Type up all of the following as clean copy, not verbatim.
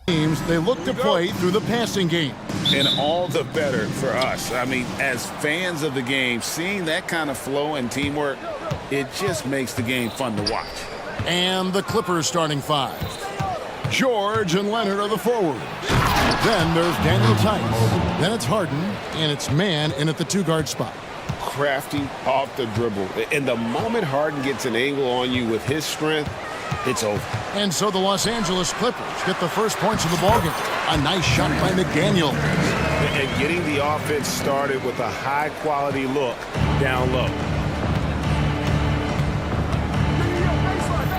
Teams, they look to play through the passing game. And all the better for us. I mean, as fans of the game, seeing that kind of flow and teamwork, it just makes the game fun to watch. And the Clippers starting five. George and Leonard are the forwards. Then there's Daniel Tice. Then it's Harden, and it's man in at the two-guard spot. Crafty off the dribble. And the moment Harden gets an angle on you with his strength, it's over. And so the Los Angeles Clippers get the first points of the ballgame. A nice shot by McDaniel. And getting the offense started with a high-quality look down low.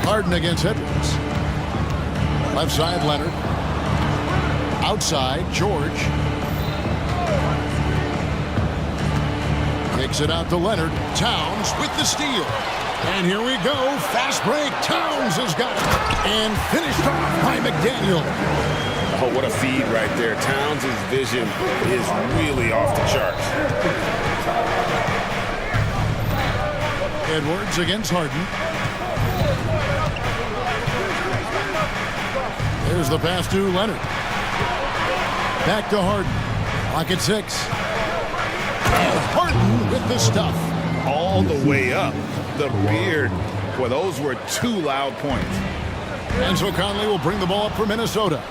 Harden against Edwards. Left side, Leonard. Outside, George. Takes it out to Leonard. Towns with the steal. And here we go. Fast break. Towns has got it. And finished off by McDaniel. Oh, what a feed right there. Towns' vision is really off the charts. Edwards against Harden. There's the pass to Leonard. Back to Harden. Clock at 6. And Harden with the stuff. All the way up. The beard. Well, those were two loud points. And so Conley will bring the ball up for Minnesota.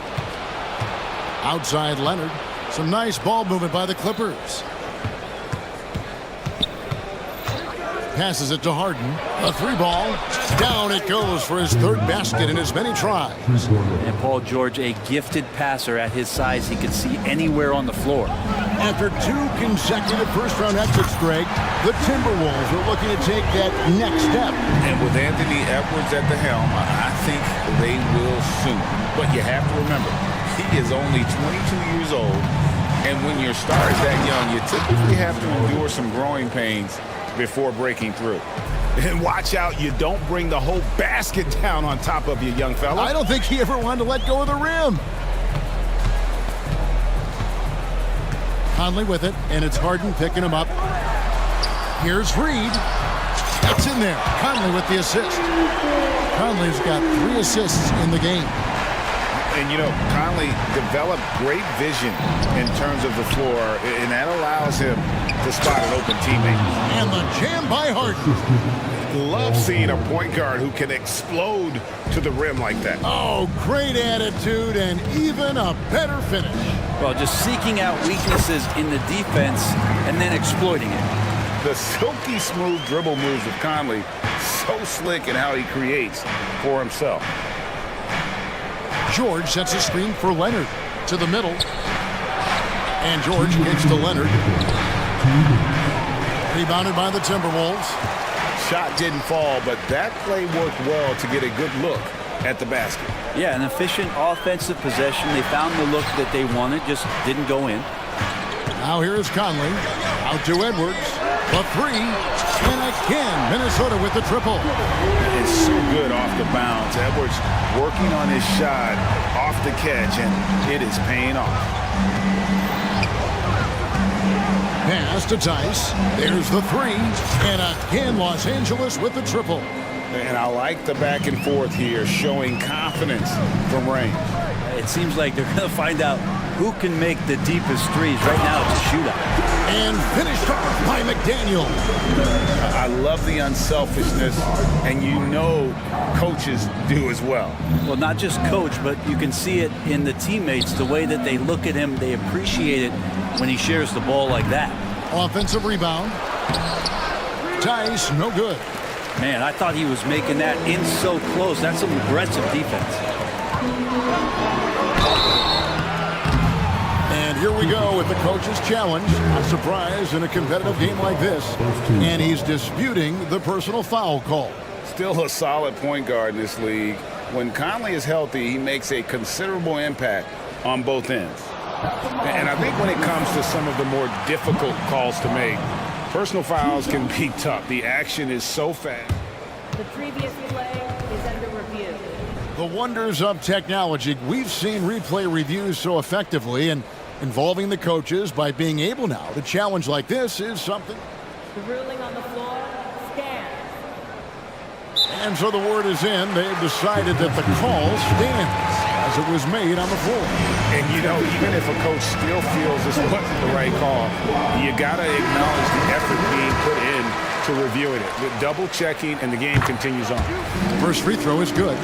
Outside Leonard. Some nice ball movement by the Clippers. Passes it to Harden. A three ball. Down it goes for his third basket in as many tries. And Paul George, a gifted passer at his size. He could see anywhere on the floor. After two consecutive first-round exits, Greg, the Timberwolves are looking to take that next step. And with Anthony Edwards at the helm, I think they will soon. But you have to remember, he is only 22 years old. And when your star is that young, you typically have to endure some growing pains before breaking through. And watch out, you don't bring the whole basket down on top of you, young fella. I don't think he ever wanted to let go of the rim. Conley with it, and it's Harden picking him up. Here's Reed. That's in there. Conley with the assist. Conley's got 3 assists in the game. And, you know, Conley developed great vision in terms of the floor, and that allows him to spot an open teammate. And the jam by Harden. Love seeing a point guard who can explode to the rim like that. Oh, great attitude and even a better finish. Well, just seeking out weaknesses in the defense and then exploiting it. The silky smooth dribble moves of Conley, so slick in how he creates for himself. George sets a screen for Leonard to the middle. And George kicks to Leonard. Rebounded by the Timberwolves. Shot didn't fall, but that play worked well to get a good look at the basket. Yeah, an efficient offensive possession. They found the look that they wanted, just didn't go in. Now here is Conley. Out to Edwards. The three. And again, Minnesota with the triple. It's so good off the bounce. Edwards working on his shot off the catch, and it is paying off. Pass to Tice. There's the three. And again, Los Angeles with the triple. And I like the back and forth here, showing confidence from range. It seems like they're going to find out who can make the deepest threes. Right now, it's a shootout. And finished off by McDaniel. I love the unselfishness, and you know coaches do as well. Well, not just coach, but you can see it in the teammates, the way that they look at him. They appreciate it when he shares the ball like that. Offensive rebound. Tice, no good. Man, I thought he was making that in so close. That's some aggressive defense. And here we go with the coach's challenge. A surprise in a competitive game like this. And he's disputing the personal foul call. Still a solid point guard in this league. When Conley is healthy, he makes a considerable impact on both ends. And I think when it comes to some of the more difficult calls to make, personal fouls can be tough. The action is so fast. The previous play is under review. The wonders of technology. We've seen replay reviews so effectively, and involving the coaches by being able now to challenge like this is something. The ruling on the floor stands. And so the word is in. They've decided that the call stands. as it was made on the floor. And, you know, even if a coach still feels this wasn't the right call, you got to acknowledge the effort being put in to reviewing it. With double-checking, and the game continues on. First free throw is good.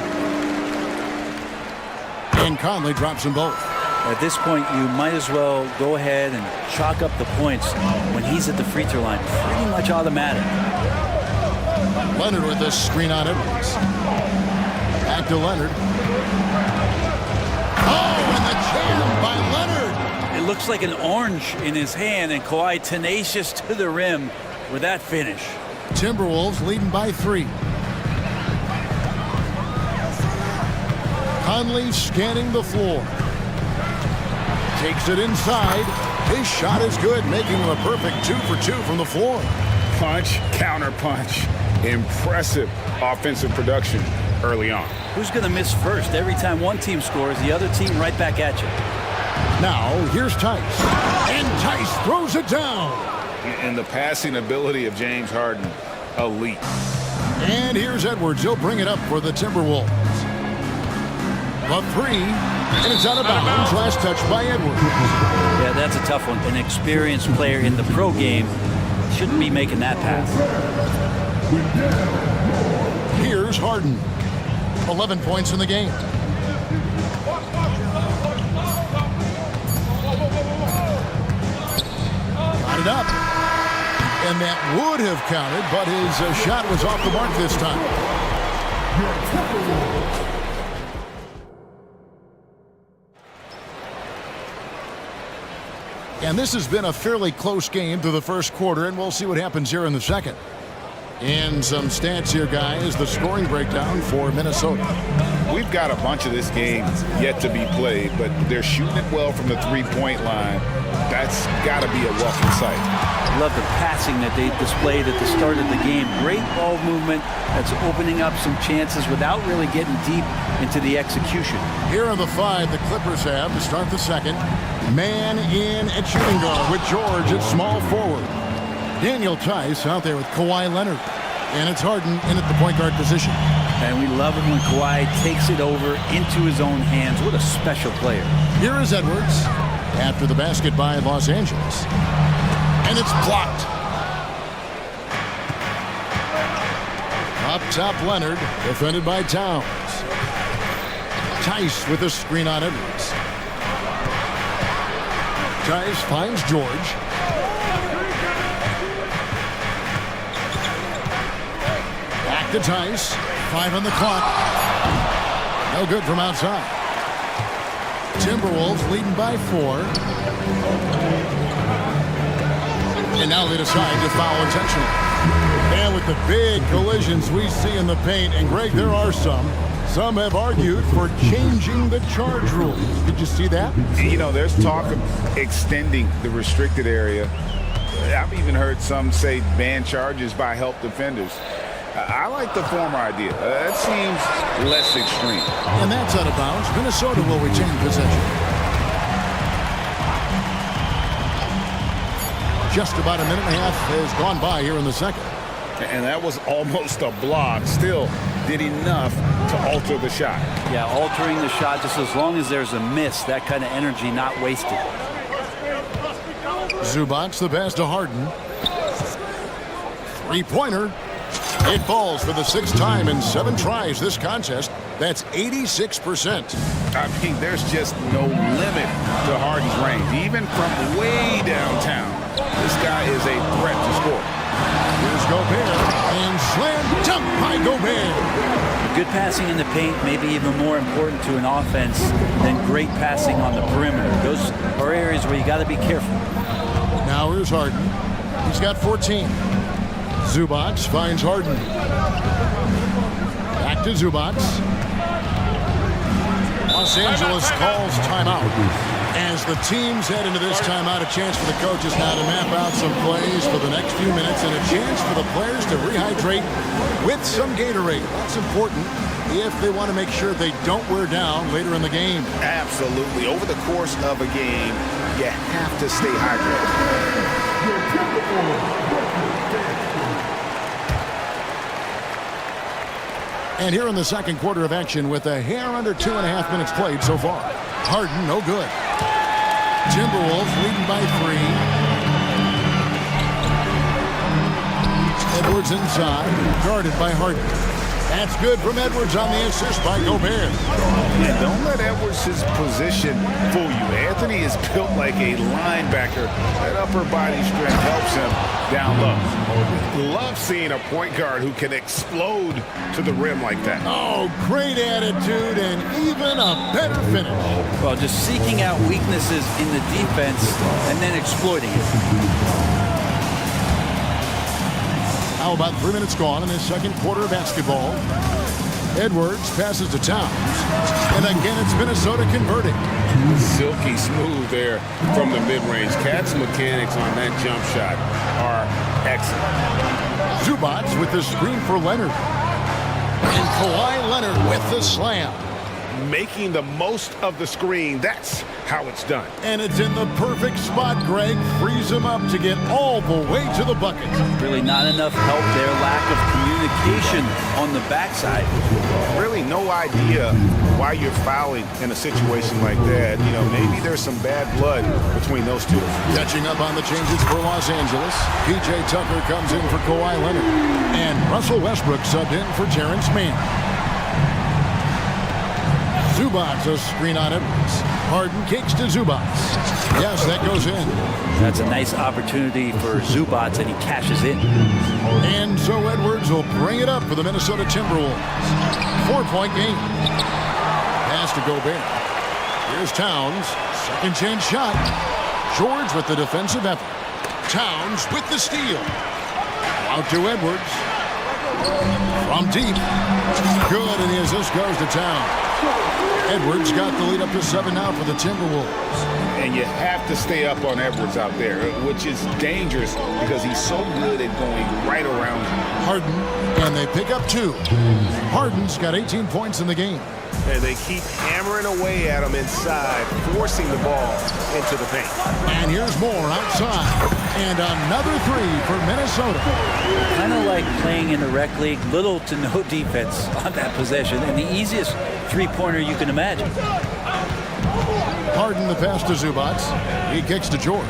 And Conley drops them both. At this point, you might as well go ahead and chalk up the points when he's at the free throw line. Pretty much automatic. Leonard with this screen on Edwards. Back to Leonard. Oh, and the jam by Leonard. It looks like an orange in his hand, and Kawhi tenacious to the rim with that finish. Timberwolves leading by 3. Conley scanning the floor. Takes it inside. His shot is good, making him a perfect 2 for 2 from the floor. Punch, counter punch. Impressive offensive production early on. Who's going to miss first? Every time one team scores, the other team right back at you. Now, here's Tice. And Tice throws it down. And the passing ability of James Harden, elite. And here's Edwards. He'll bring it up for the Timberwolves. The 3, and it's out of bounds. Last touch by Edwards. Yeah, that's a tough one. An experienced player in the pro game shouldn't be making that pass. Here's Harden. 11 points in the game. Got it up. And that would have counted, but his shot was off the mark this time. And this has been a fairly close game through the first quarter, and we'll see what happens here in the second. And some stats here, guys. The scoring breakdown for Minnesota. We've got a bunch of this game yet to be played, but they're shooting it well from the three-point line. That's got to be a welcome sight. I love the passing that they displayed at the start of the game. Great ball movement that's opening up some chances without really getting deep into the execution. Here are the 5 the Clippers have to start the second. Man in at shooting guard with George at small forward. Daniel Tice out there with Kawhi Leonard. And it's Harden in at the point guard position. And we love it when Kawhi takes it over into his own hands. What a special player. Here is Edwards after the basket by Los Angeles. And it's blocked. Up top, Leonard, defended by Towns. Tice with a screen on Edwards. Tice finds George. Back to Tice. 5 on the clock. No good from outside. Timberwolves leading by 4. And now they decide to foul intentionally. And with the big collisions we see in the paint, and Greg, there are some have argued for changing the charge rules. Did you see that? You know, there's talk of extending the restricted area. I've even heard some say ban charges by help defenders. I like the former idea. That seems less extreme. And that's out of bounds. Minnesota will retain possession. Just about a minute and a half has gone by here in the second. And that was almost a block. Still did enough to alter the shot. Yeah, altering the shot just as long as there's a miss. That kind of energy not wasted. Zubac the pass to Harden. 3-pointer. It falls for the 6th time in 7 tries this contest. That's 86%. I mean, there's just no limit to Harden's range. Even from way downtown, this guy is a threat to score. Here's Gobert. And slam dunk by Gobert. Good passing in the paint may be even more important to an offense than great passing on the perimeter. Those are areas where you got to be careful. Now here's Harden. He's got 14. Zubac finds Harden. Back to Zubac. Los Angeles calls timeout. As the teams head into this timeout, a chance for the coaches now to map out some plays for the next few minutes and a chance for the players to rehydrate with some Gatorade. That's important if they want to make sure they don't wear down later in the game. Absolutely. Over the course of a game, you have to stay hydrated. And here in the second quarter of action with a hair under 2.5 minutes played so far. Harden, no good. Timberwolves leading by 3. Edwards inside, guarded by Harden. That's good from Edwards on the assist by Gobert. Yeah, don't let Edwards' position fool you. Anthony is built like a linebacker. That upper body strength helps him down low. Love seeing a point guard who can explode to the rim like that. Oh, great attitude and even a better finish. Well, just seeking out weaknesses in the defense and then exploiting it. How about 3 minutes gone in this second quarter of basketball? Edwards passes to Towns. And again, it's Minnesota converting. Silky smooth there from the mid-range. Cat's mechanics on that jump shot are excellent. Zubac with the screen for Leonard. And Kawhi Leonard with the slam. Making the most of the screen. That's how it's done. And it's in the perfect spot, Greg. Frees him up to get all the way to the bucket. Really not enough help there. Lack of communication on the backside. Really no idea why you're fouling in a situation like that. You know, maybe there's some bad blood between those two. Catching up on the changes for Los Angeles. P.J. Tucker comes in for Kawhi Leonard. And Russell Westbrook subbed in for Terrence Mann. Zubac, a screen on Edwards. Harden kicks to Zubac. Yes, that goes in. That's a nice opportunity for Zubac, and he cashes in. And so Edwards will bring it up for the Minnesota Timberwolves. 4-point game. Pass to Gobert. Here's Towns. Second chance shot. George with the defensive effort. Towns with the steal. Out to Edwards. From deep. Good, and the assist goes to Towns. Edwards got the lead up to 7 now for the Timberwolves. And you have to stay up on Edwards out there, which is dangerous because he's so good at going right around you. Harden, and they pick up 2. Harden's got 18 points in the game. And they keep hammering away at him inside, forcing the ball into the paint. And here's more outside. And another 3 for Minnesota. Kind of like playing in the rec league, little to no defense on that possession, and the easiest three-pointer you can imagine. Harden the pass to Zubac. He kicks to George.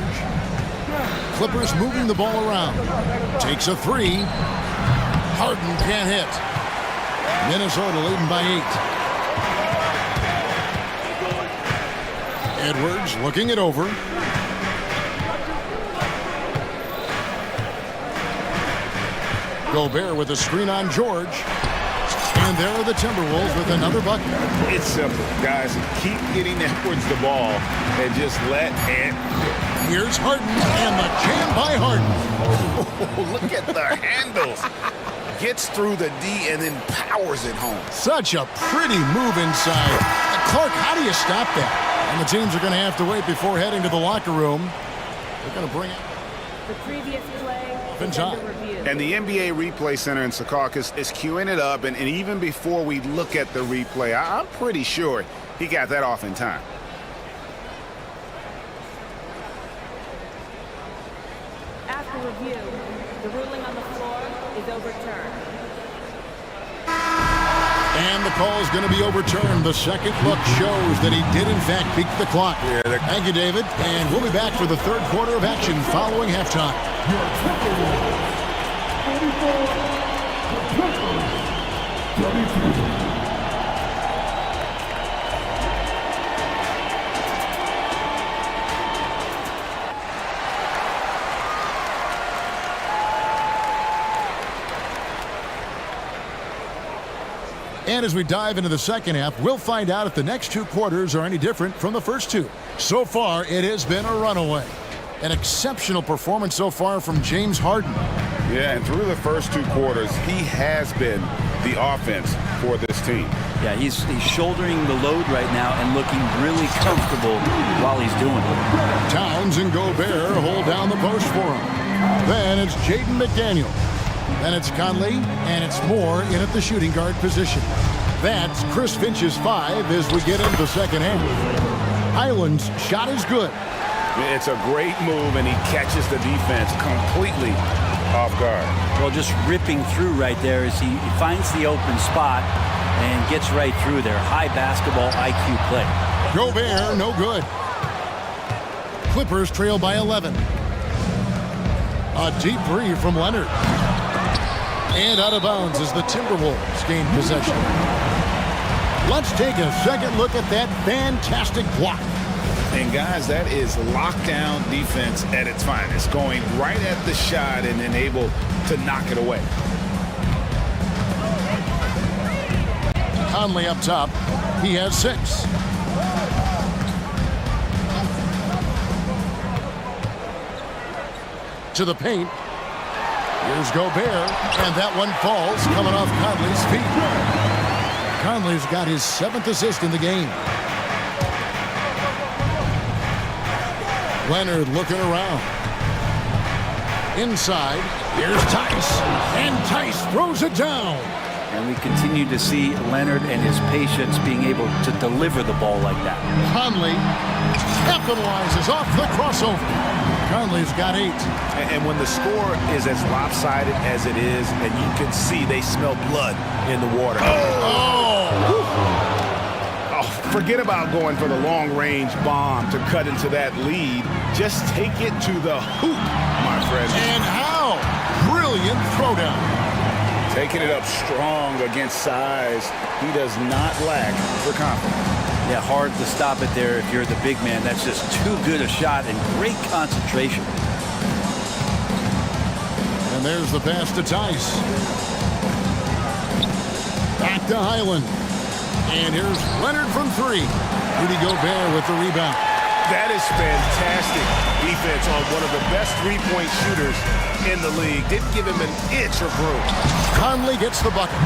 Clippers moving the ball around. Takes a 3. Harden can't hit. Minnesota leading by 8. Edwards looking it over. Gobert with a screen on George. And there are the Timberwolves with another bucket. It's simple, guys. Keep getting Edwards the ball and just let Ant. Here's Harden and the jam by Harden. Oh, look at the handles. Gets through the D and then powers it home. Such a pretty move inside. Clark, how do you stop that? And the teams are going to have to wait before heading to the locker room. They're going to bring it. The previous play In is time. under review. And the NBA Replay Center in Secaucus is queuing it up. And even before we look at the replay, I'm pretty sure he got that off in time. After review, the ruling on the floor is overturned. And the call is going to be overturned. The second look shows that he did, in fact, beat the clock. Thank you, David. And we'll be back for the third quarter of action following halftime. And as we dive into the second half, we'll find out if the next 2 quarters are any different from the first 2. So far, it has been a runaway. An exceptional performance so far from James Harden. Yeah, and through the first 2 quarters, he has been the offense for this team. Yeah, he's shouldering the load right now and looking really comfortable while he's doing it. Towns and Gobert hold down the post for him. Then it's Jaden McDaniel. Then it's Conley, and it's Moore in at the shooting guard position. That's Chris Finch's 5 as we get into the second half. Highland's shot is good. It's a great move, and he catches the defense completely off guard. Well, just ripping through right there as he finds the open spot and gets right through there. High basketball IQ play. Gobert, no good. Clippers trail by 11. A deep three from Leonard. And out of bounds as the Timberwolves gain possession. Let's take a second look at that fantastic block. And guys, that is lockdown defense at its finest, going right at the shot and then able to knock it away. Conley up top. He has 6. To the paint. Here's Gobert, and that one falls, coming off Conley's feet. Conley's got his 7th assist in the game. Leonard looking around. Inside, here's Tice, and Tice throws it down. And we continue to see Leonard and his patience being able to deliver the ball like that. Conley capitalizes off the crossover. Conley's got 8. And when the score is as lopsided as it is, and you can see they smell blood in the water. Forget about going for the long-range bomb to cut into that lead. Just take it to the hoop, my friend. And how? Brilliant throwdown. Taking it up strong against size. He does not lack for confidence. Yeah, hard to stop it there if you're the big man. That's just too good a shot and great concentration. And there's the pass to Tice. Back to Highland. And here's Leonard from 3. Rudy Gobert with the rebound. That is fantastic defense on one of the best three-point shooters in the league. Didn't give him an inch of room. Conley gets the bucket.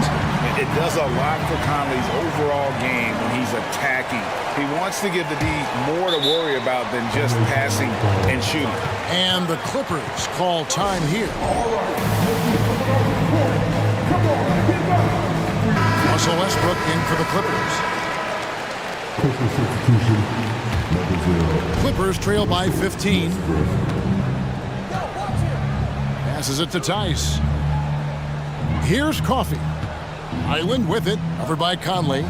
It does a lot for Conley's overall game when he's attacking. He wants to give the D more to worry about than just passing and shooting. And the Clippers call time here. Russell Westbrook in for the Clippers. Clippers trail by 15. Passes it to Tice. Here's Coffee. Highland with it, covered by Conley.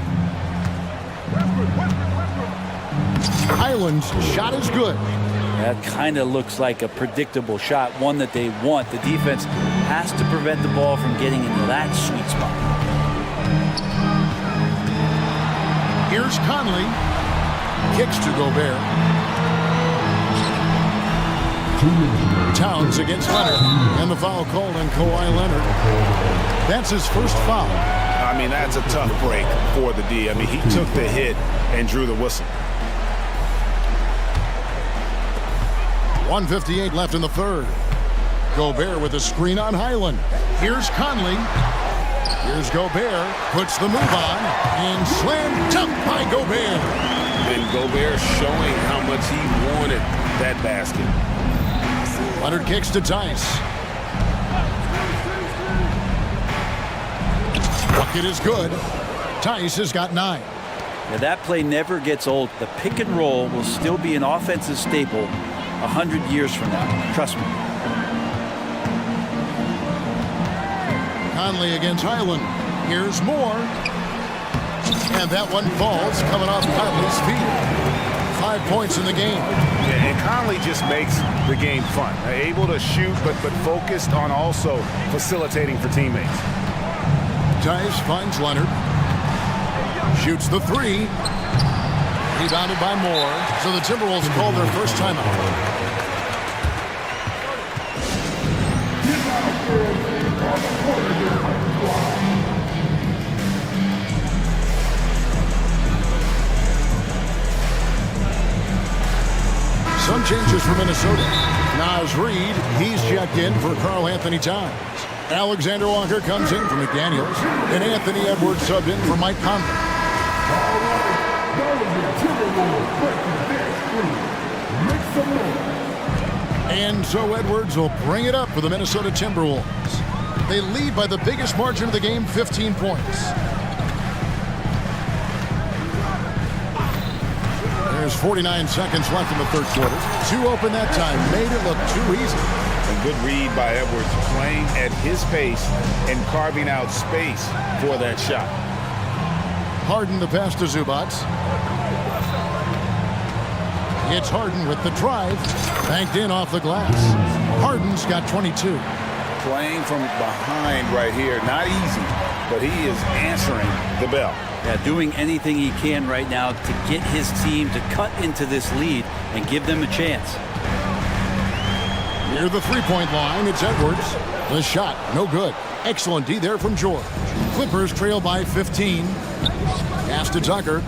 Highland's shot is good. That kind of looks like a predictable shot, one that they want. The defense has to prevent the ball from getting into that sweet spot. Here's Conley. Kicks to Gobert. Towns against Leonard. And the foul called on Kawhi Leonard. That's his first foul. I mean, that's a tough break for the D. I mean, he took the hit and drew the whistle. 1:58 left in the third. Gobert with a screen on Highland. Here's Conley. Here's Gobert. Puts the move on. And slam dunk by Gobert. And Gobert showing how much he wanted that basket. Leonard kicks to Tice. Bucket is good. Tice has got 9. Now that play never gets old. The pick and roll will still be an offensive staple 100 years from now. Trust me. Conley against Highland. Here's more. And that one falls, coming off Conley's feet. 5 points in the game. And Conley just makes the game fun. Able to shoot, but focused on also facilitating for teammates. Tice finds Leonard. Shoots the 3. Rebounded by Moore. So the Timberwolves call their first timeout. Some changes for Minnesota. Naz Reid, he's checked in for Karl Anthony Towns. Alexander Walker comes in for McDaniels. And Anthony Edwards subbed in for Mike Conley. And so Edwards will bring it up for the Minnesota Timberwolves. They lead by the biggest margin of the game, 15 points. There's 49 seconds left in the third quarter. 2 open that time. Made it look too easy. And good read by Edwards, playing at his pace and carving out space for that shot. Harden the pass to Zubac. It's Harden with the drive. Banked in off the glass. Harden's got 22. Playing from behind right here, not easy, but he is answering the bell. Yeah, doing anything he can right now to get his team to cut into this lead and give them a chance. Near the three-point line, it's Edwards. The shot, no good. Excellent D there from George. Clippers trail by 15. Pass to Tucker.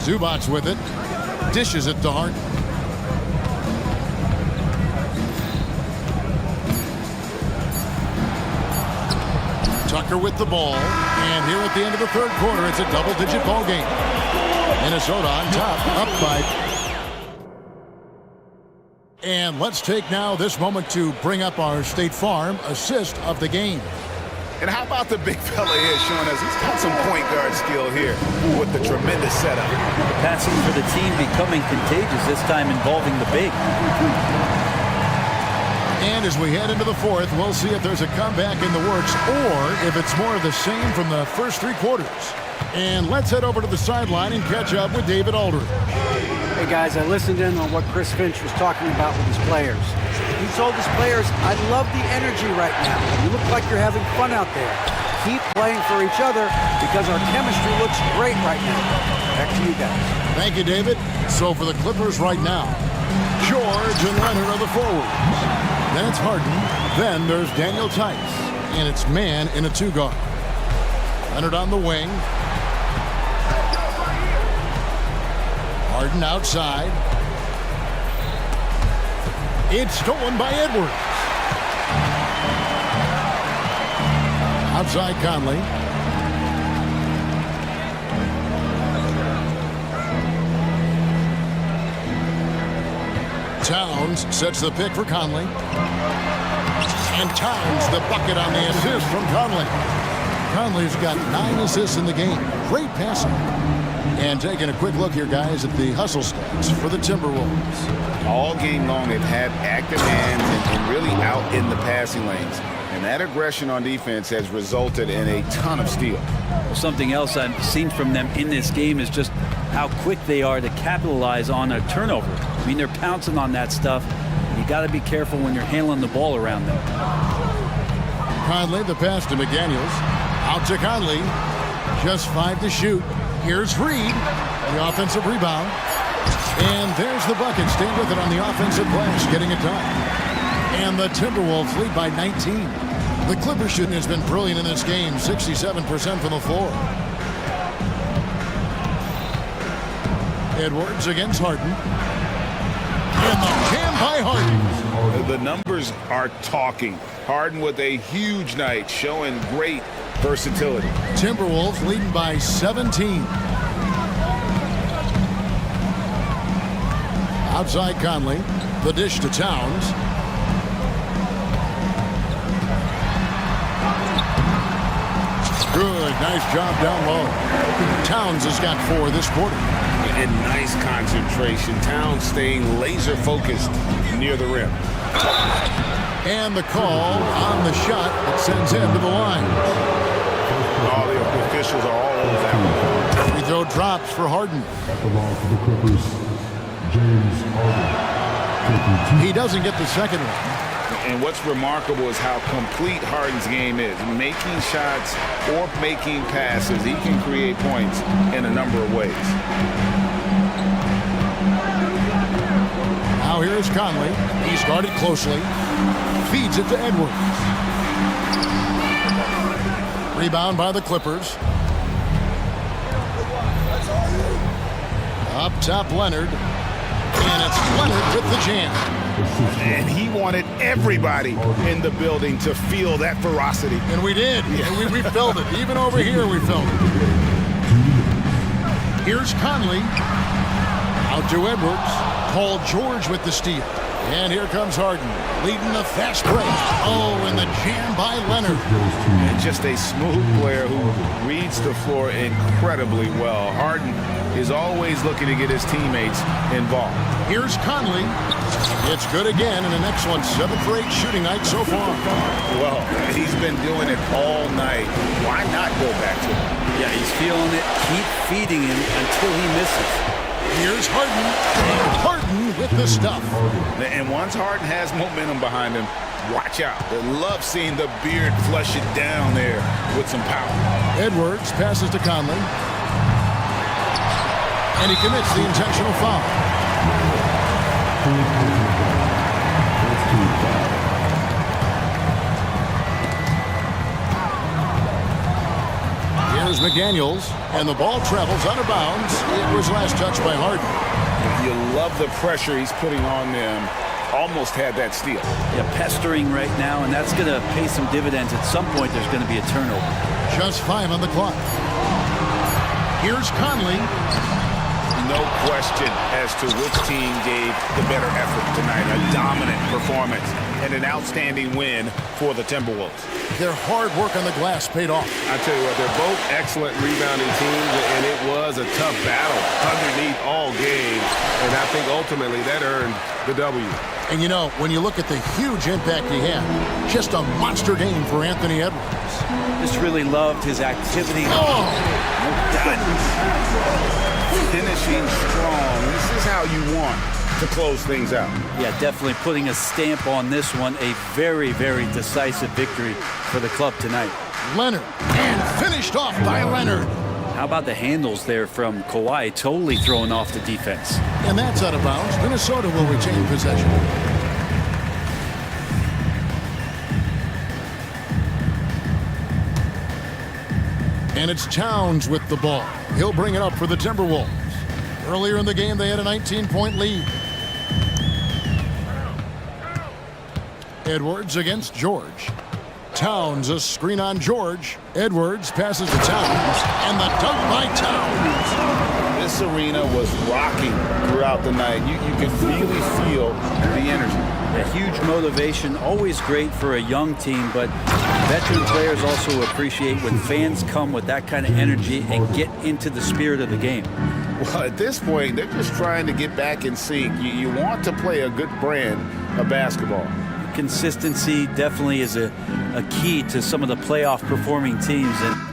Zubac with it. Dishes it to Harden. Tucker with the ball. And here at the end of the third quarter, it's a double-digit ball game. Minnesota on top, up by. And let's take now this moment to bring up our State Farm assist of the game. And how about the big fella here showing us he's got some point guard skill here with the tremendous setup. Passing for the team becoming contagious, this time involving the big. And as we head into the fourth, we'll see if there's a comeback in the works or if it's more of the same from the first three quarters. And let's head over to the sideline and catch up with David Aldridge. Hey guys, I listened in on what Chris Finch was talking about with his players. He told his players, I love the energy right now. You look like you're having fun out there. Keep playing for each other because our chemistry looks great right now. Back to you guys. Thank you, David. So for the Clippers right now, George and Leonard are the forwards. Then it's Harden. Then there's Daniel Tice. And it's man in a two-guard. Leonard on the wing. Harden outside. It's stolen by Edwards. Outside Conley. Towns sets the pick for Conley. And Towns the bucket on the assist from Conley. Conley's got 9 assists in the game. Great passing. And taking a quick look here, guys, at the hustle stats for the Timberwolves. All game long, they've had active hands and really out in the passing lanes. And that aggression on defense has resulted in a ton of steals. Well, something else I've seen from them in this game is just how quick they are to capitalize on a turnover. I mean, they're pouncing on that stuff. You got to be careful when you're handling the ball around them. Conley, the pass to McDaniels. Out to Conley. Just 5 to shoot. Here's Reed, the offensive rebound. And there's the bucket. Staying with it on the offensive glass, getting it done. And the Timberwolves lead by 19. The Clippers shooting has been brilliant in this game, 67% from the floor. Edwards against Harden. And the jam by Harden. The numbers are talking. Harden with a huge night, showing great versatility. Timberwolves leading by 17. Outside Conley. The dish to Towns. Good. Nice job down low. Towns has got 4 this quarter. And nice concentration. Towns staying laser focused near the rim. And the call on the shot that sends him to the line. All the officials are all over that one. Free throw drops for Harden. At the line for the Clippers, James Harden. He doesn't get the second one. And what's remarkable is how complete Harden's game is. Making shots or making passes, he can create points in a number of ways. Now here's Conley. He's guarded closely. Feeds it to Edwards. Rebound by the Clippers. Up top, Leonard. And it's Leonard with the jam. And he wanted everybody in the building to feel that ferocity. And we did. And we felt it. Even over here, we felt it. Here's Conley. Out to Edwards. Paul George with the steal. And here comes Harden, leading the fast break. Oh, and the jam by Leonard. And just a smooth player who reads the floor incredibly well. Harden is always looking to get his teammates involved. Here's Conley. It's good again, and an excellent 7 for 8 shooting night so far. Well, he's been doing it all night. Why not go back to him? Yeah, he's feeling it. Keep feeding him until he misses. Here's Harden. And Harden with the stuff. And once Harden has momentum behind him, watch out. They love seeing the beard flush it down there with some power. Edwards passes to Conley. And he commits the intentional foul. Here's McDaniels, and the ball travels out of bounds. It was last touched by Harden. You love the pressure he's putting on them. Almost had that steal. Yeah, pestering right now, and that's going to pay some dividends. At some point, there's going to be a turnover. Just 5 on the clock. Here's Conley. No question as to which team gave the better effort tonight. A dominant performance and an outstanding win for the Timberwolves. Their hard work on the glass paid off. I tell you what, they're both excellent rebounding teams, and it was a tough battle underneath all game, and I think ultimately that earned the W. And you know, when you look at the huge impact he had, just a monster game for Anthony Edwards. Just really loved his activity. Oh! Finishing strong. This is how you want to close things out. Yeah, definitely putting a stamp on this one. A very, very decisive victory for the club tonight. Leonard, and finished off by Leonard. How about the handles there from Kawhi, totally throwing off the defense. And that's out of bounds. Minnesota will retain possession. And it's Towns with the ball. He'll bring it up for the Timberwolves. Earlier in the game, they had a 19-point lead. Edwards against George. Towns, a screen on George. Edwards passes to Towns, and the dunk by Towns. This arena was rocking throughout the night. You could really feel the energy. A huge motivation, always great for a young team, but veteran players also appreciate when fans come with that kind of energy and get into the spirit of the game. Well, at this point, they're just trying to get back in sync. You want to play a good brand of basketball. Consistency definitely is a key to some of the playoff performing teams. And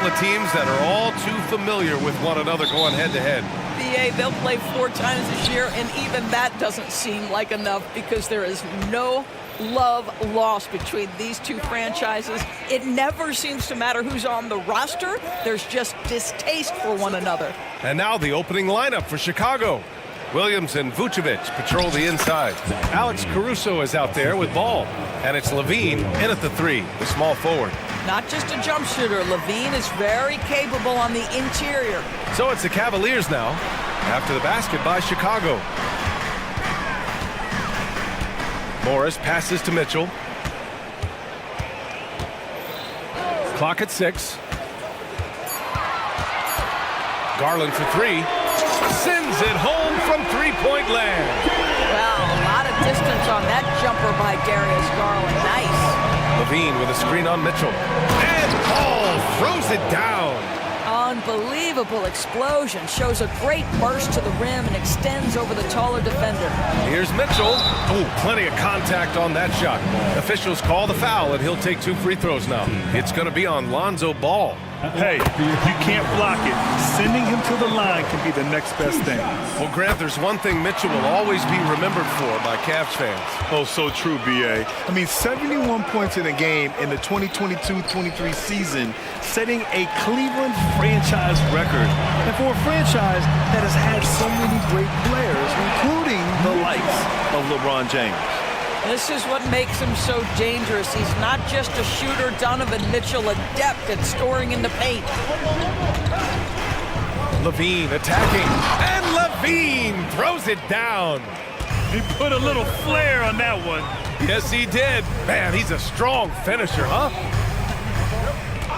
couple of teams that are all too familiar with one another going head-to-head. BA, they'll play 4 times this year, and even that doesn't seem like enough because there is no love lost between these two franchises. It never seems to matter who's on the roster. There's just distaste for one another. And now the opening lineup for Chicago. Williams and Vucevic patrol the inside. Alex Caruso is out there with ball. And it's Levine in at the 3, the small forward. Not just a jump shooter. Levine is very capable on the interior. So it's the Cavaliers now, after the basket by Chicago. Morris passes to Mitchell. Clock at 6. Garland for 3. Sends it home from three-point land. Well, a lot of distance on that jumper by Darius Garland. Nice. Levine with a screen on Mitchell. And Paul throws it down. Unbelievable explosion. Shows a great burst to the rim and extends over the taller defender. Here's Mitchell. Oh, plenty of contact on that shot. Officials call the foul, and he'll take 2 free throws now. It's going to be on Lonzo Ball. Hey, you can't block it. Sending him to the line can be the next best thing. Well, Grant, there's one thing Mitchell will always be remembered for by Cavs fans. Oh, so true, B.A. I mean, 71 points in a game in the 2022-23 season, setting a Cleveland franchise record. And for a franchise that has had so many great players, including the likes of LeBron James. This is what makes him so dangerous. He's not just a shooter. Donovan Mitchell, adept at storing in the paint. Levine attacking, and Levine throws it down. He put a little flair on that one. Yes, he did. Man, he's a strong finisher, huh?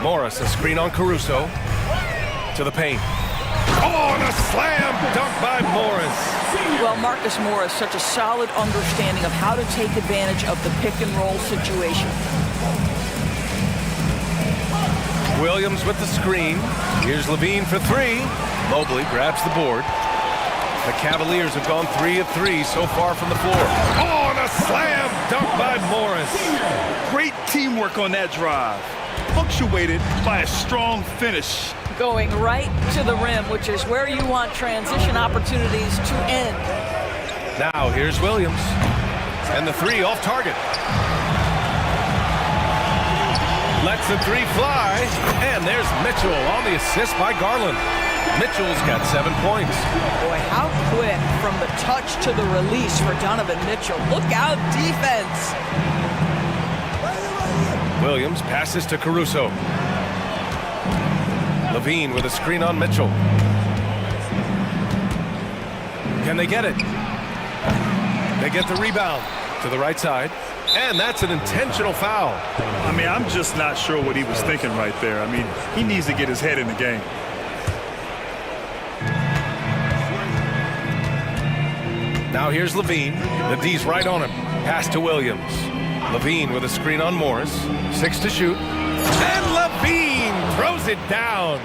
Morris, a screen on Caruso. To the paint. Oh, and a slam dunk by Morris. Well, Marcus Morris, such a solid understanding of how to take advantage of the pick-and-roll situation. Williams with the screen. Here's Levine for 3. Mobley grabs the board. The Cavaliers have gone 3 of 3 so far from the floor. Oh, and a slam dunk by Morris. Great teamwork on that drive. Punctuated by a strong finish. Going right to the rim, which is where you want transition opportunities to end. Now here's Williams. And the 3 off target. Lets the 3 fly. And there's Mitchell on the assist by Garland. Mitchell's got 7 points. Boy, how quick from the touch to the release for Donovan Mitchell. Look out, defense. Williams passes to Caruso. Levine with a screen on Mitchell. Can they get it? They get the rebound to the right side. And that's an intentional foul. I mean, I'm just not sure what he was thinking right there. I mean, he needs to get his head in the game. Now here's Levine. The D's right on him. Pass to Williams. Levine with a screen on Morris. 6 to shoot. And Levine throws it down.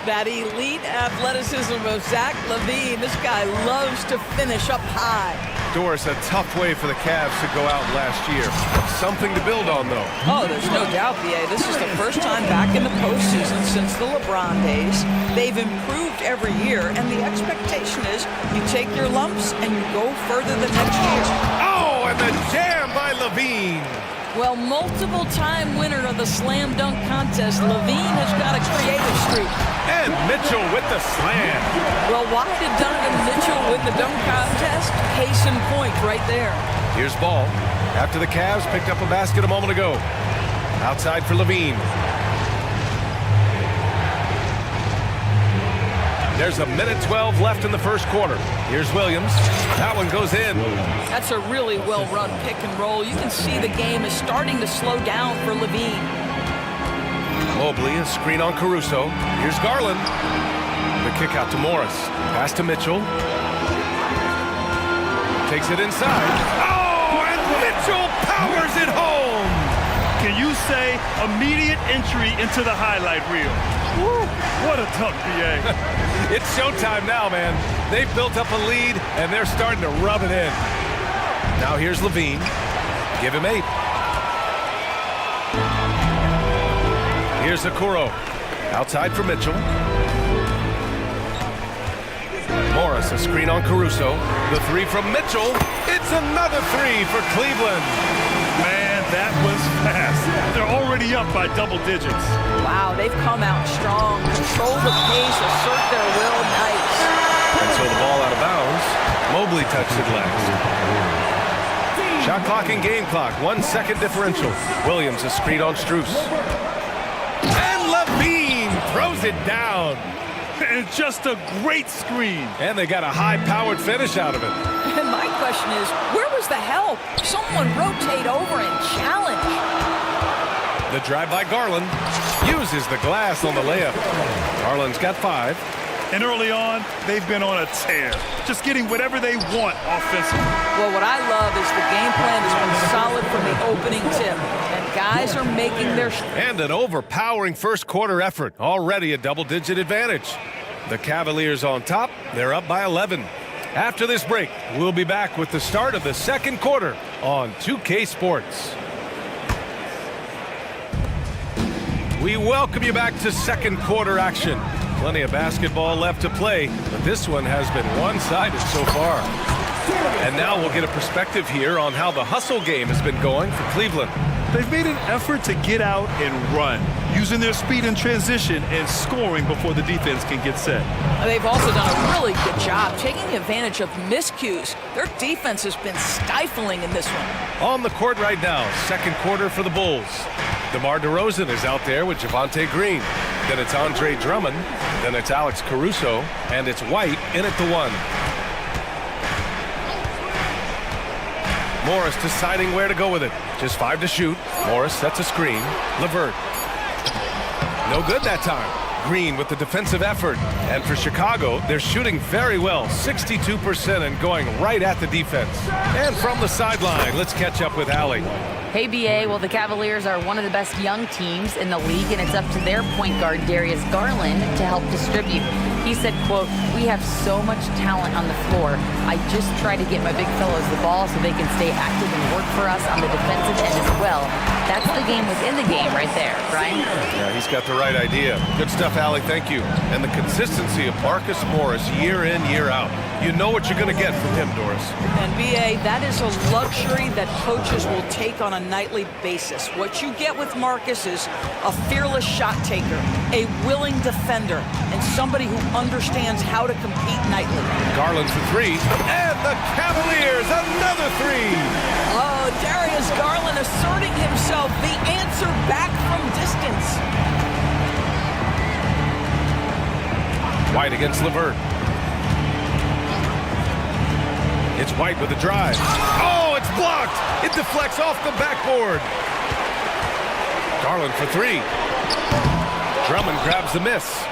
That elite athleticism of Zach Levine. This guy loves to finish up high. Doris, a tough way for the Cavs to go out last year. Something to build on, though. Oh, there's no doubt, B.A. This is the first time back in the postseason since the LeBron days. They've improved every year, and the expectation is you take your lumps and you go further the next year. Oh, and the jam by Levine. Well, multiple-time winner of the slam dunk contest, Levine has got a creative streak. And Mitchell with the slam. Well, why did Donovan Mitchell win the dunk contest? Case in point right there. Here's Ball. After the Cavs picked up a basket a moment ago. Outside for Levine. There's a minute 12 left in the first quarter. Here's Williams. That one goes in. That's a really well-run pick and roll. You can see the game is starting to slow down for Levine. Mobley, a screen on Caruso. Here's Garland. The kick out to Morris. Pass to Mitchell. Takes it inside. Oh, and Mitchell powers it home. Can you say immediate entry into the highlight reel? Woo, what a dunk, B.A. It's showtime now, man. They've built up a lead, and they're starting to rub it in. Now here's Levine. Give him 8. Here's Okoro. Outside for Mitchell. Morris, a screen on Caruso. The three from Mitchell. It's another three for Cleveland. Man, that was fast. They're already up by double digits. Wow, they've come out strong. Control the pace, assert their will. Nice. And so the ball out of bounds. Mobley touched it last. Shot clock and game clock. 1 second differential. Williams, a screen on Strus. And Levine throws it down. And just a great screen. And they got a high-powered finish out of it. And my question is, where was the help? Someone rotate over and challenge. The drive by Garland uses the glass on the layup. Garland's got 5. And early on, they've been on a tear. Just getting whatever they want offensively. Well, what I love is the game plan has been solid from the opening tip. And guys are making their... And an overpowering first quarter effort. Already a double-digit advantage. The Cavaliers on top. They're up by 11. After this break, we'll be back with the start of the second quarter on 2K Sports. We welcome you back to second quarter action. Plenty of basketball left to play, but this one has been one-sided so far. And now we'll get a perspective here on how the hustle game has been going for Cleveland. They've made an effort to get out and run, using their speed in transition and scoring before the defense can get set. They've also done a really good job taking advantage of miscues. Their defense has been stifling in this one. On the court right now, second quarter for the Bulls. DeMar DeRozan is out there with Javonte Green. Then it's Andre Drummond. Then it's Alex Caruso. And it's White in at the 1. Morris deciding where to go with it. Just 5 to shoot. Morris sets a screen. LeVert. No good that time. Green with the defensive effort. And for Chicago, they're shooting very well. 62% and going right at the defense. And from the sideline, let's catch up with Allie. Hey, BA. Well, the Cavaliers are one of the best young teams in the league, and it's up to their point guard, Darius Garland, to help distribute. He said, quote, "We have so much talent on the floor. I just try to get my big fellows the ball so they can stay active and work for us on the defensive end as well." That's the game within the game right there, Brian. Yeah, he's got the right idea. Good stuff, Allie. Thank you. And the consistency of Marcus Morris year in, year out. You know what you're going to get from him, Doris. And BA, that is a luxury that coaches will take on a nightly basis. What you get with Marcus is a fearless shot taker, a willing defender, and somebody who understands how to compete nightly. Garland for 3, and the Cavaliers another 3. Oh, Darius Garland asserting himself, the answer back from distance. White against LeVert. It's White with a drive. Oh, it's blocked. It deflects off the backboard. Garland for 3. Drummond grabs the miss.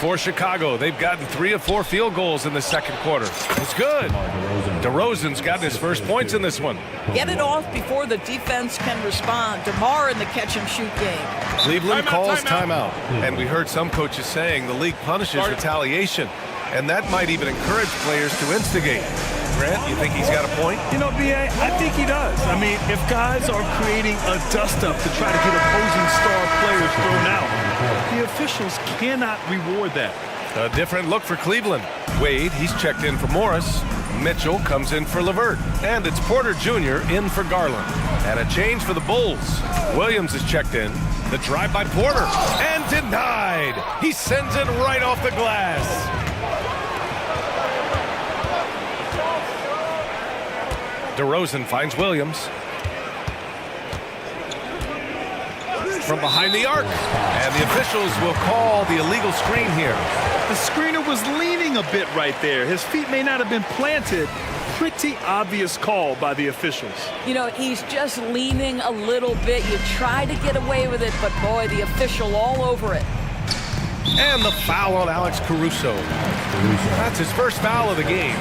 For Chicago, they've gotten 3 of 4 field goals in the second quarter. It's good. DeRozan's gotten his first points in this one. Get it off before the defense can respond. DeMar in the catch-and-shoot game. Cleveland calls timeout. And we heard some coaches saying the league punishes retaliation. And that might even encourage players to instigate. Grant, you think he's got a point? You know, B.A., I think he does. I mean, if guys are creating a dust-up to try to get opposing star players thrown out, the officials cannot reward that. A different look for Cleveland. Wade, he's checked in for Morris. Mitchell comes in for LeVert. And it's Porter Jr. in for Garland. And a change for the Bulls. Williams is checked in. The drive by Porter. And denied. He sends it right off the glass. DeRozan finds Williams. From behind the arc. And the officials will call the illegal screen here. The screener was leaning a bit right there. His feet may not have been planted. Pretty obvious call by the officials. You know, he's just leaning a little bit. You try to get away with it, but boy, the official all over it. And the foul on Alex Caruso. That's his first foul of the game.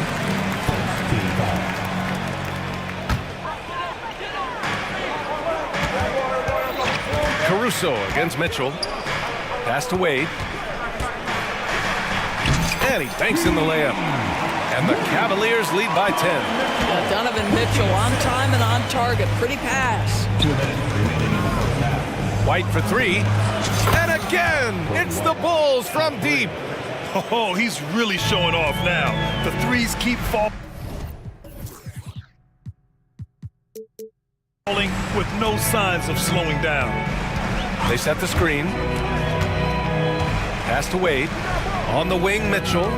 Caruso against Mitchell. Pass to Wade. And he banks in the layup. And the Cavaliers lead by 10. Donovan Mitchell on time and on target. Pretty pass. White for 3. And again. It's the Bulls from deep. Oh, he's really showing off now. The threes keep falling with no signs of slowing down. They set the screen. Pass to Wade. On the wing, Mitchell.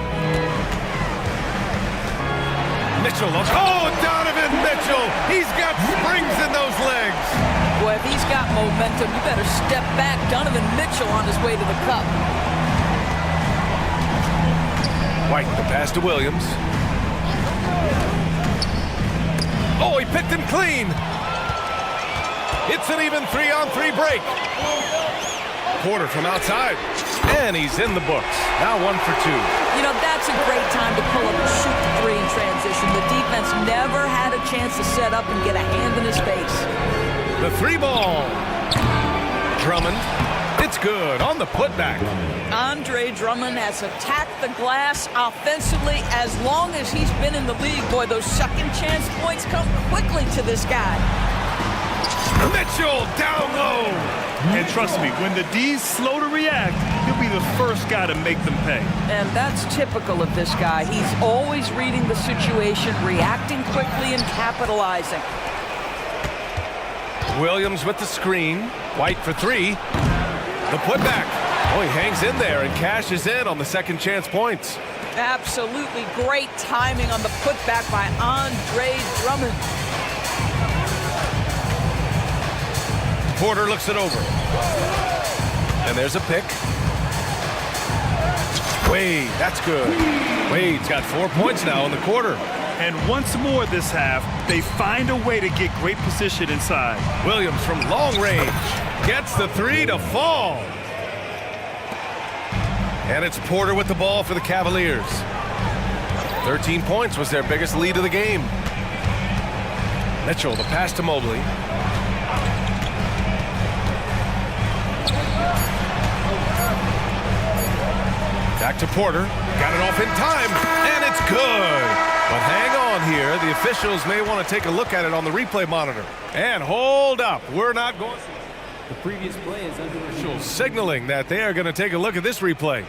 Mitchell looks. Oh, Donovan Mitchell! He's got springs in those legs. Boy, if he's got momentum, you better step back. Donovan Mitchell on his way to the cup. White, the pass to Williams. Oh, he picked him clean. It's an even 3-on-3 break. Porter from outside. And he's in the books. Now 1 for 2. You know, that's a great time to pull up and shoot the three in transition. The defense never had a chance to set up and get a hand in his face. The 3-ball. Drummond. It's good on the putback. Andre Drummond has attacked the glass offensively as long as he's been in the league. Boy, those second chance points come quickly to this guy. Mitchell down low. And trust me, when the D's slow to react, he'll be the first guy to make them pay. And that's typical of this guy. He's always reading the situation, reacting quickly and capitalizing. Williams with the screen. White for 3. The putback. Oh, he hangs in there and cashes in on the second chance points. Absolutely great timing on the putback by Andre Drummond. Porter looks it over. And there's a pick. Wade, that's good. Wade's got 4 points now in the quarter. And once more this half, they find a way to get great position inside. Williams from long range gets the 3 to fall. And it's Porter with the ball for the Cavaliers. 13 points was their biggest lead of the game. Mitchell, the pass to Mobley. Back to Porter. Got it off in time, and it's good. But hang on here. The officials may want to take a look at it on the replay monitor. And hold up. We're not going. The previous play is under the signaling that they are going to take a look at this replay.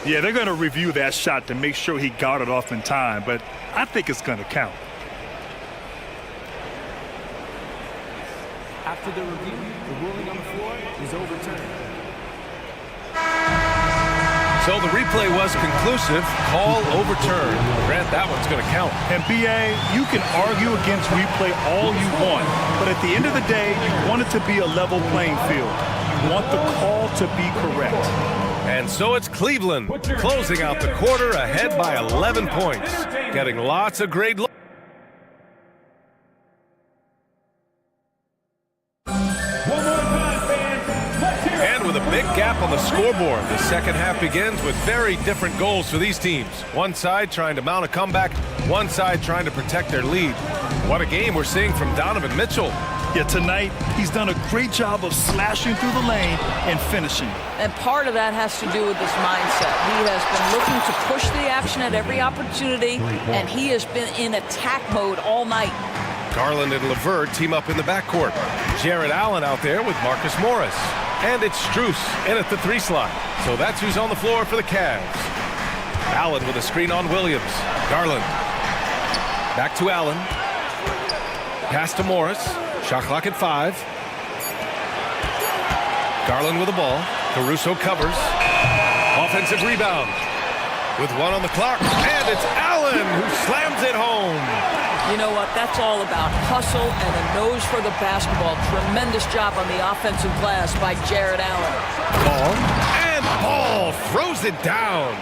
Yeah, they're going to review that shot to make sure he got it off in time, but I think it's going to count. After the review, the ruling on the floor is overturned. So the replay was conclusive. Call overturned. Grant, that one's going to count. And BA, you can argue against replay all you want, but at the end of the day, you want it to be a level playing field. You want the call to be correct. And so it's Cleveland closing out the quarter ahead by 11 points. Getting lots of great looks. Big gap on the scoreboard. The second half begins with very different goals for these teams. One side trying to mount a comeback, one side trying to protect their lead. What a game we're seeing from Donovan Mitchell. Yeah, tonight he's done a great job of slashing through the lane and finishing. And part of that has to do with his mindset. He has been looking to push the action at every opportunity, and he has been in attack mode all night. Garland and LeVert team up in the backcourt. Jared Allen out there with Marcus Morris. And it's Strus in at the 3 slot. So that's who's on the floor for the Cavs. Allen with a screen on Williams. Garland. Back to Allen. Pass to Morris. Shot clock at 5. Garland with the ball. Caruso covers. Offensive rebound. With 1 on the clock. And it's Allen who slams it home. You know what? That's all about hustle and a nose for the basketball. Tremendous job on the offensive glass by Jared Allen. Ball throws it down.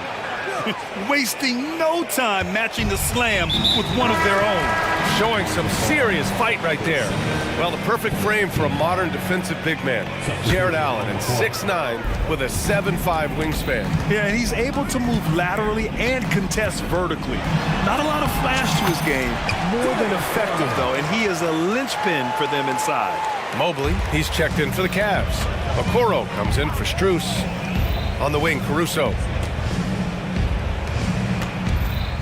Wasting no time matching the slam with one of their own. Showing some serious fight right there. Well, the perfect frame for a modern defensive big man. Jared Allen at 6'9" with a 7'5" wingspan. Yeah, and he's able to move laterally and contest vertically. Not a lot of flash to his game. More than effective, though, and he is a linchpin for them inside. Mobley, he's checked in for the Cavs. Okoro comes in for Strus. On the wing, Caruso.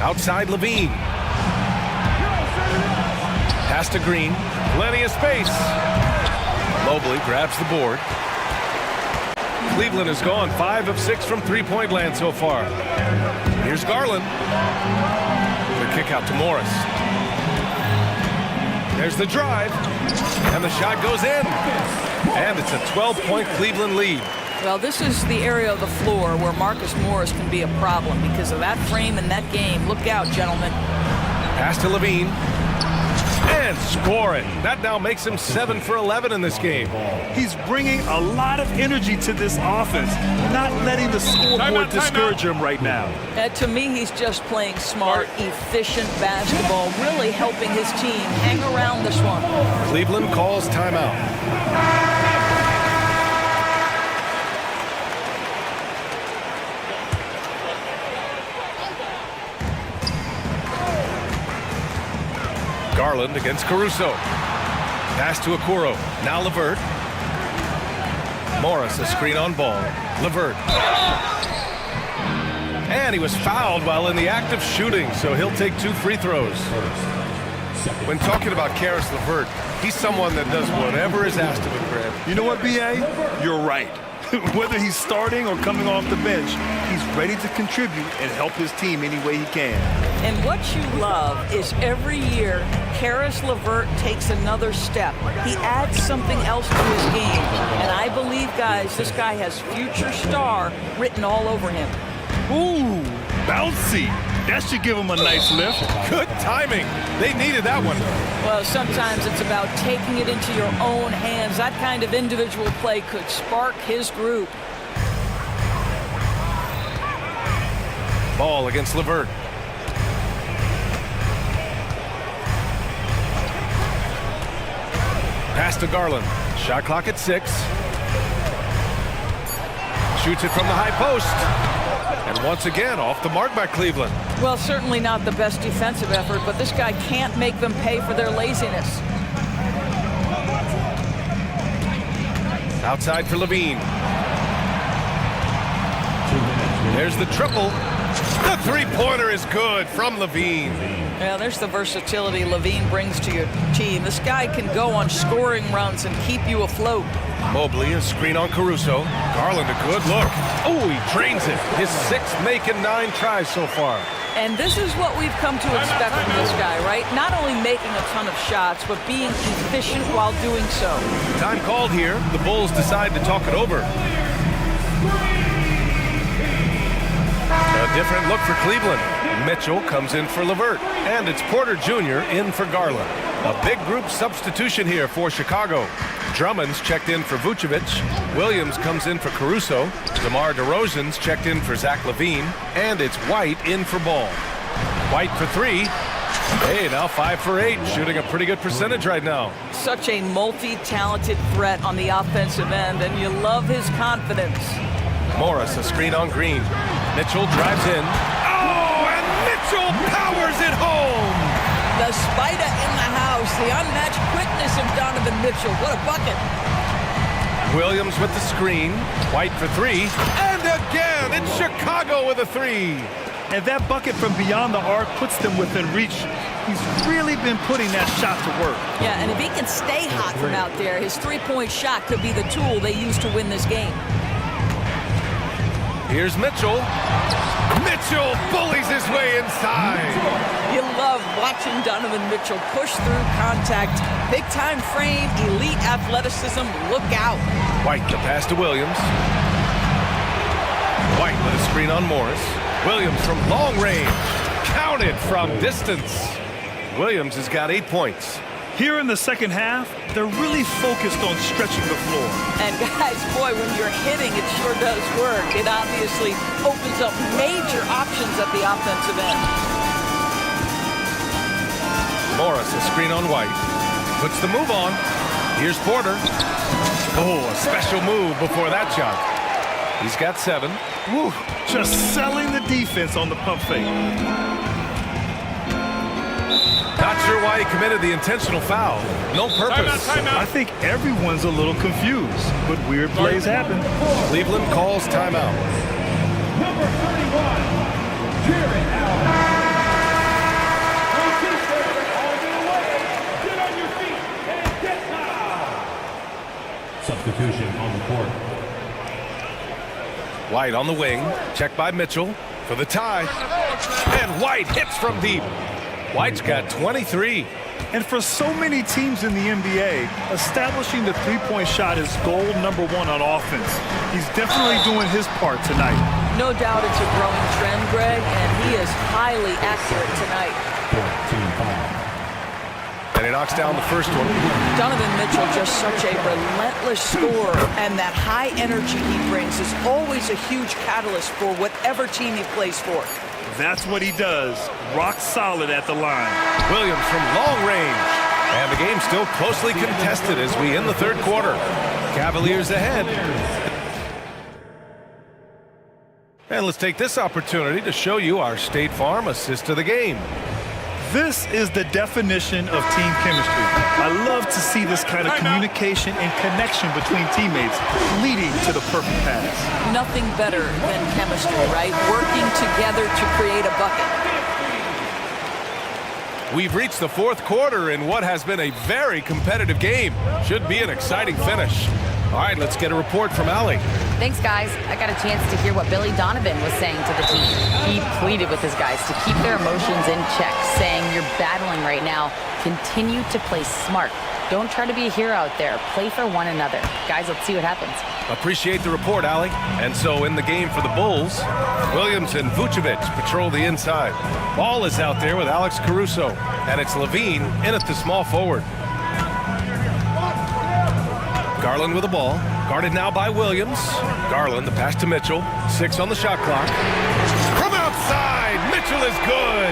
Outside, Levine. Pass to Green. Plenty of space. Mobley grabs the board. Cleveland has gone 5 of 6 from three-point land so far. Here's Garland. The kick out to Morris. There's the drive, and the shot goes in. And it's a 12-point Cleveland lead. Well, this is the area of the floor where Marcus Morris can be a problem because of that frame in that game. Look out, gentlemen. Pass to Levine. And score it. That now makes him 7 for 11 in this game. He's bringing a lot of energy to this offense, not letting the scoreboard discourage him right now. To me, he's just playing smart, efficient basketball, really helping his team hang around this one. Cleveland calls timeout. Garland against Caruso. Pass to Okoro. Now LeVert. Morris, a screen on ball. LeVert. And he was fouled while in the act of shooting, so he'll take 2 free throws. When talking about Karis LeVert, he's someone that does whatever is asked of him, Graham. You know what, B.A.? You're right. Whether he's starting or coming off the bench, he's ready to contribute and help his team any way he can. And what you love is every year, Karis LeVert takes another step. He adds something else to his game. And I believe, guys, this guy has future star written all over him. Ooh, bouncy. That should give him a nice lift. Good timing. They needed that one. Well, sometimes it's about taking it into your own hands. That kind of individual play could spark his group. Ball against LeVert. Pass to Garland. Shot clock at 6. Shoots it from the high post. And once again, off the mark by Cleveland. Well, certainly not the best defensive effort, but this guy can't make them pay for their laziness. Outside for Levine. There's the triple. The three-pointer is good from Levine. Yeah, there's the versatility Levine brings to your team. This guy can go on scoring runs and keep you afloat. Mobley, a screen on Caruso. Garland, a good look. Oh, he drains it. His 6th make in 9 tries so far. And this is what we've come to expect from this guy, right? Not only making a ton of shots, but being efficient while doing so. Time called here. The Bulls decide to talk it over. A different look for Cleveland. Mitchell comes in for LeVert. And it's Porter Jr. in for Garland. A big group substitution here for Chicago. Drummond's checked in for Vucevic. Williams comes in for Caruso. DeMar DeRozan's checked in for Zach LaVine. And it's White in for Ball. White for 3. Hey, now 5 for 8. Shooting a pretty good percentage right now. Such a multi-talented threat on the offensive end, and you love his confidence. Morris, a screen on Green. Mitchell drives in. Oh, and Mitchell powers it home! The spider in the house, the unmatched quickness of Donovan Mitchell. What a bucket. Williams with the screen. White for 3. And again, it's Chicago with a 3. And that bucket from beyond the arc puts them within reach. He's really been putting that shot to work. Yeah, and if he can stay hot from out there, his three-point shot could be the tool they use to win this game. Here's Mitchell. Mitchell bullies his way inside. You love watching Donovan Mitchell push through contact. Big-time frame, elite athleticism. Look out. White, the pass to Williams. White with a screen on Morris. Williams from long range. Counted from distance. Williams has got 8 points. Here in the second half, they're really focused on stretching the floor. And guys, boy, when you're hitting, it sure does work. It obviously opens up major options at the offensive end. Morris, a screen on White. Puts the move on. Here's Porter. Oh, a special move before that shot. He's got 7. Woo, just selling the defense on the pump fake. Not sure why he committed the intentional foul. No purpose. Timeout. I think everyone's a little confused, but weird plays happen. Cleveland calls timeout. Number 31, Jared Allen. Get on your feet and get down. Substitution on the court. White on the wing. Checked by Mitchell for the tie. And White hits from deep. White's got 23. And for so many teams in the NBA, establishing the three-point shot is goal number one on offense. He's definitely doing his part tonight. No doubt it's a growing trend, Greg, and he is highly accurate tonight. And he knocks down the first one. Donovan Mitchell, just such a relentless scorer, and that high energy he brings is always a huge catalyst for whatever team he plays for. That's what he does. Rock solid at the line. Williams from long range. And the game's still closely contested as we end the third quarter. Cavaliers ahead. And let's take this opportunity to show you our State Farm assist of the game. This is the definition of team chemistry. I love to see this kind of communication and connection between teammates leading to the perfect pass. Nothing better than chemistry, right? Working together to create a bucket. We've reached the fourth quarter in what has been a very competitive game. Should be an exciting finish. All right, let's get a report from Allie. Thanks, guys. I got a chance to hear what Billy Donovan was saying to the team. He pleaded with his guys to keep their emotions in check, saying, you're battling right now. Continue to play smart. Don't try to be a hero out there. Play for one another. Guys, let's see what happens. Appreciate the report, Allie. And so in the game for the Bulls, Williams and Vucevic patrol the inside. Ball is out there with Alex Caruso, and it's Levine in at the small forward. Garland with the ball, guarded now by Williams. Garland, the pass to Mitchell. 6 on the shot clock. From outside, Mitchell is good.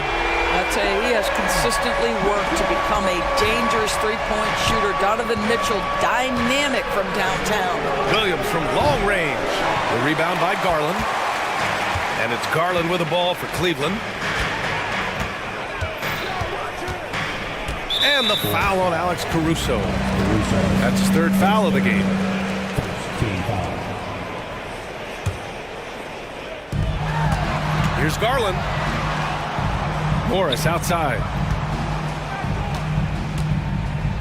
I'll tell you, he has consistently worked to become a dangerous three-point shooter. Donovan Mitchell, dynamic from downtown. Williams from long range. The rebound by Garland. And it's Garland with the ball for Cleveland. And the foul on Alex Caruso. That's his third foul of the game. Here's Garland. Morris outside.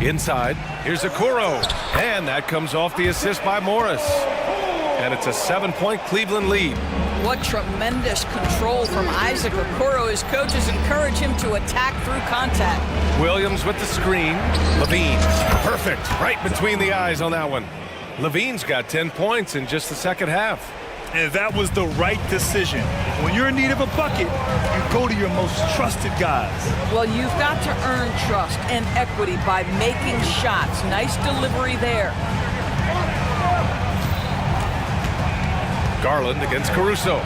Inside. Here's Okoro. And that comes off the assist by Morris. And it's a 7-point Cleveland lead. What tremendous control from Isaac Okoro. His coaches encourage him to attack through contact. Williams with the screen. Levine. Perfect. Right between the eyes on that one. Levine's got 10 points in just the second half. And that was the right decision. When you're in need of a bucket, you go to your most trusted guys. Well, you've got to earn trust and equity by making shots. Nice delivery there. Garland against Caruso.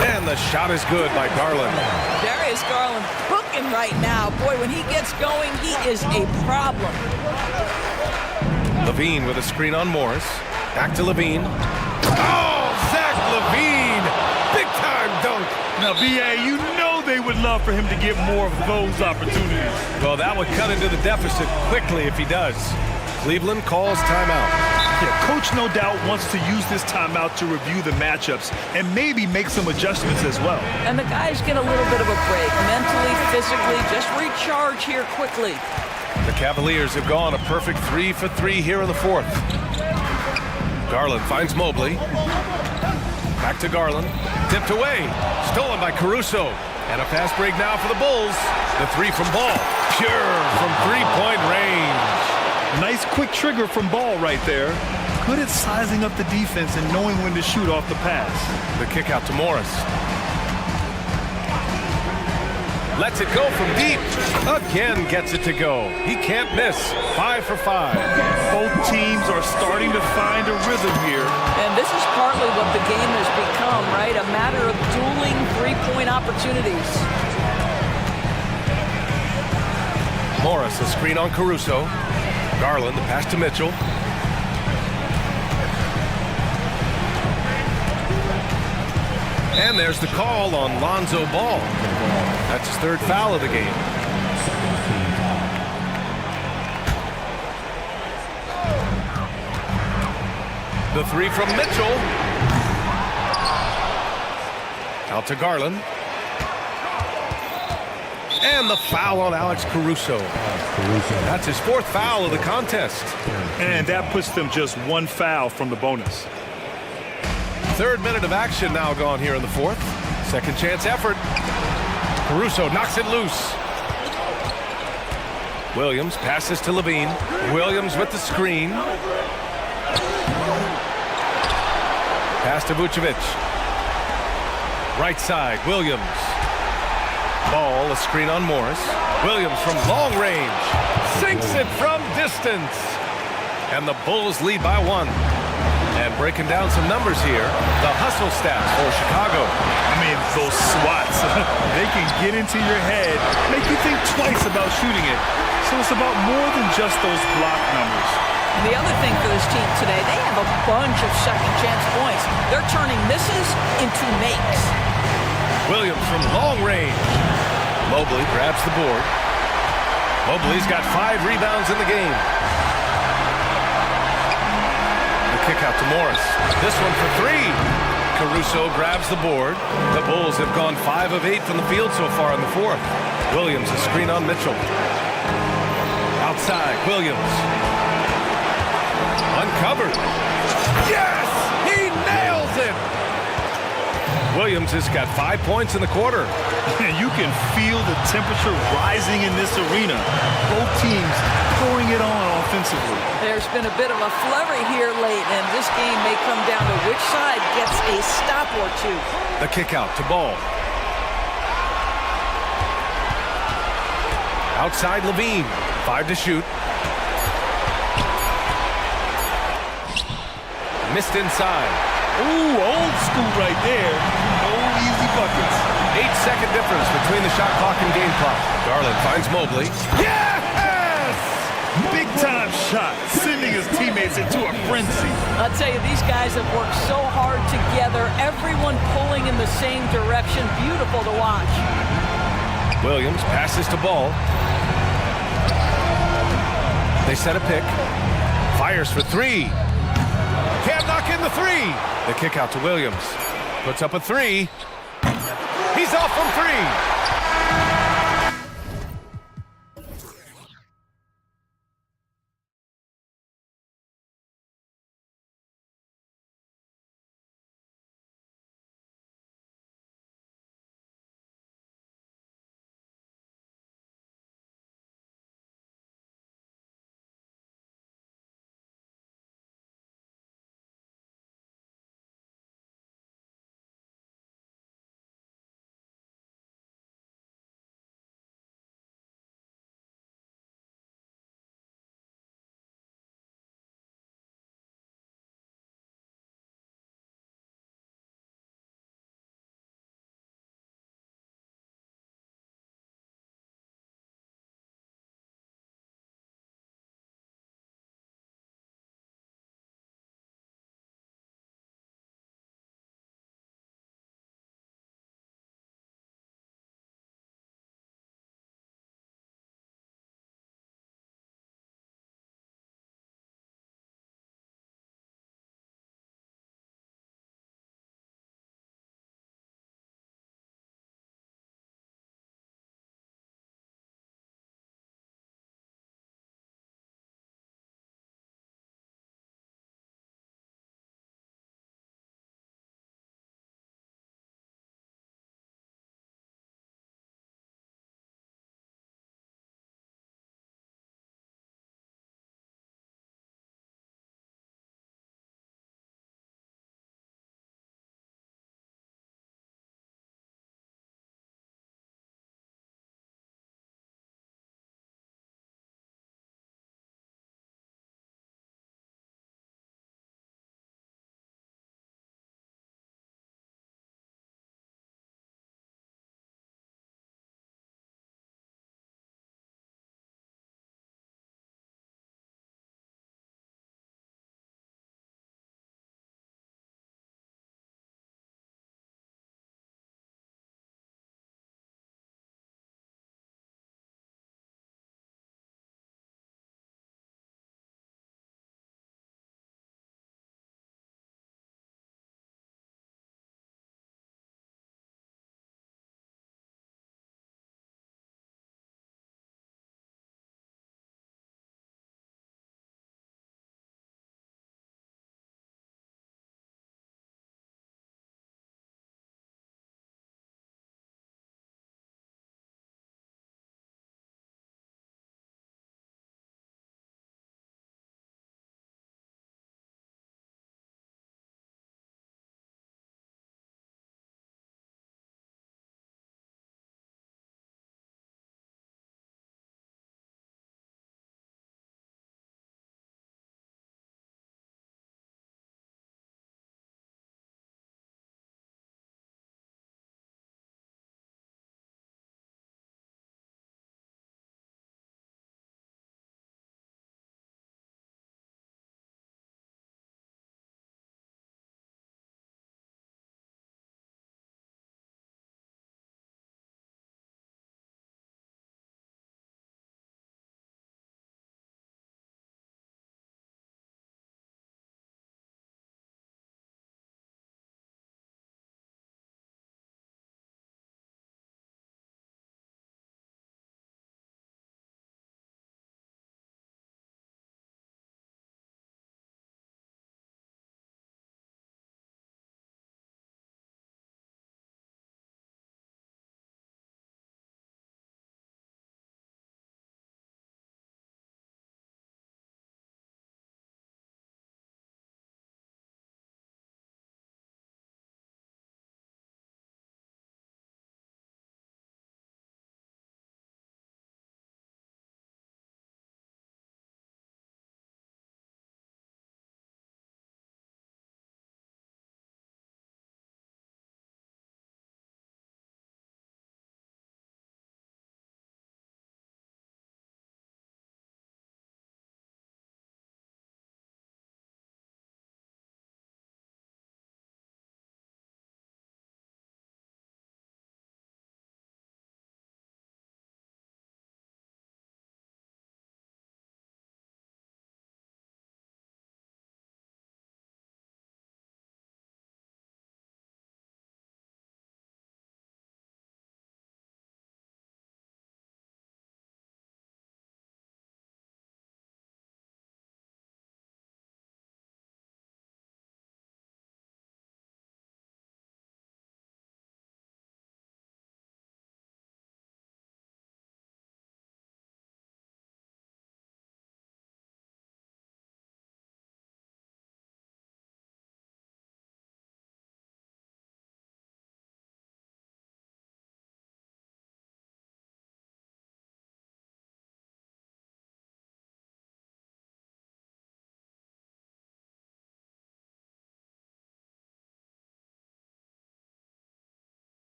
And the shot is good by Garland. Darius Garland cooking right now. Boy, when he gets going, he is a problem. Levine with a screen on Morris. Back to Levine. Oh, Zach Levine! Big-time dunk. Now, B.A., you know they would love for him to get more of those opportunities. Well, that would cut into the deficit quickly if he does. Cleveland calls timeout. Yeah, Coach no doubt wants to use this timeout to review the matchups and maybe make some adjustments as well. And the guys get a little bit of a break, mentally, physically, just recharge here quickly. The Cavaliers have gone a perfect 3 for 3 here in the fourth. Garland finds Mobley. Back to Garland. Tipped away. Stolen by Caruso. And a fast break now for the Bulls. The 3 from Ball. Pure from three-point range. Nice quick trigger from Ball right there. Good at sizing up the defense and knowing when to shoot off the pass. The kick out to Morris. Lets it go from deep. Again gets it to go. He can't miss. 5 for 5. Both teams are starting to find a rhythm here. And this is partly what the game has become, right? A matter of dueling three-point opportunities. Morris, a screen on Caruso. Garland, the pass to Mitchell. And there's the call on Lonzo Ball. That's his third foul of the game. The 3 from Mitchell. Out to Garland. And the foul on Alex Caruso. That's his 4th foul of the contest. And that puts them just 1 foul from the bonus. Third minute of action now gone here in the fourth. Second chance effort. Caruso knocks it loose. Williams passes to Levine. Williams with the screen. Pass to Vucevic. Right side, Williams. Ball, a screen on Morris. Williams from long range. Sinks it from distance. And the Bulls lead by 1. And breaking down some numbers here, the hustle stats for Chicago. I mean, those swats, they can get into your head, make you think twice about shooting it. So it's about more than just those block numbers. The other thing for this team today, they have a bunch of second chance points. They're turning misses into makes. Williams from long range. Mobley grabs the board. Mobley's got 5 rebounds in the game. The kick out to Morris. This one for 3. Caruso grabs the board. The Bulls have gone 5 of 8 from the field so far in the fourth. Williams, a screen on Mitchell. Outside, Williams. Uncovered. Yes! He nails it! Williams has got 5 points in the quarter. And you can feel the temperature rising in this arena. Both teams pouring it on offensively. There's been a bit of a flurry here late, and this game may come down to which side gets a stop or two. The kick out to Ball. Outside Levine. 5 to shoot. Missed inside. Ooh, old school right there. No easy buckets. 8-second difference between the shot clock and game clock. Garland finds Mobley. Yes! Big time shot, sending his teammates into a frenzy. I'll tell you, these guys have worked so hard together, everyone pulling in the same direction. Beautiful to watch. Williams passes to Ball. They set a pick. Fires for 3. Can't knock in the 3. The kick out to Williams. Puts up a 3. He's off from 3.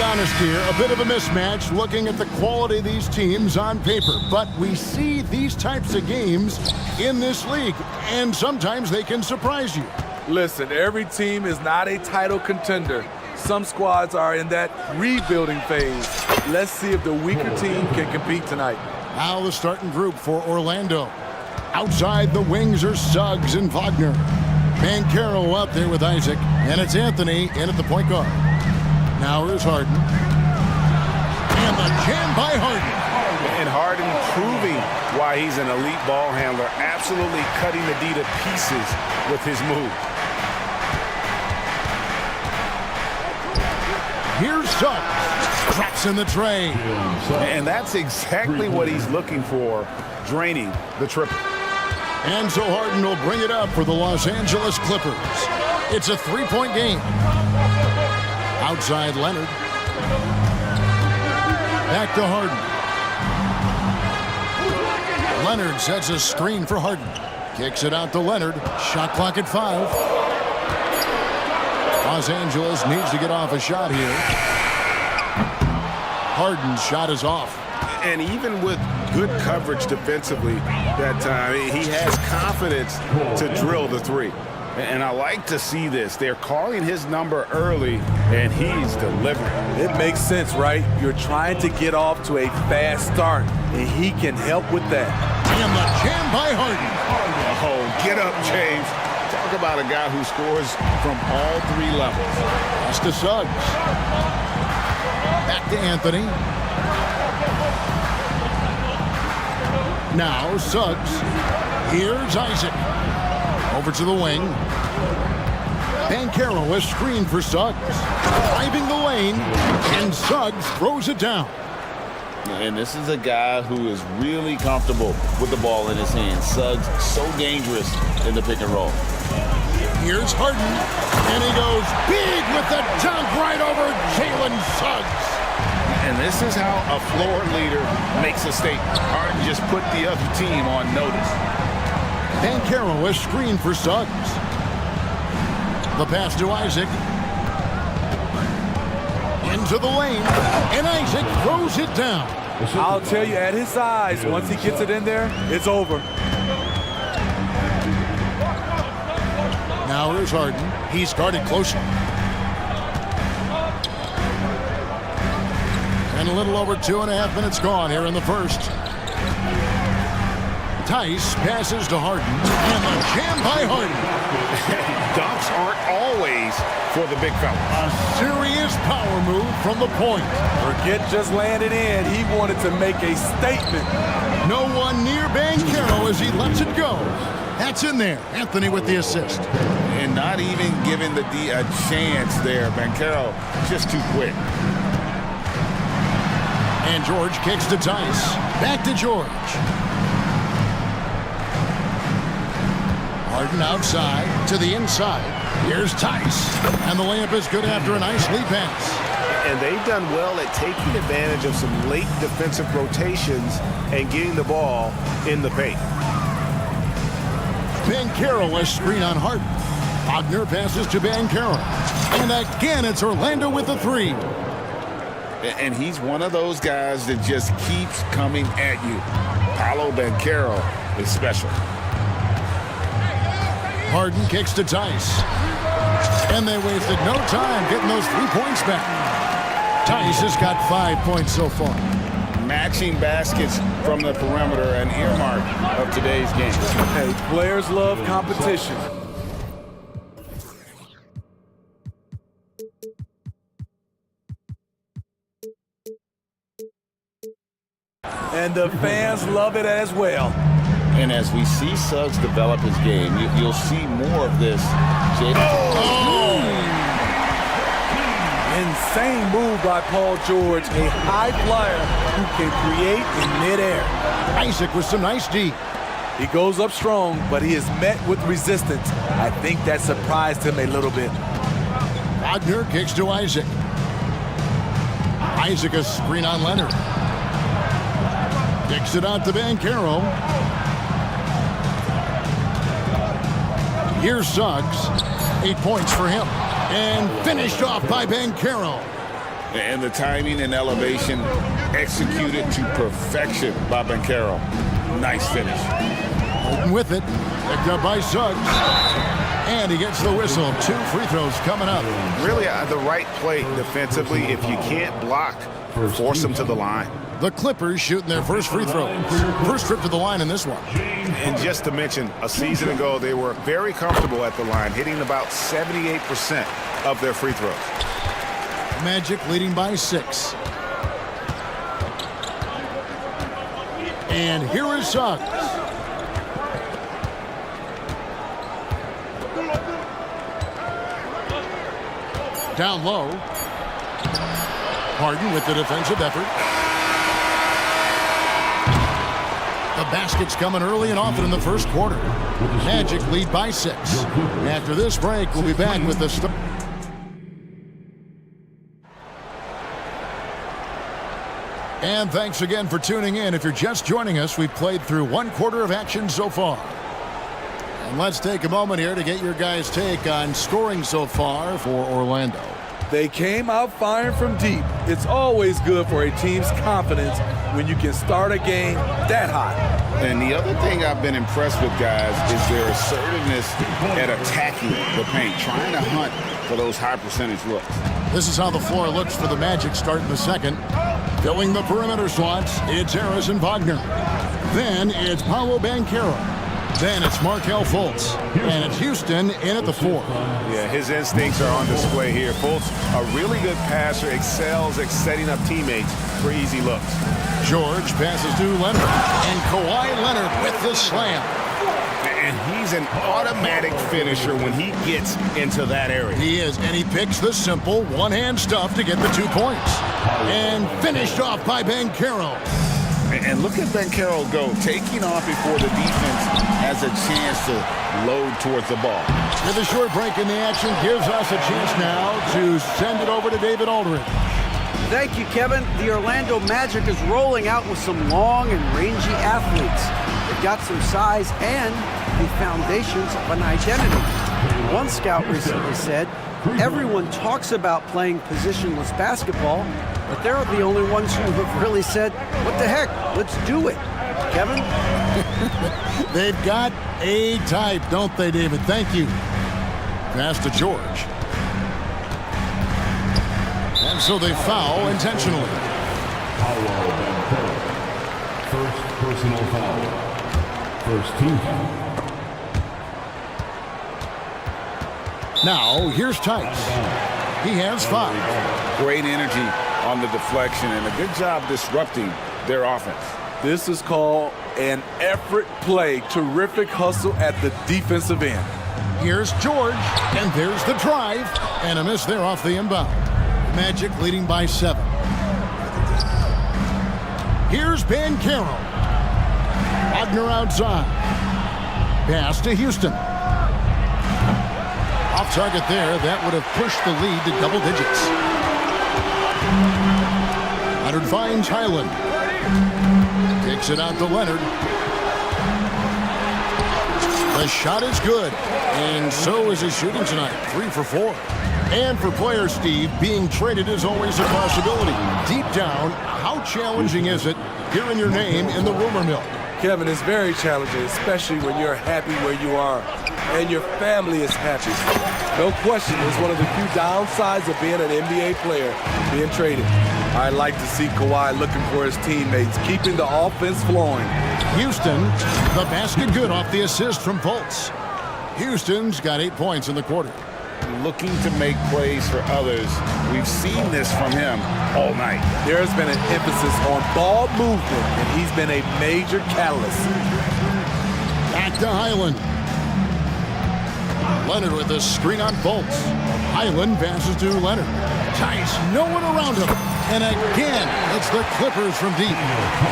be honest here, a bit of a mismatch looking at the quality of these teams on paper. But we see these types of games in this league, and sometimes they can surprise you. Listen, every team is not a title contender. Some squads are in that rebuilding phase. Let's see if the weaker team can compete tonight. Now the starting group for Orlando. Outside the wings are Suggs and Wagner. Banchero out there with Isaac, and it's Anthony in at the point guard. Now here's Harden. And the jam by Harden. And Harden proving why he's an elite ball handler, absolutely cutting the D to pieces with his move. Here's Suggs. Drops in the tray. And that's exactly what he's looking for, draining the triple. And so Harden will bring it up for the Los Angeles Clippers. It's a three-point game. Outside Leonard. Back to Harden. Leonard sets a screen for Harden. Kicks it out to Leonard. Shot clock at 5. Los Angeles needs to get off a shot here. Harden's shot is off. And even with good coverage defensively that time, he has confidence to drill the three. And I like to see this. They're calling his number early, and he's delivering. It makes sense, right? You're trying to get off to a fast start, and he can help with that. And the jam by Harden. Oh, get up, James. Talk about a guy who scores from all three levels. Pass to Suggs. Back to Anthony. Now Suggs. Here's Isaac. Over to the wing. Banchero is screen for Suggs. Driving the lane, and Suggs throws it down. And this is a guy who is really comfortable with the ball in his hands. Suggs, so dangerous in the pick and roll. Here's Harden, and he goes big with the dunk right over Jalen Suggs. And this is how a floor leader makes a statement. Harden just put the other team on notice. Banchero is screen for Suggs. The pass to Isaac. Into the lane, and Isaac throws it down. I'll tell you, at his size, once he gets it in there, it's over. Now here's Harden. He's guarded closely. And a little over 2.5 minutes gone here in the first. Tice passes to Harden, and the jam by Harden. Dunks aren't always for the big fella. A serious power move from the point. Forget just laying it in. He wanted to make a statement. No one near Banchero as he lets it go. That's in there. Anthony with the assist. And not even giving the D a chance there. Banchero just too quick. And George kicks to Tice. Back to George. Harden outside to the inside. Here's Tice. And the layup is good after a nice lead pass. And they've done well at taking advantage of some late defensive rotations and getting the ball in the paint. Banchero is screen on Harden. Wagner passes to Banchero. And again, it's Orlando with the three. And he's one of those guys that just keeps coming at you. Paolo Banchero is special. Harden kicks to Tice. And they wasted no time getting those 3 points back. Tice has got 5 points so far. Matching baskets from the perimeter, an earmark of today's game. Hey, players love competition. And the fans love it as well. And as we see Suggs develop his game, you'll see more of this. Insane move by Paul George, a high flyer who can create in midair. Isaac with some nice D. He goes up strong, but he is met with resistance. I think that surprised him a little bit. Wagner kicks to Isaac. Isaac a screen on Leonard. Kicks it out to Banchero. Here's Suggs. 8 points for him. And finished off by Banchero. And the timing and elevation executed to perfection by Banchero. Nice finish. With it, picked up by Suggs. And he gets the whistle. 2 free throws coming up. Really the right play defensively. If you can't block, force them to the line. The Clippers shooting their first free throw. First trip to the line in this one. And just to mention, a season ago, they were very comfortable at the line, hitting about 78% of their free throws. Magic leading by 6. And here is Suggs. Down low. Harden with the defensive effort. The basket's coming early and often in the first quarter. Magic lead by 6. After this break, we'll be back with the And thanks again for tuning in. If you're just joining us, we've played through 1 quarter of action so far. And let's take a moment here to get your guys' take on scoring so far for Orlando. They came out firing from deep. It's always good for a team's confidence when you can start a game that hot. And the other thing I've been impressed with, guys, is their assertiveness at attacking the paint, trying to hunt for those high percentage looks. This is how the floor looks for the Magic starting the second. Filling the perimeter slots, it's Harrison Wagner. Then it's Paolo Banchero. Then it's Markelle Fultz. And it's Houston in at the 4. Yeah, his instincts are on display here. Fultz, a really good passer, excels at setting up teammates for easy looks. George passes to Leonard. And Kawhi Leonard with the slam. And he's an automatic finisher when he gets into that area. He is, and he picks the simple one-hand stuff to get the 2 points. And finished off by Banchero. And look at Banchero go, taking off before the defense has a chance to load towards the ball. With a short break in the action, gives us a chance now to send it over to David Aldridge. Thank you, Kevin. The Orlando Magic is rolling out with some long and rangy athletes. They've got some size and the foundations of an identity. One scout recently said, everyone talks about playing positionless basketball, but they're the only ones who have really said, what the heck, let's do it. Kevin? They've got a type, don't they, David? Thank you. Pass to George. And so they foul intentionally. First personal foul. First team foul. Now, here's Tice. He has 5. Great energy on the deflection and a good job disrupting their offense. This is called an effort play. Terrific hustle at the defensive end. Here's George, and there's the drive, and a miss there off the inbound. Magic leading by 7. Here's Banchero. Wagner outside. Pass to Houston. Off target there, that would have pushed the lead to double digits. Leonard finds Highland. Takes it out to Leonard. The shot is good, and so is his shooting tonight. 3 for 4. And for players, Steve, being traded is always a possibility. Deep down, how challenging is it hearing your name in the rumor mill? Kevin, it's very challenging, especially when you're happy where you are and your family is happy. No question, it's one of the few downsides of being an NBA player, being traded. I'd like to see Kawhi looking for his teammates, keeping the offense flowing. Houston, the basket good off the assist from Fultz. Houston's got 8 points in the quarter. Looking to make plays for others. We've seen this from him all night. There's been an emphasis on ball movement, and he's been a major catalyst. Back to Highland. Leonard with the screen on Fultz. Highland passes to Leonard. Tice, no one around him. And again, it's the Clippers from deep.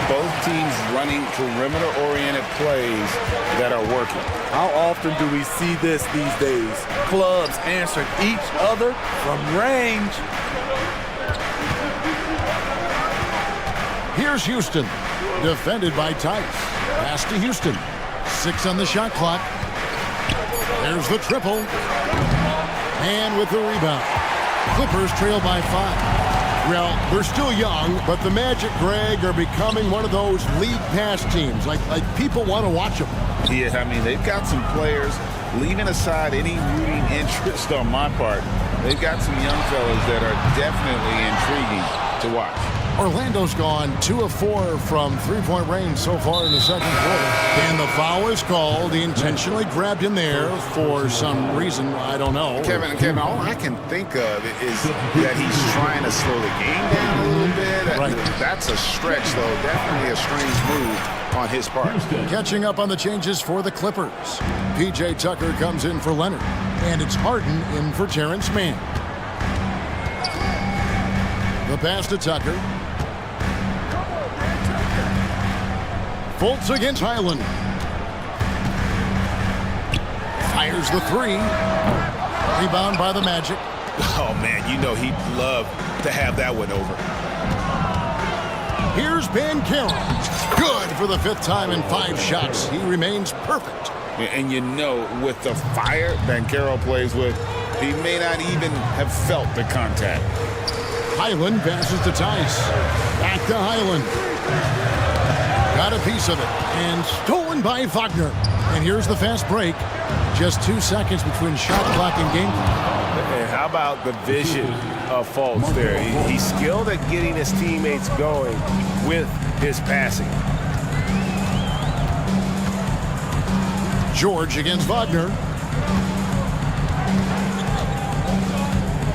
Both teams running perimeter-oriented plays that are working. How often do we see this these days? Clubs answering each other from range. Here's Houston, defended by Tice. Pass to Houston. 6 on the shot clock. There's the triple. And with the rebound, Clippers trail by 5. Well, they're still young, but the Magic, Greg, are becoming one of those league pass teams. Like people want to watch them. Yeah, I mean, they've got some players, leaving aside any rooting interest on my part, they've got some young fellas that are definitely intriguing to watch. Orlando's gone 2 of 4 from three-point range so far in the second quarter. And the foul is called. He intentionally grabbed him there for some reason. I don't know. Kevin, all I can think of is that he's trying to slow the game down a little bit. Right. That's a stretch, though. Definitely a strange move on his part. Catching up on the changes for the Clippers. P.J. Tucker comes in for Leonard. And it's Harden in for Terrence Mann. The pass to Tucker. Fultz against Highland. Fires the three. Rebound by the Magic. Oh, man, you know he'd love to have that one over. Here's Banchero. Good for the 5th time in 5 shots. He remains perfect. And you know, with the fire Banchero plays with, he may not even have felt the contact. Highland passes to Tice. Back to Highland. Got a piece of it. And stolen by Wagner. And here's the fast break. Just 2 seconds between shot clock and game clock. And how about the vision of Fultz there? He's skilled at getting his teammates going with his passing. George against Wagner.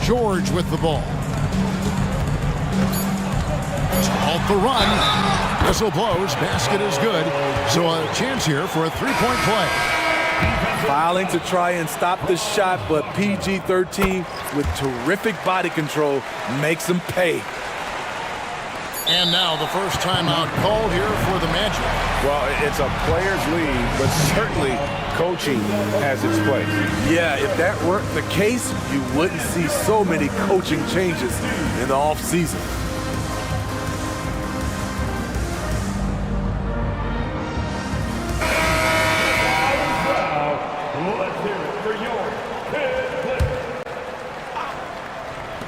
George with the ball. Off the run. Whistle blows. Basket is good. So a chance here for a three-point play. Filing to try and stop the shot, but PG-13 with terrific body control makes him pay. And now the first timeout called here for the Magic. Well, it's a players' league, but certainly coaching has its place. Yeah, if that weren't the case, you wouldn't see so many coaching changes in the offseason.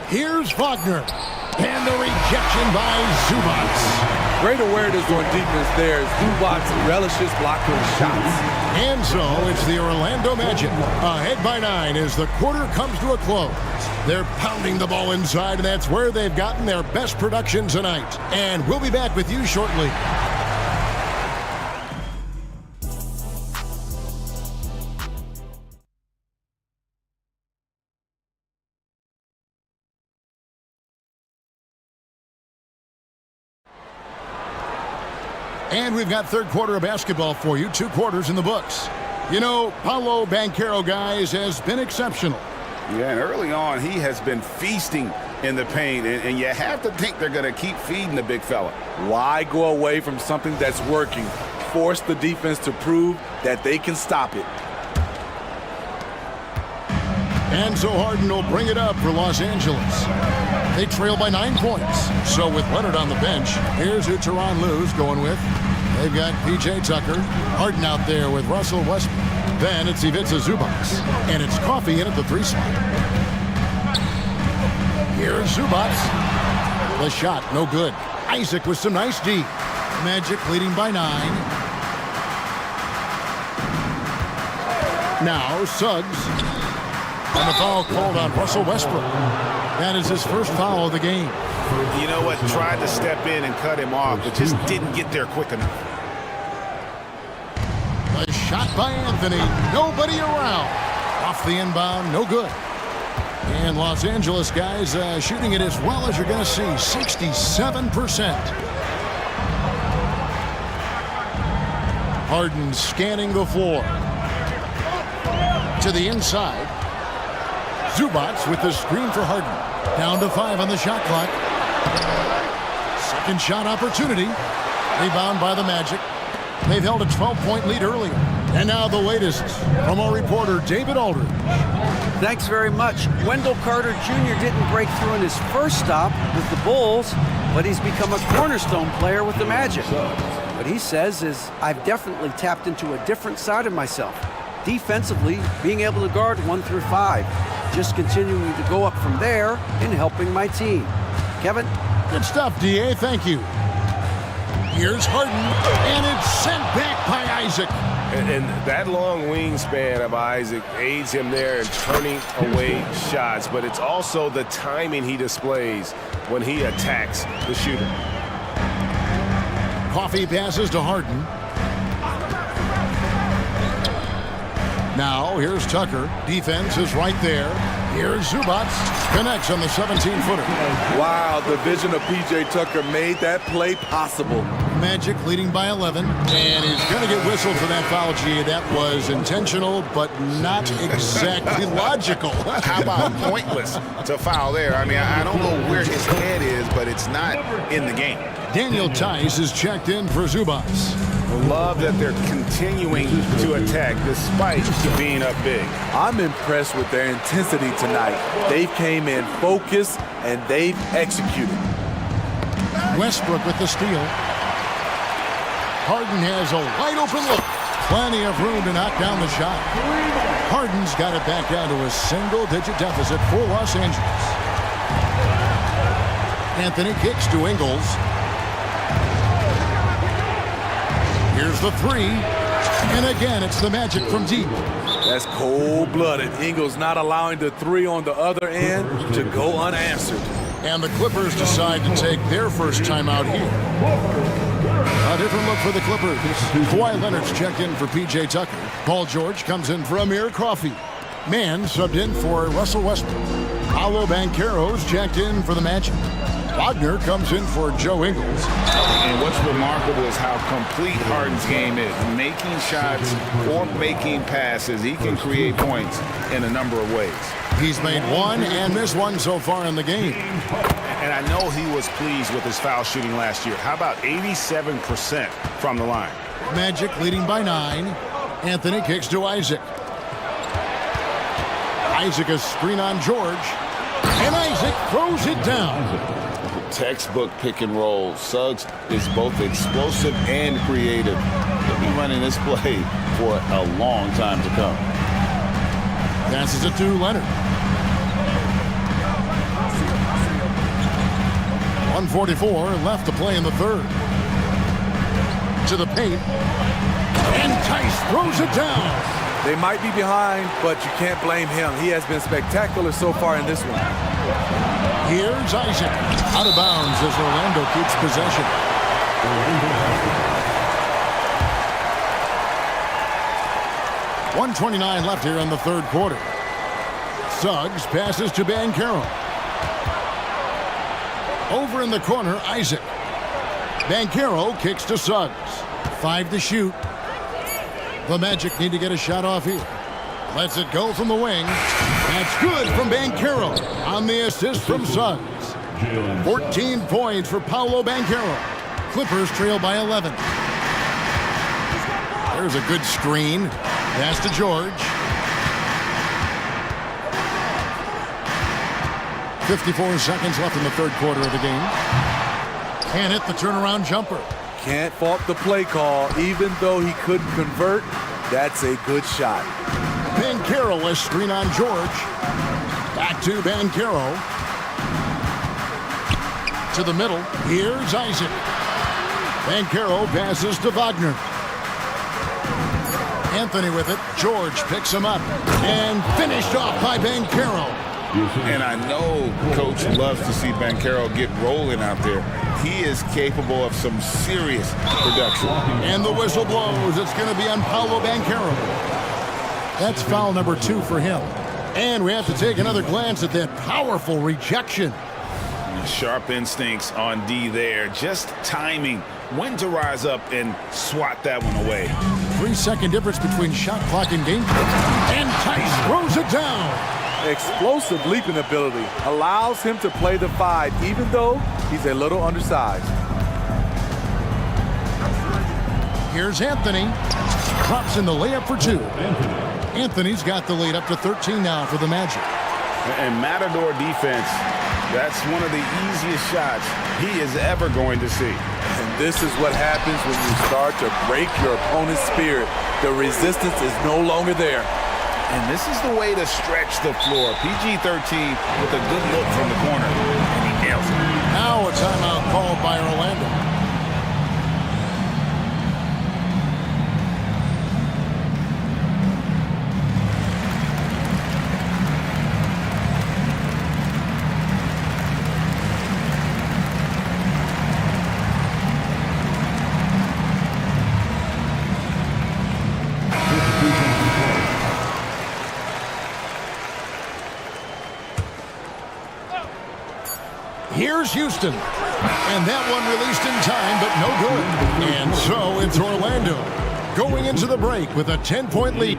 Here's Wagner. And the rejection by Zubac. Great awareness on defense there. Zubac relishes blocking shots. And so it's the Orlando Magic ahead by 9 as the quarter comes to a close. They're pounding the ball inside, and that's where they've gotten their best production tonight. And we'll be back with you shortly. And we've got third quarter of basketball for you. 2 quarters in the books. You know, Paolo Banchero, guys, has been exceptional. Yeah, and early on, he has been feasting in the paint, and you have to think they're going to keep feeding the big fella. Why go away from something that's working? Force the defense to prove that they can stop it. And so Harden will bring it up for Los Angeles. They trail by 9 points. So with Leonard on the bench, here's who Tyronn Lue's going with. They've got P.J. Tucker. Harden out there with Russell Westbrook. Then it's Ivica Zubac. And it's Coffey in at the 3 spot. Here's Zubac. The shot, no good. Isaac with some nice D. Magic leading by 9. Now Suggs. And the foul called on Russell Westbrook. That is his first foul of the game. You know what? Tried to step in and cut him off, but just didn't get there quick enough. A shot by Anthony. Nobody around. Off the inbound, no good. And Los Angeles guys shooting it as well as you're going to see. 67%. Harden scanning the floor. To the inside. Zubac with the screen for Harden. Down to 5 on the shot clock. Second shot opportunity. Rebound by the Magic. They've held a 12-point lead earlier. And now the latest from our reporter, David Aldridge. Thanks very much. Wendell Carter Jr. didn't break through in his first stop with the Bulls, but he's become a cornerstone player with the Magic. What he says is, I've definitely tapped into a different side of myself. Defensively, being able to guard 1 through 5. Just continuing to go up from there and helping my team. Kevin? Good stuff, D.A. Thank you. Here's Harden, and it's sent back by Isaac. And that long wingspan of Isaac aids him there in turning away shots, but it's also the timing he displays when he attacks the shooter. Coffee passes to Harden. Now, here's Tucker. Defense is right there. Here's Zubac. Connects on the 17-footer. Wow, the vision of P.J. Tucker made that play possible. Magic leading by 11. And he's going to get whistled for that foul, G. That was intentional, but not exactly logical. How about pointless to foul there? I mean, I don't know where his head is, but it's not in the game. Daniel Tice is checked in for Zubac. Love that they're continuing to attack despite being up big. I'm impressed with their intensity tonight. They came in focused and they've executed. Westbrook with the steal. Harden has a wide open look. Plenty of room to knock down the shot. Harden's got it back down to a single-digit deficit for Los Angeles. Anthony kicks to Ingles. Here's the three. And again, it's the Magic from deep. That's cold-blooded. Ingles not allowing the three on the other end to go unanswered. And the Clippers decide to take their first timeout here. A different look for the Clippers. Kawhi Leonard's checked in for P.J. Tucker. Paul George comes in for Amir Coffey. Mann subbed in for Russell Westbrook. Paolo Banchero's checked in for the Magic. Wagner comes in for Joe Ingles. And what's remarkable is how complete Harden's game is. Making shots or making passes, he can create points in a number of ways. He's made one and missed one so far in the game. And I know he was pleased with his foul shooting last year. How about 87% from the line? Magic leading by 9. Anthony kicks to Isaac. Isaac a screen on George. And Isaac throws it down. Textbook pick and roll. Suggs is both explosive and creative. He'll be running this play for a long time to come. Passes it to Leonard. 1:44 left to play in the third. To the paint. And Tice throws it down. They might be behind, but you can't blame him. He has been spectacular so far in this one. Here's Isaac. Out of bounds as Orlando keeps possession. 1:29 left here in the third quarter. Suggs passes to Banchero. Over in the corner, Isaac. Banchero kicks to Suggs. 5 to shoot. The Magic need to get a shot off here. Lets it go from the wing. That's good from Banchero on the assist from Suggs. 14 points for Paolo Banchero. Clippers trail by 11. There's a good screen. Pass to George. 54 seconds left in the third quarter of the game. Can't hit the turnaround jumper. Can't fault the play call. Even though he couldn't convert, that's a good shot. Banchero a screen on George. Back to Banchero. To the middle. Here's Isaac. Banchero passes to Wagner. Anthony with it. George picks him up. And finished off by Banchero. And I know Coach loves to see Banchero get rolling out there. He is capable of some serious production. And the whistle blows. It's going to be on Paolo Banchero. That's foul number 2 for him. And we have to take another glance at that powerful rejection. Sharp instincts on D there. Just timing when to rise up and swat that one away. 3-second difference between shot clock and game clock. And Tice throws it down. Explosive leaping ability allows him to play the 5, even though he's a little undersized. Here's Anthony. Drops in the layup for 2. Anthony's got the lead up to 13 now for the Magic. And Matador defense, that's one of the easiest shots he is ever going to see. And this is what happens when you start to break your opponent's spirit. The resistance is no longer there. And this is the way to stretch the floor. PG-13 with a good look from the corner. And he nails it. Now now a timeout called by Orlando. Here's Houston. And that one released in time, but no good. And so it's Orlando going into the break with a 10-point lead.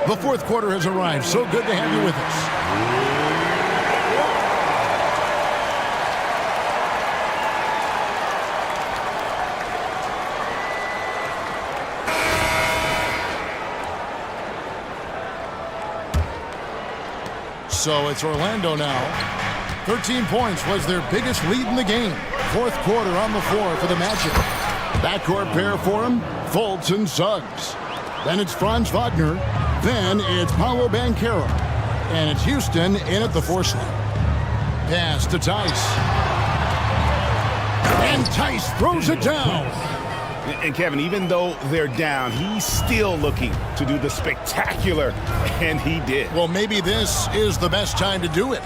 The fourth quarter has arrived. So good to have you with us. So it's Orlando now. 13 points was their biggest lead in the game. Fourth quarter on the floor for the Magic. Backcourt pair for them, Fultz and Suggs. Then it's Franz Wagner. Then it's Paolo Banchero. And it's Houston in at the 4 slot. Pass to Tice. And Tice throws it down. And Kevin, even though they're down, he's still looking to do the spectacular, and he did. Well, maybe this is the best time to do it.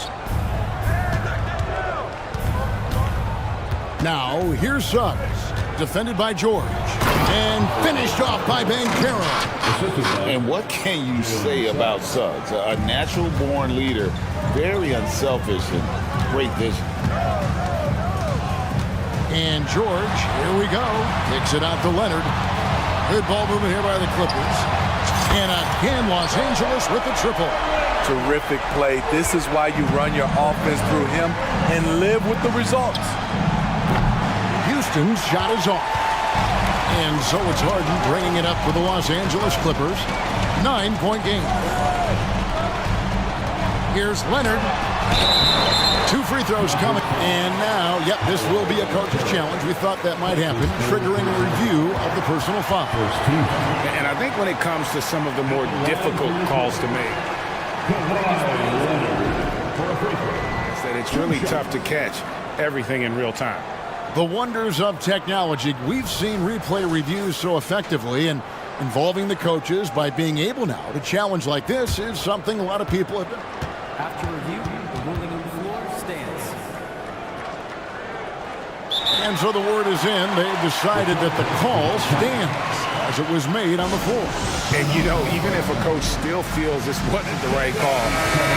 Now, here's Suggs, defended by George, and finished off by Banchero. And what can you say about Suggs? A natural-born leader, very unselfish and great vision. And George, here we go, kicks it out to Leonard. Good ball movement here by the Clippers. And again, Los Angeles with the triple. Terrific play. This is why you run your offense through him and live with the results. Houston's shot is off. And so it's Harden bringing it up for the Los Angeles Clippers. 9-point game. Here's Leonard. 2 free throws coming. And now, yep, this will be a coach's challenge. We thought that might happen, triggering a review of the personal foul. And I think when it comes to some of the more difficult calls to make, that it's really tough to catch everything in real time. The wonders of technology. We've seen replay reviews so effectively, and involving the coaches by being able now to challenge like this is something a lot of people have done. After review, the ruling on the floor stands. And so the word is in. They've decided that the call stands as it was made on the floor. And, you know, even if a coach still feels this wasn't the right call,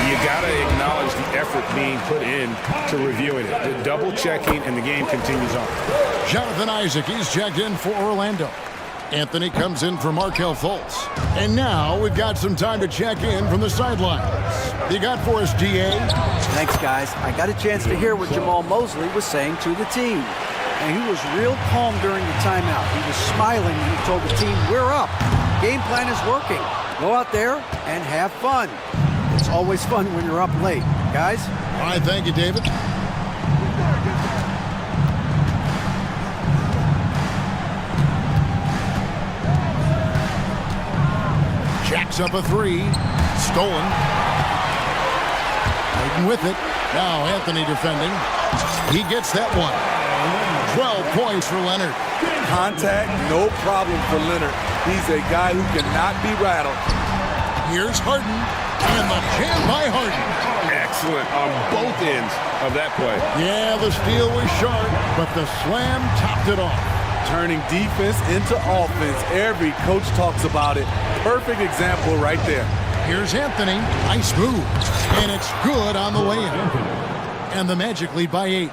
you got to acknowledge the effort being put in to reviewing it. The double checking, and the game continues on. Jonathan Isaac, he's checked in for Orlando. Anthony comes in for Markelle Fultz. And now we've got some time to check in from the sidelines. You got for us, DA? Thanks, guys. I got a chance to hear what Jamal Mosley was saying to the team. And he was real calm during the timeout. He was smiling when he told the team, we're up. Game plan is working. Go out there and have fun. It's always fun when you're up late. Guys? All right, thank you, David. Jacks up a 3. Stolen. Hayden with it. Now Anthony defending. He gets that one. 12 points for Leonard. Contact, no problem for Leonard. He's a guy who cannot be rattled. Here's Harden. And the jam by Harden. Excellent on both ends of that play. Yeah, the steal was sharp, but the slam topped it off. Turning defense into offense. Every coach talks about it. Perfect example right there. Here's Anthony. Nice move. And it's good on the layup. And the Magic lead by 8.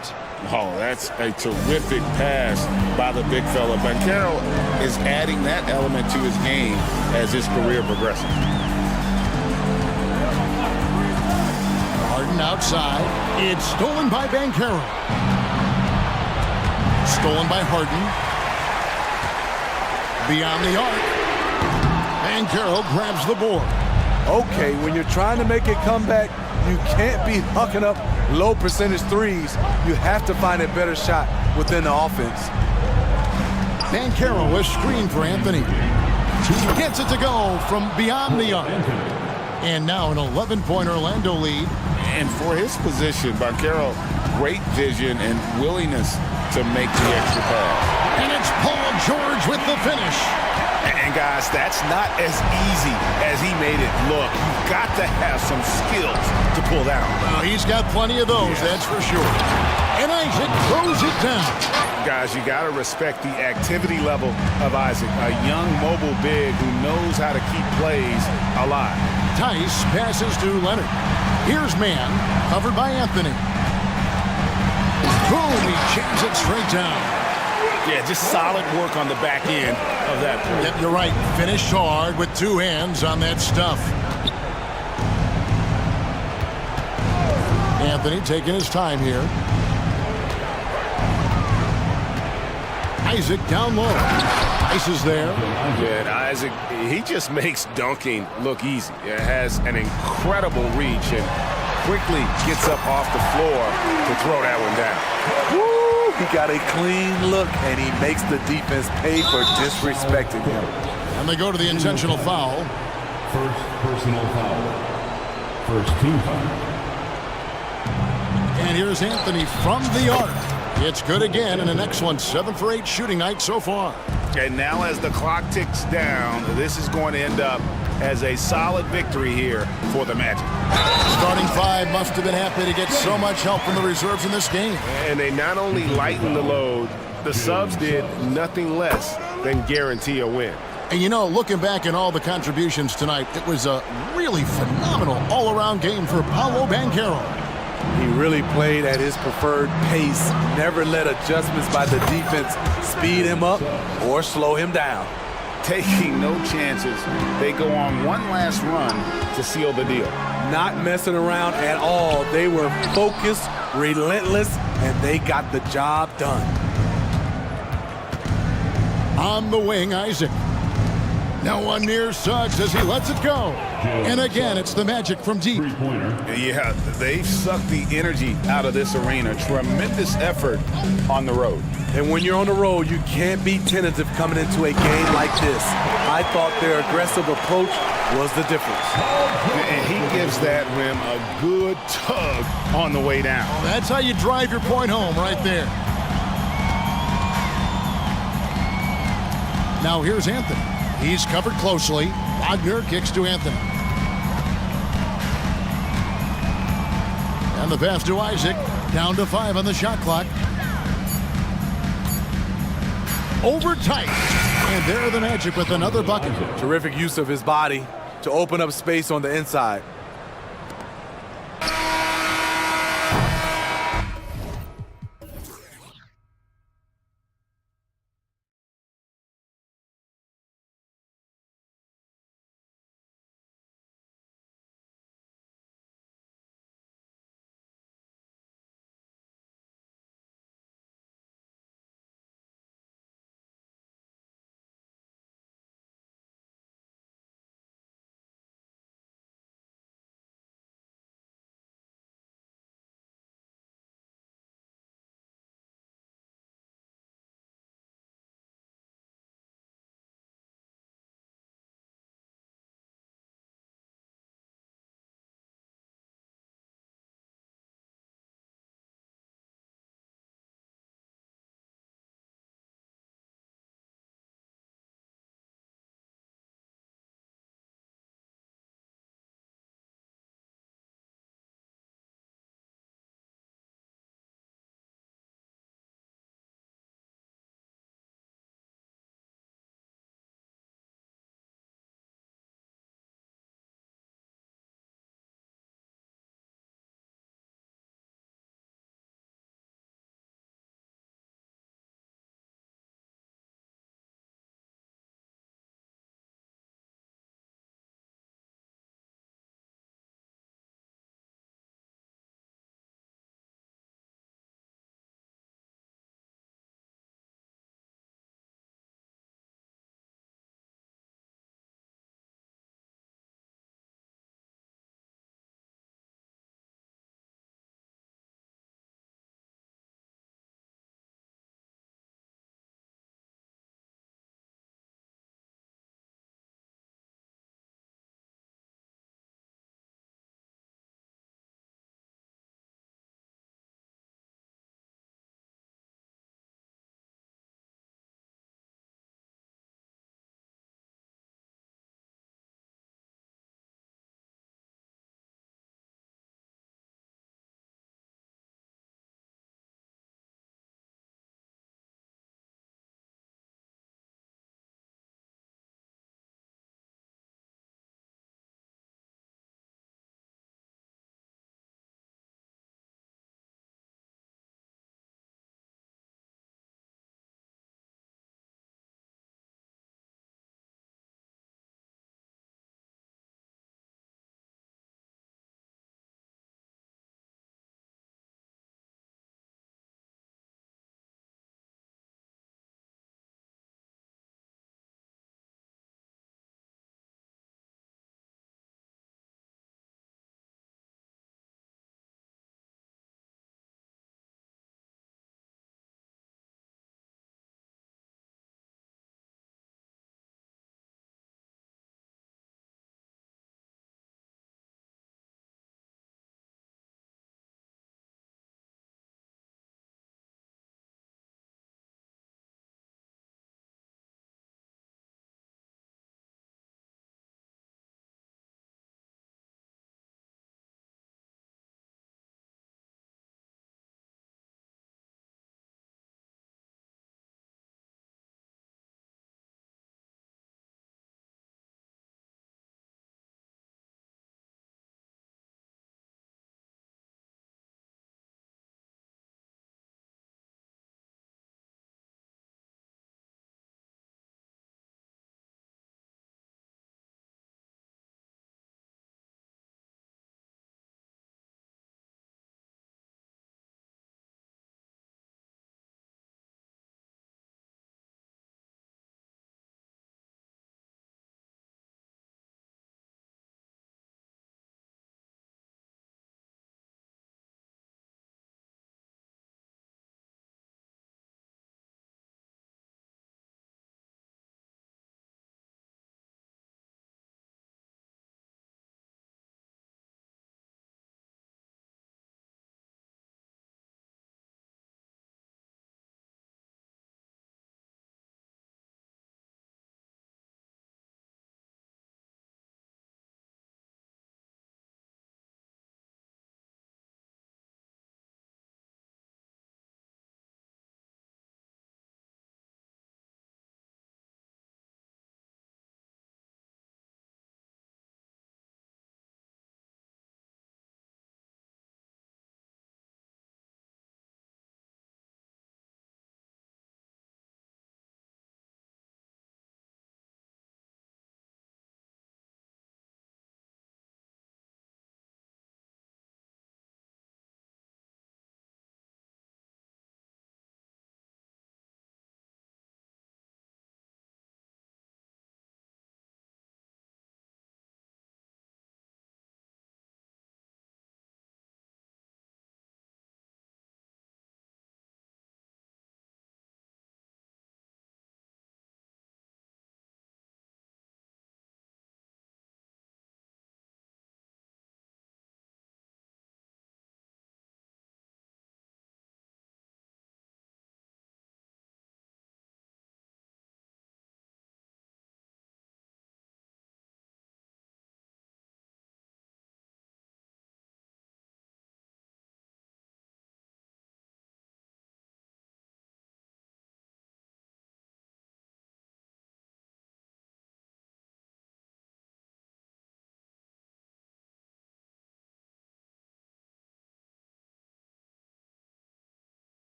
Oh, that's a terrific pass by the big fella. Banchero is adding that element to his game as his career progresses. Harden outside. It's stolen by Banchero. Stolen by Harden. Beyond the arc. Banchero grabs the board. Okay, when you're trying to make a comeback, you can't be hucking up low percentage threes. You have to find a better shot within the offense. Banchero was screened for Anthony. He gets it to go from beyond the arc. And now an 11-point Orlando lead. And for his position, Banchero, great vision and willingness to make the extra pass. And it's Paul George with the finish. And guys, that's not as easy as he made it look. You've got to have some skills to pull down. Well, he's got plenty of those, that's for sure. And Isaac throws it down. Guys, you got to respect the activity level of Isaac, a young mobile big who knows how to keep plays alive. Tice passes to Leonard. Here's man, covered by Anthony. Boom, he jams it straight down. Yeah, just solid work on the back end of that play. Yep, you're right. Finished hard with two hands on that stuff. Anthony taking his time here. Isaac down low. Ice is there. Yeah, and Isaac, he just makes dunking look easy. It has an incredible reach and quickly gets up off the floor to throw that one down. Woo! He got a clean look, and he makes the defense pay for disrespecting him. And they go to the intentional foul. First personal foul. First team foul. And here's Anthony from the arc. It's good again, and an excellent 7 for 8 shooting night so far. And now as the clock ticks down, this is going to end up as a solid victory here for the Magic. Starting five must have been happy to get so much help from the reserves in this game. And they not only lightened the load, the subs did nothing less than guarantee a win. And you know, looking back at all the contributions tonight, it was a really phenomenal all-around game for Paolo Banchero. He really played at his preferred pace, never let adjustments by the defense speed him up or slow him down. Taking no chances, they go on one last run to seal the deal. Not messing around at all. They were focused, relentless, and they got the job done. On the wing, Isaac. No one near Suggs as he lets it go. And again, it's the Magic from deep. Yeah, they've sucked the energy out of this arena. Tremendous effort on the road. And when you're on the road, you can't be tentative coming into a game like this. I thought their aggressive approach was the difference. And he gives that rim a good tug on the way down. That's how you drive your point home right there. Now here's Anthony. He's covered closely. Wagner kicks to Anthony. And the pass to Isaac. Down to 5 on the shot clock. Over tight. And there are the Magic with another bucket. Terrific use of his body to open up space on the inside.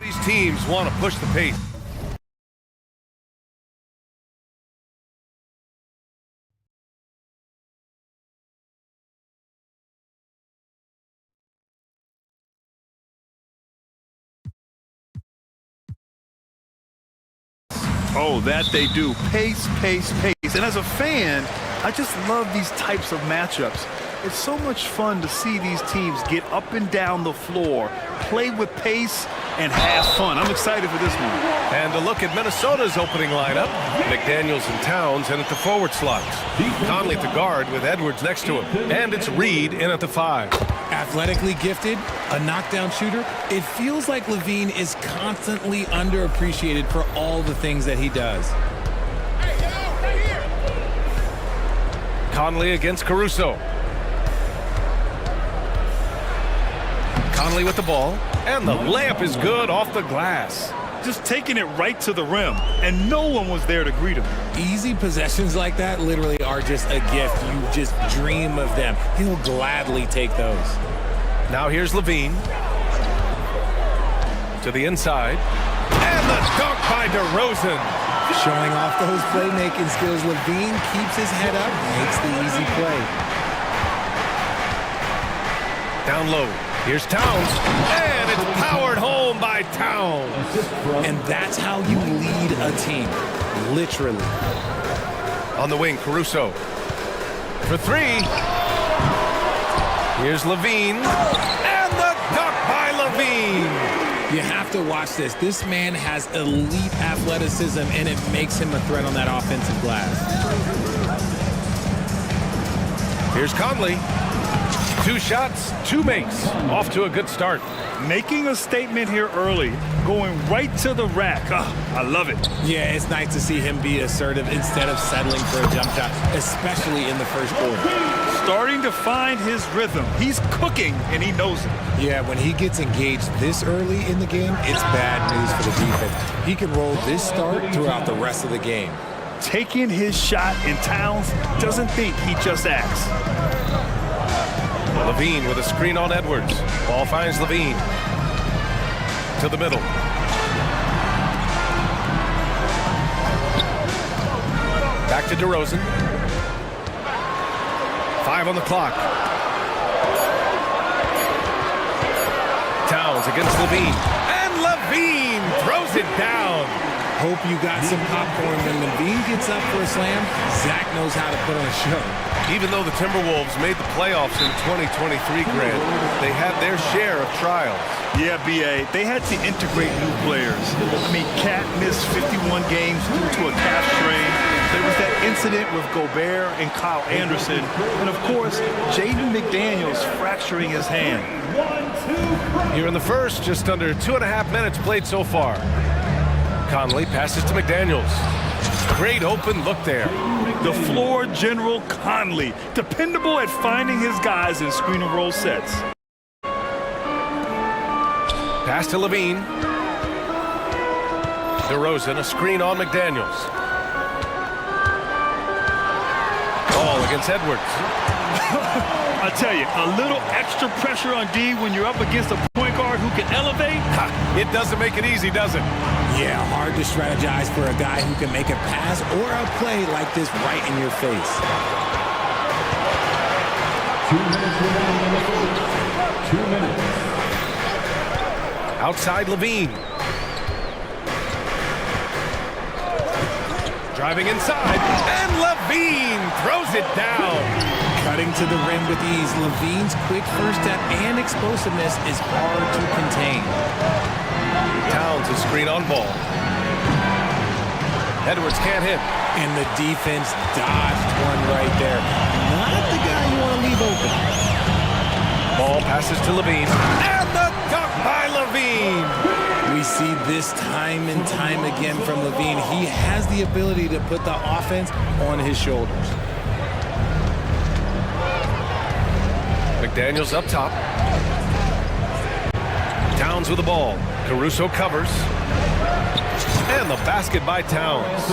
These teams want to push the pace. Oh, that they do. Pace, pace, pace. And as a fan, I just love these types of matchups. It's so much fun to see these teams get up and down the floor, play with pace, and have fun. I'm excited for this one. And a look at Minnesota's opening lineup. McDaniels and Towns in at the forward slots. Conley at the guard with Edwards next to him. And it's Reed in at the 5. Athletically gifted, a knockdown shooter. It feels like Levine is constantly underappreciated for all the things that he does. Conley against Caruso. Conley with the ball, and the layup is good off the glass. Just taking it right to the rim, and no one was there to greet him. Easy possessions like that literally are just a gift. You just dream of them. He'll gladly take those. Now here's Levine. To the inside. And the dunk by DeRozan. Showing off those playmaking skills, Levine keeps his head up, makes the easy play. Down low. Here's Towns, and it's powered home by Towns. And that's how you lead a team, literally. On the wing, Caruso. For 3. Here's Levine, and the dunk by Levine. You have to watch this. This man has elite athleticism, and it makes him a threat on that offensive glass. Here's Conley. 2 shots, 2 makes. Off to a good start. Making a statement here early, going right to the rack. I love it. Yeah, it's nice to see him be assertive instead of settling for a jump shot, especially in the first quarter. Starting to find his rhythm. He's cooking, and he knows it. Yeah, when he gets engaged this early in the game, it's bad news for the defense. He can roll this start throughout the rest of the game. Taking his shot, and Towns doesn't think, he just acts. Levine with a screen on Edwards. Ball finds Levine. To the middle. Back to DeRozan. 5 on the clock. Towns against Levine. And Levine throws it down. Hope you got some popcorn. When Levine gets up for a slam, Zach knows how to put on a show. Even though the Timberwolves made the playoffs in 2023, Grant, they had their share of trials. Yeah, B.A., they had to integrate new players. I mean, Cat missed 51 games due to a calf strain. There was that incident with Gobert and Kyle Anderson. And, of course, Jaden McDaniels fracturing his hand. Here in the first, just under 2.5 minutes played so far. Conley passes to McDaniels. Great open look there. The floor general Conley, dependable at finding his guys in screen and roll sets. Pass to Levine. DeRozan, a screen on McDaniels. Ball against Edwards. I tell you, a little extra pressure on D when you're up against a point guard who can elevate. It doesn't make it easy, does it? Yeah, hard to strategize for a guy who can make a pass or a play like this right in your face. 2 minutes remaining. 2 minutes. Outside Levine. Driving inside, and Levine throws it down. Cutting to the rim with ease, Levine's quick first step and explosiveness is hard to contain. Towns a screen on ball. Edwards can't hit. And the defense dodged one right there. Not the guy you want to leave open. Ball passes to Levine. And the dunk by Levine. We see this time and time again from Levine. He has the ability to put the offense on his shoulders. McDaniels up top. Towns with the ball. Caruso covers. And the basket by Towns.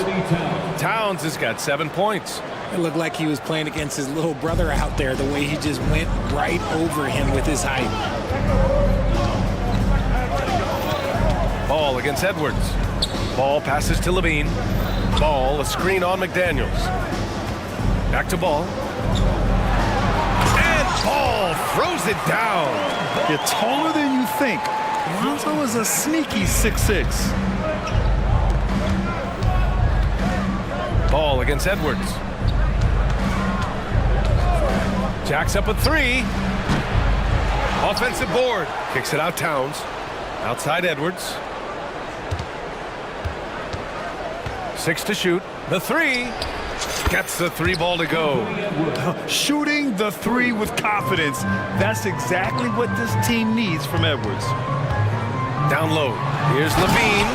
Towns has got 7 points. It looked like he was playing against his little brother out there, the way he just went right over him with his height. Ball against Edwards. Ball passes to Levine. Ball, a screen on McDaniels. Back to Ball. And Ball throws it down. You're taller than you think. Lonzo is a sneaky 6'6". Ball against Edwards. Jacks up a three. Offensive board. Kicks it out Towns. Outside Edwards. 6 to shoot. The three. Gets the three ball to go. Shooting the three with confidence. That's exactly what this team needs from Edwards. Down low. Here's Levine.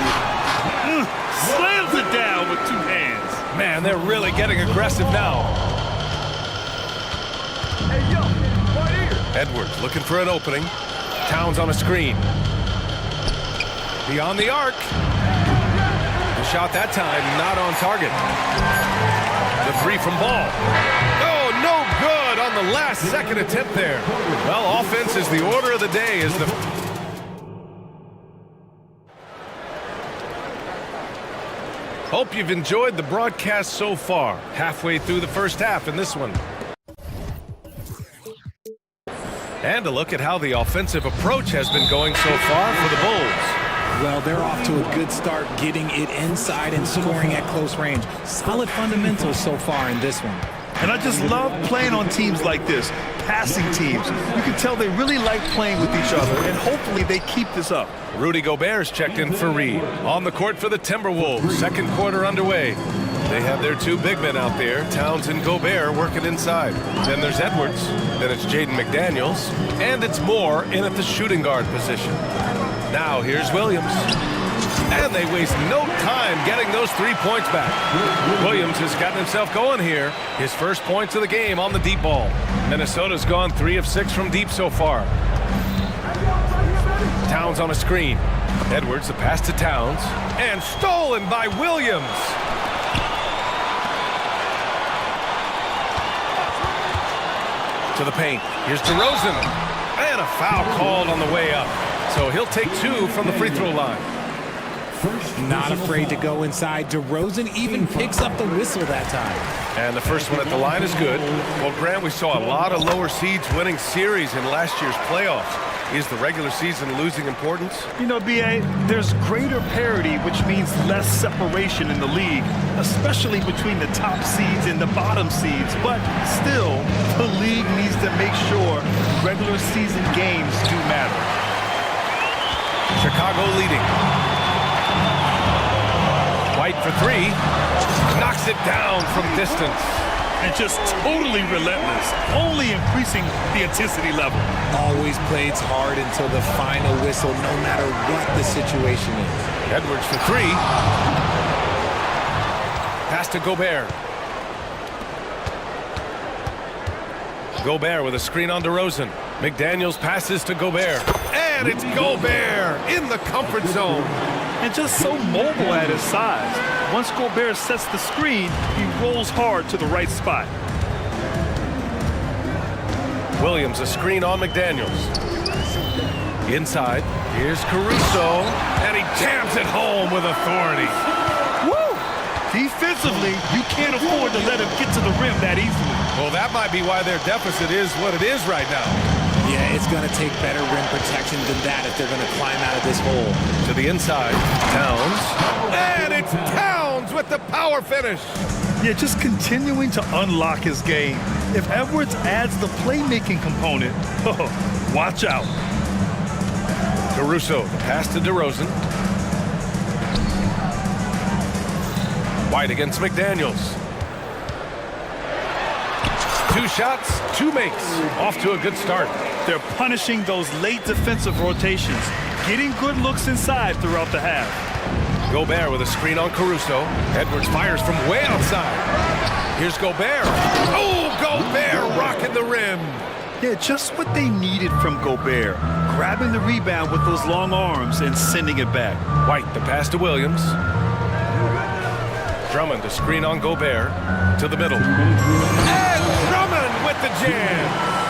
Slams it down with 2 hands. Man, they're really getting aggressive now. Edwards looking for an opening. Towns on a screen. Beyond the arc. The shot that time not on target. The three from Ball. Oh, no good on the last second attempt there. Well, offense is the order of the day as the... Hope you've enjoyed the broadcast so far. Halfway through the first half in this one. And a look at how the offensive approach has been going so far for the Bulls. Well, they're off to a good start getting it inside and scoring at close range. Solid fundamentals so far in this one. And I just love playing on teams like this, passing teams. You can tell they really like playing with each other, and hopefully they keep this up. Rudy Gobert's checked in for Reed. On the court for the Timberwolves. Second quarter underway. They have their 2 big men out there, Towns and Gobert, working inside. Then there's Edwards. Then it's Jaden McDaniels. And it's Moore in at the shooting guard position. Now here's Williams. And they waste no time getting those 3 points back. Williams has gotten himself going here. His first points of the game on the deep ball. Minnesota's gone 3 of 6 from deep so far. Towns on a screen. Edwards, the pass to Towns. And stolen by Williams. To the paint. Here's DeRozan. And a foul called on the way up. So he'll take 2 from the free throw line. Not afraid to go inside. DeRozan even picks up the whistle that time. And the first one at the line is good. Well, Grant, we saw a lot of lower seeds winning series in last year's playoffs. Is the regular season losing importance? You know, B.A., there's greater parity, which means less separation in the league, especially between the top seeds and the bottom seeds. But still, the league needs to make sure regular season games do matter. Chicago leading. White for 3. Knocks it down from distance. And just totally relentless, only increasing the intensity level. Always plays hard until the final whistle, no matter what the situation is. Edwards for 3. Pass to Gobert. Gobert with a screen on DeRozan. McDaniels passes to Gobert. And it's Gobert in the comfort zone. And just so mobile at his size. Once Gobert sets the screen, he rolls hard to the right spot. Williams, a screen on McDaniels. Inside, here's Caruso, and he jams it home with authority. Woo! Defensively, you can't afford to let him get to the rim that easily. Well, that might be why their deficit is what it is right now. Yeah, it's going to take better rim protection than that if they're going to climb out of this hole. To the inside, Towns. And it's Towns with the power finish. Yeah, just continuing to unlock his game. If Edwards adds the playmaking component, watch out. Caruso, the pass to DeRozan. White against McDaniels. 2 shots, 2 makes. Off to a good start. They're punishing those late defensive rotations, getting good looks inside throughout the half. Gobert with a screen on Caruso. Edwards fires from way outside. Here's Gobert. Oh, Gobert rocking the rim. Yeah, just what they needed from Gobert. Grabbing the rebound with those long arms and sending it back. White, the pass to Williams. Drummond, a screen on Gobert. To the middle. And Drummond with the jam.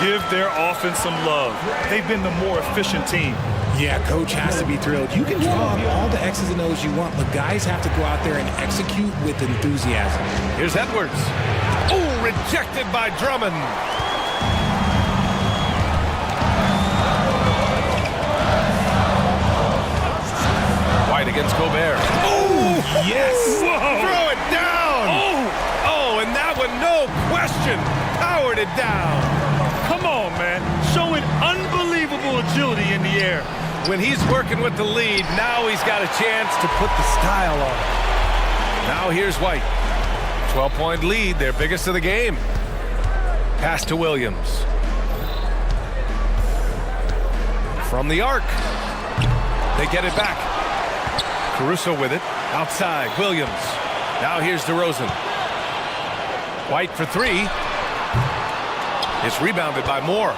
Give their offense some love. They've been the more efficient team. Yeah, coach has to be thrilled. You can draw up all the X's and O's you want, but guys have to go out there and execute with enthusiasm. Here's Edwards. Oh, rejected by Drummond. White against Gobert. Oh, yes. Whoa. Throw it down. Oh, and that one, no question, powered it down. Come on, man. Showing unbelievable agility in the air. When he's working with the lead, now he's got a chance to put the style on it. Now here's White. 12-point lead, their biggest of the game. Pass to Williams. From the arc. They get it back. Caruso with it. Outside, Williams. Now here's DeRozan. White for three. It's rebounded by Moore.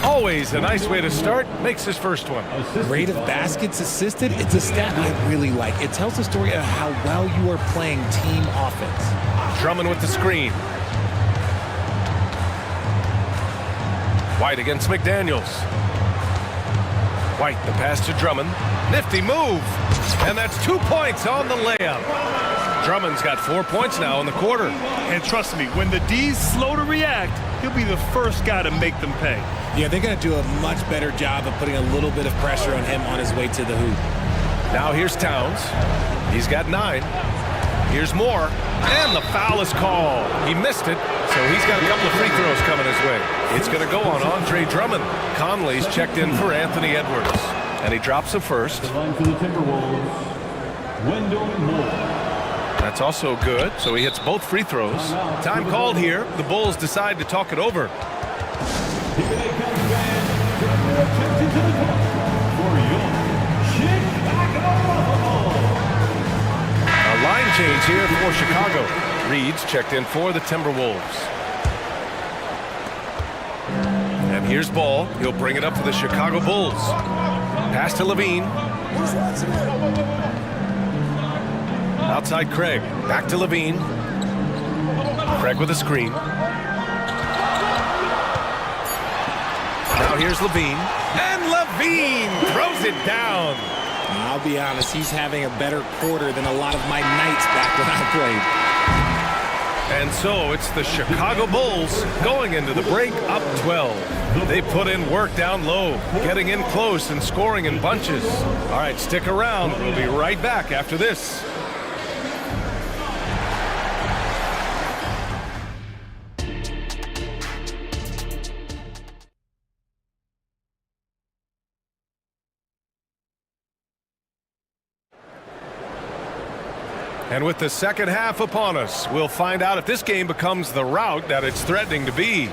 Always a nice way to start. Makes his first one. Rate of baskets assisted, it's a stat I really like. It tells the story of how well you are playing team offense. Drummond with the screen. White against McDaniels. White, the pass to Drummond. Nifty move. And that's 2 points on the layup. Drummond's got 4 points now in the quarter. And trust me, when the D's slow to react, he'll be the first guy to make them pay. Yeah, they're going to do a much better job of putting a little bit of pressure on him on his way to the hoop. Now here's Towns. He's got 9. Here's Moore. And the foul is called. He missed it, so he's got a couple of free throws coming his way. It's going to go on Andre Drummond. Conley's checked in for Anthony Edwards. And he drops a first. The line for the Timberwolves, Wendell Moore. That's also good, so he hits both free throws. Time called here. The Bulls decide to talk it over. A line change here for Chicago. Reed's checked in for the Timberwolves. And here's Ball. He'll bring it up to the Chicago Bulls. Pass to Levine. Outside Craig. Back to Levine. Craig with a screen. Now here's Levine. And Levine throws it down. I'll be honest, he's having a better quarter than a lot of my nights back when I played. And so it's the Chicago Bulls going into the break up 12. They put in work down low, getting in close and scoring in bunches. All right, stick around. We'll be right back after this. And with the second half upon us, we'll find out if this game becomes the rout that it's threatening to be.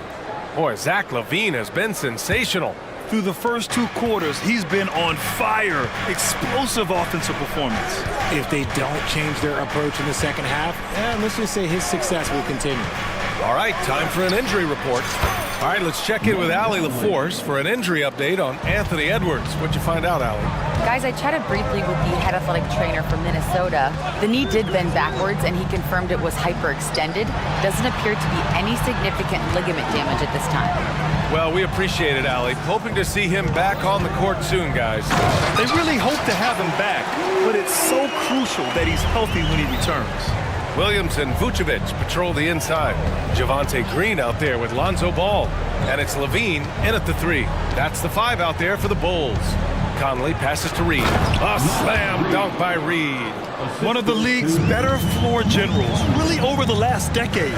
Boy, Zach LaVine has been sensational. Through the first 2 quarters, he's been on fire. Explosive offensive performance. If they don't change their approach in the second half, let's just say his success will continue. All right, time for an injury report. All right, let's check in with Allie LaForce for an injury update on Anthony Edwards. What'd you find out, Allie? Guys, I chatted briefly with the head athletic trainer from Minnesota. The knee did bend backwards, and he confirmed it was hyperextended. Doesn't appear to be any significant ligament damage at this time. Well, we appreciate it, Allie. Hoping to see him back on the court soon, guys. They really hope to have him back, but it's so crucial that he's healthy when he returns. Williams and Vucevic patrol the inside. Javonte Green out there with Lonzo Ball. And it's Levine in at the 3. That's the 5 out there for the Bulls. Conley passes to Reed. A slam dunk by Reed. One of the league's better floor generals, really over the last decade.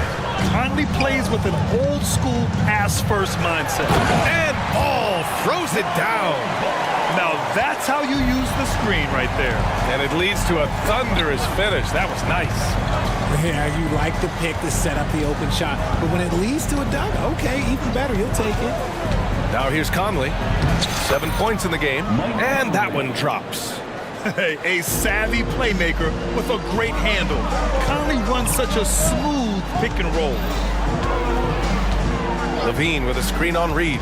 Conley plays with an old-school pass-first mindset. And Ball throws it down. Now that's how you use the screen right there. And it leads to a thunderous finish. That was nice. Yeah, you like the pick to set up the open shot, but when it leads to a dunk, okay, even better, you'll take it. Now here's Conley. 7 points in the game, and that one drops. A savvy playmaker with a great handle. Conley runs such a smooth pick and roll. Levine with a screen on Reed.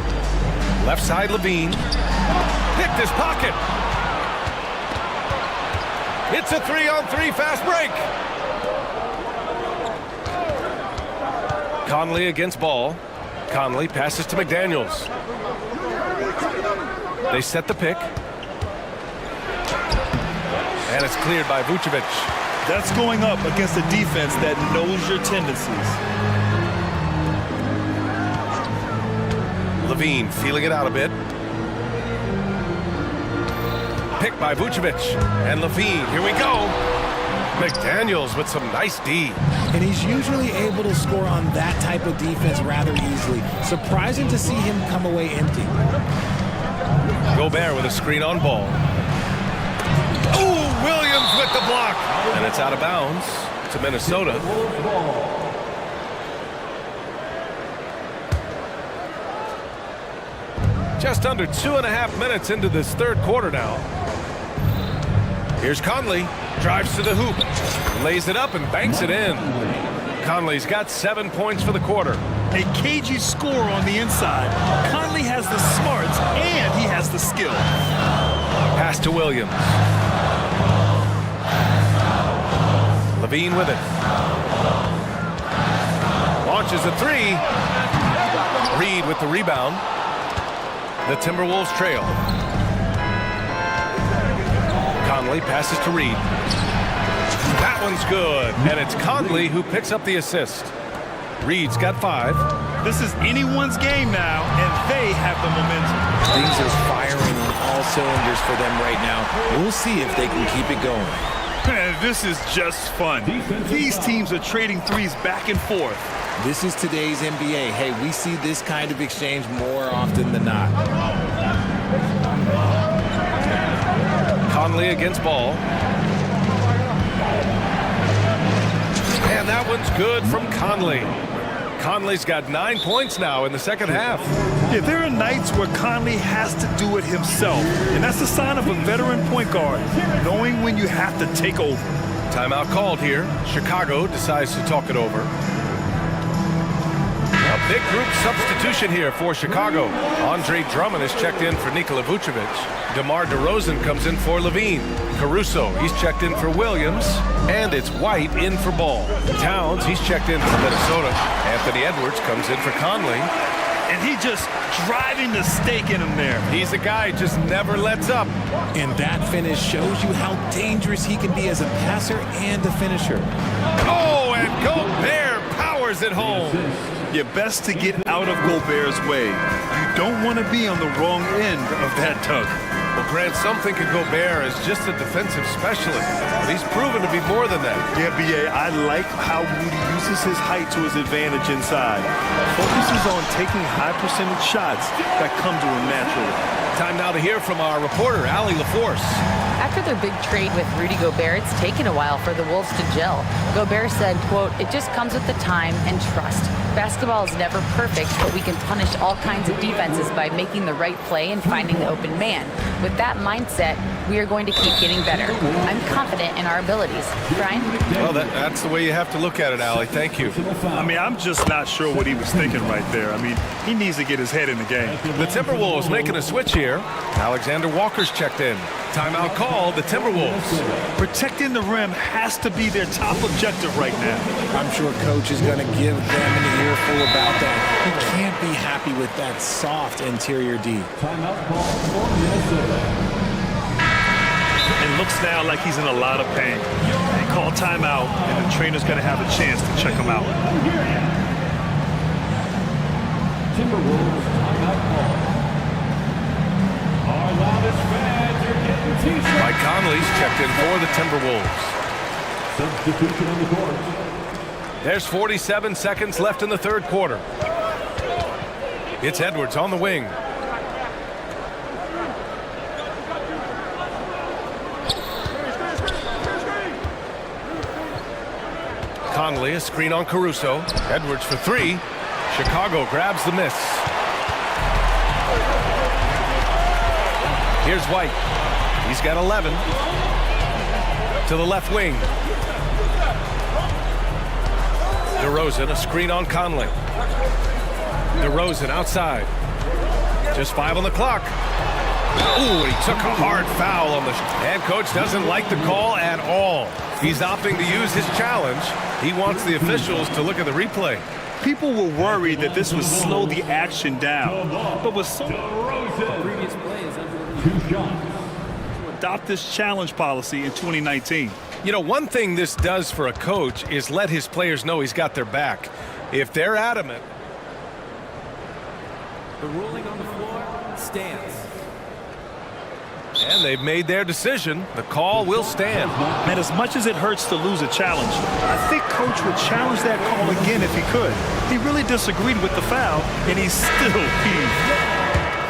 Left side Levine. Picked his pocket. It's a 3-on-3 fast break. Conley against Ball. Conley passes to McDaniels. They set the pick. And it's cleared by Vucevic. That's going up against a defense that knows your tendencies. Levine feeling it out a bit. Picked by Vucevic. And Levine, here we go. McDaniels with some nice D. And he's usually able to score on that type of defense rather easily. Surprising to see him come away empty. Gobert with a screen on Ball. Oh, Williams with the block. And it's out of bounds to Minnesota. Just under 2.5 minutes into this third quarter now. Here's Conley. Drives to the hoop. Lays it up and banks it in. Conley's got 7 points for the quarter. A cagey score on the inside. Conley has the smarts and he has the skill. Pass to Williams. Levine with it. Launches a three. Reed with the rebound. The Timberwolves trail. Conley passes to Reed. That one's good. And it's Conley who picks up the assist. Reed's got 5. This is anyone's game now, and they have the momentum. Things are firing on all cylinders for them right now. We'll see if they can keep it going. Man, this is just fun. These teams are trading threes back and forth. This is today's NBA. Hey, we see this kind of exchange more often than not. Conley against Ball. And that one's good from Conley. Conley's got 9 points now in the second half. Yeah, there are nights where Conley has to do it himself, and that's a sign of a veteran point guard, knowing when you have to take over. Timeout called here. Chicago decides to talk it over. A big group substitution here for Chicago. Andre Drummond is checked in for Nikola Vucevic. DeMar DeRozan comes in for Levine. Caruso, he's checked in for Williams. And it's White in for Ball. Towns, he's checked in for Minnesota. Anthony Edwards comes in for Conley. And he just driving the stake in him there. He's a guy who just never lets up. And that finish shows you how dangerous he can be as a passer and a finisher. Oh, and Gobert powers it home. You're best to get out of Gobert's way. You don't want to be on the wrong end of that tug. Well, Grant, some think of Gobert as just a defensive specialist, but he's proven to be more than that. Yeah, B.A., I like how Rudy uses his height to his advantage inside. Focuses on taking high percentage shots that come to him naturally. Time now to hear from our reporter, Allie LaForce. After their big trade with Rudy Gobert, it's taken a while for the Wolves to gel. Gobert said, quote, "It just comes with the time and trust. Basketball is never perfect, but we can punish all kinds of defenses by making the right play and finding the open man. With that mindset, we are going to keep getting better. I'm confident in our abilities." Brian? Well, that's the way you have to look at it, Allie. Thank you. I mean, I'm just not sure what he was thinking right there. I mean, he needs to get his head in the game. The Timberwolves making a switch here. Alexander Walker's checked in. Timeout call, the Timberwolves. Protecting the rim has to be their top objective right now. I'm sure coach is going to give them an earful about that. He can't be happy with that soft interior D. Timeout call for Minnesota. It looks now like he's in a lot of pain. They call timeout, and the trainer's going to have a chance to check him out. Timberwolves timeout call. Our loudest fans are getting t-shirts. Mike Conley's checked in for the Timberwolves. Substitution on the court. There's 47 seconds left in the third quarter. It's Edwards on the wing. Conley, a screen on Caruso. Edwards for 3. Chicago grabs the miss. Here's White. He's got 11. To the left wing. DeRozan, a screen on Conley. DeRozan outside. Just 5 on the clock. Ooh, he took a hard foul on the... And coach doesn't like the call at all. He's opting to use his challenge. He wants the officials to look at the replay. People were worried that this would slow the action down. But with so previous play is under 2 shots. adopt this challenge policy in 2019. You know, one thing this does for a coach is let his players know he's got their back. If they're adamant. The ruling on the floor stands. And they've made their decision. The call will stand. And as much as it hurts to lose a challenge, I think Coach would challenge that call again if he could. He really disagreed with the foul, and he's still peeved.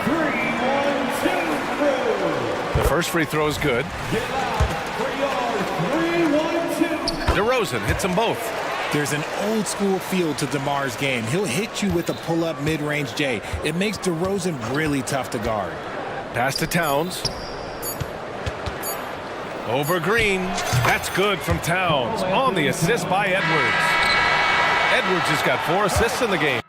3-1-2. The first free throw is good. 3-1-2. DeRozan hits them both. There's an old school feel to DeMar's game. He'll hit you with a pull-up mid-range J. It makes DeRozan really tough to guard. Pass to Towns. Over Green. That's good from Towns. On the assist by Edwards. Edwards has got 4 assists in the game.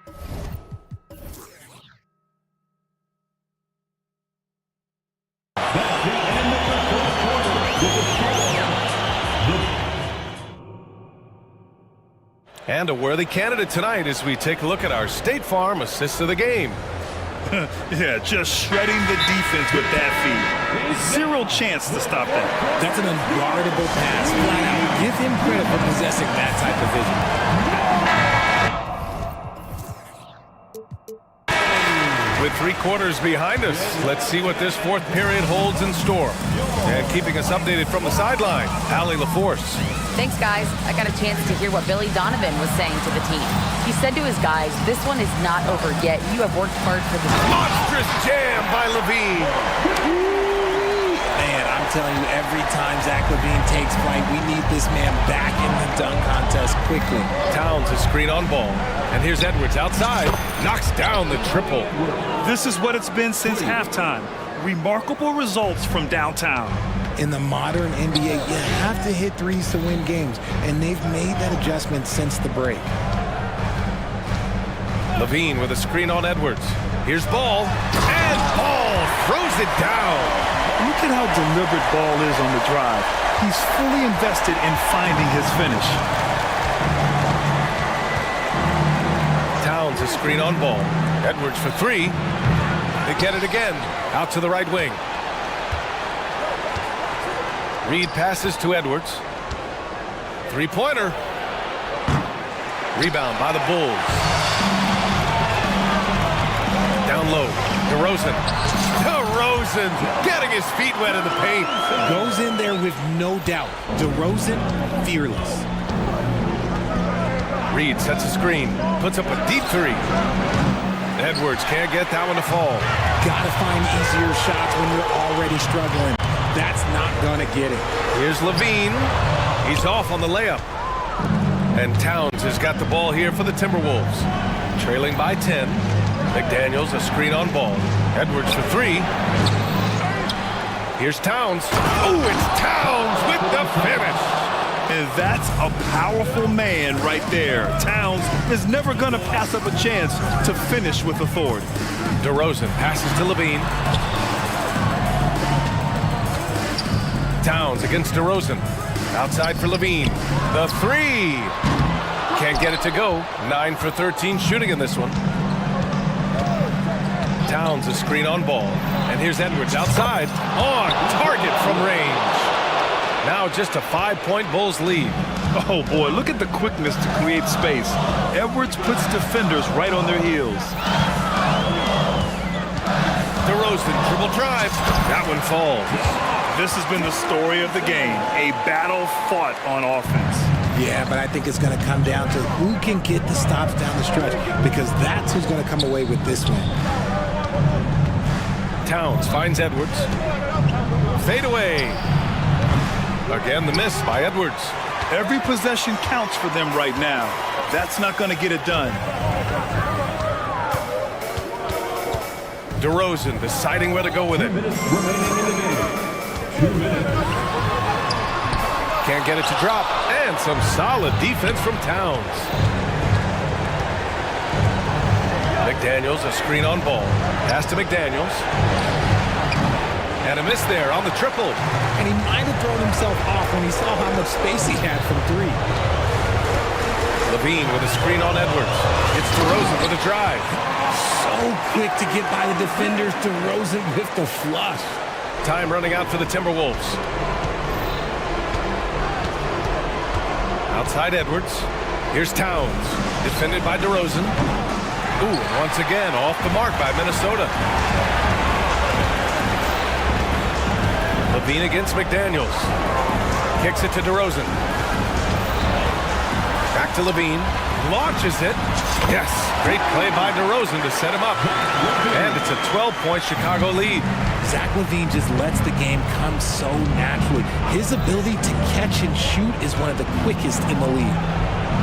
And a worthy candidate tonight as we take a look at our State Farm assist of the game. Yeah, just shredding the defense with that feed. Zero chance to stop that. That's an unguardable pass. Flat out, give him credit for possessing that type of vision. With 3 quarters behind us, let's see what this 4th period holds in store. And keeping us updated from the sideline, Allie LaForce. Thanks, guys. I got a chance to hear what Billy Donovan was saying to the team. He said to his guys, this one is not over yet. You have worked hard for this. Monstrous jam by Levine. Man, I'm telling you, every time Zach LaVine takes flight, we need this man back in the dunk contest quickly. Towns a screen on ball. And here's Edwards outside. Knocks down the triple. This is what it's been since halftime. Remarkable results from downtown. In the modern NBA, you have to hit threes to win games, and they've made that adjustment since the break. Levine with a screen on Edwards. Here's Ball, and Ball throws it down. Look at how deliberate Ball is on the drive. He's fully invested in finding his finish. Towns a screen on Ball. Edwards for 3. They get it again. Out to the right wing. Reed passes to Edwards. 3-pointer. Rebound by the Bulls. Down low. DeRozan. DeRozan getting his feet wet in the paint. Goes in there with no doubt. DeRozan, fearless. Reed sets a screen. Puts up a deep 3. Edwards can't get that one to fall. Gotta find easier shots when you're already struggling. That's not gonna get it. Here's Levine. He's off on the layup. And Towns has got the ball here for the Timberwolves. Trailing by 10. McDaniels a screen on Ball. Edwards for 3. Here's Towns. Oh, it's Towns with the finish. And that's a powerful man right there. Towns is never going to pass up a chance to finish with authority. DeRozan passes to Levine. Towns against DeRozan. Outside for Levine. The 3. Can't get it to go. 9 for 13 shooting in this one. Towns a screen on Ball. And here's Edwards outside. On target from range. Now just a 5-point Bulls lead. Oh, boy, look at the quickness to create space. Edwards puts defenders right on their heels. DeRozan, dribble drive. That one falls. This has been the story of the game, a battle fought on offense. Yeah, but I think it's going to come down to who can get the stops down the stretch, because that's who's going to come away with this one. Towns finds Edwards. Fade away. Again, the miss by Edwards. Every possession counts for them right now. That's not going to get it done. DeRozan deciding where to go with it. 2 minutes remaining in the game. 2 minutes. Can't get it to drop. And some solid defense from Towns. McDaniels a screen on Ball. Pass to McDaniels. And a miss there on the triple. And he might have thrown himself off when he saw how much space he had from 3. Levine with a screen on Edwards. It's DeRozan with a drive. So quick to get by the defenders. DeRozan with the flush. Time running out for the Timberwolves. Outside Edwards. Here's Towns. Defended by DeRozan. Ooh, once again, off the mark by Minnesota. Levine against McDaniels. Kicks it to DeRozan. Back to Levine. Launches it. Yes, great play by DeRozan to set him up. And it's a 12-point Chicago lead. Zach LaVine just lets the game come so naturally. His ability to catch and shoot is one of the quickest in the league.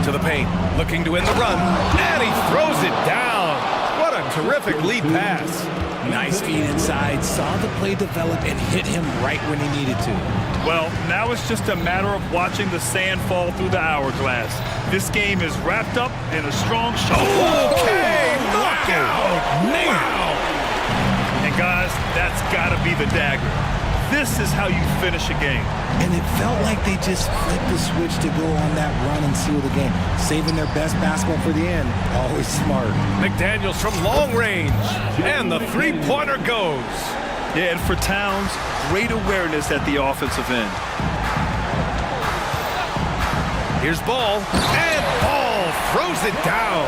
To the paint, looking to end the run. And he throws it down. What a terrific lead pass. Nice feed inside, saw the play develop and hit him right when he needed to. Well, now it's just a matter of watching the sand fall through the hourglass. This game is wrapped up in a strong shot. Okay, knockout. Wow. And guys, that's got to be the dagger. This is how you finish a game. And it felt like they just flipped the switch to go on that run and seal the game, saving their best basketball for the end. Always smart. McDaniels from long range, and the three-pointer goes. Yeah, and for Towns, great awareness at the offensive end. Here's Ball, and Ball throws it down.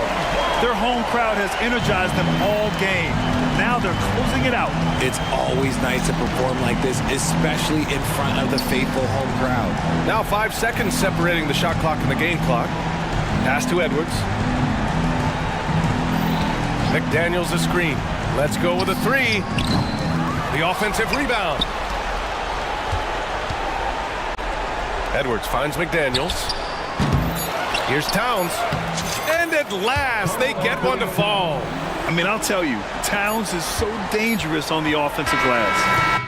Their home crowd has energized them all game. Now they're closing it out. It's always nice to perform like this, especially in front of the faithful home crowd. Now 5 seconds separating the shot clock and the game clock. Pass to Edwards. McDaniels a screen. Let's go with a three. The offensive rebound. Edwards finds McDaniels. Here's Towns. And at last, they get one to fall. I mean, I'll tell you, Towns is so dangerous on the offensive glass.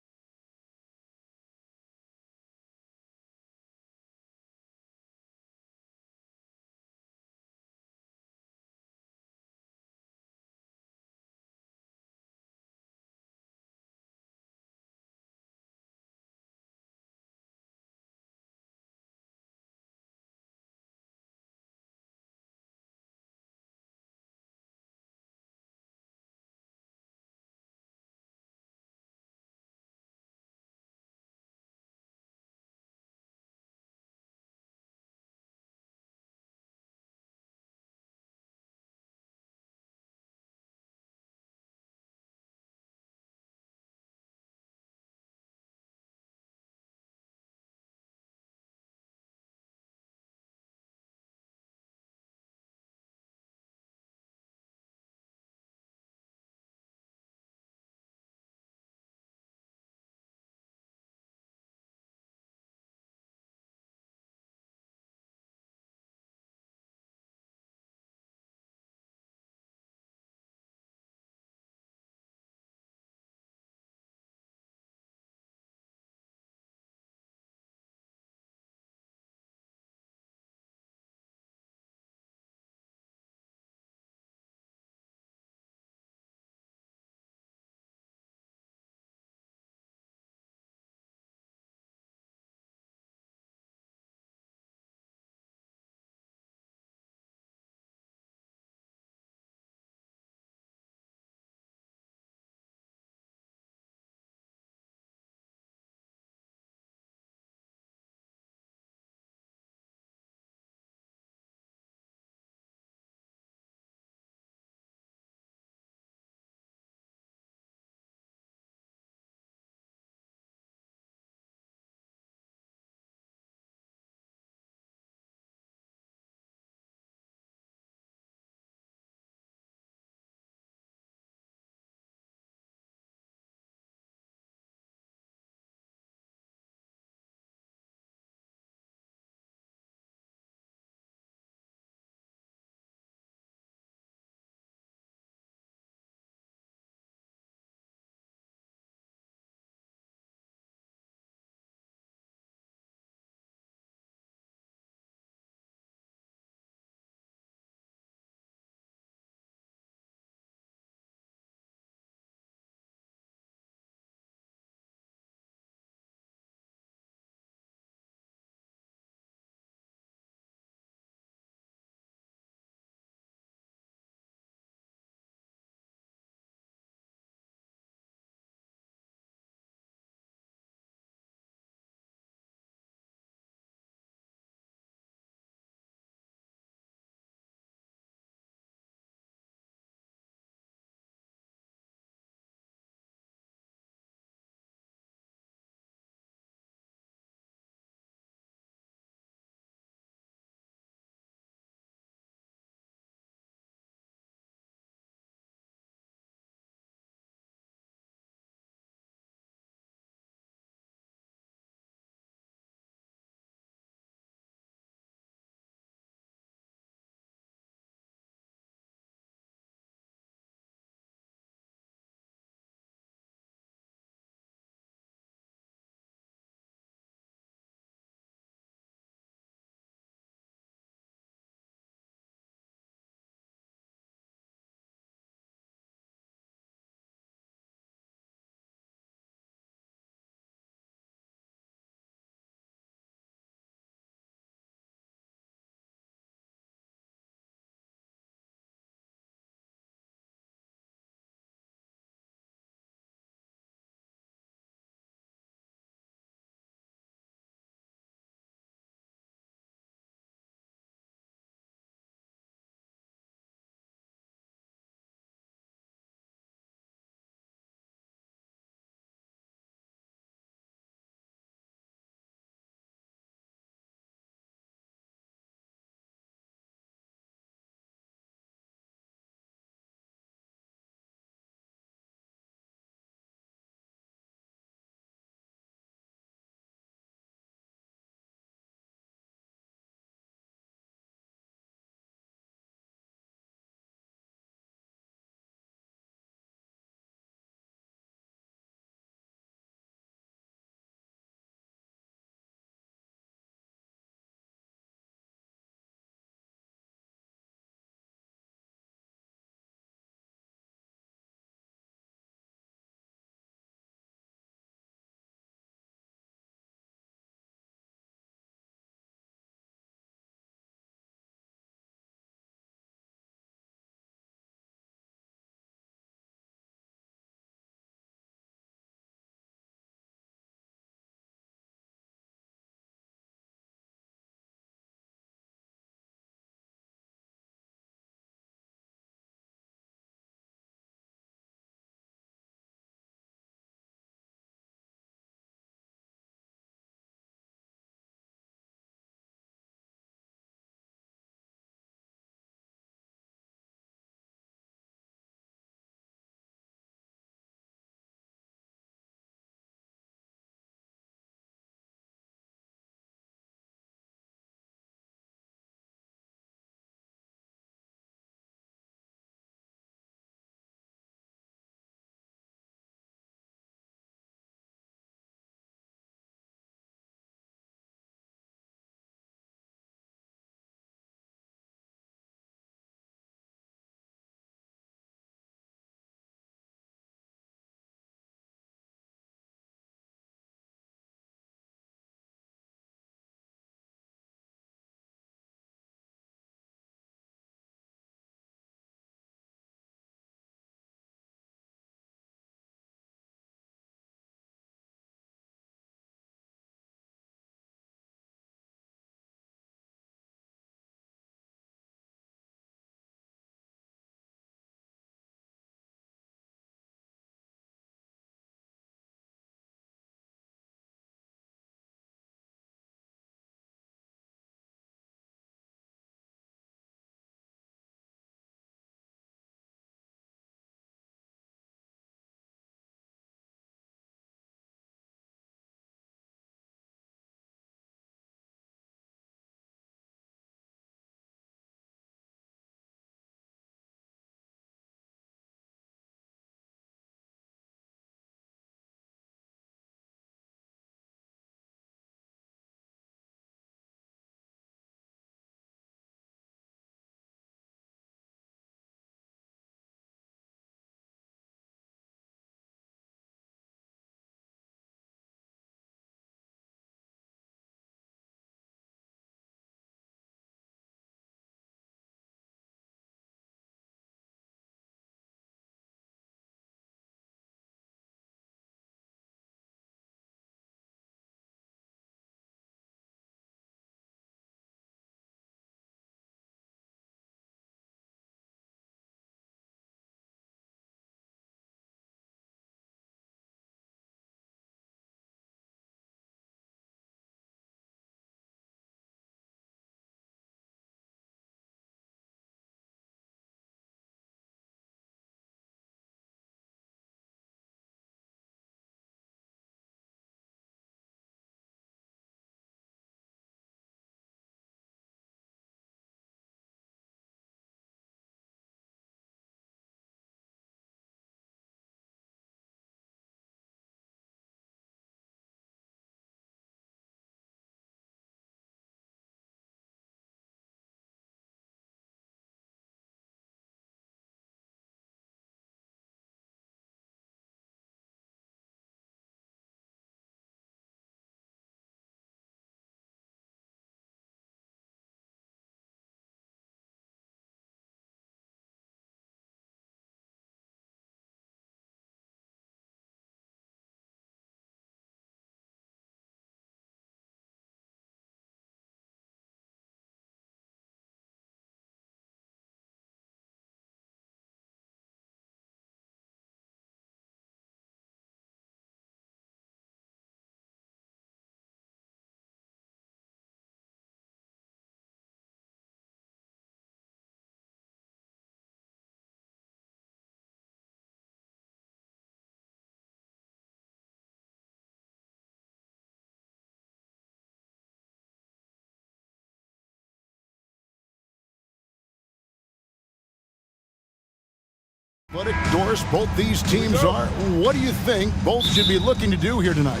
But Doris, both these teams are. What do you think both should be looking to do here tonight?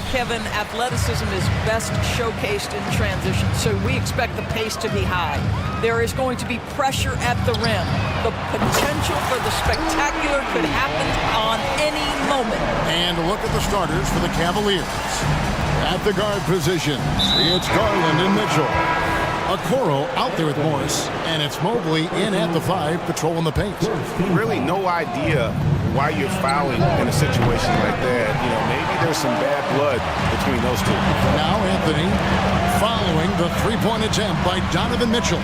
Kevin, athleticism is best showcased in transition, so we expect the pace to be high. There is going to be pressure at the rim. The potential for the spectacular could happen on any moment. And look at the starters for the Cavaliers. At the guard position, it's Garland and Mitchell. Okoro out there with Morris, and it's Mobley in at the 5, patrolling the paint. Really no idea why you're fouling in a situation like that. You know, maybe there's some bad blood between those two. Now Anthony following the three-point attempt by Donovan Mitchell.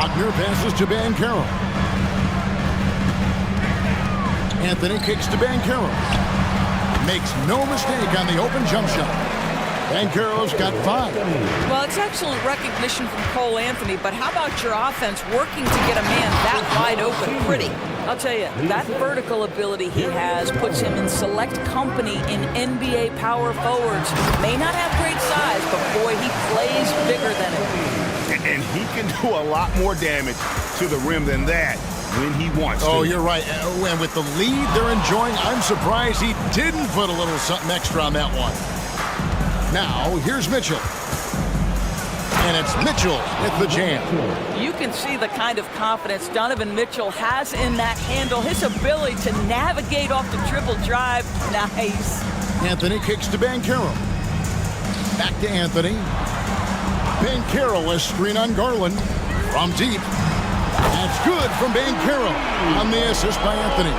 Ogner passes to Banchero. Anthony kicks to Banchero. Makes no mistake on the open jump shot. Banchero's got 5. Well, it's excellent recognition from Cole Anthony, but how about your offense working to get a man that wide open? Pretty. I'll tell you, that vertical ability he has puts him in select company in NBA power forwards. May not have great size, but boy, he plays bigger than it. And he can do a lot more damage to the rim than that when he wants to. Oh, you're right. And with the lead they're enjoying, I'm surprised he didn't put a little something extra on that one. Now, here's Mitchell. And it's Mitchell with the jam. You can see the kind of confidence Donovan Mitchell has in that handle. His ability to navigate off the dribble drive. Nice. Anthony kicks to Banchero. Back to Anthony. Banchero, a screen on Garland. From deep. That's good from Banchero on the assist by Anthony.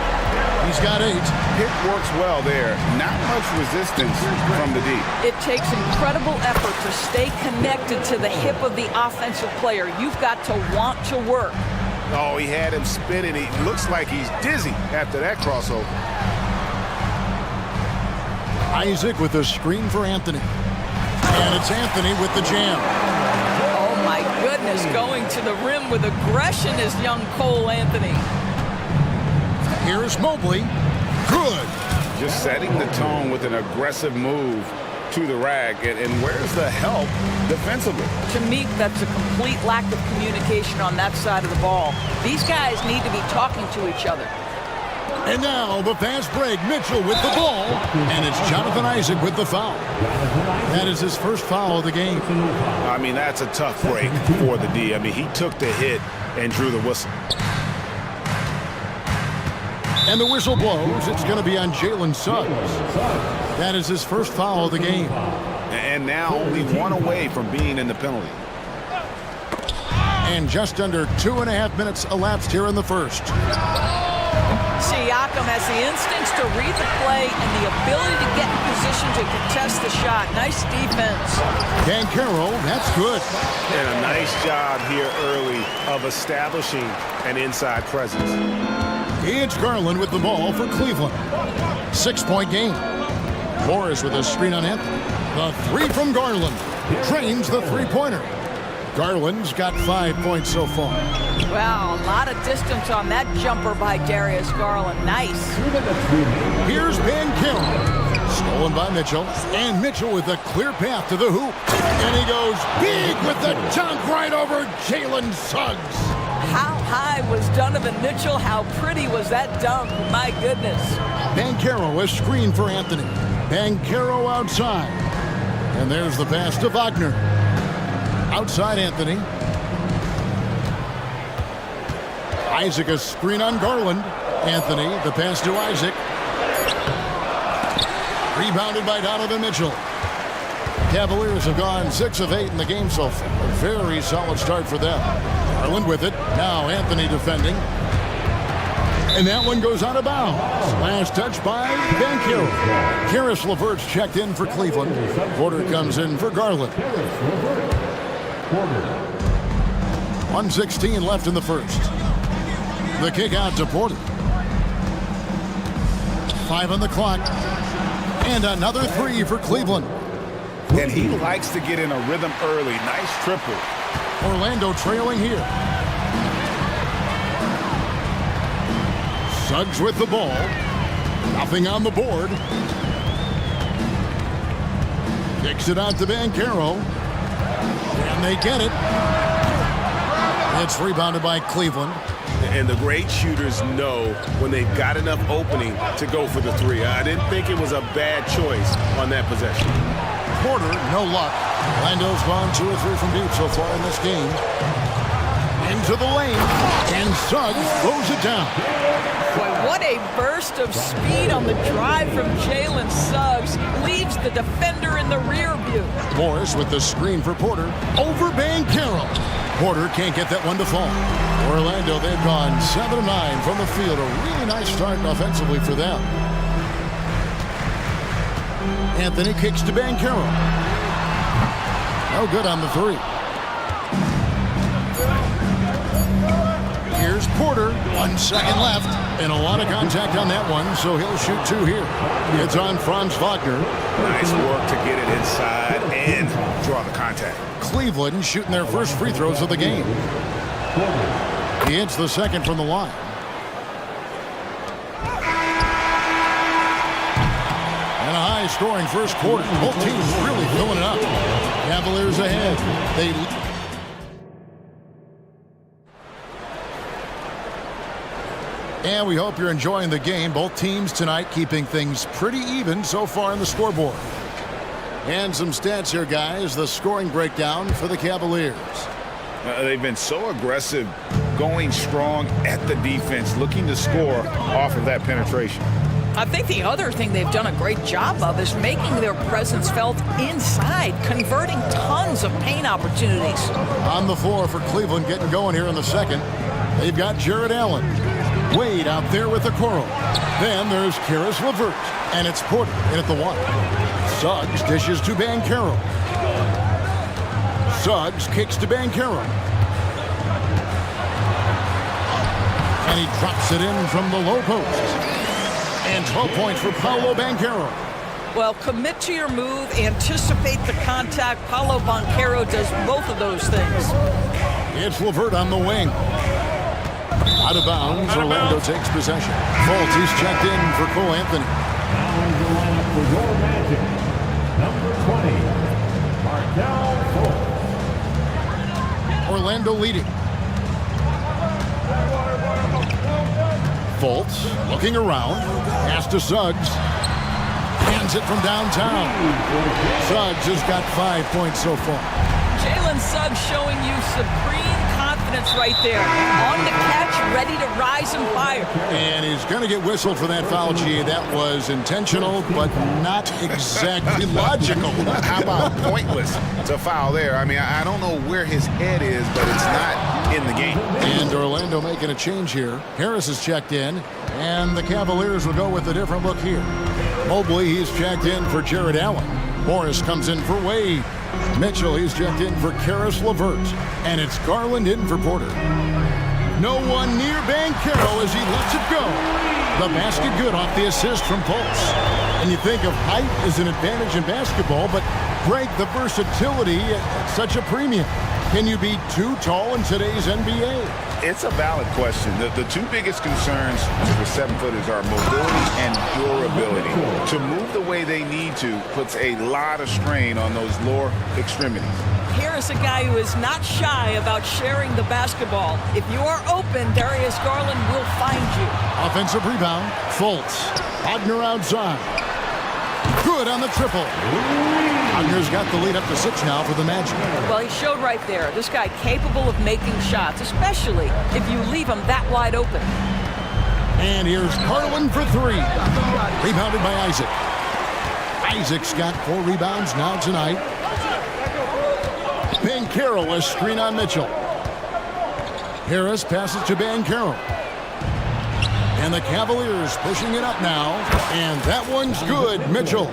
He's got 8. It works well there. Not much resistance from the D. It takes incredible effort to stay connected to the hip of the offensive player. You've got to want to work. Oh, he had him spinning. He looks like he's dizzy after that crossover. Isaac with a screen for Anthony. And it's Anthony with the jam. Oh, my goodness. Going to the rim with aggression is young Cole Anthony. Here's Mobley. Good. Just setting the tone with an aggressive move to the rack. And where's the help defensively? To me, that's a complete lack of communication on that side of the ball. These guys need to be talking to each other. And now the fast break. Mitchell with the ball. And it's Jonathan Isaac with the foul. That is his first foul of the game. I mean, that's a tough break for the D. I mean, he took the hit and drew the whistle. And the whistle blows. It's going to be on Jalen Suggs. That is his first foul of the game. And now only 1 away from being in the penalty. And just under 2.5 minutes elapsed here in the first. Siakam has the instincts to read the play and the ability to get in position to contest the shot. Nice defense. Banchero, that's good. And a nice job here early of establishing an inside presence. It's Garland with the ball for Cleveland. 6-point game. Morris with a screen on Anthony. The 3 from Garland. Drains the three-pointer. Garland's got 5 points so far. Wow, a lot of distance on that jumper by Darius Garland. Nice. Here's Banchero. Stolen by Mitchell. And Mitchell with a clear path to the hoop. And he goes big with the dunk right over Jalen Suggs. How high was Donovan Mitchell? How pretty was that dunk? My goodness. Banchero, a screen for Anthony. Banchero outside. And there's the pass to Wagner. Outside Anthony. Isaac, a screen on Garland. Anthony, the pass to Isaac. Rebounded by Donovan Mitchell. Cavaliers have gone 6 of 8 in the game so far. A very solid start for them. Garland with it. Now Anthony defending. And that one goes out of bounds. Last touch by Banchero. Karis LeVert's checked in for Cleveland. Porter comes in for Garland. 1:16 left in the first. The kick out to Porter. 5 on the clock. And another 3 for Cleveland. And he likes to get in a rhythm early. Nice triple. Orlando trailing here. Suggs with the ball. Nothing on the board. Kicks it out to Banchero. And they get it. It's rebounded by Cleveland. And the great shooters know when they've got enough opening to go for the three. I didn't think it was a bad choice on that possession. Porter, no luck. Orlando's gone 2 or 3 from deep so far in this game. Into the lane, and Suggs throws it down. Boy, what a burst of speed on the drive from Jalen Suggs. Leaves the defender in the rear view. Morris with the screen for Porter. Over Banchero. Porter can't get that one to fall. Orlando, they've gone 7 of 9 from the field. A really nice start offensively for them. Anthony kicks to Banchero. No good on the 3. Here's Porter. 1 second left. And a lot of contact on that one, so he'll shoot 2 here. It's on Franz Wagner. Nice work to get it inside and draw the contact. Cleveland shooting their first free throws of the game. He hits the second from the line. And a high-scoring first quarter. Both teams really filling it up. Cavaliers ahead. And we hope you're enjoying the game. Both teams tonight keeping things pretty even so far in the scoreboard. And some stats here, guys. The scoring breakdown for the Cavaliers. They've been so aggressive, going strong at the defense, looking to score off of that penetration. I think the other thing they've done a great job of is making their presence felt inside, converting tons of paint opportunities. On the floor for Cleveland getting going here in the second. They've got Jared Allen. Wade out there with the Coral. Then there's Caris LeVert. And it's Porter in at the 1. Suggs dishes to Banchero. Suggs kicks to Banchero. And he drops it in from the low post. And 12 points for Paolo Banchero. Well, commit to your move, anticipate the contact. Paolo Banchero does both of those things. It's LeVert on the wing. Out of bounds, Orlando takes possession. Fultz, he's checked in for Cole Anthony. For your Magic, number 20, Markelle Fultz. Orlando leading. Fultz looking around. Pass to Suggs. Hands it from downtown. Suggs has got 5 points so far. Jalen Suggs showing you supreme confidence right there. On the catch, ready to rise and fire. And he's going to get whistled for that foul, G. That was intentional, but not exactly logical. How about pointless to foul there? I mean, I don't know where his head is, but it's not in the game. And Orlando making a change here. Harris is checked in, and the Cavaliers will go with a different look here. Mobley, he's checked in for Jared Allen. Morris comes in for Wade. Mitchell, he's checked in for Caris LeVert. And it's Garland in for Porter. No one near Banchero as he lets it go. The basket good off the assist from Fultz. And you think of height as an advantage in basketball, but Greg, the versatility at such a premium. Can you be too tall in today's NBA? It's a valid question. The 2 biggest concerns for 7-footers are mobility and durability. To move the way they need to puts a lot of strain on those lower extremities. Here is a guy who is not shy about sharing the basketball. If you are open, Darius Garland will find you. Offensive rebound. Fultz. Wagner outside. Good on the triple. Wagner's got the lead up to 6 now for the Magic. Well, he showed right there. This guy capable of making shots, especially if you leave him that wide open. And here's Garland for 3. Rebounded by Isaac. Isaac's got 4 rebounds now tonight. Banchero, a screen on Mitchell. Harris passes to Banchero. And the Cavaliers pushing it up now. And that one's good. Mitchell.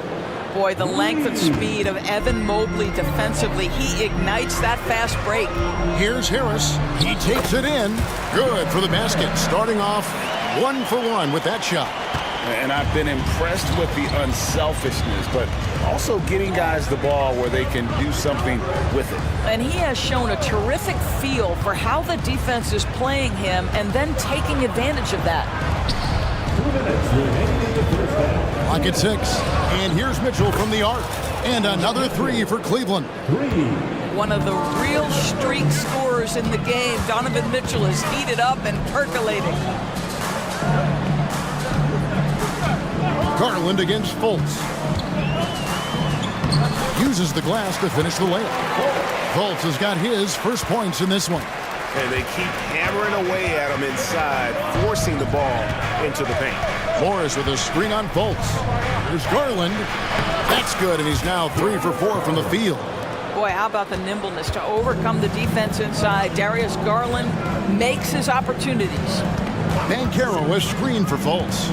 Boy, the length and speed of Evan Mobley defensively. He ignites that fast break. Here's Harris. He takes it in. Good for the basket. Starting off 1 for 1 with that shot. And I've been impressed with the unselfishness, but also getting guys the ball where they can do something with it. And he has shown a terrific feel for how the defense is playing him and then taking advantage of that. Clock at 6. And here's Mitchell from the arc. And another 3 for Cleveland. One of the real streak scorers minutes in the game. Donovan Mitchell is heated up and percolating. Garland against Fultz. Uses the glass to finish the layup. Fultz has got his first points in this one. And they keep hammering away at him inside, forcing the ball into the paint. Morris with a screen on Fultz. There's Garland. That's good, and he's now 3 for 4 from the field. Boy, how about the nimbleness to overcome the defense inside. Darius Garland makes his opportunities. Banchero a screen for Fultz.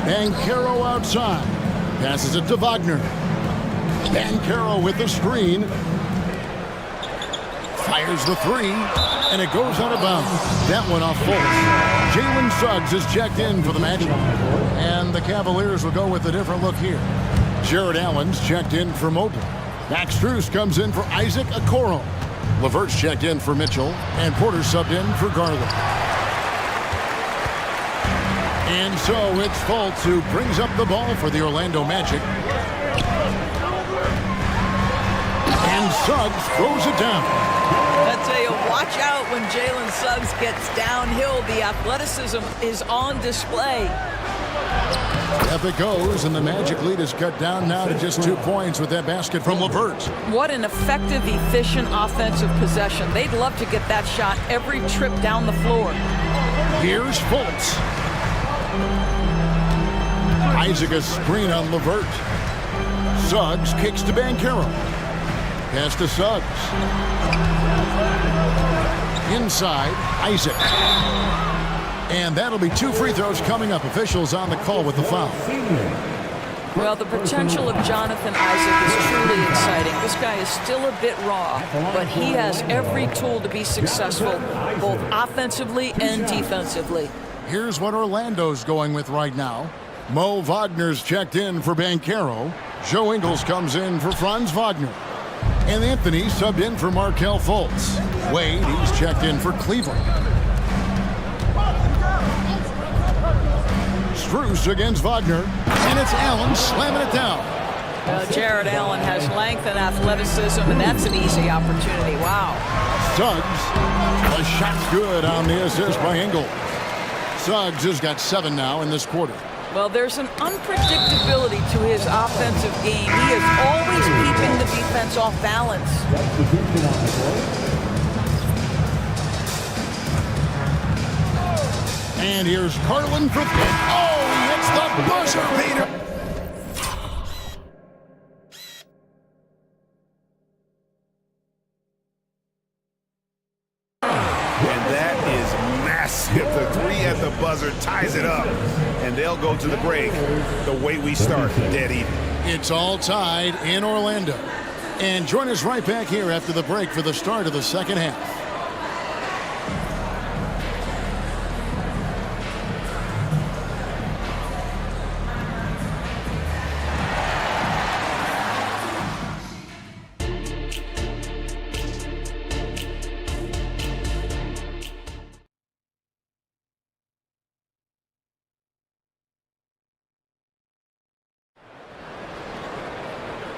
Banchero outside. Passes it to Wagner. Banchero with the screen. Fires the three, and it goes out of bounds. That one off Fultz. Jalen Suggs is checked in for the Magic. And the Cavaliers will go with a different look here. Jared Allen's checked in for Mobley. Max Strus comes in for Isaac Okoro. LeVert's checked in for Mitchell, and Porter subbed in for Garland. And so it's Fultz who brings up the ball for the Orlando Magic. And Suggs throws it down. I tell you, watch out when Jalen Suggs gets downhill. The athleticism is on display. Up it goes, and the Magic lead is cut down now to just 2 points with that basket from LeVert. What an effective, efficient offensive possession. They'd love to get that shot every trip down the floor. Here's Fultz. Isaac a screen on LeVert. Suggs kicks to Banchero. Pass to Suggs. Inside, Isaac. And that'll be 2 free throws coming up. Officials on the call with the foul. Well, the potential of Jonathan Isaac is truly exciting. This guy is still a bit raw, but he has every tool to be successful, both offensively and defensively. Here's what Orlando's going with right now. Mo Wagner's checked in for Banchero. Joe Ingles comes in for Franz Wagner. And Anthony subbed in for Markelle Fultz. Wade, he's checked in for Cleveland. Strus against Wagner. And it's Allen slamming it down. Jared Allen has length and athleticism, and that's an easy opportunity. Wow. Suggs. The shot's good on the assist by Ingles. Suggs has got 7 now in this quarter. Well, there's an unpredictability to his offensive game. He is always keeping the defense off balance. And here's Garland for... Oh, he hits the buzzer beater. The 3 at the buzzer ties it up, and they'll go to the break the way we start, dead even. It's all tied in Orlando. And join us right back here after the break for the start of the second half.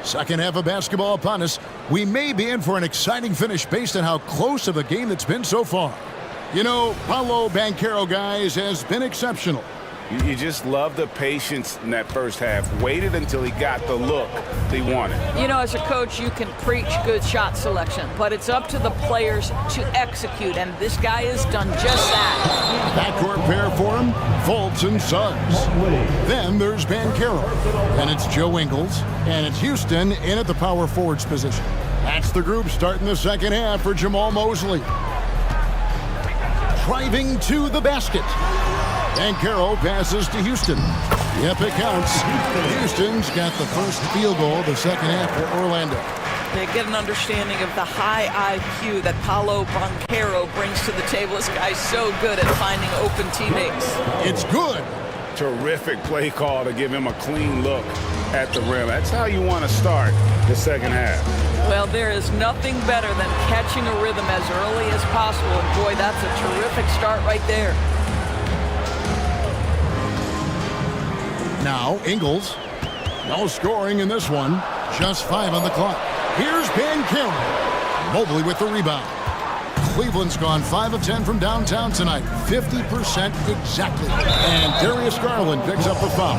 Second half of basketball upon us. We may be in for an exciting finish based on how close of a game it's been so far. You know, Paolo Banchero, guys, has been exceptional. You just love the patience in that first half. Waited until he got the look they wanted. You know, as a coach, you can preach good shot selection, but it's up to the players to execute, and this guy has done just that. Backcourt pair for him, Fultz and Suggs. Then there's Banchero, and it's Joe Ingles, and it's Houston in at the power forwards position. That's the group starting the second half for Jamal Mosley. Driving to the basket. Banchero passes to Houston. Yep, it counts. Houston's got the first field goal of the second half for Orlando. They get an understanding of the high IQ that Paolo Banchero brings to the table. This guy's so good at finding open teammates. It's good. Terrific play call to give him a clean look at the rim. That's how you want to start the second half. Well, there is nothing better than catching a rhythm as early as possible. And boy, that's a terrific start right there. Now, Ingles. No scoring in this one. Just 5 on the clock. Here's Banchero. Mobley with the rebound. Cleveland's gone 5 of 10 from downtown tonight. 50% exactly. And Darius Garland picks up the foul.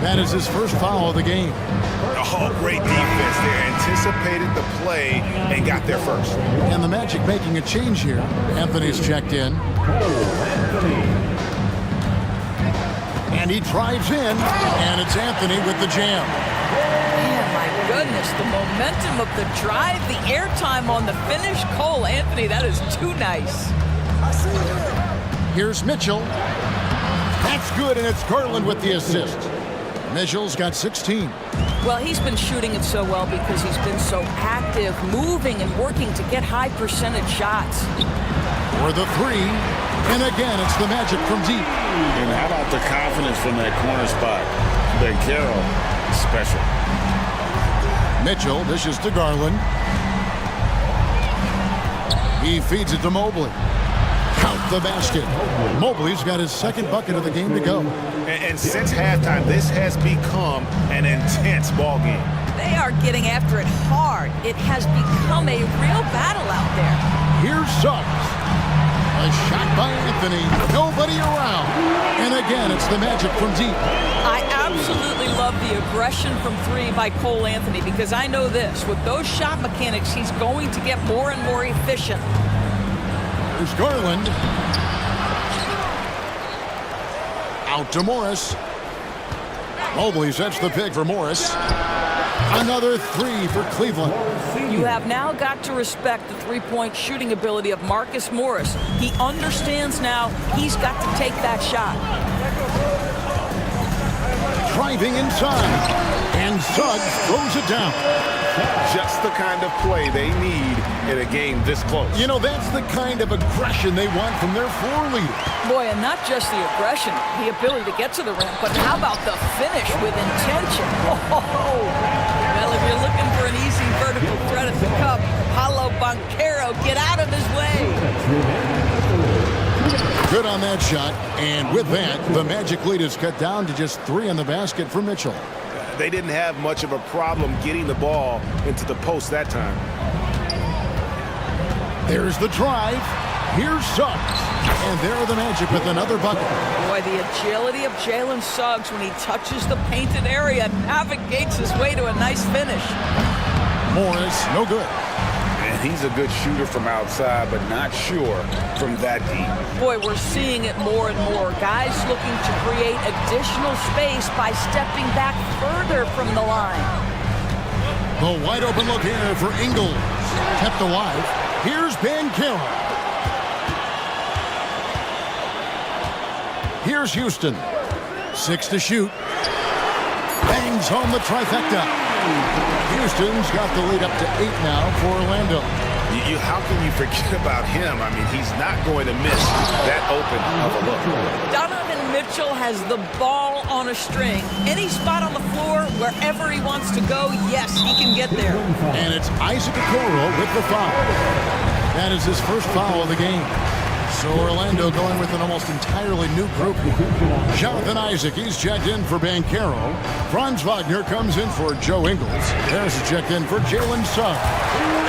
That is his first foul of the game. Oh, great defense there. Anticipated the play and got there first. And the Magic making a change here. Anthony's checked in. And he drives in, and it's Anthony with the jam. Man, my goodness, the momentum of the drive, the airtime on the finish. Cole Anthony, that is too nice. Here's Mitchell. That's good, and it's Garland with the assist. Mitchell's got 16. Well, he's been shooting it so well because he's been so active, moving and working to get high percentage shots. For the three, and again, it's the Magic from deep. And how about the confidence from that corner spot? Banchero, special. Mitchell dishes to Garland. He feeds it to Mobley. Count the basket. Mobley's got his second bucket of the game to go. And since halftime, this has become an intense ball game. They are getting after it hard. It has become a real battle out there. Here's Suggs. A shot by Anthony. Nobody around. And again, it's the Magic from deep. I absolutely love the aggression from three by Cole Anthony because I know this. With those shot mechanics, he's going to get more and more efficient. There's Garland. Out to Morris. Mobley sets the pick for Morris. Another three for Cleveland. You have now got to respect the three-point shooting ability of Marcus Morris. He understands now he's got to take that shot. Driving inside. And Suggs throws it down. Just the kind of play they need in a game this close. You know, that's the kind of aggression they want from their floor leader. Boy, and not just the aggression, the ability to get to the rim, but how about the finish with intention? Oh, well, if you're looking for an easy vertical threat at the cup, Paulo Banchero, get out of his way. Good on that shot, and with that, the Magic lead is cut down to just 3 on the basket for Mitchell. They didn't have much of a problem getting the ball into the post that time. There's the drive. Here's Suggs. And there are the Magic with another bucket. Boy, the agility of Jalen Suggs when he touches the painted area navigates his way to a nice finish. Morris, no good. And he's a good shooter from outside, but not sure from that deep. Boy, we're seeing it more and more. Guys looking to create additional space by stepping back further from the line. The wide open look here for Ingles. Kept alive. Here's Banchero. Here's Houston. 6 to shoot. Bangs home the trifecta. Houston's got the lead up to 8 now for Orlando. How can you forget about him? I mean, he's not going to miss that open of a look. Donovan Mitchell has the ball on a string. Any spot on the floor, wherever he wants to go, yes, he can get there. And it's Isaac Okoro with the foul. That is his first foul of the game. So Orlando going with an almost entirely new group. Jonathan Isaac, he's checked in for Banchero. Franz Wagner comes in for Joe Ingles. Harris is checked in for Jalen Suggs.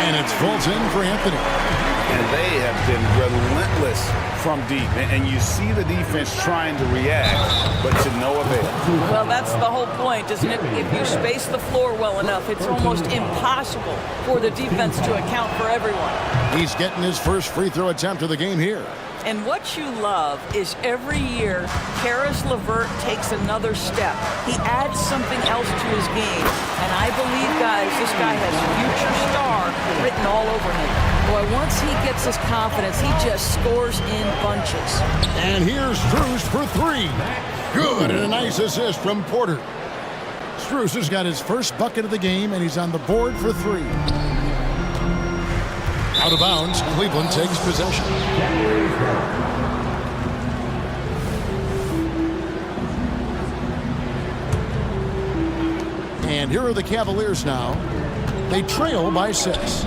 And it's Fulton for Anthony. And they have been relentless from deep. And you see the defense trying to react, but to no avail. Well, that's the whole point, isn't it? If you space the floor well enough, it's almost impossible for the defense to account for everyone. He's getting his first free throw attempt of the game here. And what you love is every year, Karis LeVert takes another step. He adds something else to his game. And I believe, guys, this guy has future star written all over him. Boy, once he gets his confidence, he just scores in bunches. And here's Strus for 3. Good, and a nice assist from Porter. Strus has got his first bucket of the game, and he's on the board for 3. Out of bounds, Cleveland takes possession. And here are the Cavaliers now. They trail by 6.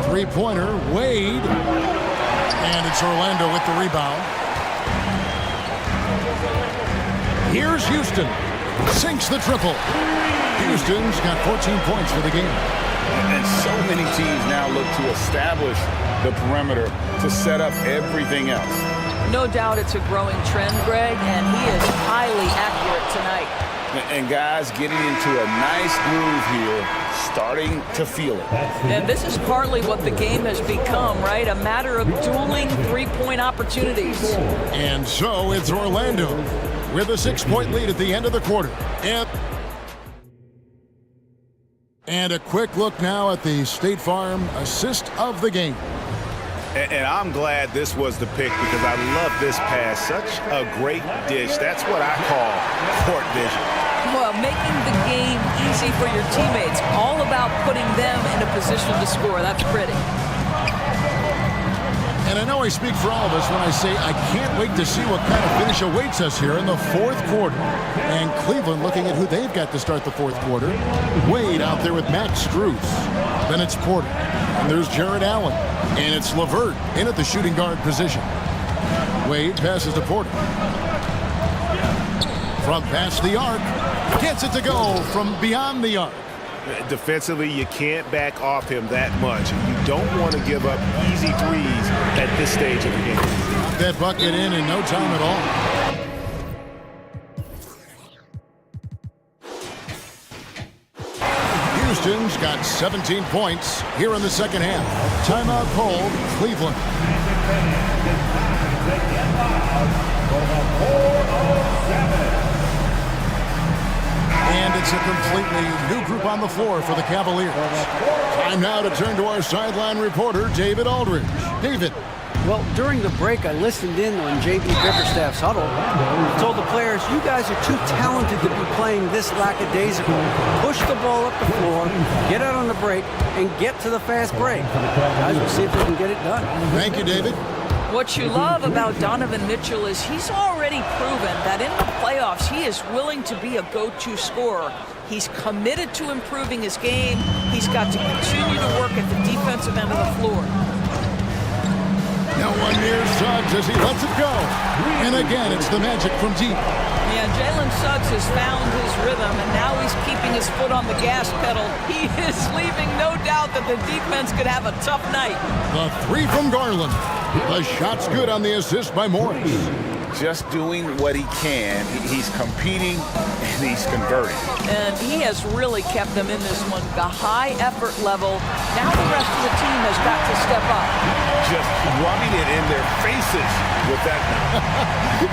Three-pointer, Wade. And it's Orlando with the rebound. Here's Houston. Sinks the triple. Houston's got 14 points for the game. And so many teams now look to establish the perimeter to set up everything else. No doubt it's a growing trend, Greg, and he is highly accurate tonight. And guys getting into a nice groove here, starting to feel it. And this is partly what the game has become, right? A matter of dueling three-point opportunities. And so it's Orlando with a 6-point lead at the end of the quarter. And a quick look now at the State Farm assist of the game. And I'm glad this was the pick because I love this pass. Such a great dish. That's what I call court vision. Well, making the game easy for your teammates. All about putting them in a position to score. That's pretty. And I know I speak for all of us when I say I can't wait to see what kind of finish awaits us here in the fourth quarter. And Cleveland looking at who they've got to start the fourth quarter. Wade out there with Max Strus. Then it's Porter. And there's Jared Allen. And it's LeVert in at the shooting guard position. Wade passes to Porter. From past the arc. Gets it to go from beyond the arc. Defensively, you can't back off him that much. You don't want to give up easy threes at this stage of the game. That bucket in no time at all. Houston's got 17 points here in the second half. Timeout called, Cleveland. And it's a completely new group on the floor for the Cavaliers. Time now to turn to our sideline reporter, David Aldridge. David. Well, during the break, I listened in on J.B. Bickerstaff's huddle. He told the players, you guys are too talented to be playing this lackadaisical. Push the ball up the floor, get out on the break, and get to the fast break. Guys, we'll see if they can get it done. Thank you, David. What you love about Donovan Mitchell is he's already proven that in the playoffs he is willing to be a go-to scorer. He's committed to improving his game. He's got to continue to work at the defensive end of the floor. Now one near Suggs as he lets it go. And again, it's the Magic from deep. Yeah, Jalen Suggs has found his rhythm, and now he's keeping his foot on the gas pedal. He is leaving no doubt that the defense could have a tough night. The three from Garland. The shot's good on the assist by Morris. Just doing what he can. He's competing and he's converting. And he has really kept them in this one. The high effort level. Now the rest of the team has got to step up. Just rubbing it in their faces with that.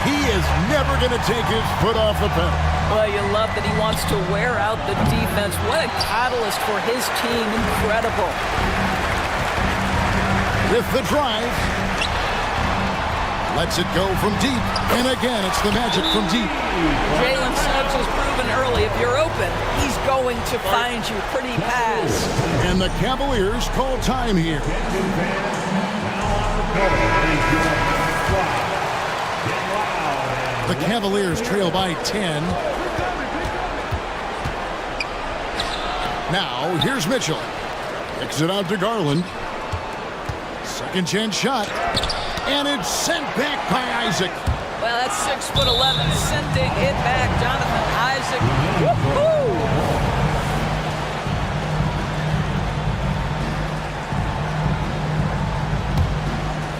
He is never going to take his foot off the pedal. Well, you love that he wants to wear out the defense. What a catalyst for his team. Incredible. With the drive. Lets it go from deep. And again, it's the Magic from deep. Jalen Suggs has proven early, if you're open, he's going to find you. Pretty pass. And the Cavaliers call time here. The Cavaliers trail by 10. Now, here's Mitchell. Kicks it out to Garland. Second chance shot. And it's sent back by Isaac. Well, that's 6'11", sending it back. Jonathan Isaac. Woo-hoo!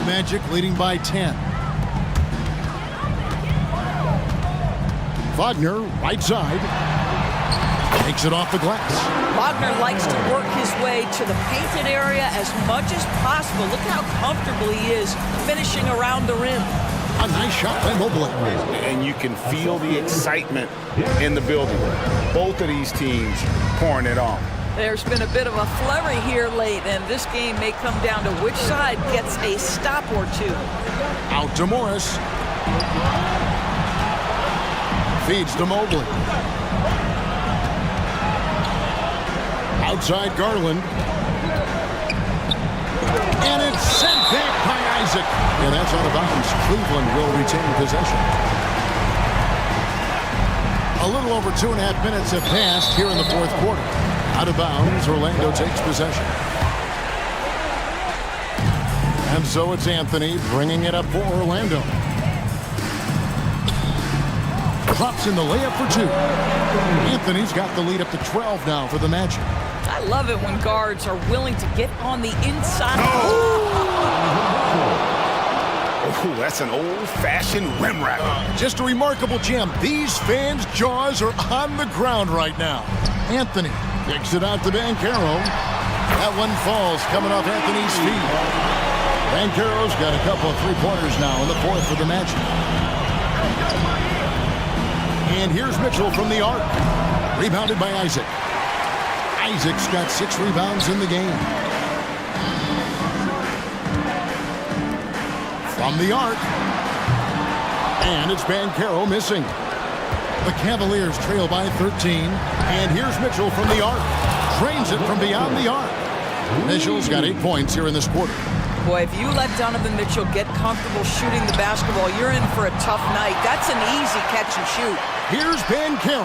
Magic leading by 10. Wagner, right side. Takes it off the glass. Wagner likes to work his way to the painted area as much as possible. Look how comfortable he is finishing around the rim. A nice shot by Mobley. And you can feel the excitement in the building. Both of these teams pouring it on. There's been a bit of a flurry here late, and this game may come down to which side gets a stop or two. Out to Morris. Feeds to Mobley. Outside Garland. And it's sent back by Isaac. And that's out of bounds. Cleveland will retain possession. A little over 2.5 minutes have passed here in the fourth quarter. Out of bounds, Orlando takes possession. And so it's Anthony bringing it up for Orlando. Drops in the layup for two. Anthony's got the lead up to 12 now for the Magic. I love it when guards are willing to get on the inside. Oh, that's an old-fashioned rim rack. Just a remarkable gem. These fans' jaws are on the ground right now. Anthony kicks it out to Banchero. That one falls coming off Anthony's feet. Banchero's got a couple of three-pointers now in the fourth for the Magic. And here's Mitchell from the arc. Rebounded by Isaac. Isaac's got 6 rebounds in the game. From the arc. And it's Banchero missing. The Cavaliers trail by 13. And here's Mitchell from the arc. Drains it from beyond the arc. Mitchell's got 8 points here in this quarter. Boy, if you let Donovan Mitchell get comfortable shooting the basketball, you're in for a tough night. That's an easy catch and shoot. Here's Banchero.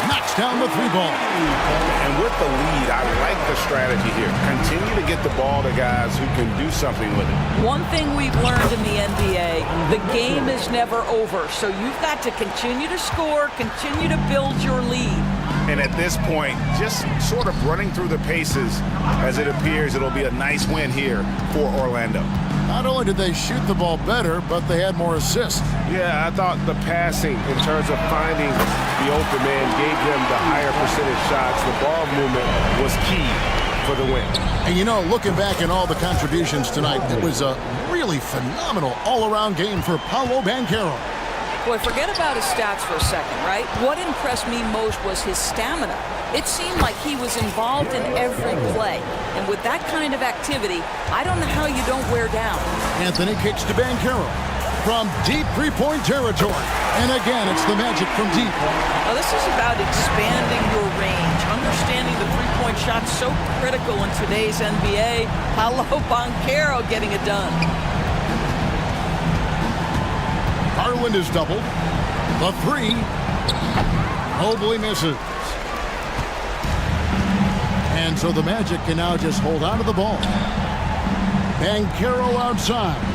Knocks down the 3-ball. And with the lead, I like the strategy here. Continue to get the ball to guys who can do something with it. One thing we've learned in the NBA, the game is never over. So you've got to continue to score, continue to build your lead. And at this point, just sort of running through the paces, as it appears it'll be a nice win here for Orlando. Not only did they shoot the ball better, but they had more assists. Yeah, I thought the passing in terms of finding the open man gave them the higher percentage shots. The ball movement was key for the win. And you know, looking back at all the contributions tonight, it was a really phenomenal all-around game for Paolo Banchero. Boy, forget about his stats for a second, right? What impressed me most was his stamina. It seemed like he was involved in every play. And with that kind of activity, I don't know how you don't wear down. Anthony kicks to Banchero from deep three-point territory. And again, it's the Magic from deep. Now, this is about expanding your range, understanding the three-point shot so critical in today's NBA. Paolo Banchero getting it done. Garland is doubled. The 3. Mobley misses. And so the Magic can now just hold on to the ball. Banchero outside.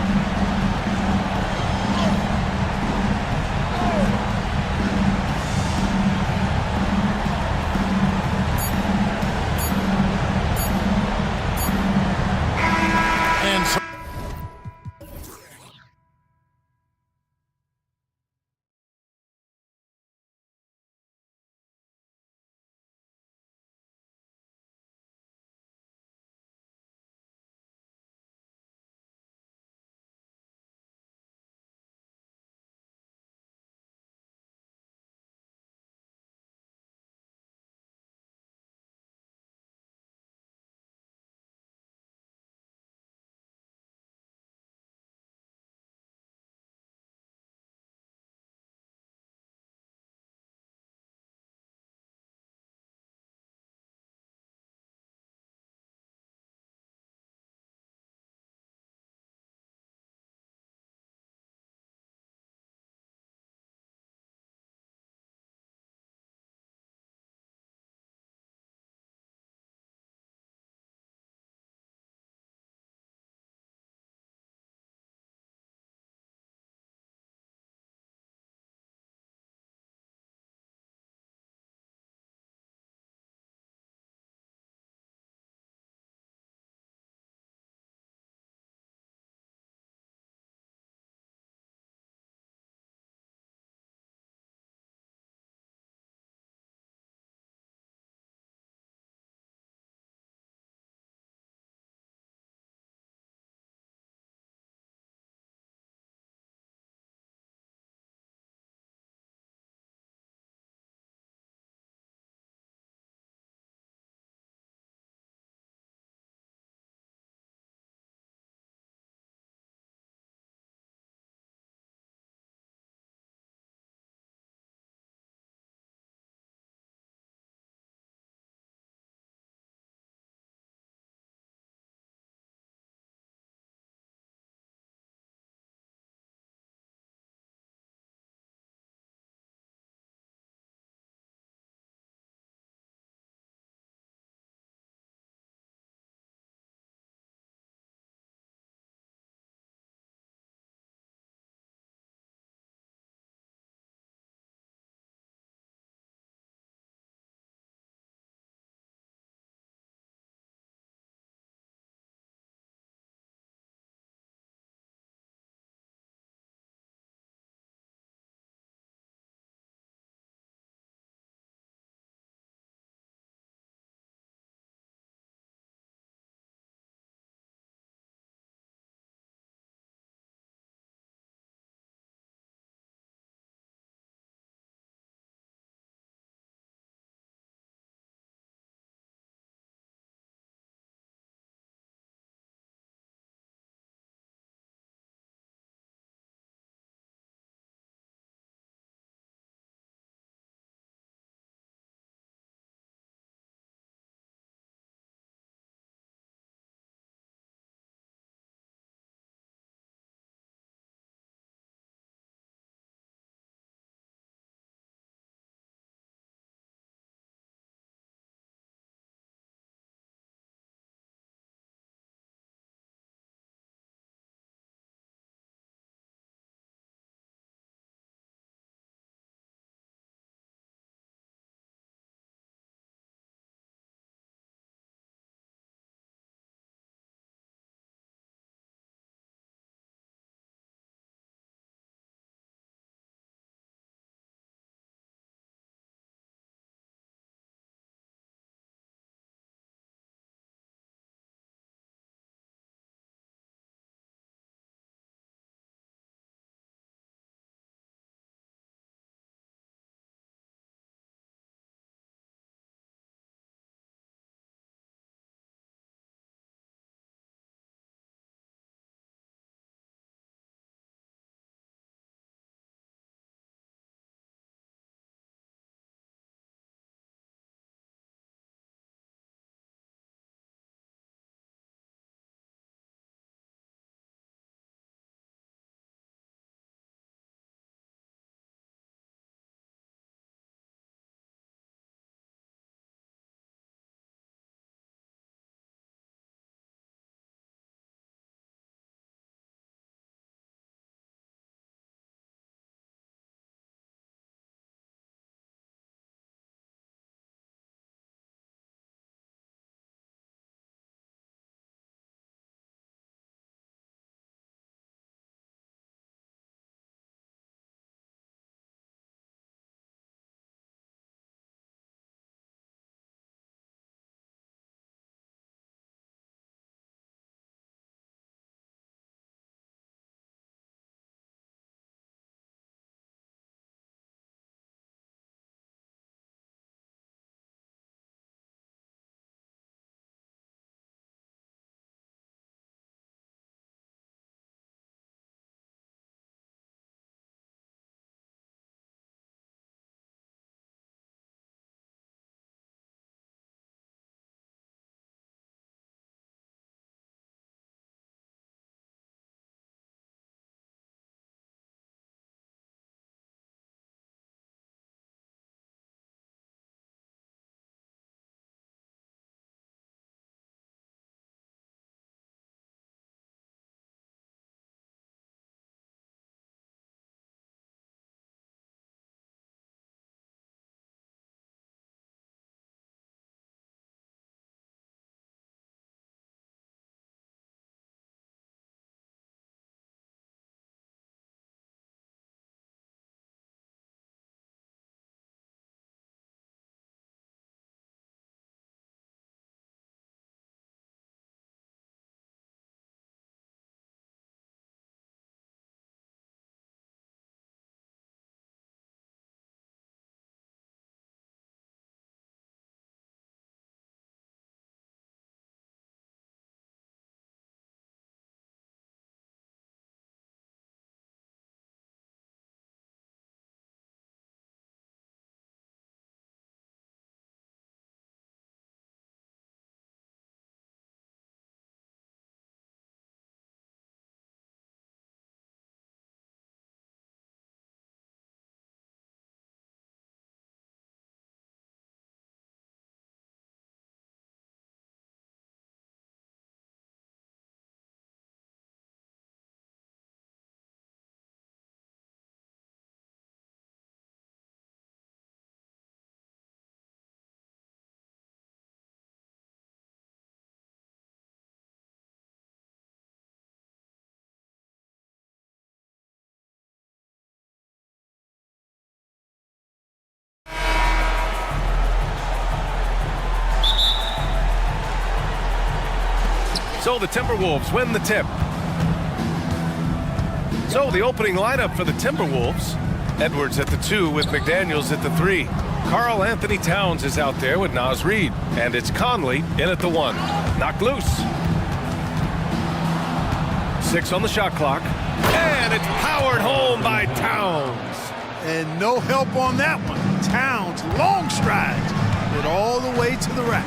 So the Timberwolves win the tip. So the opening lineup for the Timberwolves. Edwards at the 2 with McDaniels at the 3. Karl Anthony Towns is out there with Naz Reid. And it's Conley in at the 1. Knocked loose. 6 on the shot clock. And it's powered home by Towns. And no help on that one. Towns, long strides. Get all the way to the rack.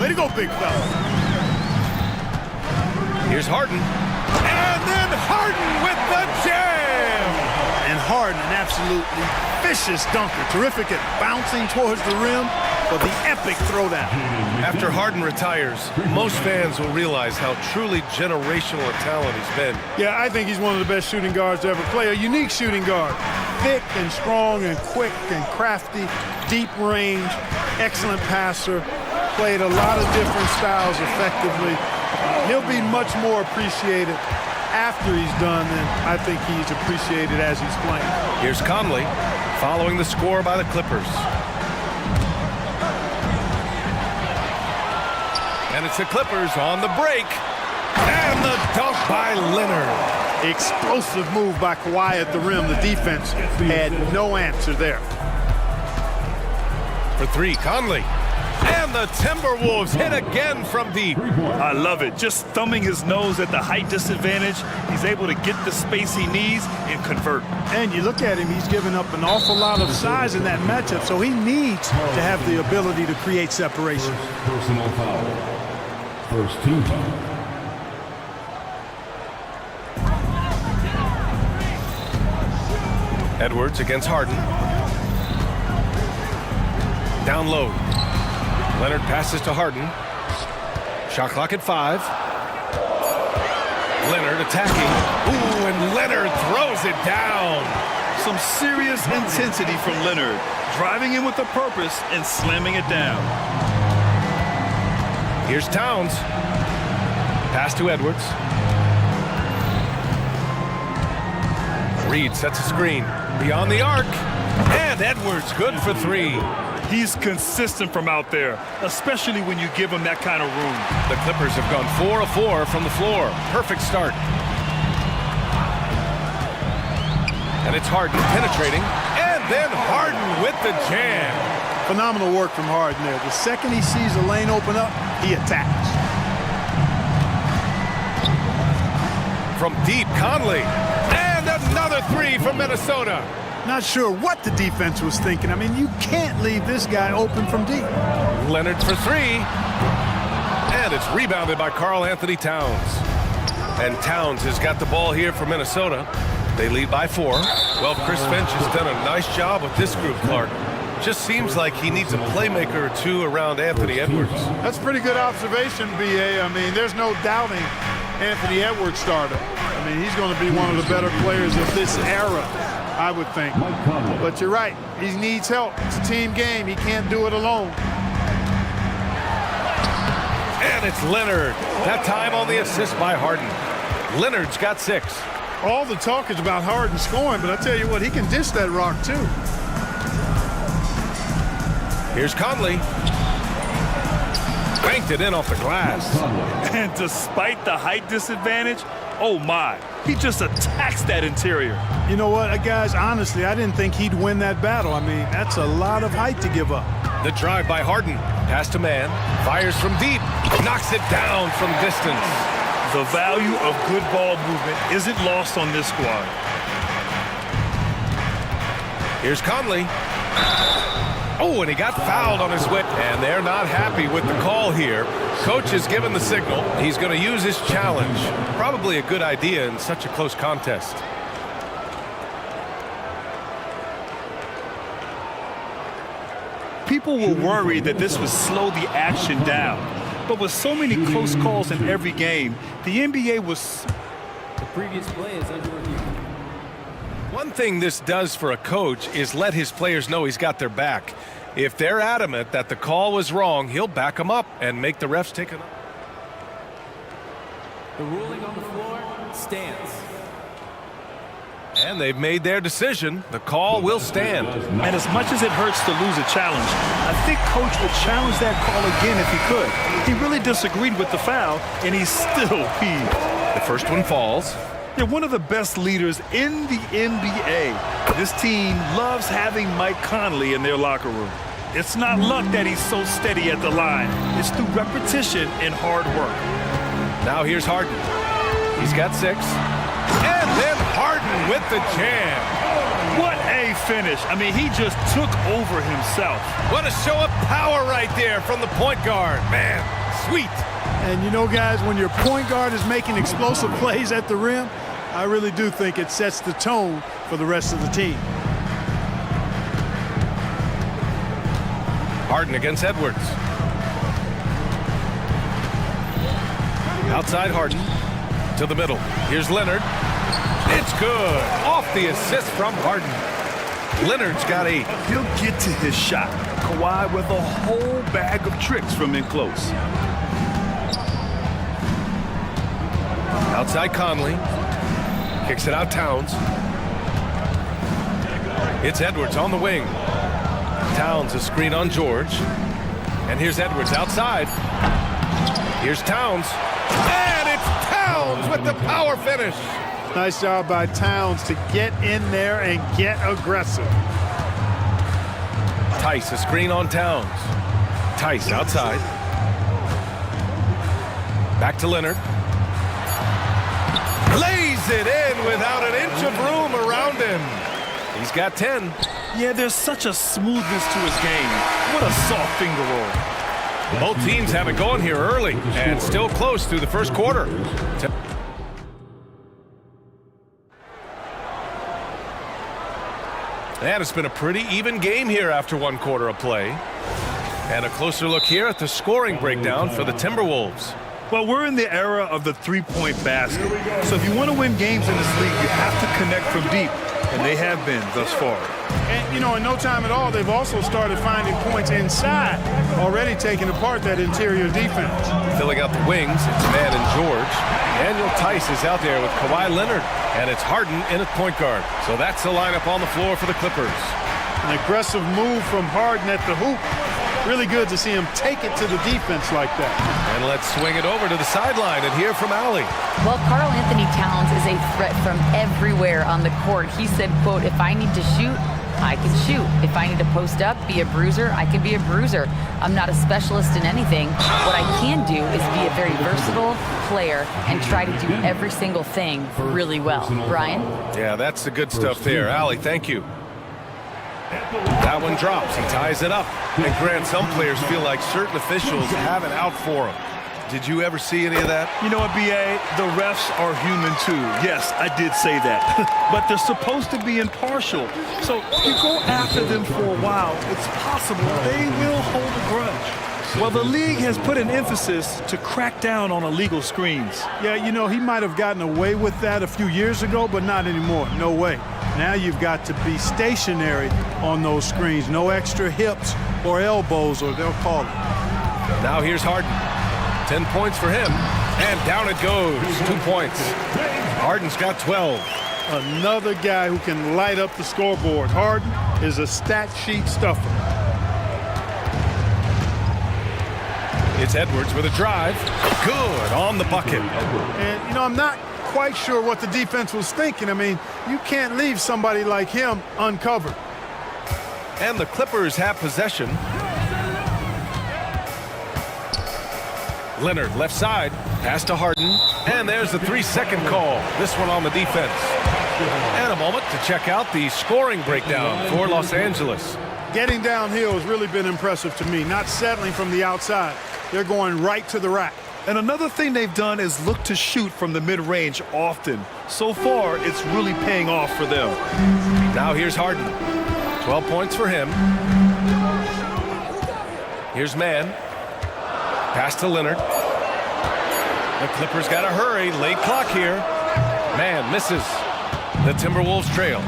Way to go, big fella. Here's Harden. And then Harden with the jam. And Harden, an absolutely vicious dunker. Terrific at bouncing towards the rim for the epic throwdown. After Harden retires, most fans will realize how truly generational a talent he's been. Yeah, I think he's one of the best shooting guards to ever play. A unique shooting guard. Thick and strong and quick and crafty. Deep range. Excellent passer. Played a lot of different styles effectively. He'll be much more appreciated after he's done than I think he's appreciated as he's playing. Here's Conley following the score by the Clippers. And it's the Clippers on the break. And the dunk by Leonard. Explosive move by Kawhi at the rim. The defense had no answer there. For 3, Conley. And the Timberwolves hit again from deep. I love it. Just thumbing his nose at the height disadvantage. He's able to get the space he needs and convert. And you look at him, he's given up an awful lot of size in that matchup, so he needs to have the ability to create separation. Personal foul. First team foul. Edwards against Harden. Down low. Leonard passes to Harden. Shot clock at 5. Leonard attacking. Ooh, and Leonard throws it down. Some serious intensity from Leonard. Driving in with a purpose and slamming it down. Here's Towns. Pass to Edwards. Reid sets a screen. Beyond the arc. And Edwards good for 3. He's consistent from out there, especially when you give him that kind of room. The Clippers have gone 4 of 4 from the floor. Perfect start. And it's Harden penetrating. And then Harden with the jam. Phenomenal work from Harden there. The second he sees a lane open up, he attacks. From deep, Conley. And another 3 from Minnesota. Not sure what the defense was thinking. I mean, you can't leave this guy open from deep. Leonard for 3. And it's rebounded by Karl Anthony Towns. And Towns has got the ball here for Minnesota. They lead by 4. Well, Chris Finch has done a nice job with this group, Clark. Just seems like he needs a playmaker or 2 around Anthony Edwards. That's a pretty good observation, B.A. I mean, there's no doubting Anthony Edwards starter. I mean, he's going to be one of the better players of this era, I would think. But you're right. He needs help. It's a team game. He can't do it alone. And it's Leonard. That time on the assist by Harden. Leonard's got 6. All the talk is about Harden scoring, but I tell you what, he can dish that rock, too. Here's Conley. Banked it in off the glass. And despite the height disadvantage, oh my, he just attacks that interior. You know what, guys, honestly, I didn't think he'd win that battle. I mean, that's a lot of height to give up. The drive by Harden. Pass to man. Fires from deep. Knocks it down from distance. The value of good ball movement isn't lost on this squad. Here's Conley. Oh, and he got fouled on his way. And they're not happy with the call here. Coach has given the signal. He's going to use his challenge. Probably a good idea in such a close contest. People were worried that this would slow the action down. But with so many close calls in every game, the NBA was... The previous play is under review. One thing this does for a coach is let his players know he's got their back. If they're adamant that the call was wrong, he'll back them up and make the refs take it up. The ruling on the floor stands. And they've made their decision. The call will stand. And as much as it hurts to lose a challenge, I think Coach would challenge that call again if he could. He really disagreed with the foul, and he's still peeved. The first one falls. They're one of the best leaders in the NBA. This team loves having Mike Conley in their locker room. It's not luck that he's so steady at the line. It's through repetition and hard work. Now here's Harden. He's got 6. And then Harden with the jam. What a finish. I mean, he just took over himself. What a show of power right there from the point guard. Man, sweet. And you know, guys, when your point guard is making explosive plays at the rim, I really do think it sets the tone for the rest of the team. Harden against Edwards. Outside Harden to the middle. Here's Leonard. It's good. Off the assist from Harden. Leonard's got 8. He'll get to his shot. Kawhi with a whole bag of tricks from in close. Outside Conley. Kicks it out Towns. It's Edwards on the wing. Towns a screen on George. And here's Edwards outside. Here's Towns. And it's Towns with the power finish. Nice job by Towns to get in there and get aggressive. Tice a screen on Towns. Tice outside. Back to Leonard. Lays it in without an inch of room around him. He's got 10. Yeah, there's such a smoothness to his game. What a soft finger roll. Both teams have it going here early and still close through the first quarter. And it's been a pretty even game here after 1 quarter of play. And a closer look here at the scoring breakdown for the Timberwolves. Well, we're in the era of the three-point basket. So if you want to win games in this league, you have to connect from deep. And they have been thus far. And, you know, in no time at all, they've also started finding points inside, already taking apart that interior defense. Filling out the wings, it's Mann and George. Daniel Tice is out there with Kawhi Leonard. And it's Harden in at point guard. So that's the lineup on the floor for the Clippers. An aggressive move from Harden at the hoop. Really good to see him take it to the defense like that. And let's swing it over to the sideline and hear from Allie. Well, Karl Anthony Towns is a threat from everywhere on the court. He said, quote, if I need to shoot, I can shoot. If I need to post up, be a bruiser, I can be a bruiser. I'm not a specialist in anything. What I can do is be a very versatile player and try to do every single thing really well. Brian? Yeah, that's the good stuff there. Allie, thank you. That one drops. He ties it up. And Grant, some players feel like certain officials have it out for them. Did you ever see any of that? You know what, B.A.? The refs are human too. Yes, I did say that. But they're supposed to be impartial. So if you go after them for a while, it's possible they will hold a grudge. Well, the league has put an emphasis to crack down on illegal screens. Yeah, you know, he might have gotten away with that a few years ago, but not anymore. No way. Now you've got to be stationary on those screens. No extra hips or elbows, or they'll call it. Now here's Harden. 10 points for him. And down it goes. 2 points. Harden's got 12. Another guy who can light up the scoreboard. Harden is a stat sheet stuffer. It's Edwards with a drive. Good on the bucket. And, you know, I'm not quite sure what the defense was thinking. I mean, you can't leave somebody like him uncovered. And the Clippers have possession. Leonard left side. Pass to Harden. And there's the 3-second call. This one on the defense. And a moment to check out the scoring breakdown for Los Angeles. Getting downhill has really been impressive to me. Not settling from the outside. They're going right to the rack. And another thing they've done is look to shoot from the mid-range often. So far, it's really paying off for them. Now here's Harden. 12 points for him. Here's Mann. Pass to Leonard. The Clippers got to hurry. Late clock here. Mann misses. The Timberwolves trail.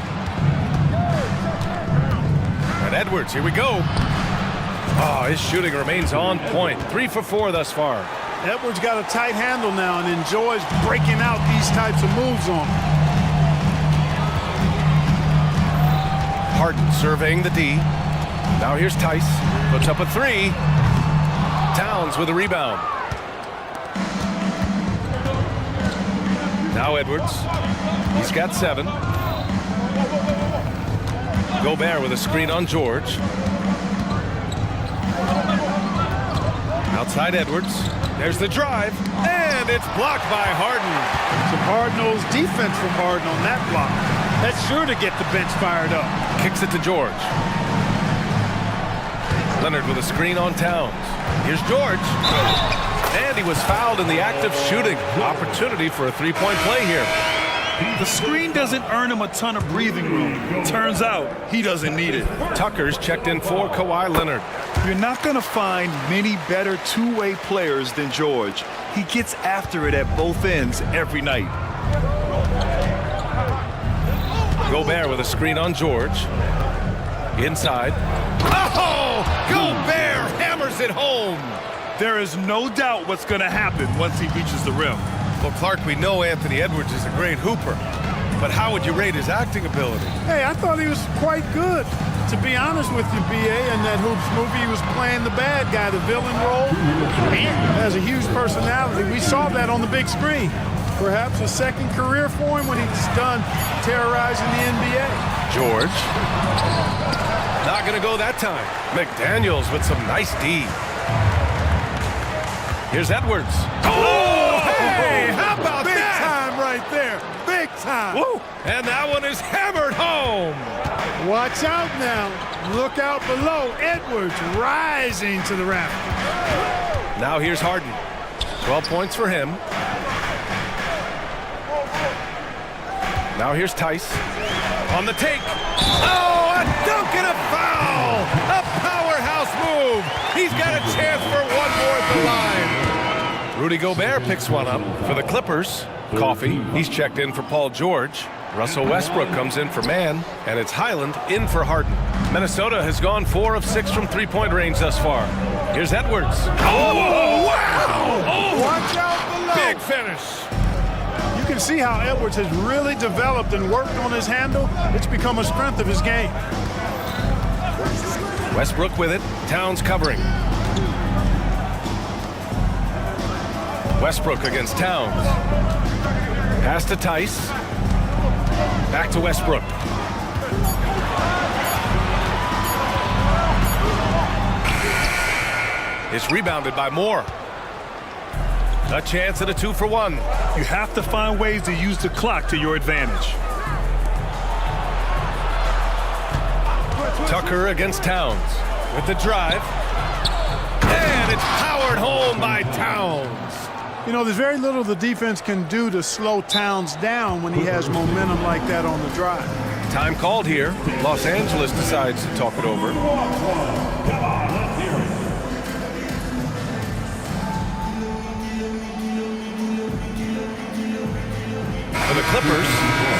And Edwards, here we go. Oh, his shooting remains on point. 3 for 4 thus far. Edwards got a tight handle now and enjoys breaking out these types of moves on him. Harden surveying the D. Now here's Tice. Puts up a three. Towns with a rebound. Now Edwards. He's got 7. Gobert with a screen on George. Outside Edwards. There's the drive. And it's blocked by Harden. Some hard-nosed defense from Harden on that block. That's sure to get the bench fired up. Kicks it to George. Leonard with a screen on Towns. Here's George. And he was fouled in the act of shooting. Opportunity for a three-point play here. The screen doesn't earn him a ton of breathing room. Turns out he doesn't need it. Tucker's checked in for Kawhi Leonard. You're not going to find many better two-way players than George. He gets after it at both ends every night. Gobert with a screen on George. Inside. Oh! Gobert hammers it home! There is no doubt what's going to happen once he reaches the rim. Well, Clark, we know Anthony Edwards is a great hooper, but how would you rate his acting ability? Hey, I thought he was quite good. To be honest with you, B.A., in that Hoops movie, he was playing the bad guy, the villain role. Man, has a huge personality. We saw that on the big screen. Perhaps a second career for him when he's done terrorizing the NBA. George. Not going to go that time. McDaniels with some nice D. Here's Edwards. Oh, hey, how about big that? Big time right there. Big time. Woo. And that one is hammered home. Watch out now. Look out below. Edwards rising to the rafters. Now here's Harden. 12 points for him. Now here's Tice. On the take. Oh, a dunk and a foul. A powerhouse move. He's got a chance for one more at the line. Rudy Gobert picks one up for the Clippers. Coffee. He's checked in for Paul George. Russell Westbrook comes in for Mann, and it's Highland in for Harden. Minnesota has gone 4 of 6 from three-point range thus far. Here's Edwards. Oh, wow! Oh, watch out below. Big finish. You can see how Edwards has really developed and worked on his handle. It's become a strength of his game. Westbrook with it. Towns covering. Westbrook against Towns. Pass to Tice. Back to Westbrook. It's rebounded by Moore. A chance at a 2-for-1. You have to find ways to use the clock to your advantage. Tucker against Towns with the drive. And it's powered home by Towns. You know, there's very little the defense can do to slow Towns down when he has momentum like that on the drive. Time called here. Los Angeles decides to talk it over. For the Clippers,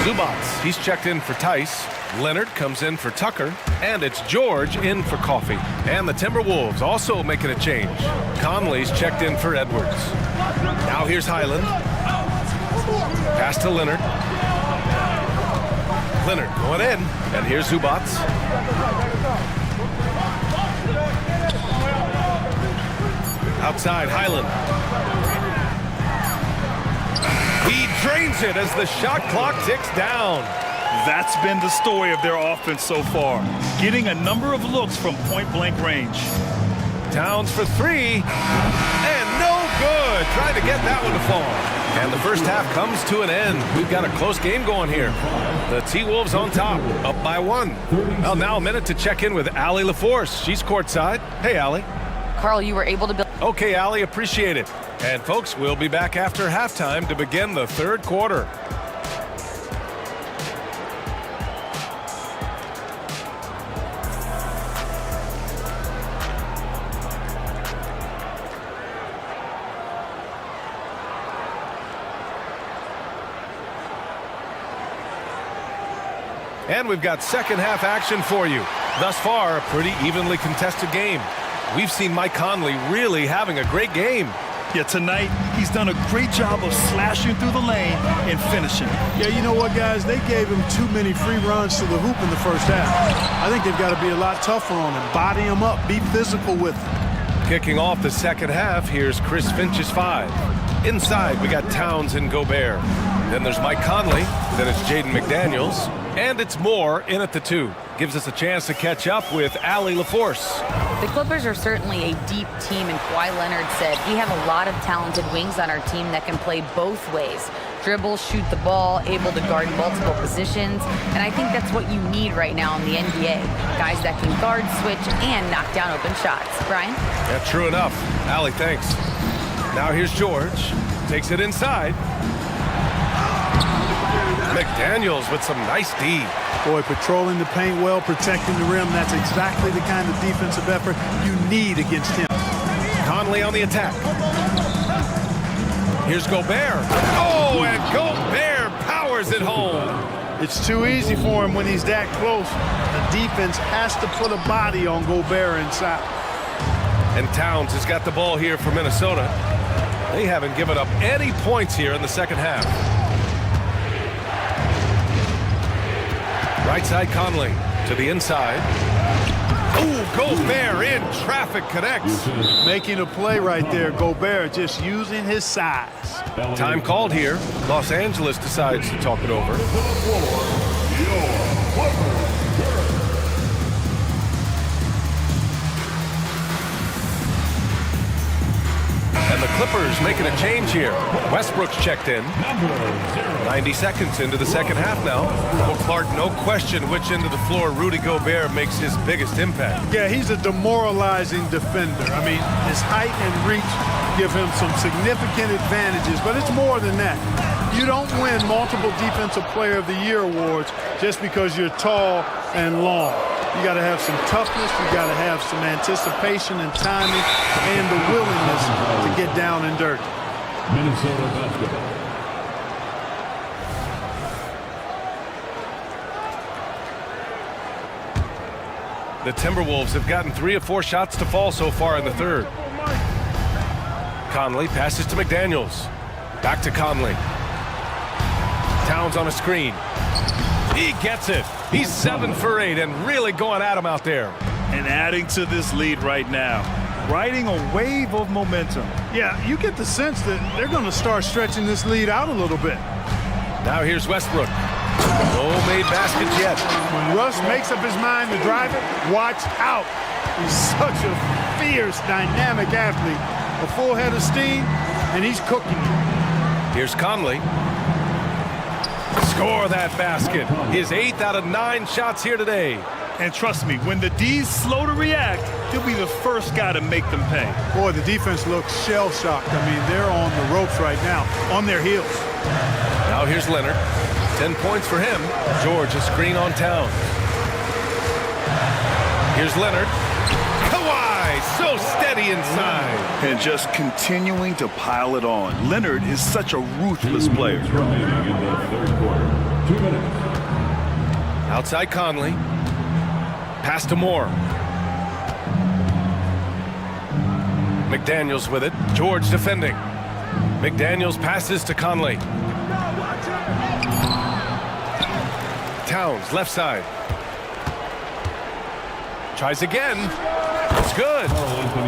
Zubats. He's checked in for Tice. Leonard comes in for Tucker. And it's George in for Coffee. And the Timberwolves also making a change. Conley's checked in for Edwards. Now here's Highland. Pass to Leonard. Leonard going in. And here's Zubats. Outside, Highland. He drains it as the shot clock ticks down. That's been the story of their offense so far. Getting a number of looks from point-blank range. Towns for 3. And no good. Trying to get that one to fall. And the first half comes to an end. We've got a close game going here. The T-Wolves on top, up by 1. Well, now a minute to check in with Allie LaForce. She's courtside. Hey, Allie. Carl, you were able to build. Okay, Allie, appreciate it. And folks, we'll be back after halftime to begin the third quarter. And we've got second half action for you. Thus far, a pretty evenly contested game. We've seen Mike Conley really having a great game. Yeah, tonight, he's done a great job of slashing through the lane and finishing. Yeah, you know what, guys? They gave him too many free runs to the hoop in the first half. I think they've got to be a lot tougher on him. Body him up. Be physical with him. Kicking off the second half, here's Chris Finch's 5. Inside, we got Towns and Gobert. Then there's Mike Conley. Then it's Jaden McDaniels. And it's Moore in at the 2. Gives us a chance to catch up with Allie LaForce. The Clippers are certainly a deep team, and Kawhi Leonard said, we have a lot of talented wings on our team that can play both ways. Dribble, shoot the ball, able to guard multiple positions, and I think that's what you need right now in the NBA. Guys that can guard, switch, and knock down open shots. Brian? Yeah, true enough. Allie, thanks. Now here's George. Takes it inside. McDaniels with some nice D. Boy, patrolling the paint well, protecting the rim. That's exactly the kind of defensive effort you need against him. Conley on the attack. Here's Gobert. Oh, and Gobert powers it home. It's too easy for him when he's that close. The defense has to put a body on Gobert inside. And Towns has got the ball here for Minnesota. They haven't given up any points here in the second half. Right side Conley to the inside. Ooh, Gobert in traffic connects. Making a play right there. Gobert just using his size. Time called here. Los Angeles decides to talk it over. And the Clippers making a change here. Westbrook's checked in. 90 seconds into the second half now. Well, Clark, no question which end of the floor Rudy Gobert makes his biggest impact. Yeah, he's a demoralizing defender. I mean, his height and reach give him some significant advantages, but it's more than that. You don't win multiple Defensive Player of the Year awards just because you're tall and long. You got to have some toughness, you got to have some anticipation and timing, and the willingness to get down and dirty. Minnesota basketball. The Timberwolves have gotten 3 of 4 shots to fall so far in the third. Conley passes to McDaniels. Back to Conley. Towns on a screen. He gets it. He's 7 for 8 and really going at him out there. And adding to this lead right now. Riding a wave of momentum. Yeah, you get the sense that they're going to start stretching this lead out a little bit. Now here's Westbrook. No made baskets yet. When Russ makes up his mind to drive it, watch out. He's such a fierce, dynamic athlete. A full head of steam, and he's cooking you. Here's Conley. Score that basket. His 8th out of 9 shots here today. And trust me, when the D's slow to react, he'll be the first guy to make them pay. Boy, the defense looks shell-shocked. I mean, they're on the ropes right now, on their heels. Now here's Leonard. 10 points for him. George, a screen on Towns. Here's Leonard. Kawhi, so steady inside. And just continuing to pile it on. Leonard is such a ruthless player. Remaining in the third quarter. 2 minutes. Outside Conley. Pass to Moore. McDaniels with it. George defending. McDaniels passes to Conley. Towns, left side. Tries again. It's good.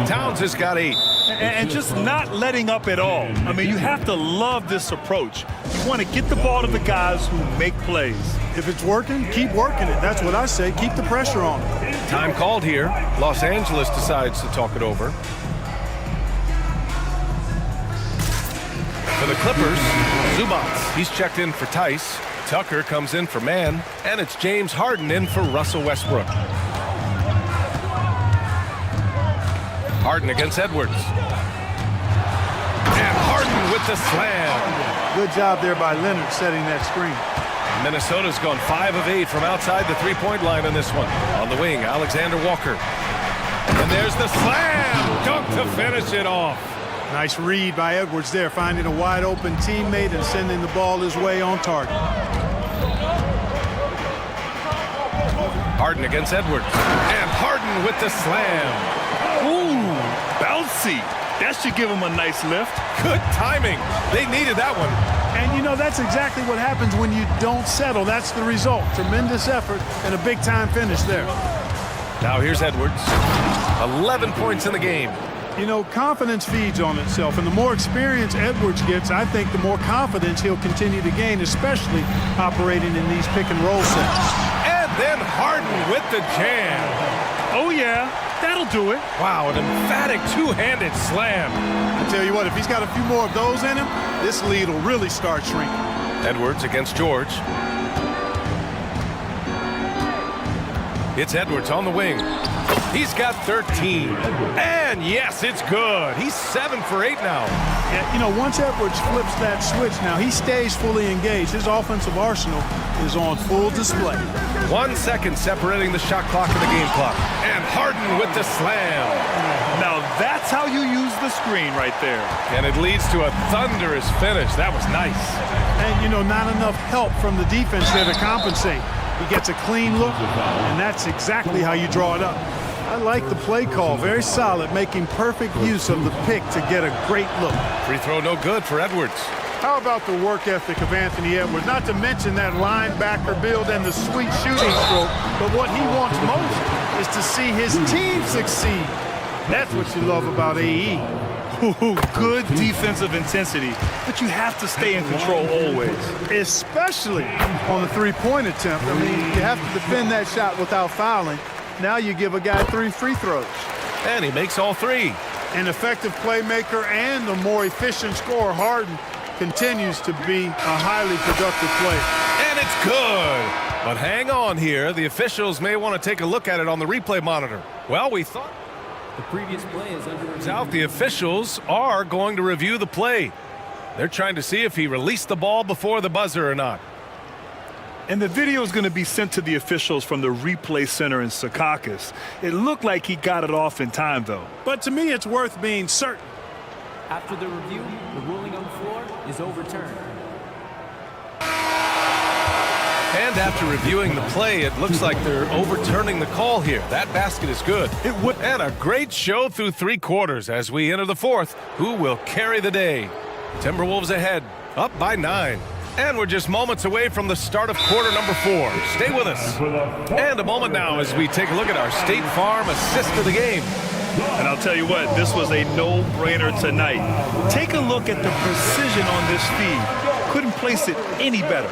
Towns has got 8. And just not letting up at all. I mean, you have to love this approach. You want to get the ball to the guys who make plays. If it's working, keep working it. That's what I say. Keep the pressure on it. Time called here. Los Angeles decides to talk it over. For the Clippers, Zubats. He's checked in for Tice. Tucker comes in for Mann. And it's James Harden in for Russell Westbrook. Harden against Edwards. And Harden with the slam. Good job there by Leonard setting that screen. Minnesota's gone 5 of 8 from outside the three-point line on this one. On the wing, Alexander Walker. And there's the slam. Dunk to finish it off. Nice read by Edwards there, finding a wide-open teammate and sending the ball his way on target. Harden against Edwards. And Harden with the slam. Ooh, bouncy. That should give him a nice lift. Good timing. They needed that one. And, you know, that's exactly what happens when you don't settle. That's the result. Tremendous effort and a big-time finish there. Now here's Edwards. 11 points in the game. You know, confidence feeds on itself, and the more experience Edwards gets, I think the more confidence he'll continue to gain, especially operating in these pick-and-roll sets. And then Harden with the jam. Oh, yeah, that'll do it. Wow, an emphatic two-handed slam. I tell you what, if he's got a few more of those in him, this lead will really start shrinking. Edwards against George. It's Edwards on the wing. He's got 13. And yes, it's good. He's 7 for 8 now. Yeah, you know, once Edwards flips that switch now, he stays fully engaged. His offensive arsenal is on full display. 1 second separating the shot clock and the game clock. And Harden with the slam. Now that's how you use the screen right there. And it leads to a thunderous finish. That was nice. And, you know, not enough help from the defense there to compensate. He gets a clean look, and that's exactly how you draw it up. I like the play call. Very solid, making perfect use of the pick to get a great look. Free throw no good for Edwards. How about the work ethic of Anthony Edwards? Not to mention that linebacker build and the sweet shooting stroke, but what he wants most is to see his team succeed. That's what you love about AE. Good defensive intensity, but you have to stay in control always. Especially on the three-point attempt. I mean, you have to defend that shot without fouling. Now you give a guy 3 free throws. And he makes all 3. An effective playmaker and a more efficient scorer, Harden continues to be a highly productive player. And it's good. But hang on here. The officials may want to take a look at it on the replay monitor. Well, we thought the previous play is under review. Out. The officials are going to review the play. They're trying to see if he released the ball before the buzzer or not. And the video is going to be sent to the officials from the replay center in Secaucus. It looked like he got it off in time, though. But to me, it's worth being certain. After the review, the ruling on the floor is overturned. And after reviewing the play, it looks like they're overturning the call here. That basket is good. And a great show through 3 quarters as we enter the 4th. Who will carry the day? Timberwolves ahead, up by 9. And we're just moments away from the start of quarter number 4. Stay with us. And a moment now as we take a look at our State Farm assist of the game. And I'll tell you what, this was a no-brainer tonight. Take a look at the precision on this feed. Couldn't place it any better.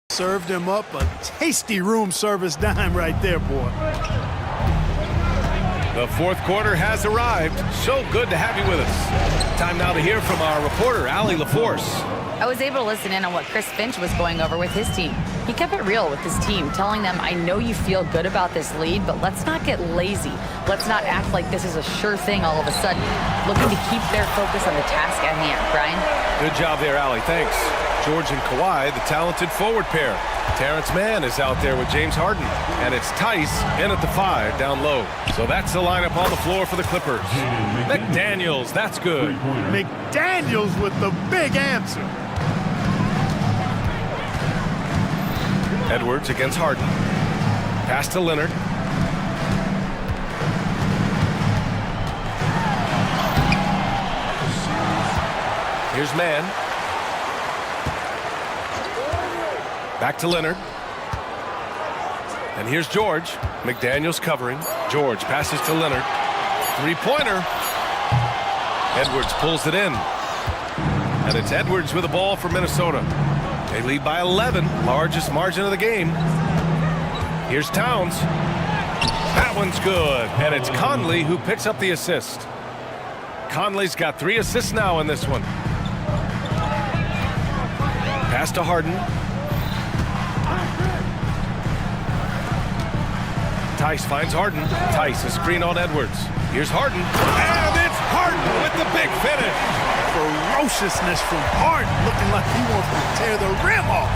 Served him up a tasty room service dime right there, boy. The 4th quarter has arrived. So good to have you with us. Time now to hear from our reporter, Allie LaForce. I was able to listen in on what Chris Finch was going over with his team. He kept it real with his team, telling them, I know you feel good about this lead, but let's not get lazy. Let's not act like this is a sure thing all of a sudden. Looking to keep their focus on the task at hand. Brian? Good job there, Allie. Thanks. George and Kawhi, the talented forward pair. Terrence Mann is out there with James Harden. And it's Tice in at the 5 down low. So that's the lineup on the floor for the Clippers. McDaniels, that's good. McDaniels with the big answer. Edwards against Harden. Pass to Leonard. Here's Mann. Back to Leonard. And here's George. McDaniels covering. George passes to Leonard. 3-pointer. Edwards pulls it in. And it's Edwards with the ball for Minnesota. They lead by 11, largest margin of the game. Here's Towns. That one's good. And it's Conley who picks up the assist. Conley's got 3 assists now in this one. Pass to Harden. Tice finds Harden. Tice, a screen on Edwards. Here's Harden. And it's Harden with the big finish. Ferociousness from Harden, looking like he wants to tear the rim off.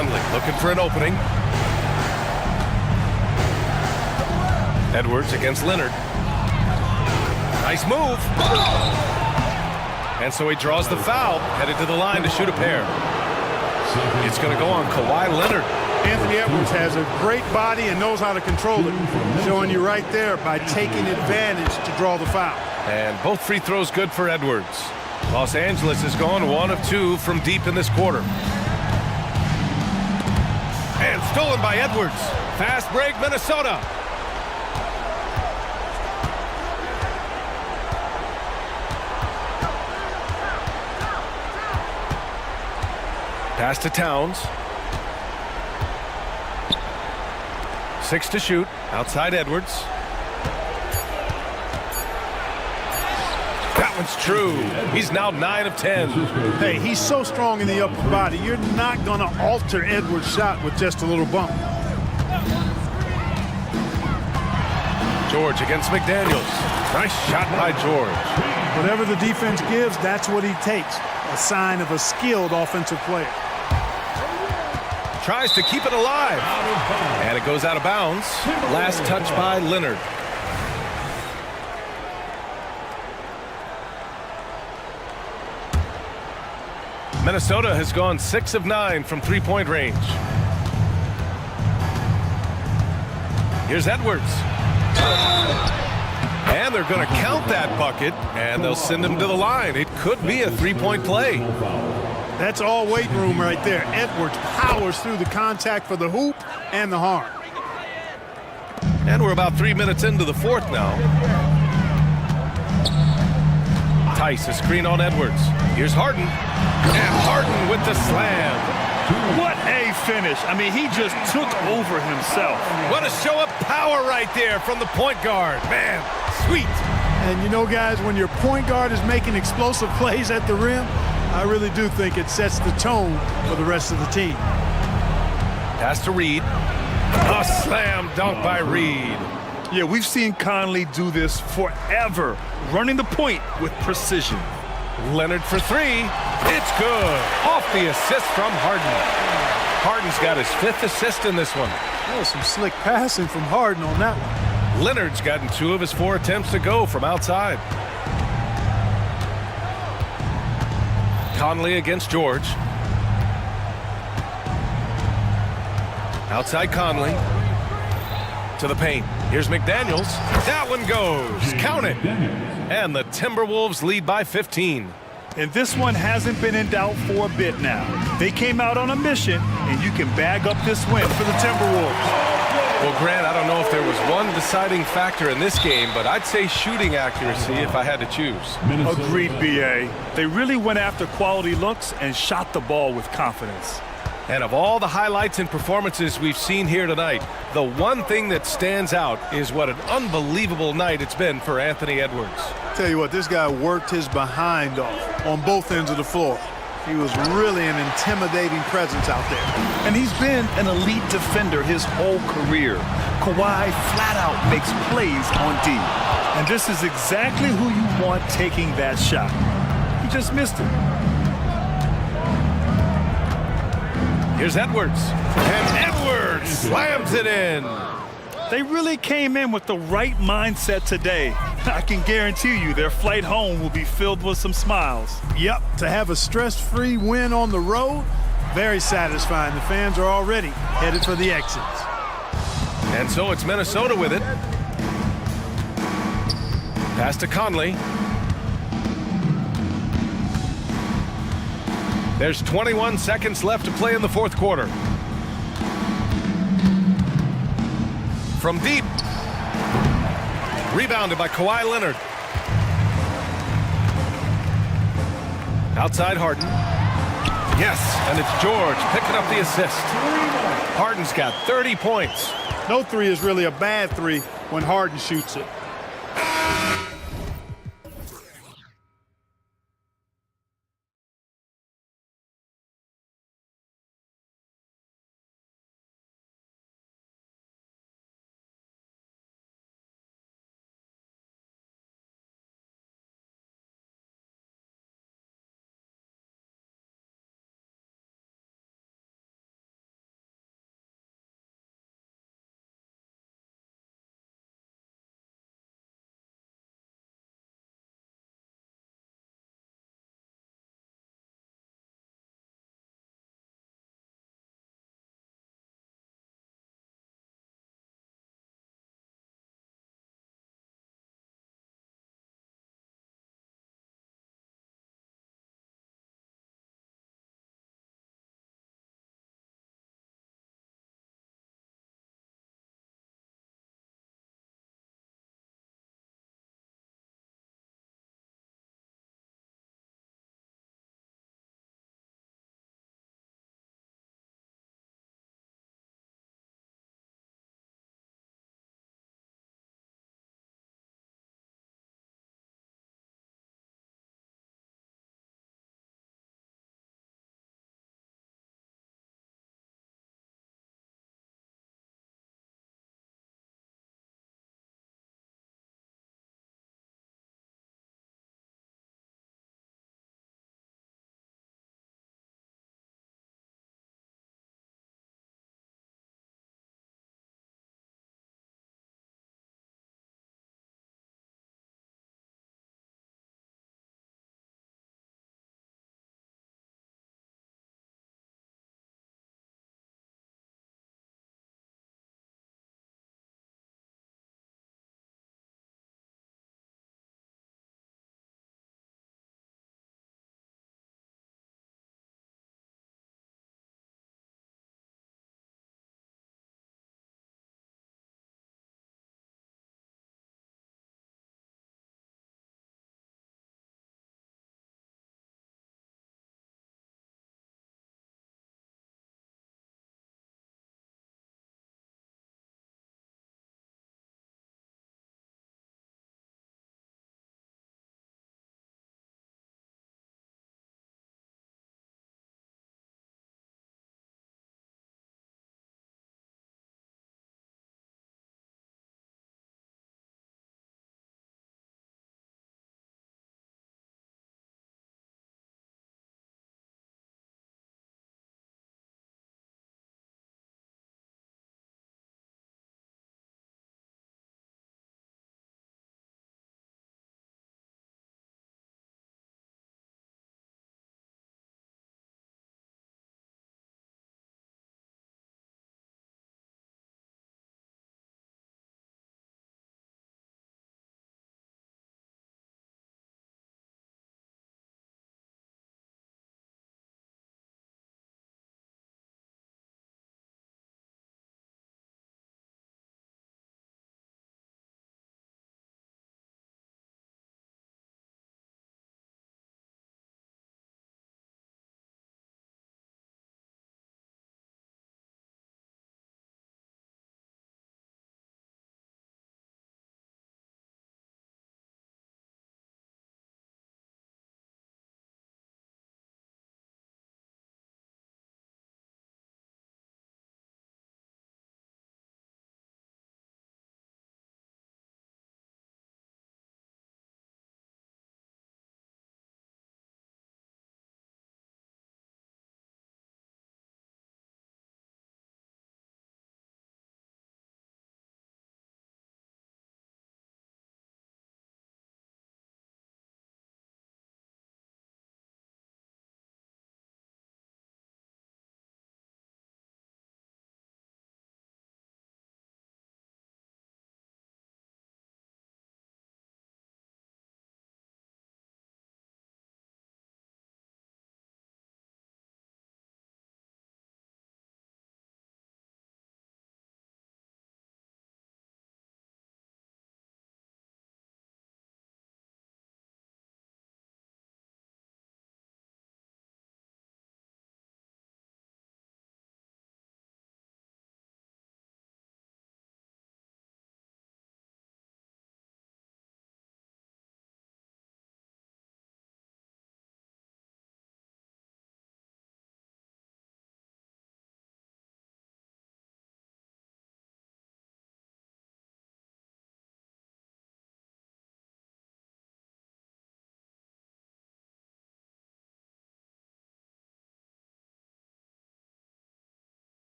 Conley looking for an opening. Edwards against Leonard. Nice move. And so he draws the foul, headed to the line to shoot a pair. It's going to go on Kawhi Leonard. Anthony Edwards has a great body and knows how to control it, showing you right there by taking advantage to draw the foul. And both free throws good for Edwards. Los Angeles has gone 1 of 2 from deep in this quarter. And stolen by Edwards. Fast break, Minnesota. Pass to Towns. 6 to shoot. Outside Edwards. That one's true. He's now 9 of 10. Hey, he's so strong in the upper body. You're not going to alter Edwards' shot with just a little bump. George against McDaniels. Nice shot by George. Whatever the defense gives, that's what he takes. A sign of a skilled offensive player. Tries to keep it alive. And it goes out of bounds. Last touch by Leonard. Minnesota has gone 6 of 9 from three-point range. Here's Edwards. And they're going to count that bucket, and they'll send him to the line. It could be a three-point play. That's all weight room right there. Edwards powers through the contact for the hoop and the harm. And we're about 3 minutes into the fourth now. Tice, a screen on Edwards. Here's Harden. And Harden with the slam. What a finish. I mean, he just took over himself. What a show of power right there from the point guard. Man, sweet. And you know, guys, when your point guard is making explosive plays at the rim, I really do think it sets the tone for the rest of the team. Pass to Reed. A slam dunk by Reed. Yeah, we've seen Conley do this forever, running the point with precision. Leonard for three. It's good. Off the assist from Harden. Harden's got his 5th assist in this one. That was some slick passing from Harden on that one. Leonard's gotten 2 of his 4 attempts to go from outside. Conley against George. Outside Conley. To the paint. Here's McDaniels. That one goes. Count it. And the Timberwolves lead by 15. And this one hasn't been in doubt for a bit now. They came out on a mission, and you can bag up this win for the Timberwolves. Well, Grant, I don't know if there was one deciding factor in this game, but I'd say shooting accuracy if I had to choose. Agreed, B.A. They really went after quality looks and shot the ball with confidence. And of all the highlights and performances we've seen here tonight, the one thing that stands out is what an unbelievable night it's been for Anthony Edwards. Tell you what, this guy worked his behind off on both ends of the floor. He was really an intimidating presence out there. And he's been an elite defender his whole career. Kawhi flat out makes plays on D. And this is exactly who you want taking that shot. He just missed it. Here's Edwards. And Edwards slams it in. They really came in with the right mindset today. I can guarantee you their flight home will be filled with some smiles. Yep, to have a stress-free win on the road, very satisfying. The fans are already headed for the exits. And so it's Minnesota with it. Pass to Conley. There's 21 seconds left to play in the fourth quarter. From deep. Rebounded by Kawhi Leonard. Outside Harden. Yes, and it's George picking up the assist. Harden's got 30 points. No three is really a bad three when Harden shoots it.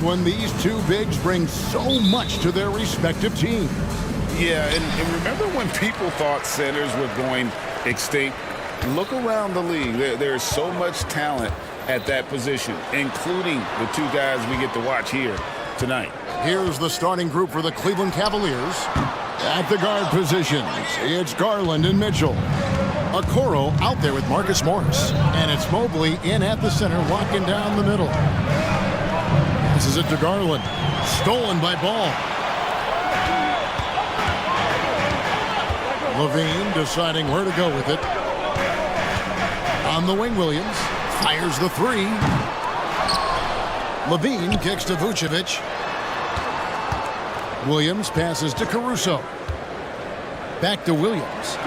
When these two bigs bring so much to their respective teams. Yeah, and remember when people thought centers were going extinct? Look around the league. There's so much talent at that position, including the two guys we get to watch here tonight. Here's the starting group for the Cleveland Cavaliers. At the guard positions, it's Garland and Mitchell. Okoro out there with Marcus Morris. And it's Mobley in at the center, locking down the middle. This is it to Garland. Stolen by Ball. Levine deciding where to go with it. On the wing, Williams fires the three. Levine kicks to Vucevic. Williams passes to Caruso. Back to Williams.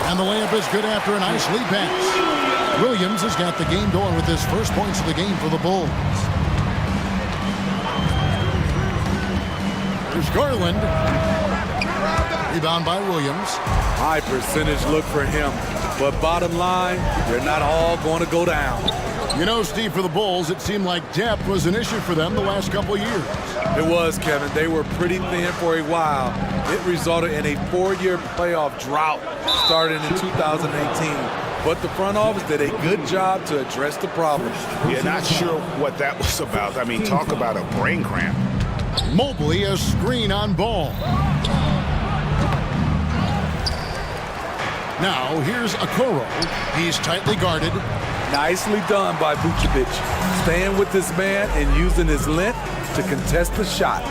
And the layup is good after a nice lead pass. Williams has got the game going with his first points of the game for the Bulls. There's Garland. Rebound by Williams. High percentage look for him. But bottom line, they're not all going to go down. You know, Steve, for the Bulls, it seemed like depth was an issue for them the last couple of years. It was, Kevin. They were pretty thin for a while. It resulted in a 4-year playoff drought starting in 2018. But the front office did a good job to address the problem. Yeah, not sure what that was about. I mean, talk about a brain cramp. Mobley, a screen on Ball. Now, here's Okoro. He's tightly guarded. Nicely done by Vucevic. Staying with this man and using his length to contest the shot.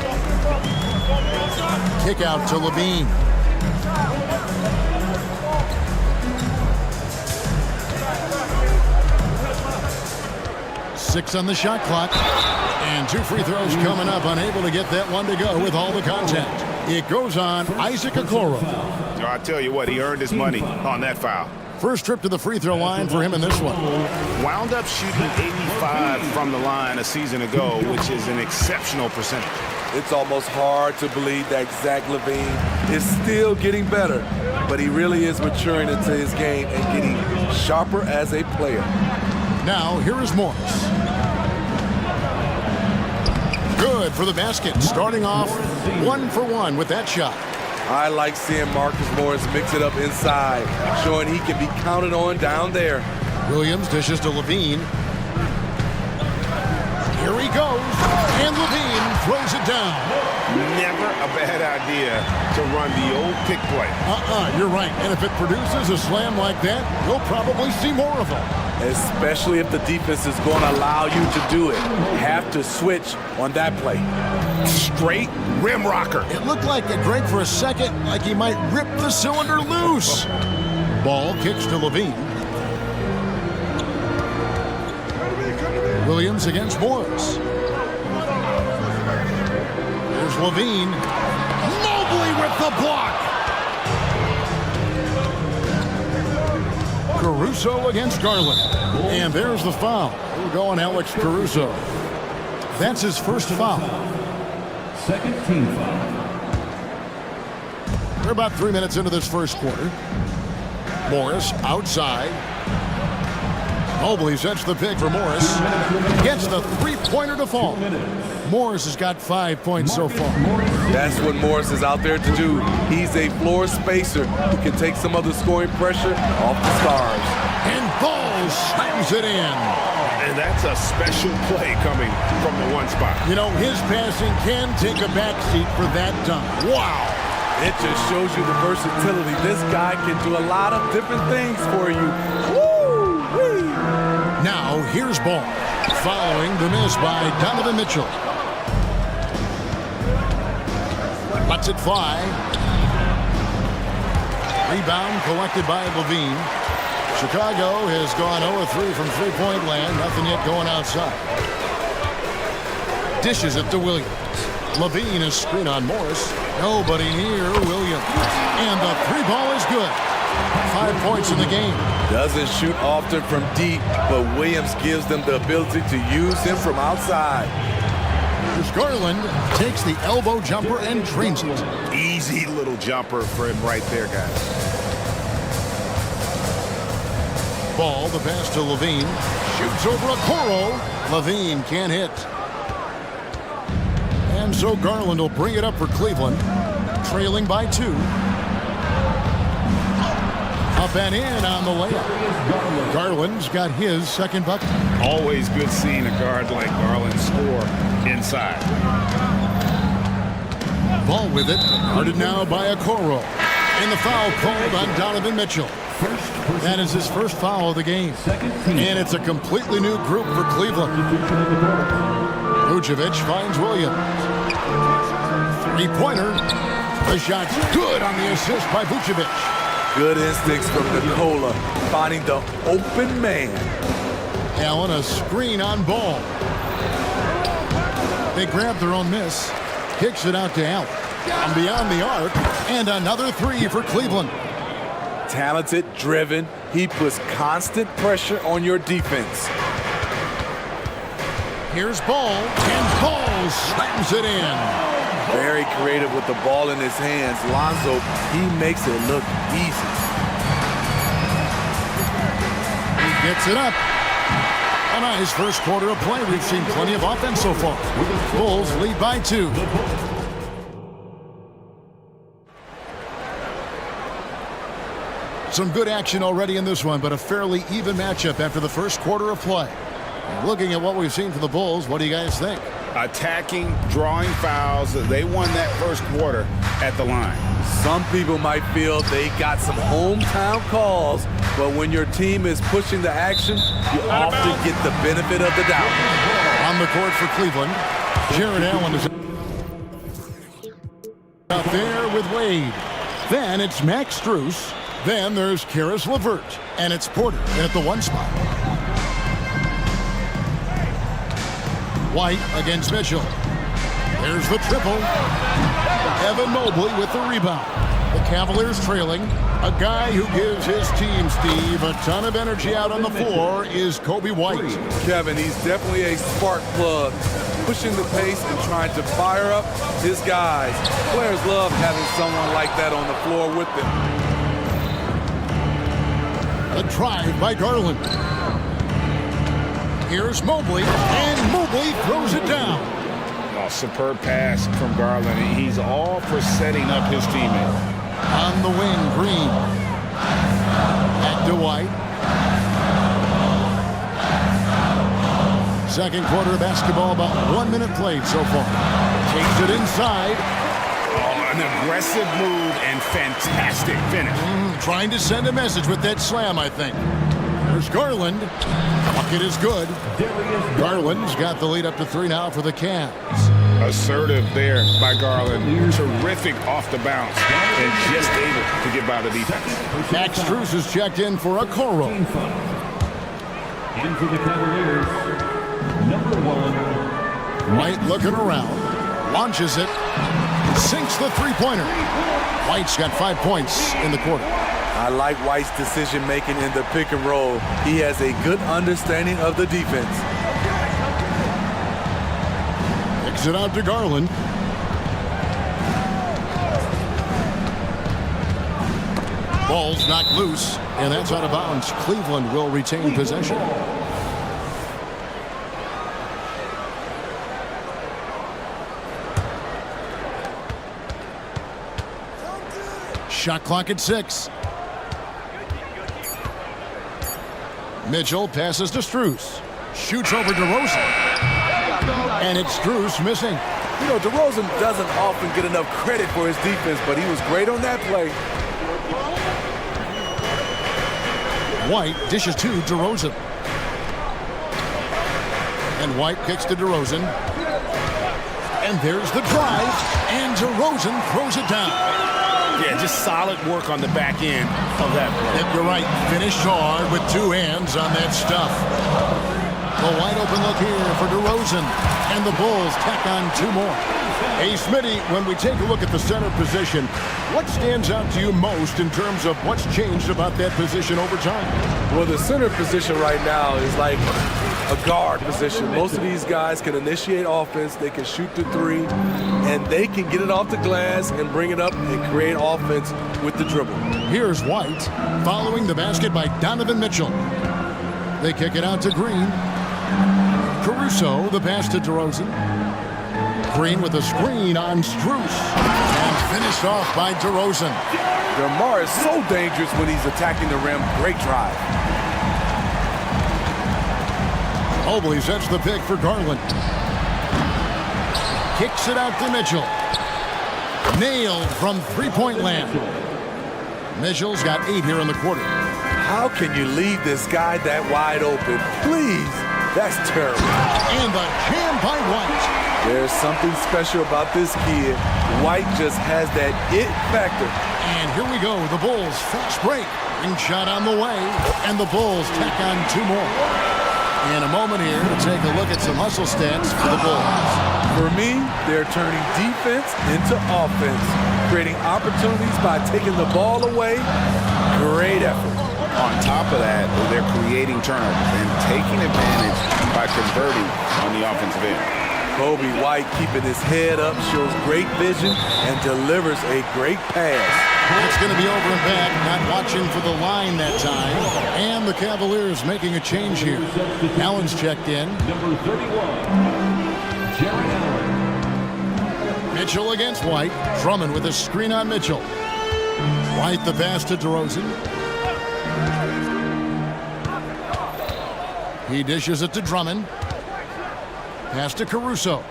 Kick out to Levine. Six on the shot clock. And two free throws coming up. Unable to get that one to go with all the contact. It goes on Isaac Okoro. I tell you what, he earned his money on that foul. First trip to the free throw line for him in this one. Wound up shooting 85 from the line a season ago, which is an exceptional percentage. It's almost hard to believe that Zach LaVine is still getting better, but he really is maturing into his game and getting sharper as a player. Now, here is Morris. Good for the basket, starting off 1 for 1 with that shot. I like seeing Marcus Morris mix it up inside, showing he can be counted on down there. Williams dishes to Levine. Here he goes, and Levine throws it down. Never a bad idea to run the old pick play. You're right. And if it produces a slam like that, you'll probably see more of them. Especially if the defense is going to allow you to do it. Have to switch on that play. Straight rim rocker. It looked like it drank for a second, like he might rip the cylinder loose. Ball kicks to Levine. Williams against Morris. Here's Levine. Mobley with the block. Caruso against Garland. And there's the foul. We're going Alex Caruso. That's his first foul. Second team foul. We're about 3 minutes into this first quarter. Morris outside. Mobley sets the pick for Morris. Gets the three-pointer to fall. Morris has got 5 points so far. That's what Morris is out there to do. He's a floor spacer who can take some of the scoring pressure off the stars. And Ball slams it in. And that's a special play coming from the one spot. You know, his passing can take a backseat for that dunk. Wow. It just shows you the versatility. This guy can do a lot of different things for you. Woo-wee. Now, here's Ball. Following the miss by Donovan Mitchell. Lets it fly. Rebound collected by Levine. Chicago has gone 0-3 from three-point land. Nothing yet going outside. Dishes it to Williams. Levine is screen on Morris. Nobody near Williams. And the three ball is good. 5 points in the game. Doesn't shoot often from deep, but Williams gives them the ability to use him from outside. Garland takes the elbow jumper and drains it. Easy little jumper for him right there, guys. Ball, the pass to Levine. Shoots over Okoro. Levine can't hit. And so Garland will bring it up for Cleveland, trailing by 2. Up and in on the layup. Garland's got his second bucket. Always good seeing a guard like Garland score inside. Ball with it, guarded now by Okoro. And the foul called on Donovan Mitchell. That is his first foul of the game. And it's a completely new group for Cleveland. Vucevic finds Williams. Three-pointer. The shot's good on the assist by Vucevic. Good instincts from Nikola, finding the open man. Allen, a screen on Ball. They grab their own miss. Kicks it out to Allen. Down beyond the arc. And another three for Cleveland. Talented, driven. He puts constant pressure on your defense. Here's Ball. And Ball slams it in. Very creative with the ball in his hands. Lonzo, he makes it look easy. He gets it up. A nice first quarter of play. We've seen plenty of offense so far. Bulls lead by 2. Some good action already in this one, but a fairly even matchup after the first quarter of play. Looking at what we've seen from the Bulls, what do you guys think? Attacking, drawing fouls. They won that first quarter at the line. Some people might feel they got some hometown calls, but when your team is pushing the action, you often get the benefit of the doubt. On the court for Cleveland, Jared Allen is out there with Wade. Then it's Max Strus. Then there's Karis LeVert. And it's Porter at the 1 spot. White against Mitchell. There's the triple. Evan Mobley with the rebound. The Cavaliers trailing. A guy who gives his team, Steve, a ton of energy out on the floor is Kobe White. Kevin, he's definitely a spark plug, pushing the pace and trying to fire up his guys. Players love having someone like that on the floor with them. A drive by Garland. Here's Mobley, and Mobley throws it down. Oh, superb pass from Garland. He's all for setting up his teammate. On the wing, Green. Back to White. Second quarter of basketball, about 1 minute played so far. Takes it inside. Oh, an aggressive move and fantastic finish. Trying to send a message with that slam, I think. There's Garland. Bucket is good. Garland's got the lead up to 3 now for the Cavs. Assertive there by Garland. Terrific off the bounce and just able to get by the defense. Max Strus is checked in for Okoro. And for the Cavaliers, number 1. White looking around. Launches it. Sinks the three-pointer. White's got 5 points in the quarter. I like White's decision-making in the pick and roll. He has a good understanding of the defense. Kicks it out to Garland. Ball's knocked loose, and that's out of bounds. Cleveland will retain possession. Shot clock at 6. Mitchell passes to Strus. Shoots over DeRozan. And it's Strus missing. You know, DeRozan doesn't often get enough credit for his defense, but he was great on that play. White dishes to DeRozan. And White kicks to DeRozan. And there's the drive. And DeRozan throws it down. Yeah, just solid work on the back end of that play. You're right. Finished hard with 2 hands on that stuff. A wide open look here for DeRozan. And the Bulls tack on 2 more. Hey, Smitty, when we take a look at the center position, what stands out to you most in terms of what's changed about that position over time? Well, the center position right now is like a guard position. Most of these guys can initiate offense, they can shoot the 3, and they can get it off the glass and bring it up and create offense with the dribble. Here's White following the basket by Donovan Mitchell. They kick it out to Green. Caruso, the pass to DeRozan. Green with a screen on Strus. And finished off by DeRozan. DeMar is so dangerous when he's attacking the rim. Great drive. Mobley sets the pick for Garland. Kicks it out to Mitchell. Nailed from three-point land. Mitchell's got 8 here in the quarter. How can you leave this guy that wide open? Please. That's terrible. And the jam by White. There's something special about this kid. White just has that it factor. And here we go. The Bulls fast break. Ring shot on the way. And the Bulls tack on 2 more. In a moment here to take a look at some hustle stats for the Bulls. For me, they're turning defense into offense, creating opportunities by taking the ball away. Great effort. On top of that, they're creating turnovers and taking advantage by converting on the offensive end. Kobe White keeping his head up, shows great vision, and delivers a great pass. It's going to be over and back, not watching for the line that time. And the Cavaliers making a change here. Allen's checked in. Number 31, Jared Allen. Mitchell against White. Drummond with a screen on Mitchell. White the pass to DeRozan. He dishes it to Drummond. Pass to Caruso.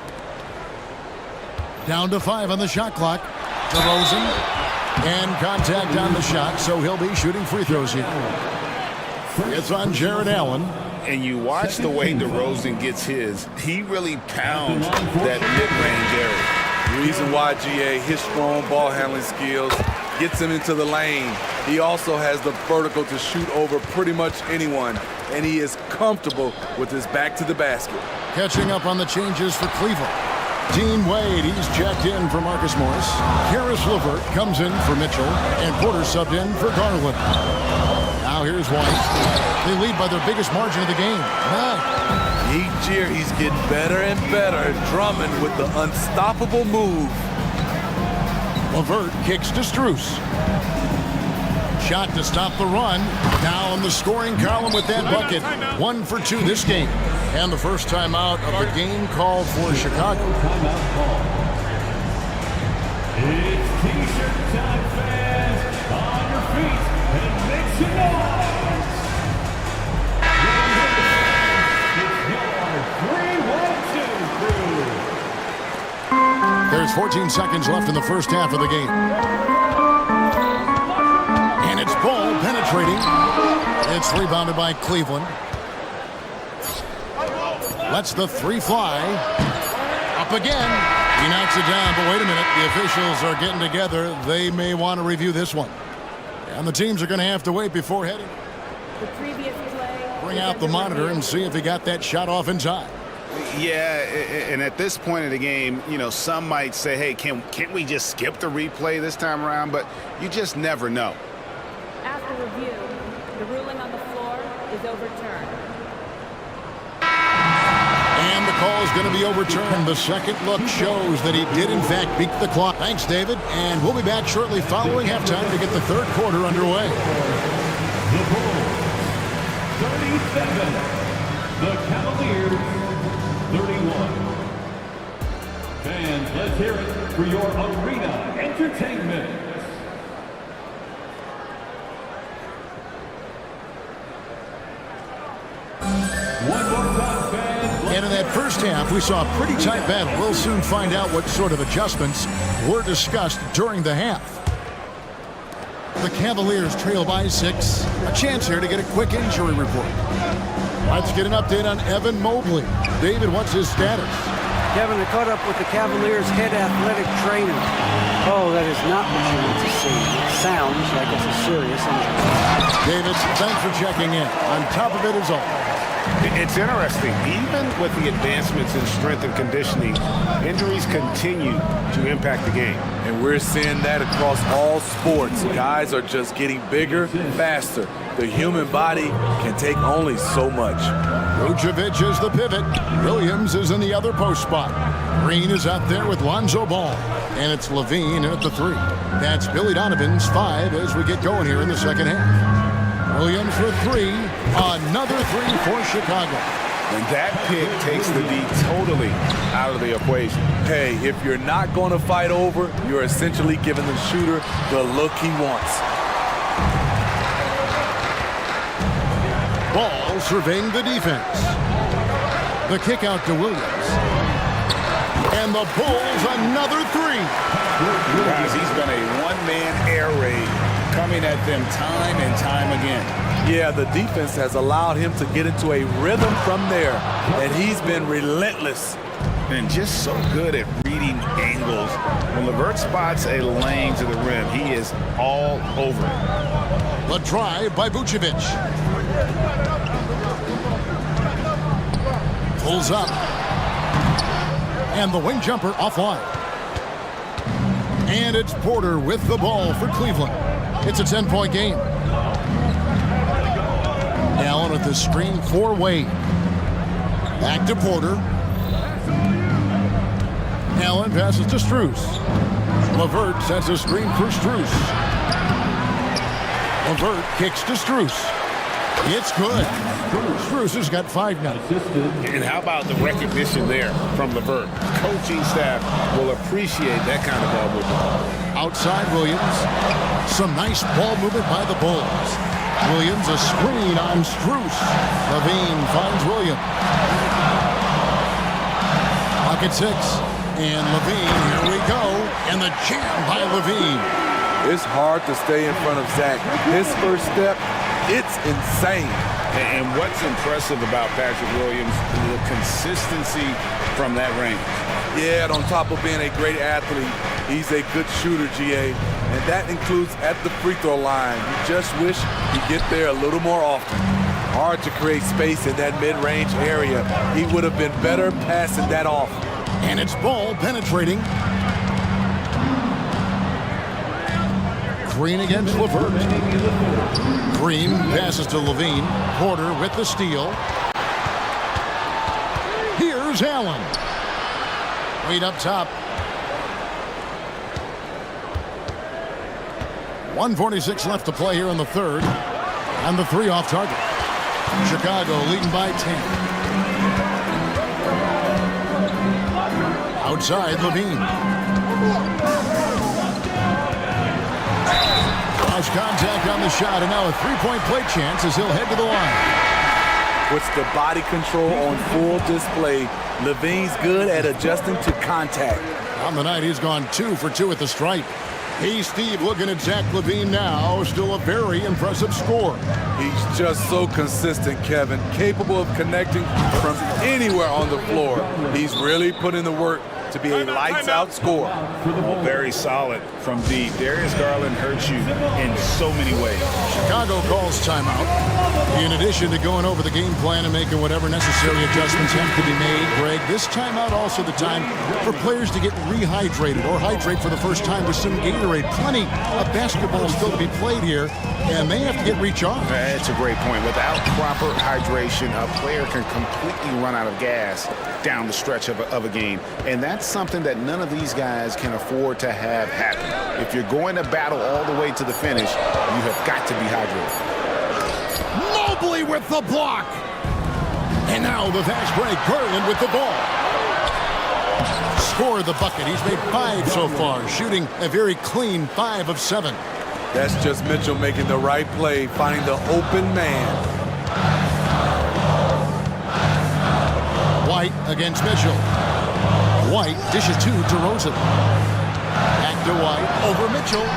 Down to 5 on the shot clock. DeRozan. And contact on the shot, so he'll be shooting free throws here. It's on Jared Allen. And you watch the way DeRozan gets his. He really pounds that mid-range area. Reason why, GA, his strong ball handling skills gets him into the lane. He also has the vertical to shoot over pretty much anyone, and he is comfortable with his back to the basket. Catching up on the changes for Cleveland. Dean Wade, he's checked in for Marcus Morris. Karis LeVert comes in for Mitchell, and Porter subbed in for Garland. Now here's White. They lead by their biggest margin of the game, 9. Each year he's getting better and better. Drummond with the unstoppable move. LeVert kicks to Strus. Shot to stop the run. Now in the scoring column with that bucket. 1 for 2 this game. And the first timeout of the game called for Chicago. Timeout call. It's T-shirt time, fans. On your feet and make some noise. It's your 3-1-2 crew. There's 14 seconds left in the first half of the game. And it's Ball penetrating. It's rebounded by Cleveland. Lets the 3 fly. Up again. He knocks it down, but wait a minute. The officials are getting together. They may want to review this one. And the teams are going to have to wait before heading. The previous play. Bring out the monitor and see if he got that shot off in time. Yeah, and at this point of the game, you know, some might say, hey, can't we just skip the replay this time around? But you just never know. After review, the ruling on the floor is overturned. And the call is going to be overturned. The second look shows that he did, in fact, beat the clock. Thanks, David. And we'll be back shortly following halftime to get the third quarter underway. The Bulls, 37. The Cavaliers, 31. Fans, let's hear it for your arena entertainment. One more time, fans. And in that first half, we saw a pretty tight battle. We'll soon find out what sort of adjustments were discussed during the half. The Cavaliers trail by 6. A chance here to get a quick injury report. Let's get an update on Evan Mobley. David, what's his status? Kevin, I caught up with the Cavaliers' head athletic trainer. Oh, that is not what you want to see. It sounds like it's a serious injury. David, thanks for checking in. On top of it is all. It's interesting. Even with the advancements in strength and conditioning, injuries continue to impact the game. And we're seeing that across all sports. Guys are just getting bigger, faster. The human body can take only so much. Vucevic is the pivot. Williams is in the other post spot. Green is out there with Lonzo Ball. And it's Levine at the 3. That's Billy Donovan's 5 as we get going here in the second half. Williams for 3. Another 3 for Chicago. And that pick takes the D totally out of the equation. Hey, if you're not going to fight over, you're essentially giving the shooter the look he wants. Ball surveying the defense. The kick out to Williams. And the Bulls another three. Guys, he's been a one-man air raid coming at them time and time again. Yeah, the defense has allowed him to get into a rhythm from there, and he's been relentless. And just so good at reading angles. When LeVert spots a lane to the rim, he is all over it. The drive by Vucevic. Pulls up. And the wing jumper offline. And it's Porter with the ball for Cleveland. It's a 10-point game. Allen with the screen for Wade. Back to Porter. Allen passes to Strus. LeVert sets a screen for Strus. LeVert kicks to Strus. It's good. Strus has got 5 now. And how about the recognition there from LeVert? Coaching staff will appreciate that kind of ball movement. Outside Williams. Some nice ball movement by the Bulls. Williams a screen on Strus. Levine finds Williams. Pocket 6. And Levine, here we go. And the jam by Levine. It's hard to stay in front of Zach. His first step, it's insane. And what's impressive about Patrick Williams is the consistency from that range. Yeah, and on top of being a great athlete, he's a good shooter, GA. And that includes at the free throw line. You just wish he'd get there a little more often. Hard to create space in that mid-range area. He would have been better passing that off. And it's Ball penetrating. Green against LeVert. Green passes to Levine. Porter with the steal. Here's Allen. Wade up top. 1:46 left to play here in the third. And the 3 off target. Chicago leading by 10. Outside, Levine. Cross contact on the shot, and now a three-point play chance as he'll head to the line. With the body control on full display, Levine's good at adjusting to contact. On the night, he's gone 2 for 2 at the stripe. Hey, Steve, looking at Zach Levine now. Still a very impressive score. He's just so consistent, Kevin. Capable of connecting from anywhere on the floor. He's really put in the work to be a lights-out scorer. Very solid from deep. Darius Garland hurts you in so many ways. Chicago calls timeout. In addition to going over the game plan and making whatever necessary adjustments have to be made, Greg, this timeout also the time for players to get rehydrated or hydrate for the first time with some Gatorade. Plenty of basketball still to be played here, and they have to get recharged. That's a great point. Without proper hydration, a player can completely run out of gas down the stretch of a game, and that's something that none of these guys can afford to have happen. If you're going to battle all the way to the finish, you have got to be hydrated. Mobley with the block. And now the fast break. Garland with the ball. Scored the bucket. He's made 5 so far, shooting a very clean 5 of 7. That's just Mitchell making the right play, finding the open man. White against Mitchell. White dishes to DeRozan. Back to White over Mitchell.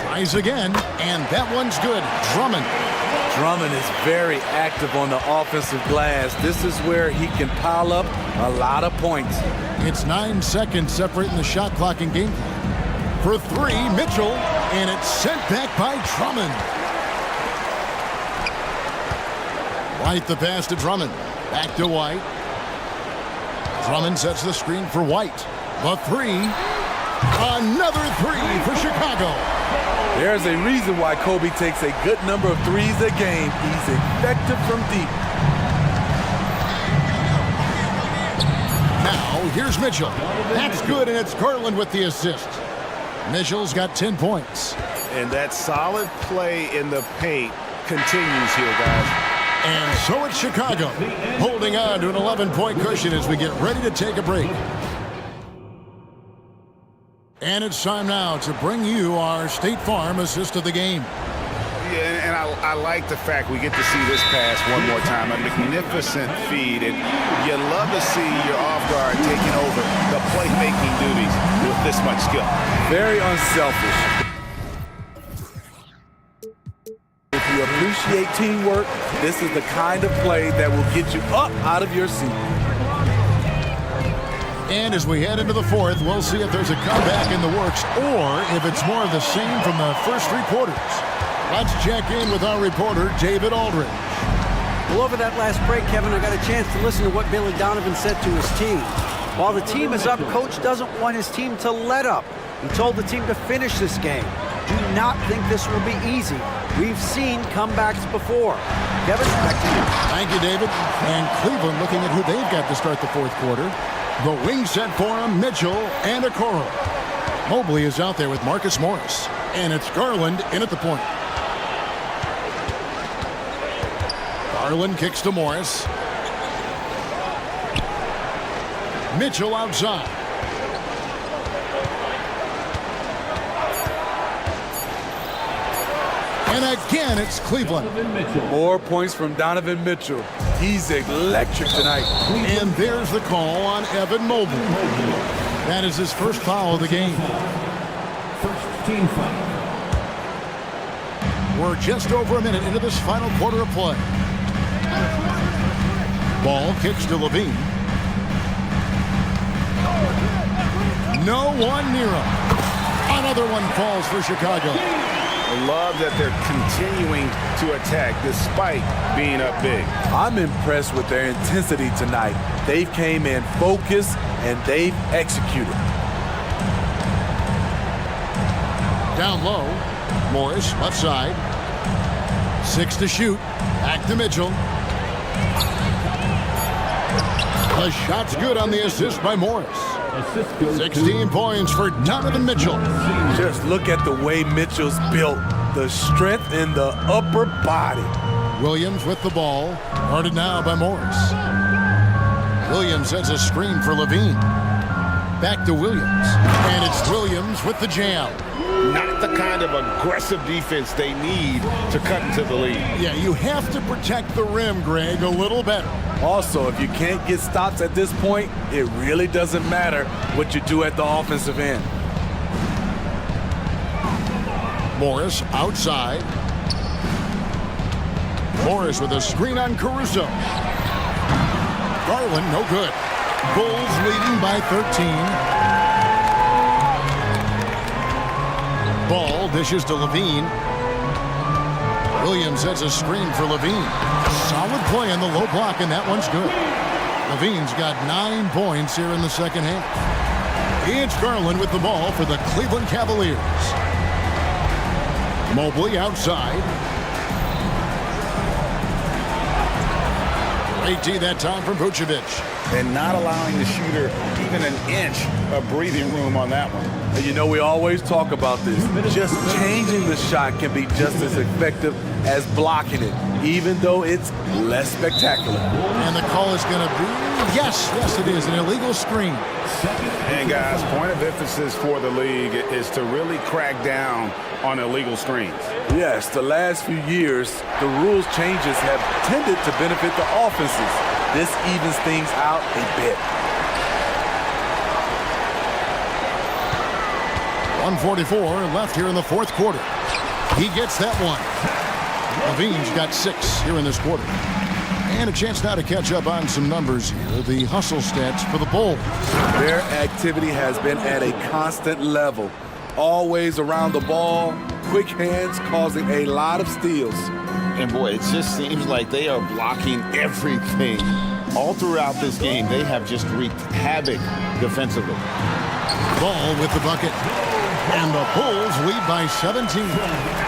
Tries again, and that one's good. Drummond. Drummond is very active on the offensive glass. This is where he can pile up a lot of points. It's 9 seconds separating the shot clock and game plan. For 3, Mitchell, and it's sent back by Drummond. White the pass to Drummond. Back to White. Drummond sets the screen for White. The 3. Another 3 for Chicago. There's a reason why Kobe takes a good number of threes a game. He's effective from deep. Now, here's Mitchell. That's good, and it's Garland with the assist. Mitchell's got 10 points. And that solid play in the paint continues here, guys. And so it's Chicago, holding on to an 11-point cushion as we get ready to take a break. And it's time now to bring you our State Farm assist of the game. Yeah, and I like the fact we get to see this pass one more time. A magnificent feed, and you love to see your off guard taking over the playmaking duties with this much skill. Very unselfish. If you appreciate teamwork, this is the kind of play that will get you up out of your seat. And as we head into the fourth, we'll see if there's a comeback in the works or if it's more of the same from the first three quarters. Let's check in with our reporter, David Aldridge. Well, over that last break, Kevin, I got a chance to listen to what Billy Donovan said to his team. While the team is up, Coach doesn't want his team to let up. He told the team to finish this game. Do not think this will be easy. We've seen comebacks before. Kevin, back to you. Thank you, David. And Cleveland looking at who they've got to start the fourth quarter. The wing set for him, Mitchell and Okoro. Mobley is out there with Marcus Morris. And it's Garland in at the point. Garland kicks to Morris. Mitchell outside. And again, it's Cleveland. More points from Donovan Mitchell. He's electric tonight. And there's the call on Evan Mobley. That is his first foul of the game. First team foul. We're just over a minute into this final quarter of play. Ball kicks to Levine. No one near him. Another one falls for Chicago. I love that they're continuing to attack despite being up big. I'm impressed with their intensity tonight. They've came in focused and they've executed. Down low, Morris left side. 6 to shoot. Back to Mitchell. The shot's good on the assist by Morris. 16 points for Donovan Mitchell. Just look at the way Mitchell's built. The strength in the upper body. Williams with the ball. Guarded now by Morris. Williams sets a screen for Levine. Back to Williams. And it's Williams with the jam. Not the kind of aggressive defense they need to cut into the lead. Yeah, you have to protect the rim, Greg, a little better. Also, if you can't get stops at this point, it really doesn't matter what you do at the offensive end. Morris outside. Morris with a screen on Caruso. Garland, no good. Bulls leading by 13. Ball dishes to Levine. Williams sets a screen for Levine. Solid play on the low block, and that one's good. Levine's got 9 points here in the second half. It's Garland with the ball for the Cleveland Cavaliers. Mobley outside. Great D that time from Vucevic. And not allowing the shooter even an inch of breathing room on that one. You know, we always talk about this. Just changing the shot can be just as effective as blocking it, even though it's less spectacular. And the call is going to be, yes, it is, an illegal screen. And guys, point of emphasis for the league is to really crack down on illegal screens. Yes, the last few years, the rules changes have tended to benefit the offenses. This evens things out a bit. 1:44 left here in the fourth quarter. He gets that one. Levine's got 6 here in this quarter. And a chance now to catch up on some numbers here. The hustle stats for the Bulls. Their activity has been at a constant level. Always around the ball, quick hands causing a lot of steals. And boy, it just seems like they are blocking everything. All throughout this game, they have just wreaked havoc defensively. Ball with the bucket. And the Bulls lead by 17.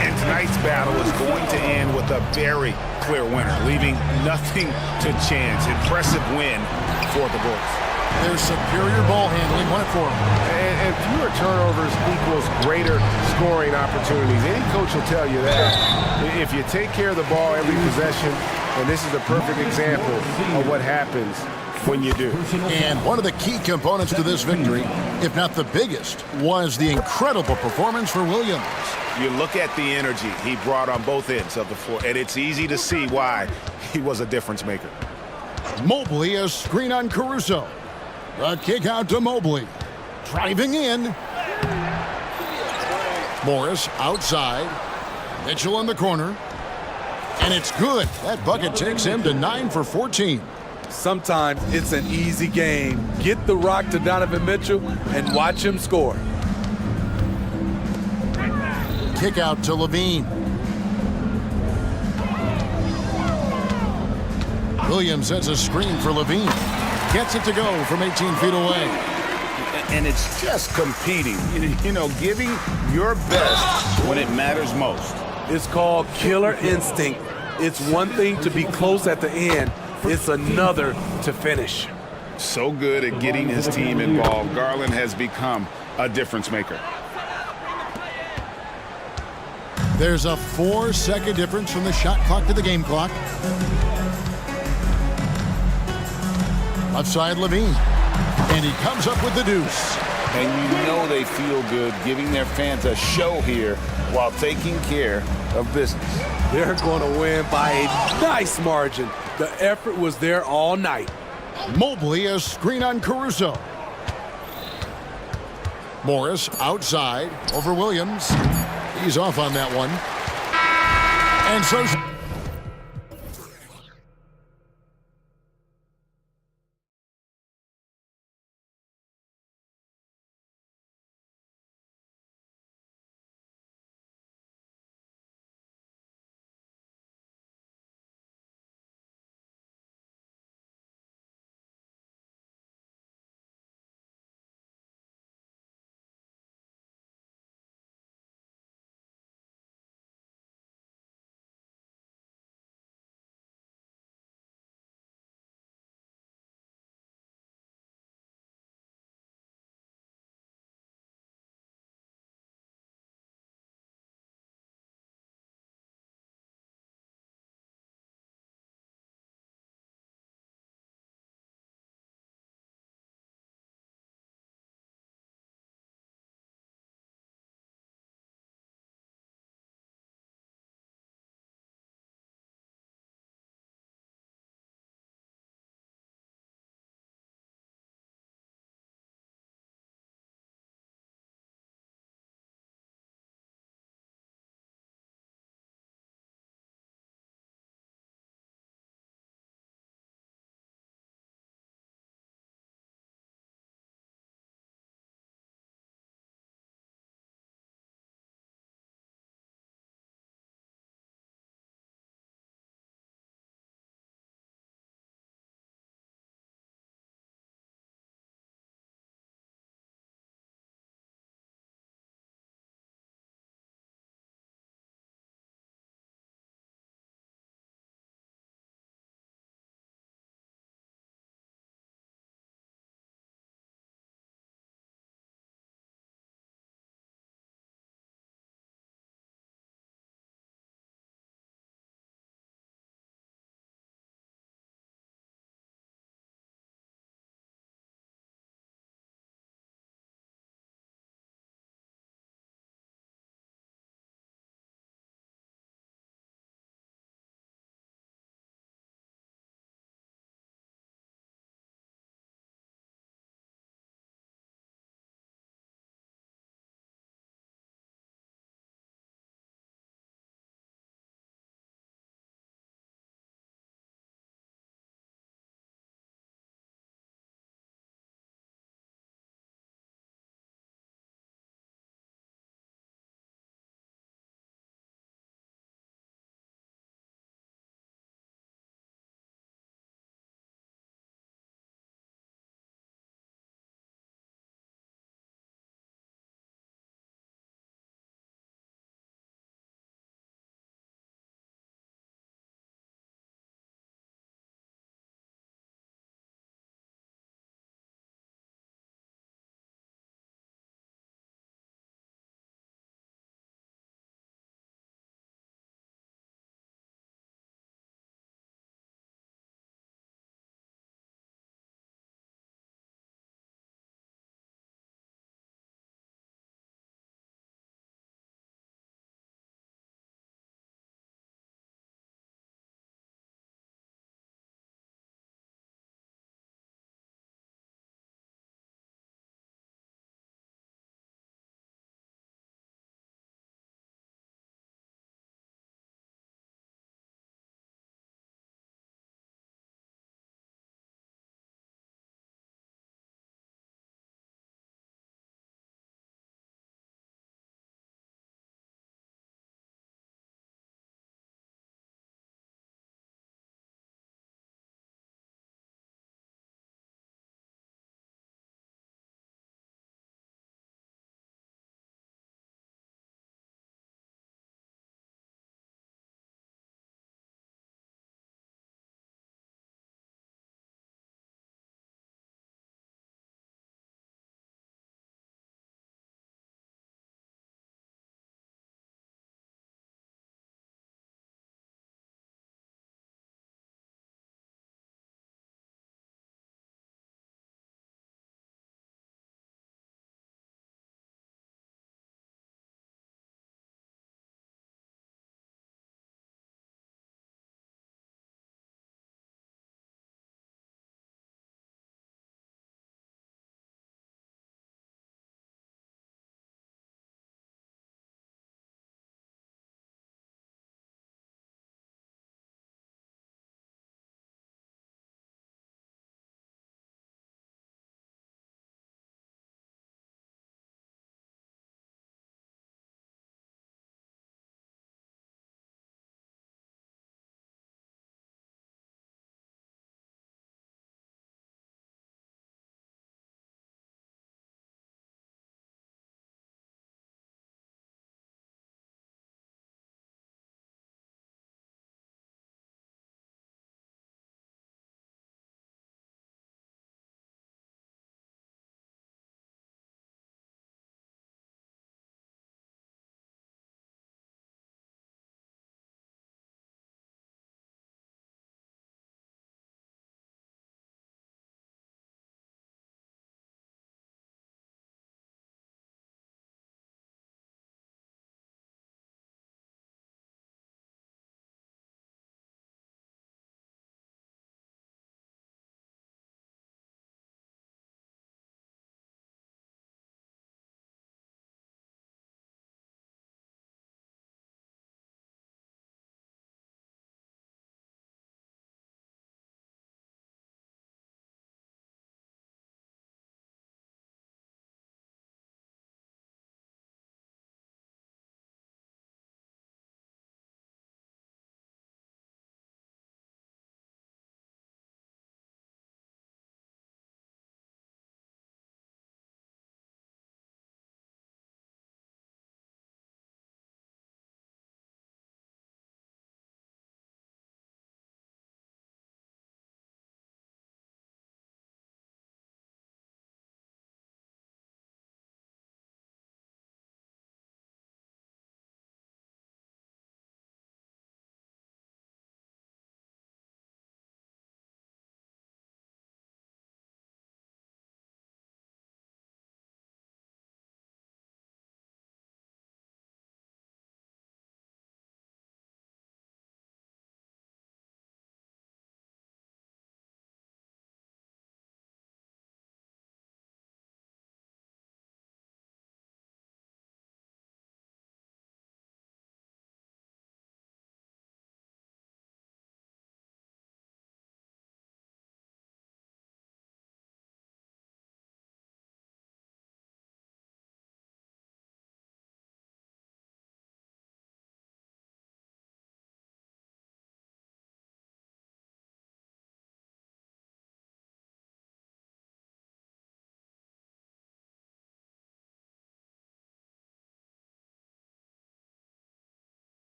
And tonight's battle is going to end with a very clear winner, leaving nothing to chance. Impressive win for the Bulls. Their superior ball handling won it for them. And fewer turnovers equals greater scoring opportunities. Any coach will tell you that. If you take care of the ball every possession, and this is a perfect example of what happens when you do. And one of the key components to this victory, if not the biggest, was the incredible performance for Williams. You look at the energy he brought on both ends of the floor, and it's easy to see why he was a difference maker. Mobley, a screen on Caruso. A kick out to Mobley. Driving in. Morris outside. Mitchell in the corner. And it's good. That bucket takes him to 9 for 14. Sometimes it's an easy game. Get the rock to Donovan Mitchell and watch him score. Kick out to Levine. Williams sets a screen for Levine. Gets it to go from 18 feet away. And it's just competing, you know, giving your best when it matters most. It's called killer instinct. It's one thing to be close at the end. It's another to finish. So good at getting his team involved. Garland has become a difference maker. There's a 4-second difference from the shot clock to the game clock. Left side, Levine. And he comes up with the deuce. And you know they feel good giving their fans a show here while taking care of business. They're going to win by a nice margin. The effort was there all night. Mobley, a screen on Caruso. Morris outside over Williams. He's off on that one. And so...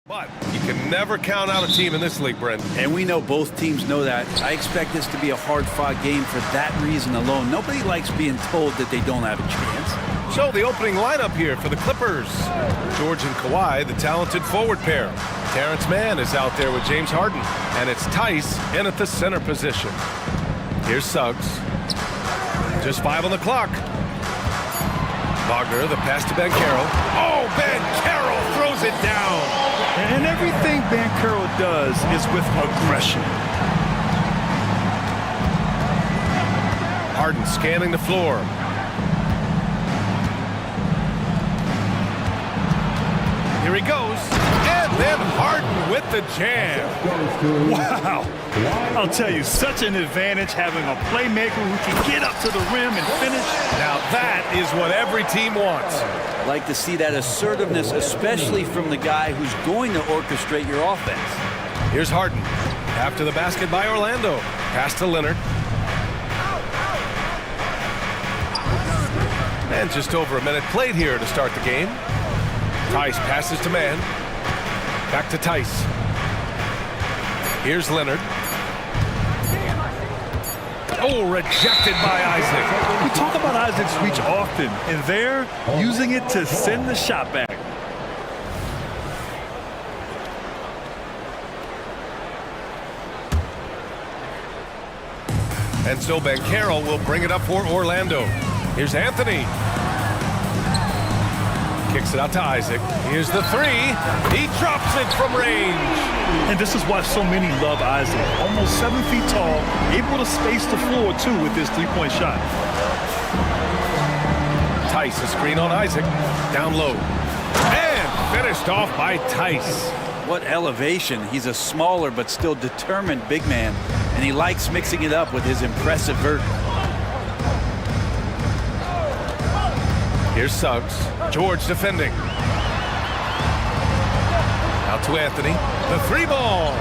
But you can never count out a team in this league, Brent. And we know both teams know that. I expect this to be a hard-fought game for that reason alone. Nobody likes being told that they don't have a chance. So the opening lineup here for the Clippers. George and Kawhi, the talented forward pair. Terrence Mann is out there with James Harden. And it's Tice in at the center position. Here's Suggs. Just 5 on the clock. Wagner, the pass to Banchero. Oh, Banchero throws it down. And everything Banchero does is with aggression. Harden scanning the floor. Here he goes. And then Harden with the jam. Wow. I'll tell you, such an advantage having a playmaker who can get up to the rim and finish. Now that is what every team wants. I like to see that assertiveness, especially from the guy who's going to orchestrate your offense. Here's Harden. After the basket by Orlando. Pass to Leonard. And just over a minute played here to start the game. Tice passes to Mann. Back to Tice. Here's Leonard. Oh, rejected by Isaac. We talk about Isaac's reach often, and they're using it to send the shot back. And so Banchero will bring it up for Orlando. Here's Anthony. Kicks it out to Isaac. Here's the three. He drops it from range. And this is why so many love Isaac. Almost 7 feet tall, able to space the floor, too, with this three-point shot. Tice, a screen on Isaac. Down low. And finished off by Tice. What elevation. He's a smaller but still determined big man. And he likes mixing it up with his impressive vert. Here's Suggs. George defending. Out to Anthony. The three ball.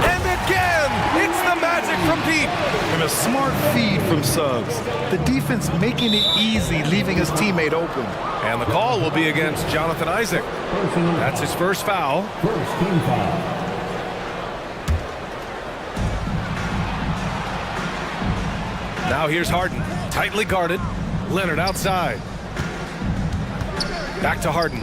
And again, it's the Magic from deep. And a smart feed from Suggs. The defense making it easy, leaving his teammate open. And the call will be against Jonathan Isaac. That's his first foul. First team foul. Now here's Harden. Tightly guarded. Leonard outside. Back to Harden.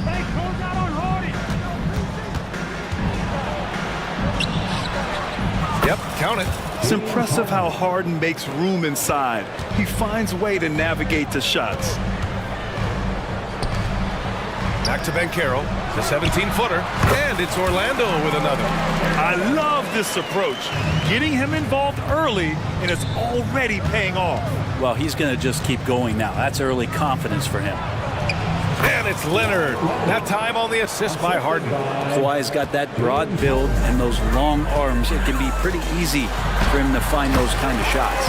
Yep, count it. It's impressive how Harden makes room inside. He finds a way to navigate the shots. Back to Banchero, the 17-footer, and it's Orlando with another. I love this approach. Getting him involved early, and it's already paying off. Well, he's going to just keep going now. That's early confidence for him. And it's Leonard. That time on the assist by Harden. Kawhi's got that broad build and those long arms. It can be pretty easy for him to find those kind of shots.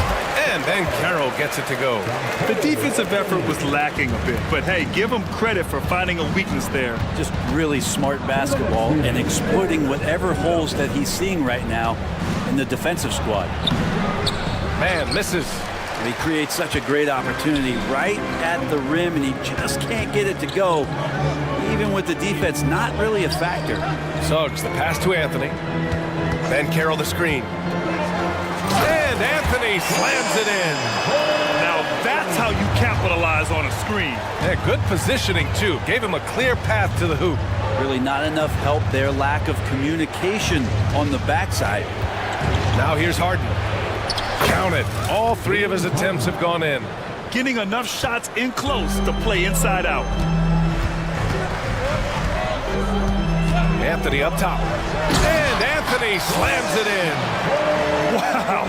And Banchero gets it to go. The defensive effort was lacking a bit, but hey, give him credit for finding a weakness there. Just really smart basketball and exploiting whatever holes that he's seeing right now in the defensive squad. Man misses. And he creates such a great opportunity right at the rim, and he just can't get it to go, even with the defense not really a factor. Suggs, the pass to Anthony. Banchero, the screen. And Anthony slams it in. Now that's how you capitalize on a screen. Yeah, good positioning, too. Gave him a clear path to the hoop. Really not enough help there. Lack of communication on the backside. Now here's Harden. Count it. All three of his attempts have gone in. Getting enough shots in close to play inside out. Anthony up top. And Anthony slams it in. Wow.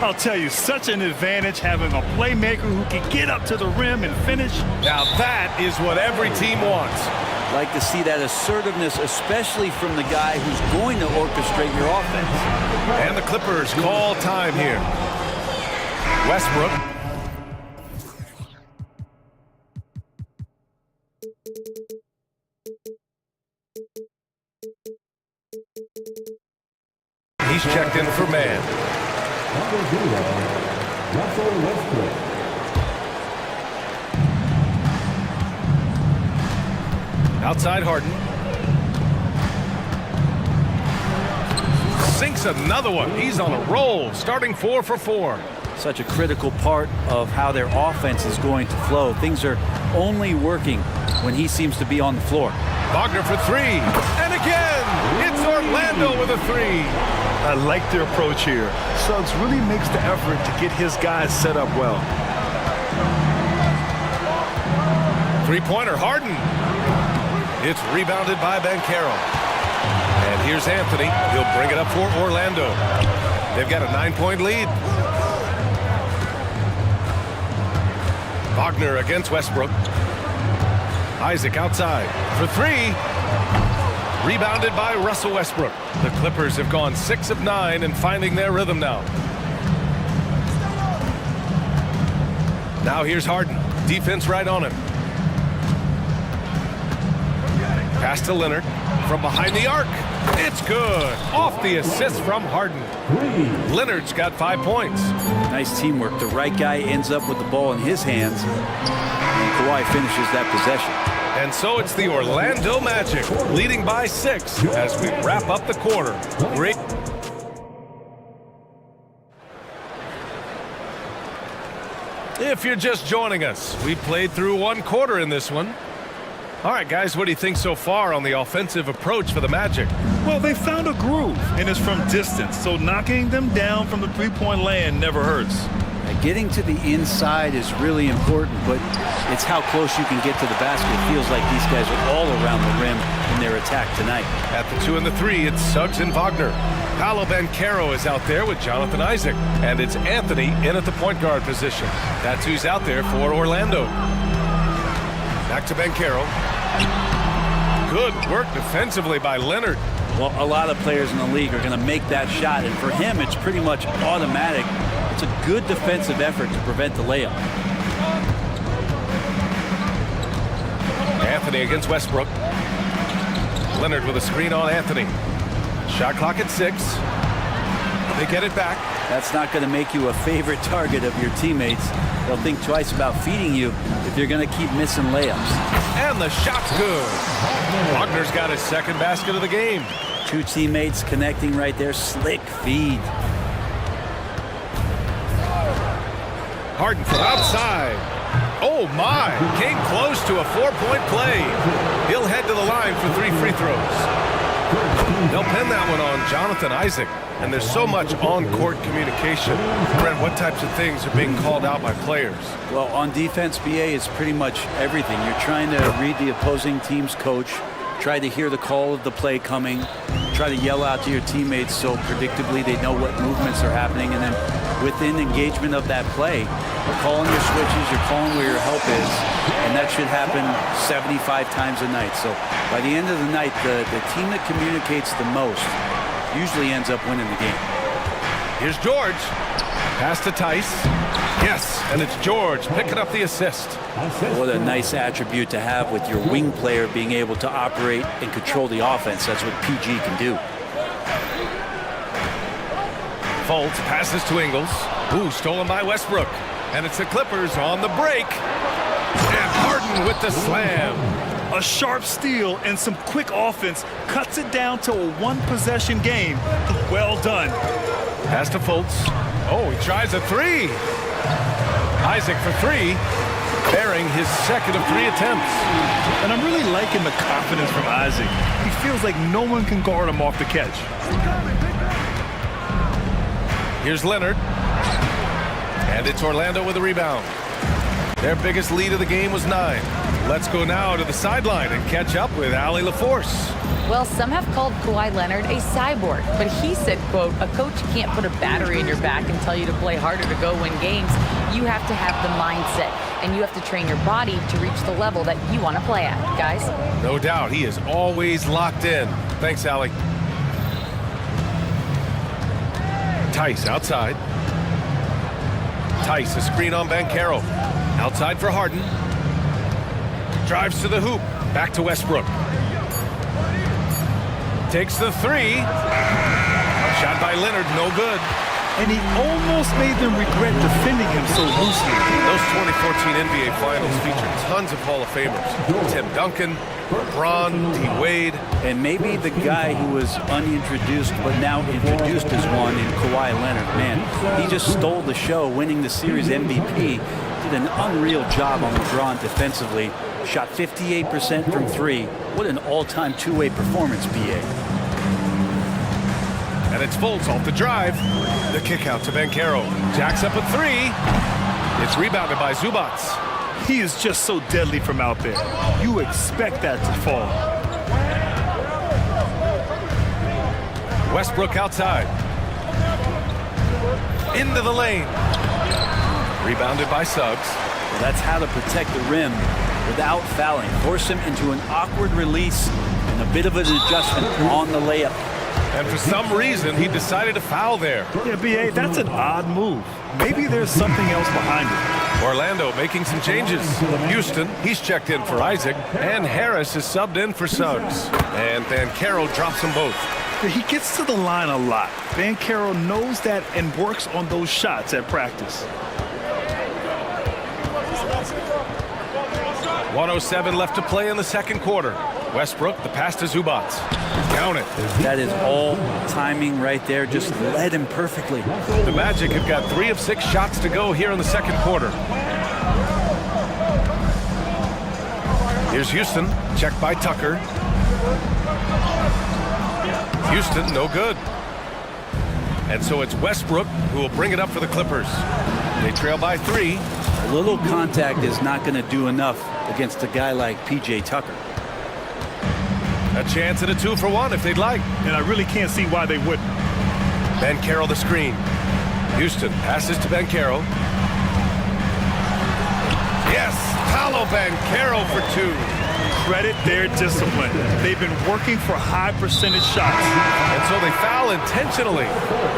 I'll tell you, such an advantage having a playmaker who can get up to the rim and finish. Now that is what every team wants. Like to see that assertiveness, especially from the guy who's going to orchestrate your offense. And the Clippers call time here. Westbrook. He's checked in for man. Outside Harden. sinks another one. He's on a roll, starting 4 for 4. Such a critical part of how their offense is going to flow. Things are only working when he seems to be on the floor. Wagner for 3. And again, it's Orlando with a 3. I like their approach here. Suggs really makes the effort to get his guys set up well. Three-pointer, Harden. It's rebounded by Banchero. And here's Anthony. He'll bring it up for Orlando. They've got a 9-point lead. Wagner against Westbrook. Isaac outside for 3. Rebounded by Russell Westbrook. The Clippers have gone 6 of 9 and finding their rhythm now. Now here's Harden. Defense right on him. Pass to Leonard from behind the arc. It's good. Off the assist from Harden. Leonard's got 5 points. Nice teamwork. The right guy ends up with the ball in his hands, and Kawhi finishes that possession. And so it's the Orlando Magic leading by 6 as we wrap up the quarter. Great. If you're just joining us, we played through 1 quarter in this one. All right, guys, what do you think so far on the offensive approach for the Magic? Well, they found a groove, and it's from distance, so knocking them down from the three-point land never hurts. Getting to the inside is really important, but it's how close you can get to the basket. It feels like these guys are all around the rim in their attack tonight. At the 2 and the 3, it's Suggs and Wagner. Paolo Banchero is out there with Jonathan Isaac, and it's Anthony in at the point guard position. That's who's out there for Orlando. Back to Banchero. Good work defensively by Leonard. Well, a lot of players in the league are going to make that shot, and for him, it's pretty much automatic. It's a good defensive effort to prevent the layup. Anthony against Westbrook. Leonard with a screen on Anthony. Shot clock at 6. They get it back. That's not going to make you a favorite target of your teammates. They'll think twice about feeding you if you're going to keep missing layups. And the shot's good. Wagner's got his 2nd basket of the game. 2 teammates connecting right there. Slick feed. Harden from outside. Oh my, came close to a 4-point play. He'll head to the line for 3 free throws. They'll pin that one on Jonathan Isaac. And there's so much on-court communication. Brent, what types of things are being called out by players? Well, on defense, BA is pretty much everything. You're trying to read the opposing team's coach, try to hear the call of the play coming, try to yell out to your teammates so predictably they know what movements are happening, and then within engagement of that play, you're calling your switches, you're calling where your help is, and that should happen 75 times a night. So by the end of the night, the team that communicates the most usually ends up winning the game. Here's George. Pass to Tice. Yes, and it's George picking up the assist. What a nice attribute to have with your wing player being able to operate and control the offense. That's what PG can do. Fultz passes to Ingles. Ooh, stolen by Westbrook. And it's the Clippers on the break. And Harden with the slam. A sharp steal and some quick offense cuts it down to a 1-possession game. Well done. Pass to Fultz. Oh, he tries a 3. Isaac for 3, bearing his 2nd of 3 attempts. And I'm really liking the confidence from Isaac. He feels like no one can guard him off the catch. Here's Leonard. And it's Orlando with a rebound. Their biggest lead of the game was 9. Let's go now to the sideline and catch up with Allie LaForce. Well, some have called Kawhi Leonard a cyborg, but he said, quote, a coach can't put a battery in your back and tell you to play harder to go win games. You have to have the mindset, and you have to train your body to reach the level that you want to play at, guys. No doubt. He is always locked in. Thanks, Allie. Tice outside. Tice, a screen on Banchero. Outside for Harden. Drives to the hoop. Back to Westbrook. Takes the 3. Shot by Leonard, no good. and he almost made them regret defending him so loosely. Those 2014 NBA Finals featured tons of Hall of Famers. Tim Duncan, LeBron, D-Wade. And maybe the guy who was unintroduced but now introduced as one in Kawhi Leonard. Man, he just stole the show, winning the series MVP. Did an unreal job on LeBron defensively. Shot 58% from three. What an all-time two-way performance, BA. And it's Fultz off the drive. The kick out to Banchero. Jacks up a three. It's rebounded by Zubac. He is just so deadly from out there. You expect that to fall. Westbrook outside. Into the lane. Rebounded by Suggs. Well, that's how to protect the rim without fouling. Force him into an awkward release and a bit of an adjustment on the layup. And for some reason, he decided to foul there. Yeah, B.A., that's an odd move. Maybe there's something else behind it. Orlando making some changes. Houston, he's checked in for Isaac. And Harris is subbed in for Suggs. And Banchero drops them both. He gets to the line a lot. Banchero knows that and works on those shots at practice. 1:07 left to play in the second quarter. Westbrook, the pass to Zubac. Count it. That is all timing right there. Just led him perfectly. The Magic have got 3 of 6 shots to go here in the second quarter. Here's Houston, checked by Tucker. Houston, no good. And so it's Westbrook who will bring it up for the Clippers. They trail by 3. A little contact is not going to do enough against a guy like P.J. Tucker. A chance at a 2-for-1 if they'd like. And I really can't see why they wouldn't. Banchero the screen. Houston passes to Banchero. Yes, Paolo Banchero for 2. Credit their discipline. They've been working for high percentage shots. And so they foul intentionally.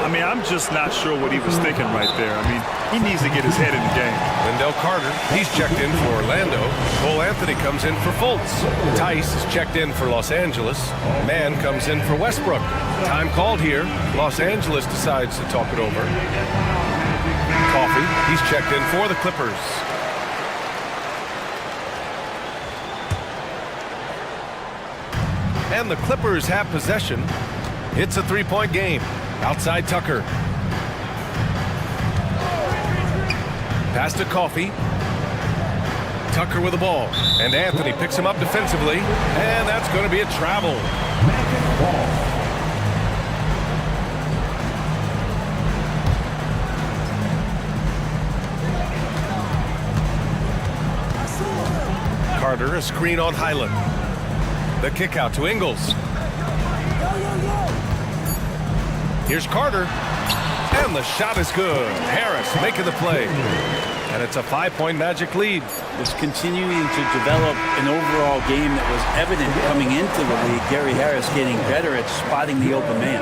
I mean, I'm just not sure what he was thinking right there. I mean, he needs to get his head in the game. Wendell Carter, he's checked in for Orlando. Cole Anthony comes in for Fultz. Tice is checked in for Los Angeles. Mann comes in for Westbrook. Time called here. Los Angeles decides to talk it over. Coffee, he's checked in for the Clippers. And the Clippers have possession. It's a 3-point game. Outside Tucker. Pass to Coffee. Tucker with the ball. And Anthony picks him up defensively. And that's going to be a travel. Carter, a screen on Highland. The kick out to Ingles. Here's Carter. And the shot is good. Harris making the play. And it's a 5-point Magic lead. It's continuing to develop an overall game that was evident coming into the league. Gary Harris getting better at spotting the open man.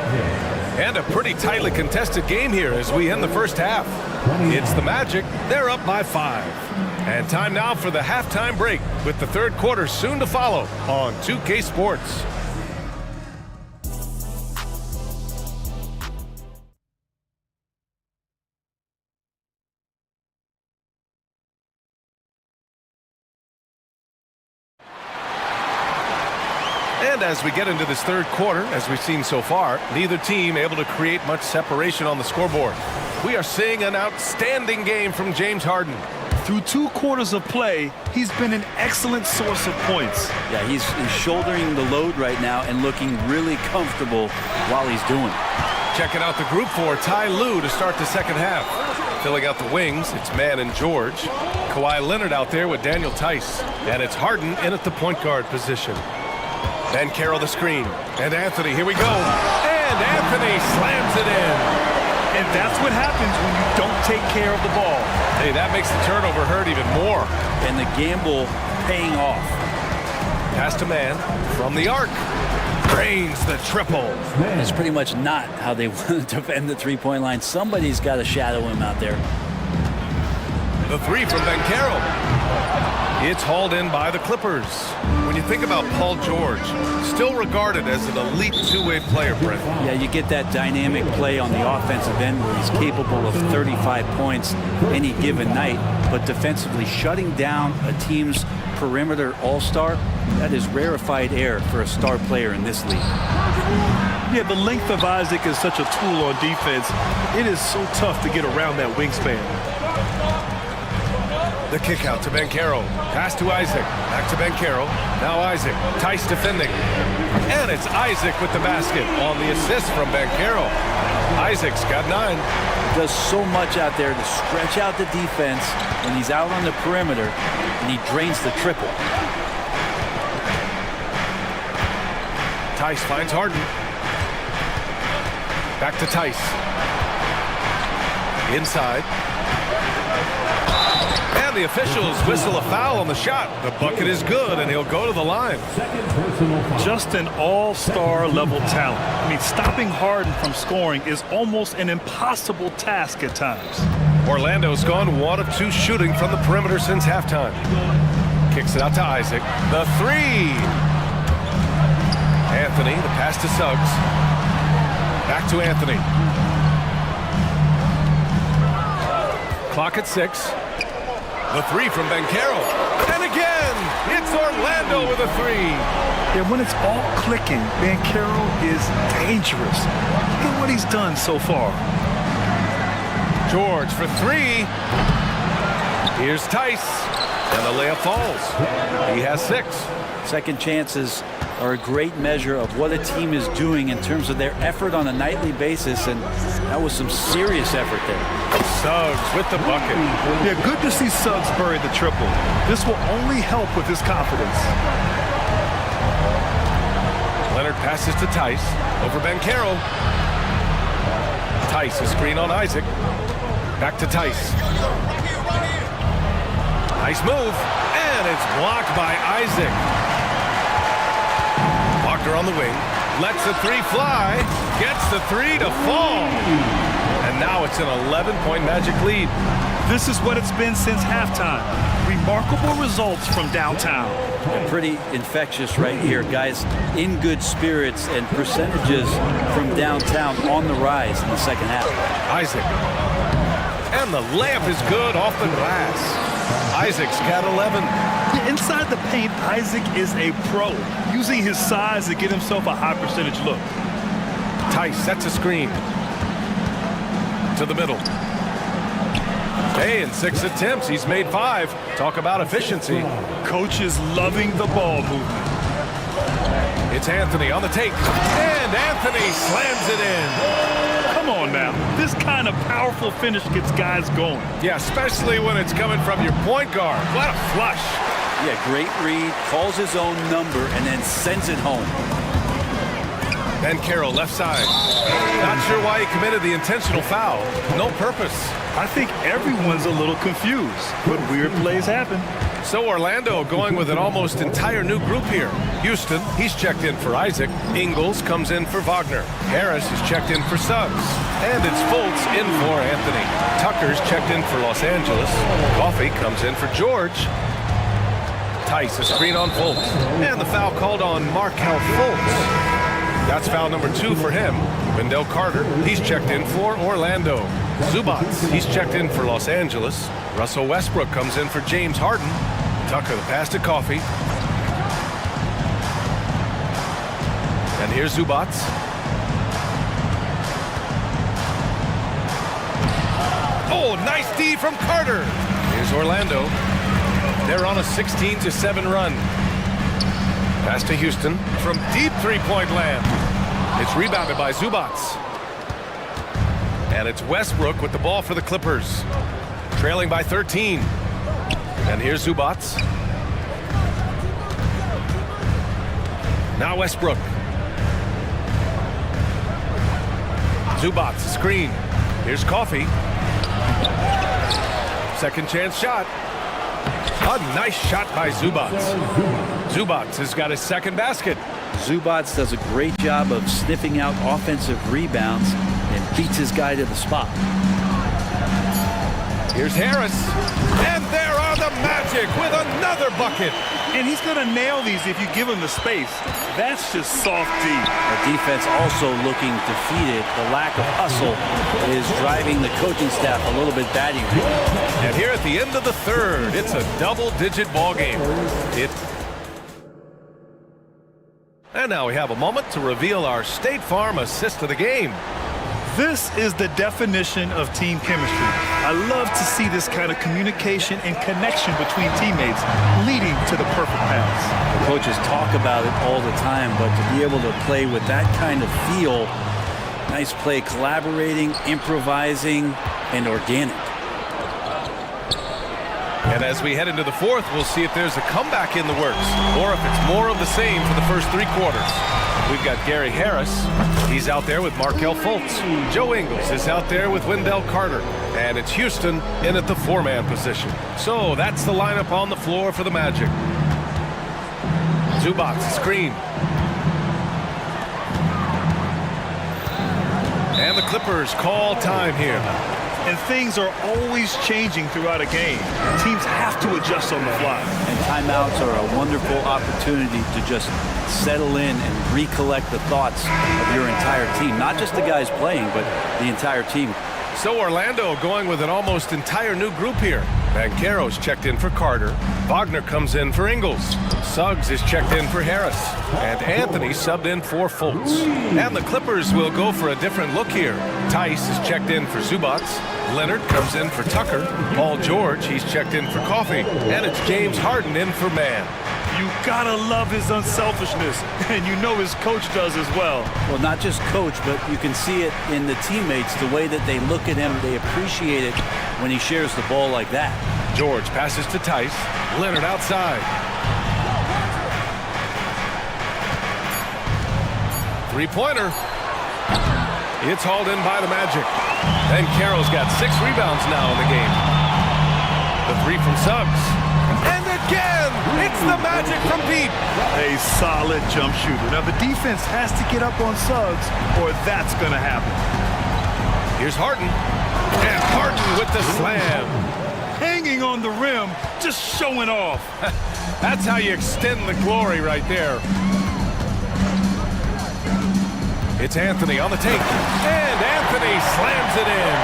And a pretty tightly contested game here as we end the first half. It's the Magic. They're up by 5. And time now for the halftime break with the third quarter soon to follow on 2K Sports. And as we get into this third quarter, as we've seen so far, neither team able to create much separation on the scoreboard. We are seeing an outstanding game from James Harden. Through 2 quarters of play, he's been an excellent source of points. Yeah, he's shouldering the load right now and looking really comfortable while he's doing it. Checking out the group for Ty Lue to start the second half. Filling out the wings, it's Mann and George. Kawhi Leonard out there with Daniel Tice. And it's Harden in at the point guard position. Banchero the screen. And Anthony, here we go. And Anthony slams it in. And that's what happens when you don't take care of the ball. Hey, that makes the turnover hurt even more. And the gamble paying off. Pass to Mann from the arc. Drains the triple. That's pretty much not how they want to defend the three-point line. Somebody's got to shadow him out there. The 3 from Banchero. It's hauled in by the Clippers. When you think about Paul George, still regarded as an elite two-way player, Brent. Yeah, you get that dynamic play on the offensive end where he's capable of 35 points any given night, but defensively shutting down a team's perimeter all-star, that is rarefied air for a star player in this league. Yeah, the length of Isaac is such a tool on defense. It is so tough to get around that wingspan. The kick out to Banchero. Pass to Isaac. Back to Banchero. Now Isaac. Tice defending. And it's Isaac with the basket on the assist from Banchero. Isaac's got 9. Does so much out there to stretch out the defense when he's out on the perimeter, and he drains the triple. Tice finds Harden. Back to Tice. Inside. And the officials whistle a foul on the shot. The bucket is good, and he'll go to the line. Just an all-star level talent. I mean, stopping Harden from scoring is almost an impossible task at times. Orlando's gone 1 of 2 shooting from the perimeter since halftime. Kicks it out to Isaac. The 3. Anthony, the pass to Suggs. Back to Anthony. Clock at 6. The 3 from Banchero. And again, it's Orlando with a 3. Yeah, when it's all clicking, Banchero is dangerous. Look at what he's done so far. George for 3. Here's Tice. And the layup falls. He has 6. Second chances are a great measure of what a team is doing in terms of their effort on a nightly basis, and that was some serious effort there. Suggs with the bucket. Yeah, good to see Suggs bury the triple. This will only help with his confidence. Leonard passes to Tice. Over Banchero. Tice, a screen on Isaac. Back to Tice. Nice move. And it's blocked by Isaac. Walker on the wing. Lets the 3 fly. Gets the 3 to fall. And now it's an 11-point Magic lead. This is what it's been since halftime. Remarkable results from downtown. Pretty infectious right here, guys. In good spirits and percentages from downtown on the rise in the second half. Isaac. And the layup is good off the glass. Isaac's got 11. Inside the paint, Isaac is a pro, using his size to get himself a high percentage look. Tice sets a screen. To the middle. Hey, in 6 attempts, he's made 5. Talk about efficiency. Coach is loving the ball movement. It's Anthony on the take. And Anthony slams it in. Come on now. This kind of powerful finish gets guys going. Yeah, especially when it's coming from your point guard. What a flush. Yeah, great read, calls his own number, and then sends it home. Banchero left side. Not sure why he committed the intentional foul. No purpose. I think everyone's a little confused, but weird plays happen. So Orlando going with an almost entire new group here. Houston, he's checked in for Isaac. Ingles comes in for Wagner. Harris is checked in for Suggs. And it's Fultz in for Anthony. Tucker's checked in for Los Angeles. Coffey comes in for George. Tice, a screen on Fultz. And the foul called on Markelle Fultz. That's foul number 2 for him. Wendell Carter, he's checked in for Orlando. Zubats, he's checked in for Los Angeles. Russell Westbrook comes in for James Harden. Tucker, the pass to Coffey. And here's Zubats. Oh, nice D from Carter. Here's Orlando. They're on a 16-7 run. Pass to Houston from deep three-point land. It's rebounded by Zubats. And it's Westbrook with the ball for the Clippers. Trailing by 13. And here's Zubats. Now Westbrook. Zubats, screen. Here's Coffey. Second chance shot. A nice shot by Zubats. Zubats has got his second basket. Zubats does a great job of sniffing out offensive rebounds and beats his guy to the spot. Here's Harris. And there are the Magic with another Another bucket. And he's going to nail these if you give him the space. That's just soft D. The defense also looking defeated. The lack of hustle is driving the coaching staff a little bit batty. And here at the end of the third, it's a double-digit ball game. And now we have a moment to reveal our State Farm assist of the game. This is the definition of team chemistry. I love to see this kind of communication and connection between teammates leading to the perfect pass. The coaches talk about it all the time, but to be able to play with that kind of feel, nice play, collaborating, improvising, and organic. And as we head into the fourth, we'll see if there's a comeback in the works or if it's more of the same for the first three quarters. We've got Gary Harris. He's out there with Markelle Fultz. Joe Ingles is out there with Wendell Carter. And it's Houston in at the four-man position. So that's the lineup on the floor for the Magic. Zubac, screen. And the Clippers call time here. And things are always changing throughout a game. Teams have to adjust on the fly. And timeouts are a wonderful opportunity to just settle in and recollect the thoughts of your entire team. Not just the guys playing, but the entire team. So Orlando going with an almost entire new group here. Banchero's checked in for Carter. Wagner comes in for Ingles. Suggs is checked in for Harris. And Anthony subbed in for Fultz. And the Clippers will go for a different look here. Tice is checked in for Zubac. Leonard comes in for Tucker. Paul George, he's checked in for Coffey. And it's James Harden in for Mann. You gotta love his unselfishness, and you know his coach does as well. Well, not just coach, but you can see it in the teammates, the way that they look at him. They appreciate it when he shares the ball like that. George passes to Tice. Leonard outside. Three-pointer. It's hauled in by the Magic. And Carroll's got 6 rebounds now in the game. The three from Suggs. And again, it's the Magic from Pete. A solid jump shooter. Now the defense has to get up on Suggs or that's going to happen. Here's Harden. And Harden with the slam. Hanging on the rim, just showing off. That's how you extend the glory right there. It's Anthony on the take. And Anthony slams it in.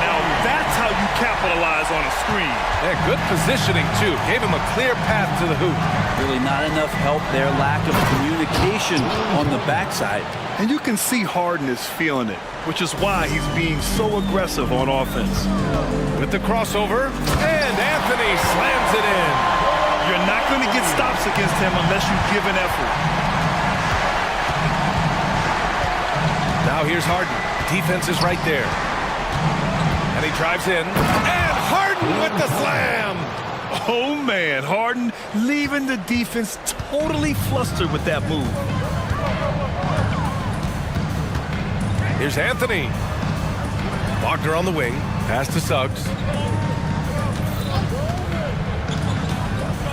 Now that's how you capitalize on a screen. Yeah, good positioning, too. Gave him a clear path to the hoop. Really not enough help there. Lack of communication on the backside. And you can see Harden is feeling it, which is why he's being so aggressive on offense. With the crossover, and Anthony slams it in. You're not going to get stops against him unless you give an effort. Now here's Harden. Defense is right there. And he drives in. And Harden with the slam. Oh, man. Harden leaving the defense totally flustered with that move. Here's Anthony. Wagner on the wing. Pass to Suggs.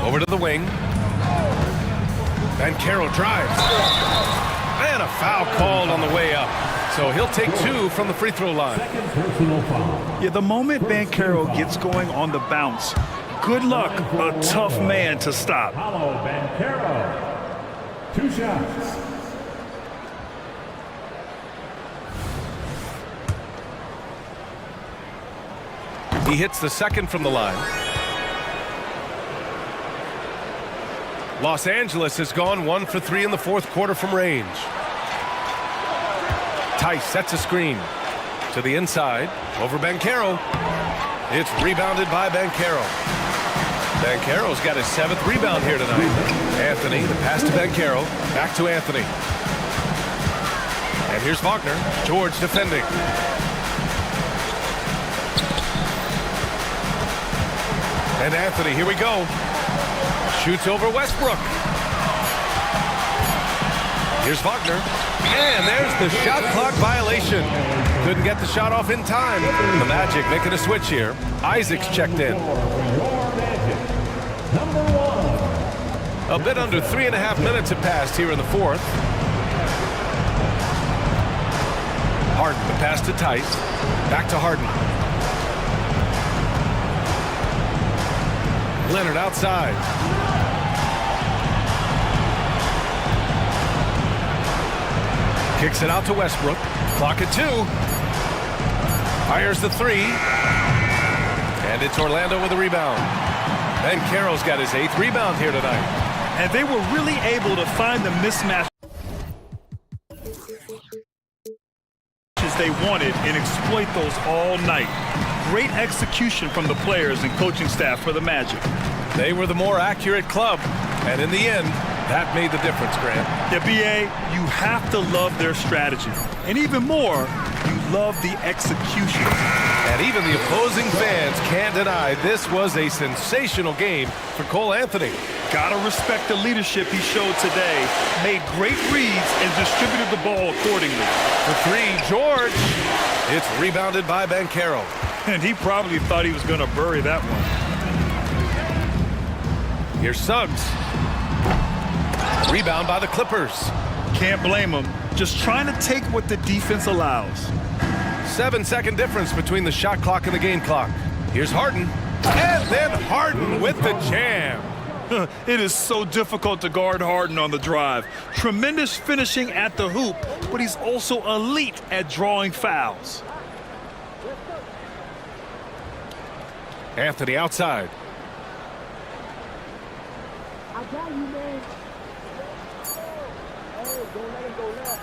Over to the wing. And Carroll drives. And a foul called on the way up. So he'll take 2 from the free throw line. Yeah, the moment Banchero gets going on the bounce, good luck, a tough man to stop. Paulo Banchero, 2 shots. He hits the second from the line. Los Angeles has gone 1 for 3 in the fourth quarter from range. Tice sets a screen to the inside over Banchero. It's rebounded by Banchero. Banchero's got his 7th rebound here tonight. Anthony, the pass to Banchero. Back to Anthony. And here's Wagner. George defending. And Anthony, here we go. Shoots over Westbrook. Here's Wagner. And there's the shot clock violation. Couldn't get the shot off in time. The Magic making a switch here. Isaac's checked in. A bit under 3.5 minutes have passed here in the fourth. Harden, the pass to Tice. Back to Harden. Leonard outside. Kicks it out to Westbrook. Clock at 2. Fires the 3. And it's Orlando with a rebound. Ben Carroll's got his 8th rebound here tonight. And they were really able to find the mismatch they wanted and exploit those all night. Great execution from the players and coaching staff for the Magic. They were the more accurate club, and in the end, that made the difference, Grant. Yeah, B.A., you have to love their strategy. And even more, you love the execution. And even the opposing fans can't deny this was a sensational game for Cole Anthony. Gotta respect the leadership he showed today. Made great reads and distributed the ball accordingly. For 3, George. It's rebounded by Ben Carroll. And he probably thought he was going to bury that one. Here's Suggs. Rebound by the Clippers. Can't blame him. Just trying to take what the defense allows. 7-second difference between the shot clock and the game clock. Here's Harden. And then Harden with the jam. It is so difficult to guard Harden on the drive. Tremendous finishing at the hoop, but he's also elite at drawing fouls. Anthony outside. I got you, man. Hey, don't let him go left.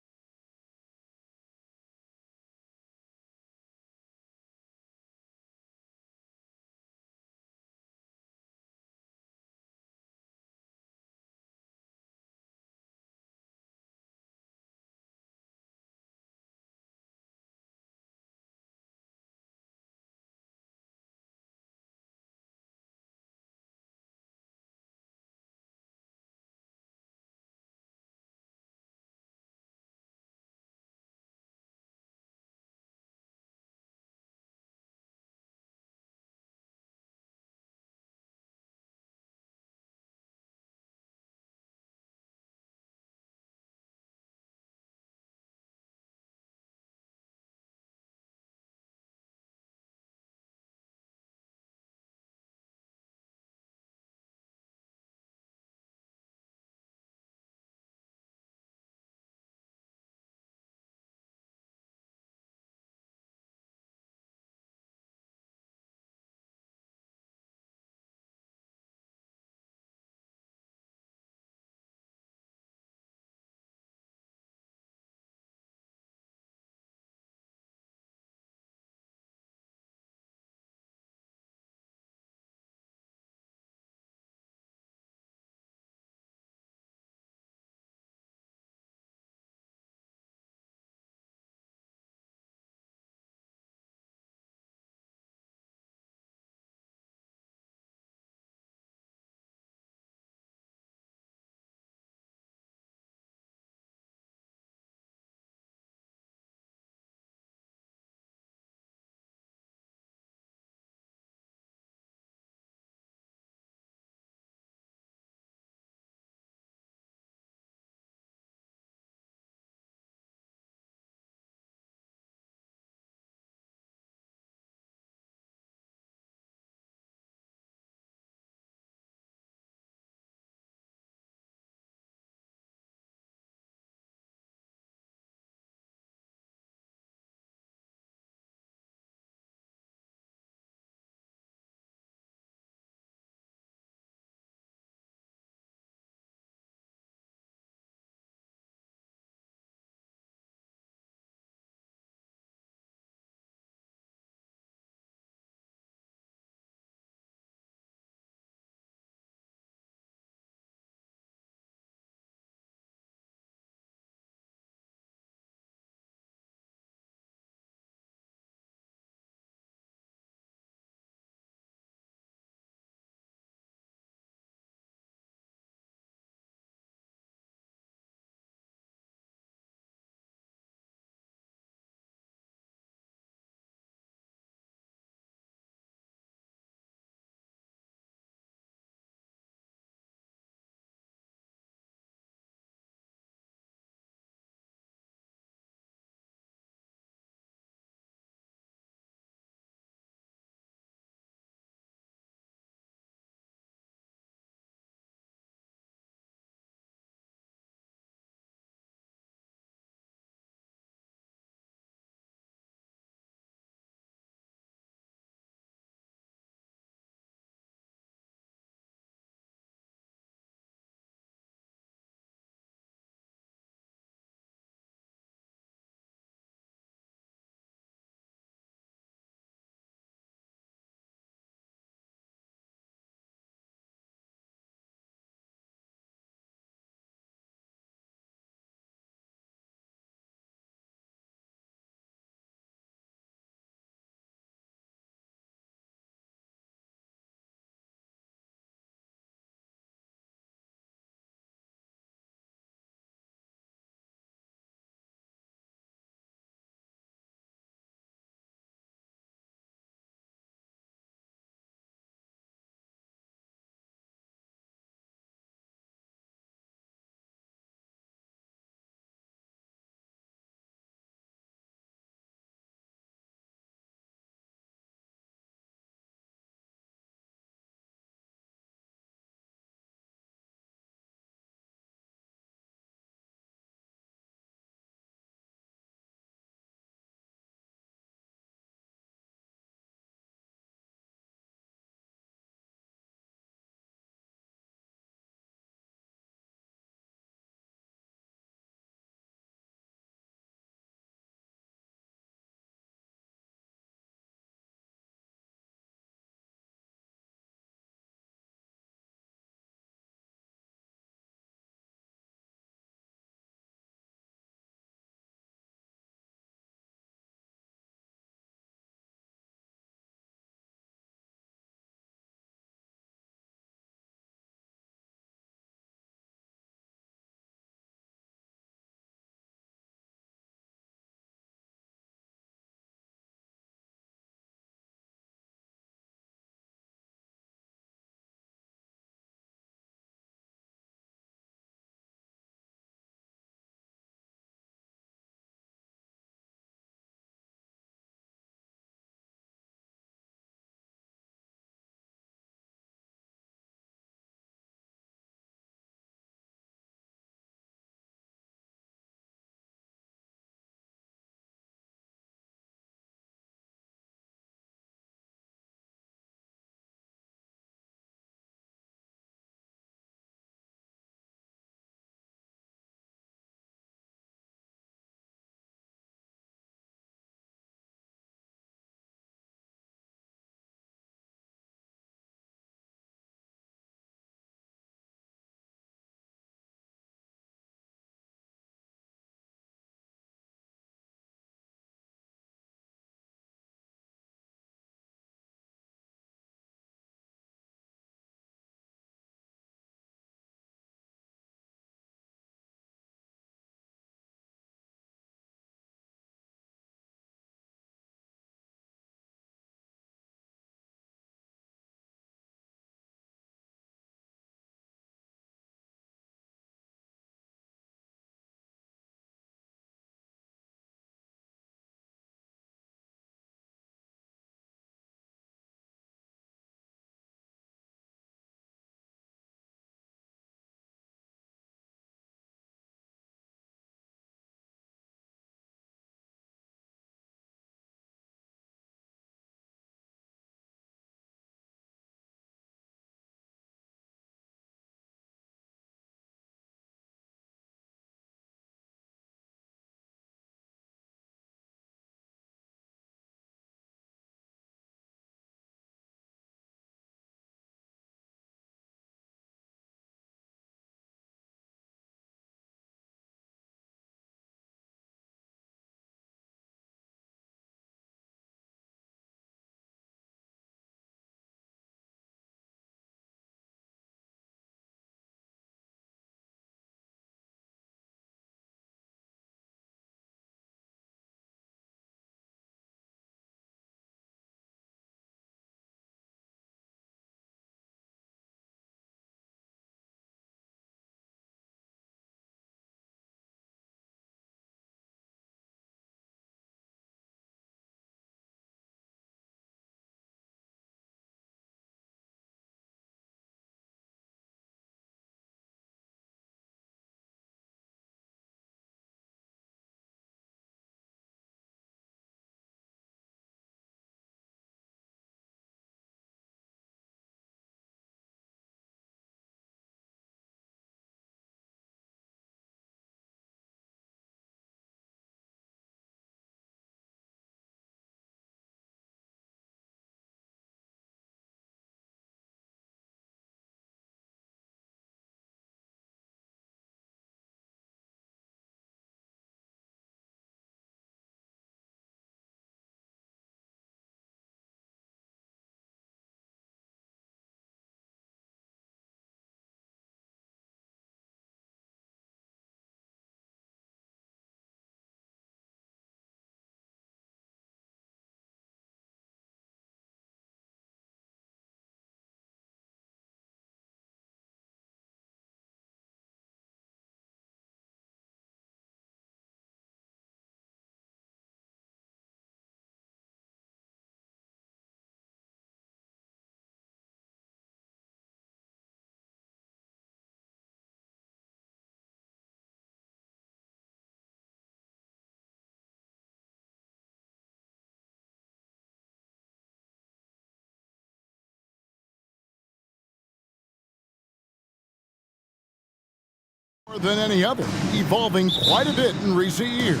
Than any other, evolving quite a bit in recent years.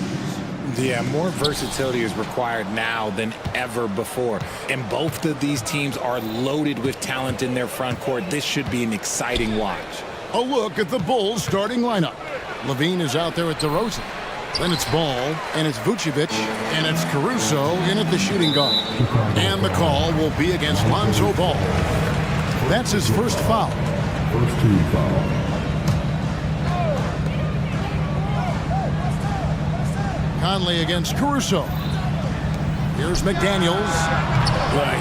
Yeah, more versatility is required now than ever before. And both of these teams are loaded with talent in their front court. This should be an exciting watch. A look at the Bulls starting lineup. Levine is out there at DeRozan. Then it's Ball, and it's Vucevic, and it's Caruso in at the shooting guard. And the call will be against Lonzo Ball. That's his first foul. First team foul. Conley against Caruso. Here's McDaniels.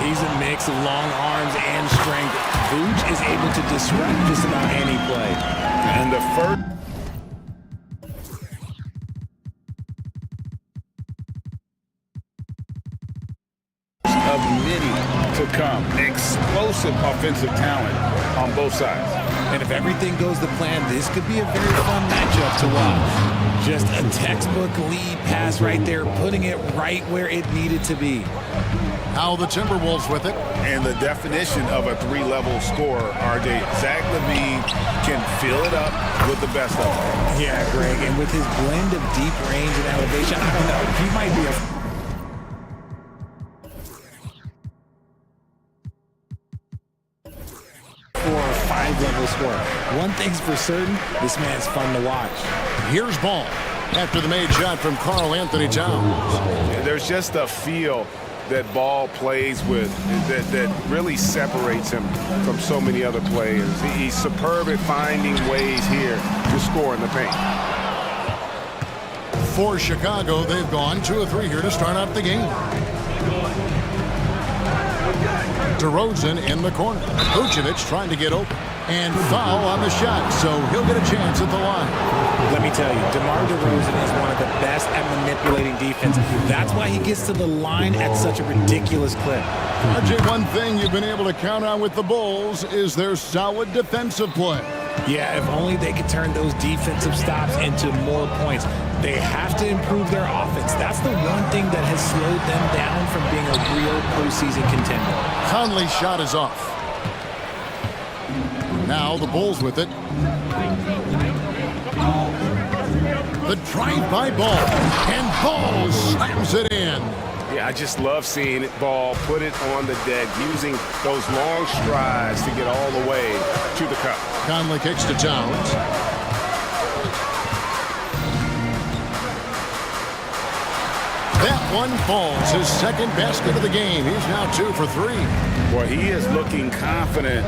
He's a mix of long arms and strength. Vooch is able to disrupt just about any play. And the first... of many to come. Explosive offensive talent on both sides. And if everything goes to plan, this could be a very fun matchup to watch. Just a textbook lead pass right there, putting it right where it needed to be. Now the Timberwolves with it. And the definition of a three-level scorer, RJ. Zach LaVine can fill it up with the best of them. Yeah, Greg, and with his blend of deep range and elevation, I don't know, he might be a... 4 or 5 level scorer. One thing's for certain, this man's fun to watch. Here's Ball after the made shot from Karl Anthony Towns. There's just a feel that Ball plays with that really separates him from so many other players. He's superb at finding ways here to score in the paint. For Chicago, they've gone 2 of 3 here to start out the game. DeRozan in the corner. Vucevic trying to get open. And foul on the shot, so he'll get a chance at the line. Let me tell you, DeMar DeRozan is one of the best at manipulating defense. That's why he gets to the line at such a ridiculous clip. RJ, one thing you've been able to count on with the Bulls is their solid defensive play. Yeah, if only they could turn those defensive stops into more points. They have to improve their offense. That's the one thing that has slowed them down from being a real postseason contender. Conley's shot is off. Now the Bulls with it. The drive-by Ball, and Ball slams it in. Yeah, I just love seeing it. Ball put it on the deck, using those long strides to get all the way to the cup. Conley kicks to Towns. That one falls, his second basket of the game. He's now 2 for 3. Boy, he is looking confident.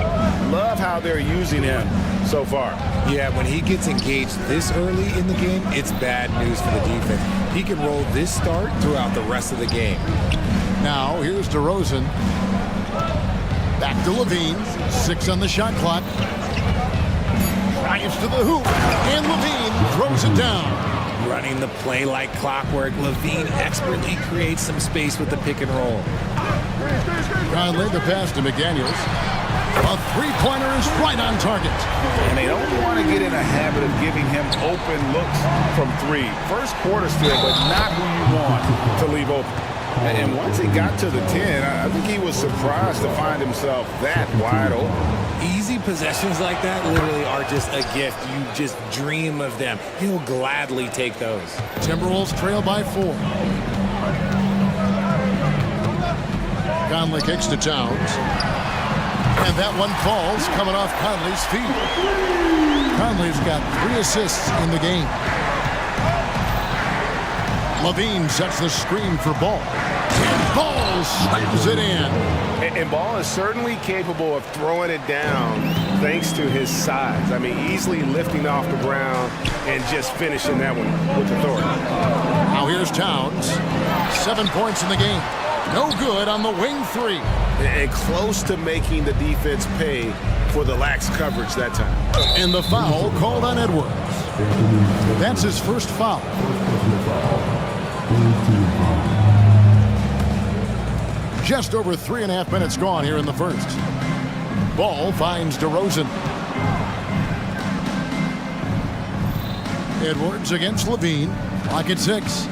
Love how they're using him so far. Yeah, when he gets engaged this early in the game, it's bad news for the defense. He can roll this start throughout the rest of the game. Now, here's DeRozan. Back to Levine. 6 on the shot clock. Drives to the hoop, and Levine throws it down. Running the play like clockwork, Levine expertly creates some space with the pick and roll. Conley the pass to McDaniels. A three-pointer is right on target. And they don't want to get in a habit of giving him open looks from 3. First quarter still, but not who you want to leave open. And once he got to the 10, I think he was surprised to find himself that wide open. Easy possessions like that literally are just a gift. You just dream of them. He'll gladly take those. Timberwolves trail by 4. Conley kicks to Towns. And that one falls, coming off Conley's feet. Conley's got 3 assists in the game. Levine sets the screen for Ball. And Ball slams it in. And Ball is certainly capable of throwing it down thanks to his size. I mean, easily lifting off the ground and just finishing that one with authority. Now here's Towns. 7 points in the game. No good on the wing 3. And close to making the defense pay for the lax coverage that time. And the foul called on Edwards. That's his first foul. Just over 3.5 minutes gone here in the first. Ball finds DeRozan. Edwards against Levine. Clock at 6.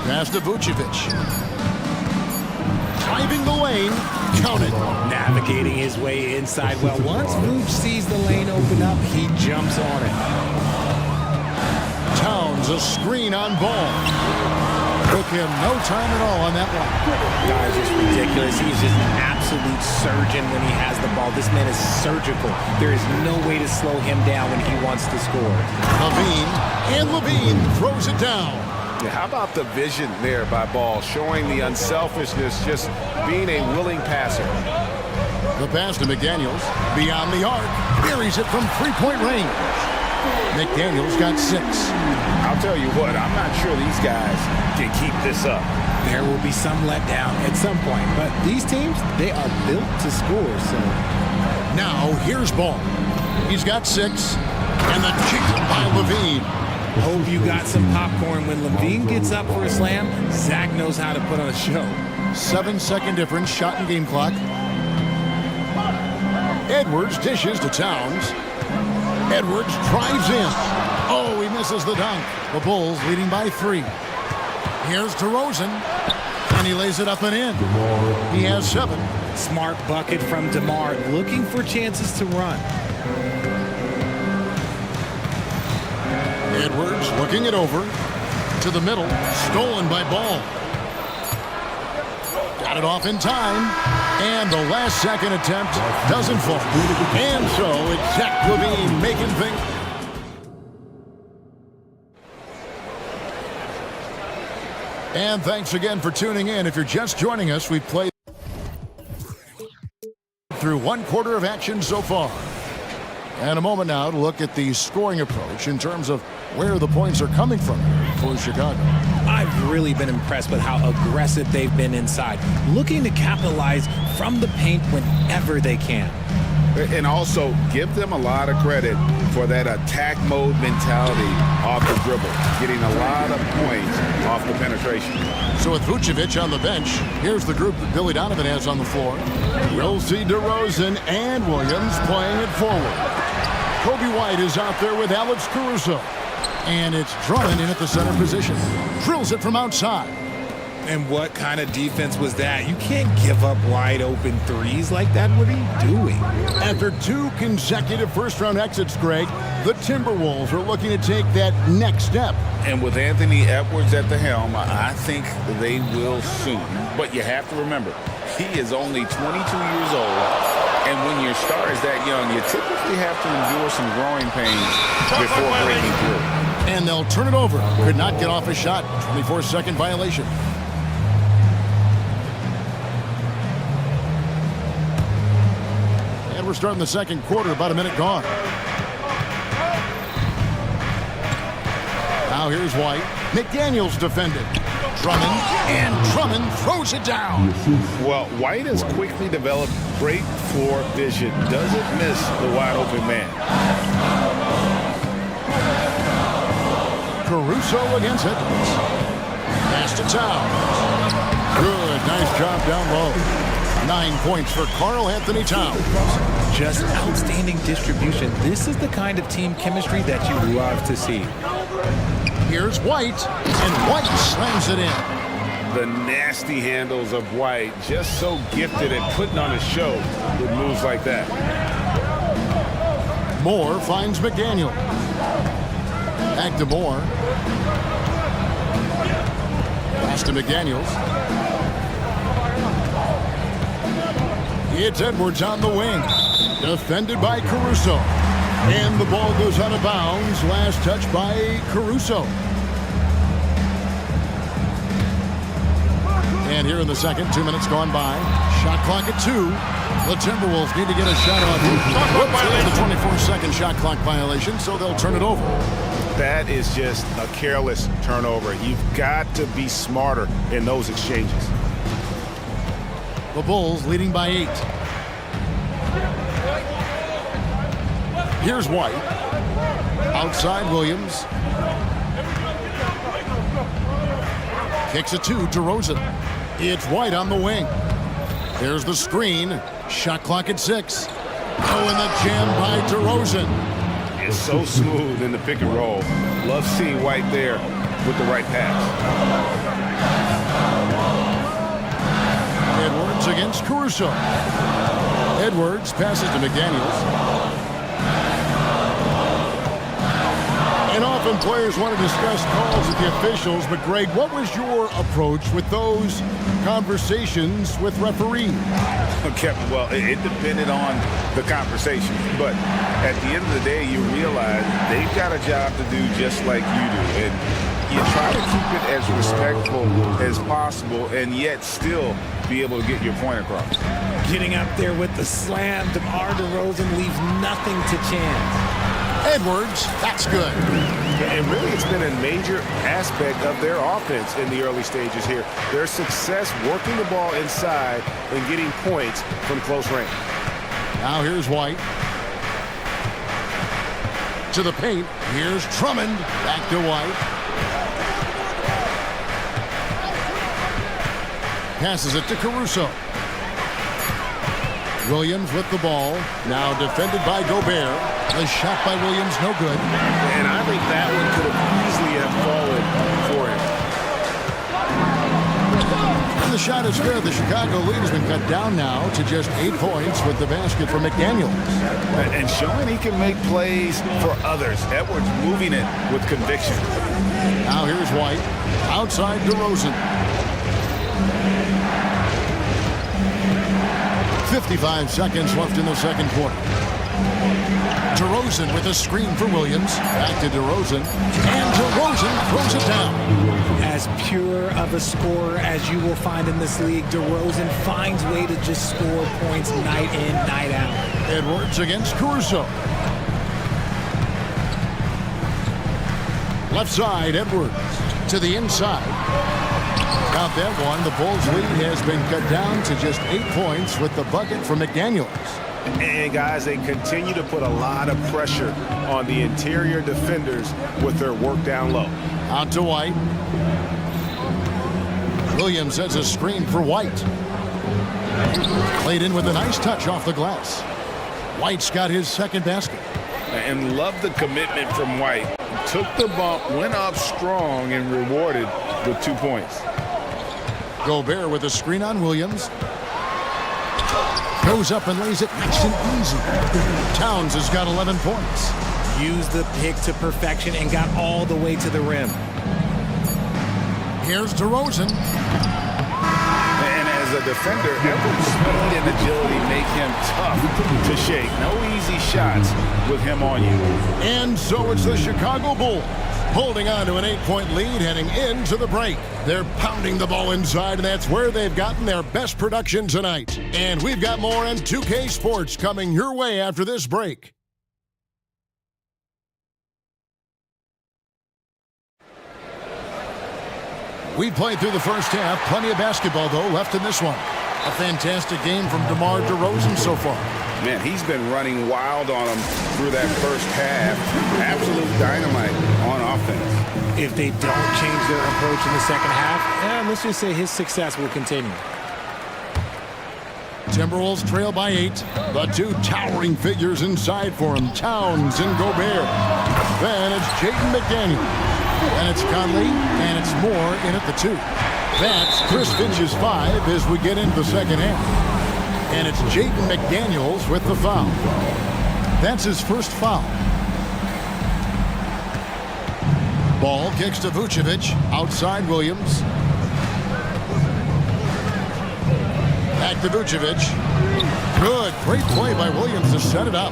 Pass to Vucevic. Driving the lane. Counted. Now navigating his way inside. Well, once Vooch sees the lane open up, he jumps on it. Towns a screen on ball. Took him no time at all on that one. Guys, just ridiculous. He's just an absolute surgeon when he has the ball. This man is surgical. There is no way to slow him down when he wants to score. Levine throws it down. Yeah, how about the vision there by Ball, showing the unselfishness, just being a willing passer. The pass to McDaniels, beyond the arc, buries it from three-point range. McDaniels got 6. I'll tell you what, I'm not sure these guys can keep this up. There will be some letdown at some point, but these teams, they are built to score, so. Now, here's Ball. He's got 6, and the kick by Levine. Hope you got some popcorn. When Levine gets up for a slam, Zach knows how to put on a show. 7-second difference, shot and game clock. Edwards dishes to Towns. Edwards drives in. Oh, he misses the dunk. The Bulls leading by 3. Here's DeRozan, and he lays it up and in. He has 7. Smart bucket from DeMar, looking for chances to run. Edwards looking it over to the middle, stolen by Ball. Got it off in time, and the last second attempt doesn't fall. And so it's Zach Levine making things. And thanks again for tuning in. If you're just joining us, we've played through 1/4 of action so far. And a moment now to look at the scoring approach in terms of where the points are coming from for Chicago. I've really been impressed with how aggressive they've been inside, looking to capitalize from the paint whenever they can. And also give them a lot of credit for that attack mode mentality off the dribble, getting a lot of points off the penetration. So with Vucevic on the bench, here's the group that Billy Donovan has on the floor. We'll see DeRozan and Williams playing it forward. Kobe White is out there with Alex Caruso. And it's Drummond in at the center position. Drills it from outside. And what kind of defense was that? You can't give up wide open threes like that. What are you doing? After 2 consecutive first-round exits, Greg, the Timberwolves are looking to take that next step. And with Anthony Edwards at the helm, I think they will soon. But you have to remember, he is only 22 years old. And when your star is that young, you typically have to endure some growing pains before breaking through. And they'll turn it over. Could not get off a shot. 24-second violation. And we're starting the second quarter, about a minute gone. Now here's White. McDaniels defended. Drummond, and Drummond throws it down. Well, White has quickly developed great floor vision. Doesn't miss the wide open man. Caruso against it. Pass to Towns. Good, nice job down low. 9 points for Karl Anthony Towns. Just outstanding distribution. This is the kind of team chemistry that you love to see. Here's White, and White slams it in. The nasty handles of White, just so gifted at putting on a show with moves like that. Moore finds McDaniel. Back to Moore. Pass to McDaniels. It's Edwards on the wing. Defended by Caruso. And the ball goes out of bounds. Last touch by Caruso. And here in the second, 2 minutes gone by. Shot clock at 2. The Timberwolves need to get a shot on. The 24-second shot clock violation, so they'll turn it over. That is just a careless turnover. You've got to be smarter in those exchanges. The Bulls leading by 8. Here's White. Outside Williams. Kicks it to DeRozan. It's White on the wing. There's the screen. Shot clock at 6. Oh, and the jam by DeRozan. It's so smooth in the pick and roll. Love seeing White there with the right pass. Edwards against Caruso. Edwards passes to McDaniels. And often players want to discuss calls with the officials, but Greg, what was your approach with those conversations with referees? Okay, well, it depended on the conversation, but at the end of the day, you realize they've got a job to do just like you do, and you try to keep it as respectful as possible and yet still be able to get your point across. Getting up there with the slam, DeMar DeRozan leaves nothing to chance. Edwards, that's good. And really, it's been a major aspect of their offense in the early stages here. Their success working the ball inside and getting points from close range. Now here's White. To the paint. Here's Drummond. Back to White. Passes it to Caruso. Williams with the ball. Now defended by Gobert. The shot by Williams, no good. And I think that one could have easily have fallen for him. And the shot is good. The Chicago lead has been cut down now to just 8 points with the basket for McDaniels. And showing he can make plays for others. Edwards moving it with conviction. Now here's White. Outside DeRozan. 55 seconds left in the second quarter. DeRozan with a screen for Williams. Back to DeRozan. And DeRozan throws it down. As pure of a scorer as you will find in this league, DeRozan finds way to just score points night in, night out. Edwards against Caruso. Left side, Edwards to the inside. Count that one. The Bulls' lead has been cut down to just 8 points with the bucket from McDaniels. And guys, they continue to put a lot of pressure on the interior defenders with their work down low. Out to White. Williams has a screen for White. Played in with a nice touch off the glass. White's got his second basket. And love the commitment from White. Took the bump, went up strong, and rewarded with 2 points. Gobert with a screen on Williams. Goes up and lays it nice and easy. Towns has got 11 points. Used the pick to perfection and got all the way to the rim. Here's DeRozan. And as a defender, Edwards' speed and agility make him tough to shake. No easy shots with him on you. And so it's the Chicago Bulls holding on to an 8-point lead heading into the break. They're pounding the ball inside, and that's where they've gotten their best production tonight. And we've got more on 2K Sports coming your way after this break. We played through the first half. Plenty of basketball, though, left in this one. A fantastic game from DeMar DeRozan so far. Man, he's been running wild on them through that first half. Absolute dynamite on offense. If they don't change their approach in the second half, let's just say his success will continue. Timberwolves trail by 8. The two towering figures inside for him, Towns and Gobert. Then it's Jaden McDaniels. And it's Conley, and it's Moore in at the 2. That's Chris Finch's 5 as we get into the second half. And it's Jaden McDaniels with the foul. That's his first foul. Ball kicks to Vucevic. Outside Williams. Back to Vucevic. Good. Great play by Williams to set it up.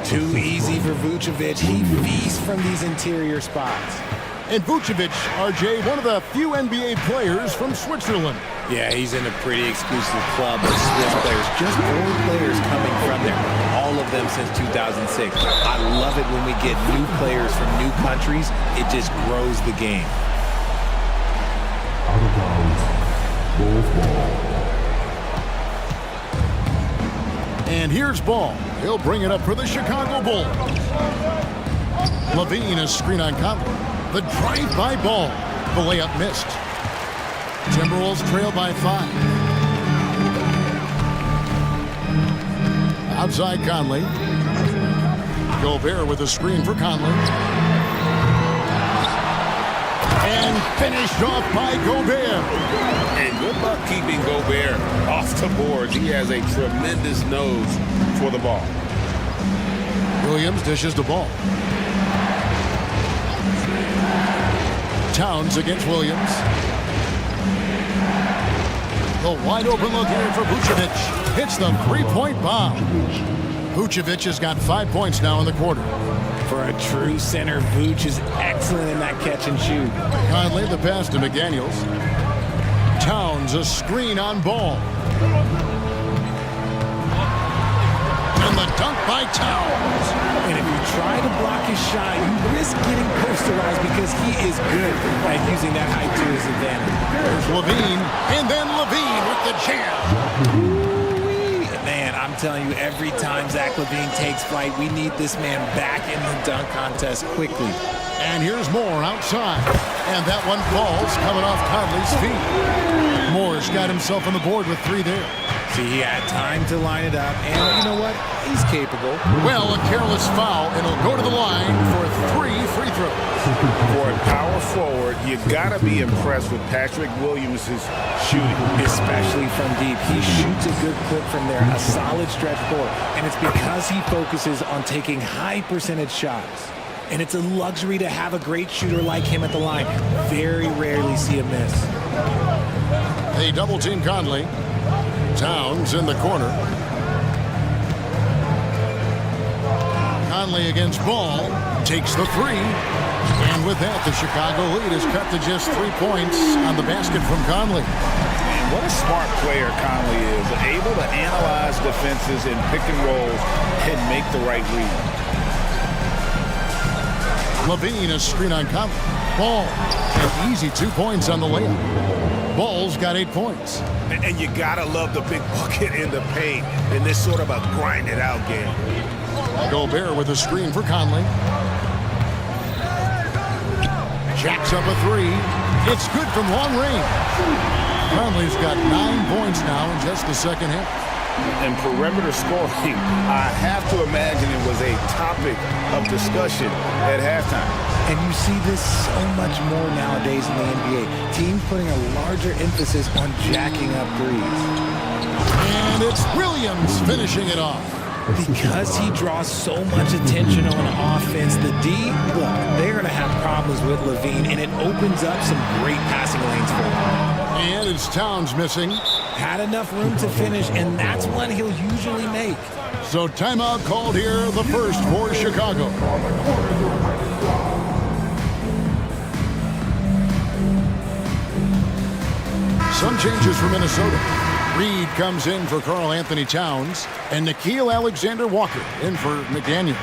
Too easy for Vucevic. He feasts from these interior spots. And Vucevic, RJ, one of the few NBA players from Switzerland. Yeah, he's in a pretty exclusive club of Swiss players. Just 4 players coming from there. All of them since 2006. I love it when we get new players from new countries. It just grows the game. Out of bounds. Bulls ball. And here's Ball. He'll bring it up for the Chicago Bulls. Levine, a screen on Conley. The drive by Ball. The layup missed. Timberwolves trail by 5. Outside Conley. Gobert with a screen for Conley. And finished off by Gobert. And good luck keeping Gobert off the boards. He has a tremendous nose for the ball. Williams dishes the ball. Towns against Williams. The wide open look here for Vucevic. Hits the three-point bomb. Vucevic has got 5 points now in the quarter. For a true center, Vooch is excellent in that catch and shoot. Conley the pass to McDaniels. Towns a screen on Ball. And the dunk by Towns. And if you try to block his shot, you risk getting posterized because he is good at using that height to his advantage. There's Levine, and then Levine with the jam. Man, I'm telling you, every time Zach LaVine takes flight, we need this man back in the dunk contest quickly. And here's Moore outside. And that one falls coming off Conley's feet. Moore's got himself on the board with 3 there. See, he had time to line it up, and you know what? He's capable. Well, a careless foul, and he'll go to the line for 3 free throws. For a power forward, you got to be impressed with Patrick Williams' shooting. Especially from deep. He shoots a good clip from there, a solid stretch forward, and it's because he focuses on taking high percentage shots. And it's a luxury to have a great shooter like him at the line. Very rarely see a miss. They double-team Conley. Towns in the corner. Conley against Ball. Takes the 3. And with that, the Chicago lead is cut to just 3 points on the basket from Conley. Man, what a smart player Conley is. Able to analyze defenses in pick and rolls and make the right read. Levine a screen on Conley. Ball. An easy 2 points on the layup. Ball's got 8 points. And you gotta love the big bucket in the paint in this sort of a grind-it-out game. Gobert with a screen for Conley. Jacks up a 3. It's good from long range. Conley's got 9 points now in just the second half. And perimeter scoring, I have to imagine it was a topic of discussion at halftime. And you see this so much more nowadays in the NBA. Teams putting a larger emphasis on jacking up threes. And it's Williams finishing it off. Because he draws so much attention on offense, the D, look, they're going to have problems with Levine, and it opens up some great passing lanes for him. And it's Towns missing. Had enough room to finish, and that's one he'll usually make. So timeout called here, the first for Chicago. Some changes for Minnesota. Reed comes in for Karl Anthony Towns, and Nickeil Alexander-Walker in for McDaniels.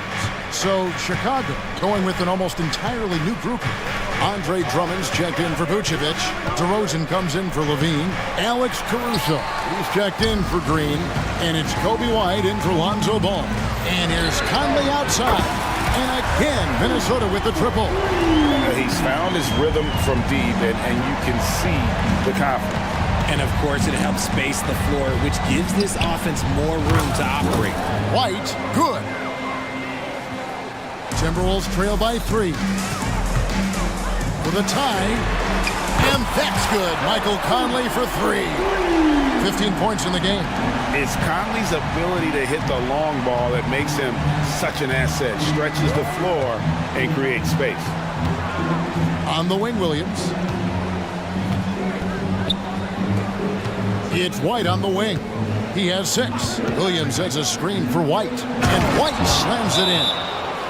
So Chicago going with an almost entirely new group. Andre Drummond's checked in for Vucevic. DeRozan comes in for Levine. Alex Caruso, he's checked in for Green. And it's Kobe White in for Lonzo Ball. And here's Conley outside. And again, Minnesota with the triple. He's found his rhythm from deep, and you can see the confidence. And, of course, it helps space the floor, which gives this offense more room to operate. White, good. Timberwolves trail by 3. For the tie, and that's good. Michael Conley for 3. 15 points in the game. It's Conley's ability to hit the long ball that makes him such an asset. Stretches the floor and creates space. On the wing, Williams. It's White on the wing. He has 6. Williams has a screen for White. And White slams it in.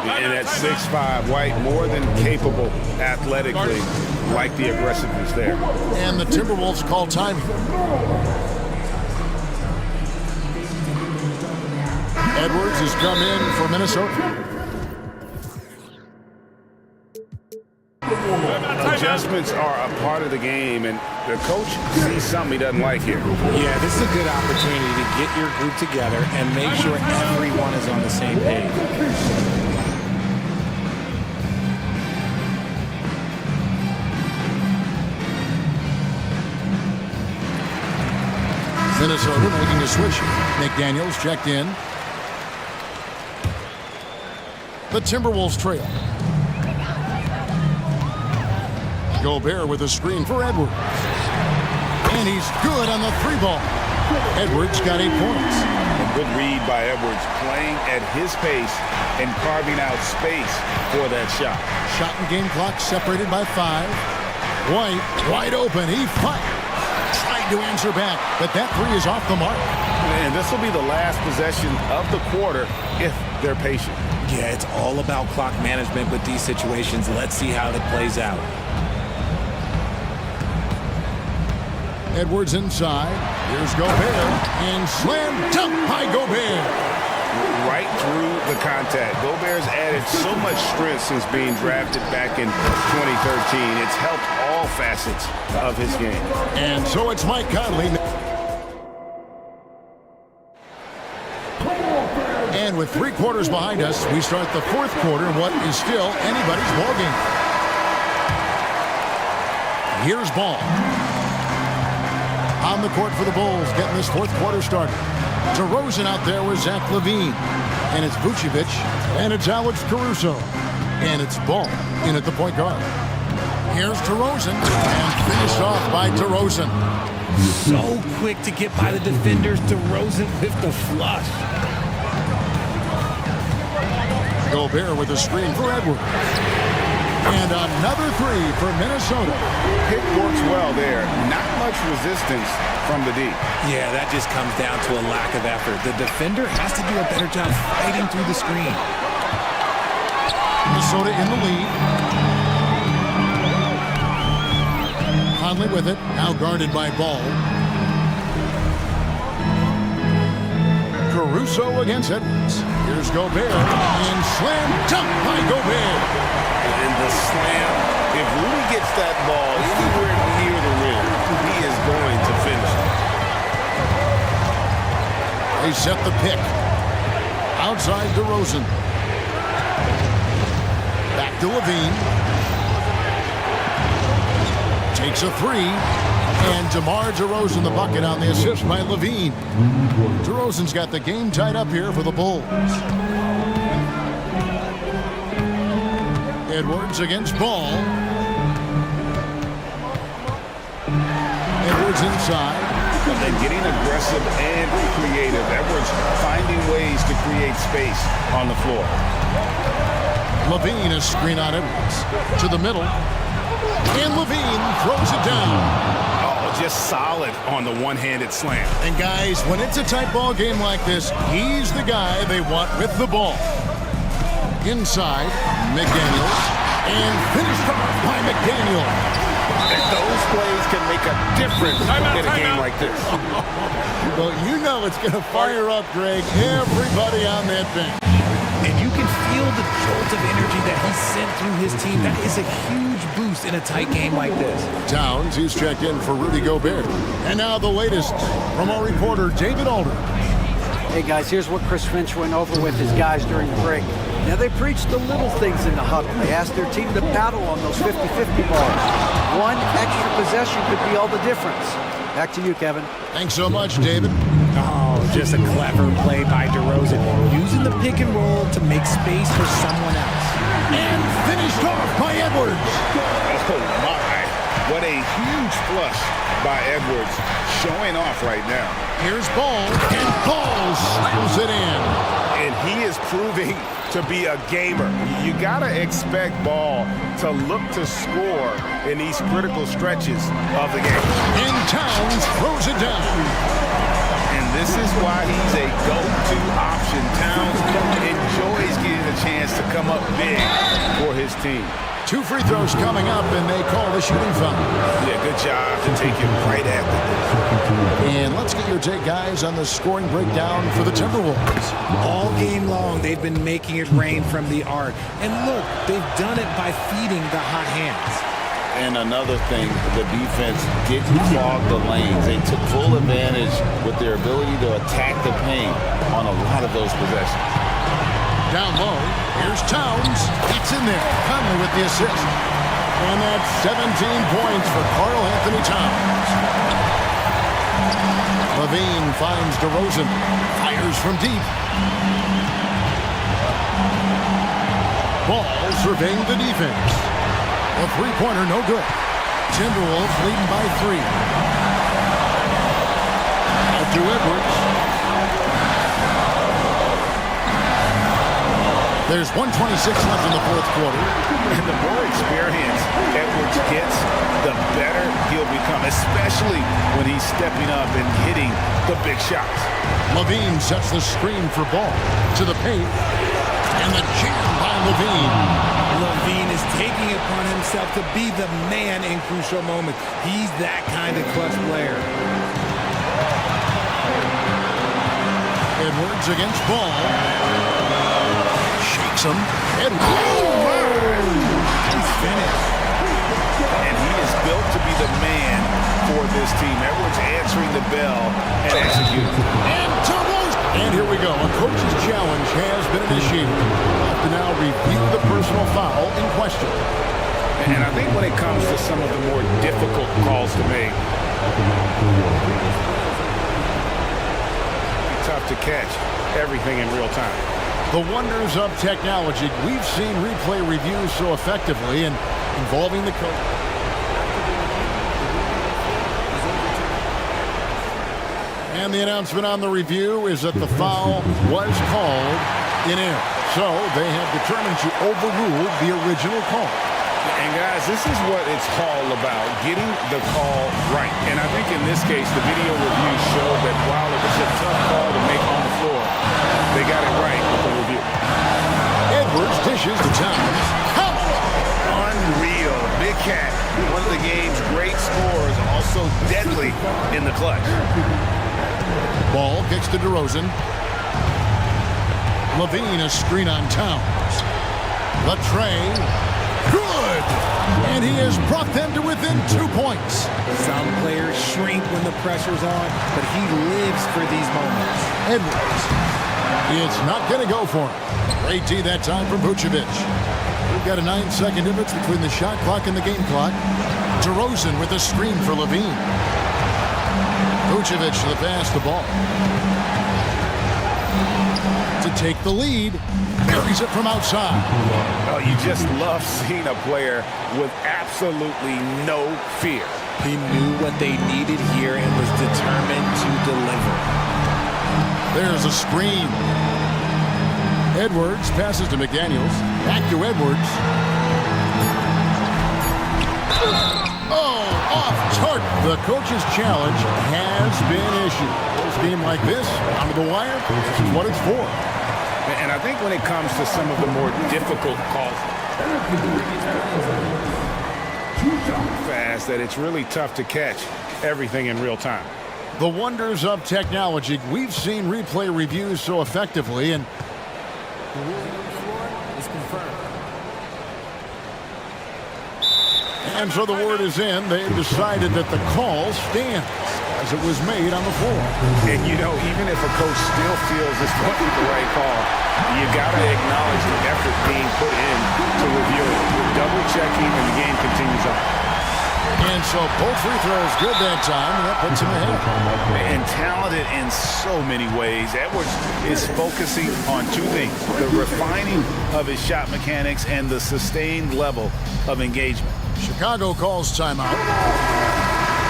And at 6'5", White more than capable athletically, like the aggressiveness there. And the Timberwolves call time. Edwards has come in for Minnesota. Adjustments are a part of the game, and the coach sees something he doesn't like here. Yeah, this is a good opportunity to get your group together and make sure everyone is on the same page. Minnesota making a switch. McDaniels checked in. The Timberwolves trail. Gobert with a screen for Edwards. And he's good on the three ball. Edwards got 8 points. A good read by Edwards, playing at his pace and carving out space for that shot. Shot and game clock separated by 5. White, wide open. He fired. Tried to answer back, but that three is off the mark. And this will be the last possession of the quarter if they're patient. Yeah, it's all about clock management with these situations. Let's see how it plays out. Edwards inside. Here's Gobert. And slam dunk by Gobert. Right through the contact. Gobert's added so much strength since being drafted back in 2013. It's helped all facets of his game. And so it's Mike Conley. And with 3 quarters behind us, we start the 4th quarter in what is still anybody's ballgame. Here's Ball. On the court for the Bulls, getting this 4th quarter started. DeRozan out there with Zach LaVine. And it's Vucevic. And it's Alex Caruso. And it's Ball in at the point guard. Here's DeRozan. And finished off by DeRozan. So quick to get by the defenders. DeRozan with the flush. Gobert with a screen for Edwards. And another three for Minnesota. Pick works well there. Not much resistance from the D. Yeah, that just comes down to a lack of effort. The defender has to do a better job fighting through the screen. Minnesota in the lead. Conley with it. Now guarded by Ball. Caruso against Edwards. Here's Gobert. And slam dunk by Gobert. And the slam, if Rudy gets that ball anywhere near the rim, he is going to finish it. They set the pick. Outside DeRozan. Back to LaVine. Takes a three. And DeMar DeRozan the bucket on the assist by LaVine. DeRozan's got the game tied up here for the Bulls. Edwards against Ball. Edwards inside. And then getting aggressive and creative. Edwards finding ways to create space on the floor. LaVine is screen on Edwards. To the middle. And LaVine throws it down. Oh, just solid on the one-handed slam. And guys, when it's a tight ball game like this, he's the guy they want with the ball. Inside, McDaniels, and finished off by McDaniels. And those plays can make a difference in a game like this. Well, you know it's going to fire up, Greg, everybody on that bench. And you can feel the jolt of energy that he sent through his team. That is a huge boost in a tight game like this. Towns, he's checked in for Rudy Gobert. And now the latest from our reporter, David Alder. Hey, guys, here's what Chris Finch went over with his guys during the break. Now, they preached the little things in the huddle. They asked their team to battle on those 50-50 balls. One extra possession could be all the difference. Back to you, Kevin. Thanks so much, David. Oh, just a clever play by DeRozan, using the pick and roll to make space for someone else. And finished off by Edwards. Oh, my. What a huge flush by Edwards, showing off right now. Here's Ball, and Ball slams it in. And he is proving to be a gamer. You gotta expect Ball to look to score in these critical stretches of the game. And Towns throws it down. And this is why he's a go-to option. Towns enjoys getting a chance to come up big for his team. 2 free throws coming up, and they call the shooting foul. Yeah, good job to take it right after this. And let's get your take, guys, on the scoring breakdown for the Timberwolves. All game long, they've been making it rain from the arc. And look, they've done it by feeding the hot hands. And another thing, the defense didn't clog the lanes. They took full advantage with their ability to attack the paint on a lot of those possessions. Down low, here's Towns. It's in there. Conley with the assist. And that's 17 points for Karl Anthony Towns. LaVine finds DeRozan. Fires from deep. Ball surveying the defense. A three-pointer, no good. Timberwolves leading by 3. Out to Edwards. There's 1:26 left in the fourth quarter. And the more experience Edwards gets, the better he'll become, especially when he's stepping up and hitting the big shots. Levine sets the screen for Ball to the paint. And the jam by Levine. Levine is taking it upon himself to be the man in crucial moments. He's that kind of clutch player. Edwards against Ball. Shakes him. Edwards. He's finished. And he is built to be the man for this team. Edwards answering the bell and executing. And And here we go. A coach's challenge has been initiated. We'll have to now review the personal foul in question. And I think when it comes to some of the more difficult calls to make, it's tough to catch everything in real time. The wonders of technology. We've seen replay reviews so effectively and involving the coach. And the announcement on the review is that the foul was called in error. So they have determined to overrule the original call. And guys, this is what it's all about, getting the call right. And I think in this case, the video review showed that while it was a tough call to make on the floor, they got it right with the review. Edwards dishes to Towns. Unreal. Big Cat, one of the game's great scorers, also deadly in the clutch. Ball kicks to DeRozan. Levine, a screen on Towns. The tray. Good! And he has brought them to within 2 points. Some players shrink when the pressure's on, but he lives for these moments. Edwards. It's not going to go for him. Great D that time from Vucevic. We've got a 9-second difference between the shot clock and the game clock. DeRozan with a screen for Levine. Vucevic to the pass, the ball. To take the lead. Buries it from outside. Oh, you just love seeing a player with absolutely no fear. He knew what they needed here and was determined to deliver. There's a screen. Edwards passes to McDaniels. Back to Edwards. Oh, off target. The coach's challenge has been issued. A game like this, down to the wire, this is what it's for. And I think when it comes to some of the more difficult calls, fast, that it's really tough to catch everything in real time. The wonders of technology. We've seen replay reviews so effectively, and the ruling on the floor is confirmed. And so the word is in. They've decided that the call stands as it was made on the floor. And you know, even if a coach still feels this wasn't the right call, you got to acknowledge the effort being put in to review it. You're double checking, and the game continues on. And so both free throws good that time, and that puts him ahead. And talented in so many ways. Edwards is focusing on two things: the refining of his shot mechanics and the sustained level of engagement. Chicago calls timeout.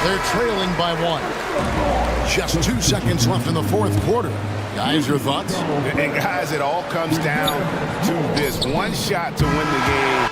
They're trailing by 1. Just 2 seconds left in the fourth quarter. Guys, your thoughts? And guys, it all comes down to this one shot to win the game.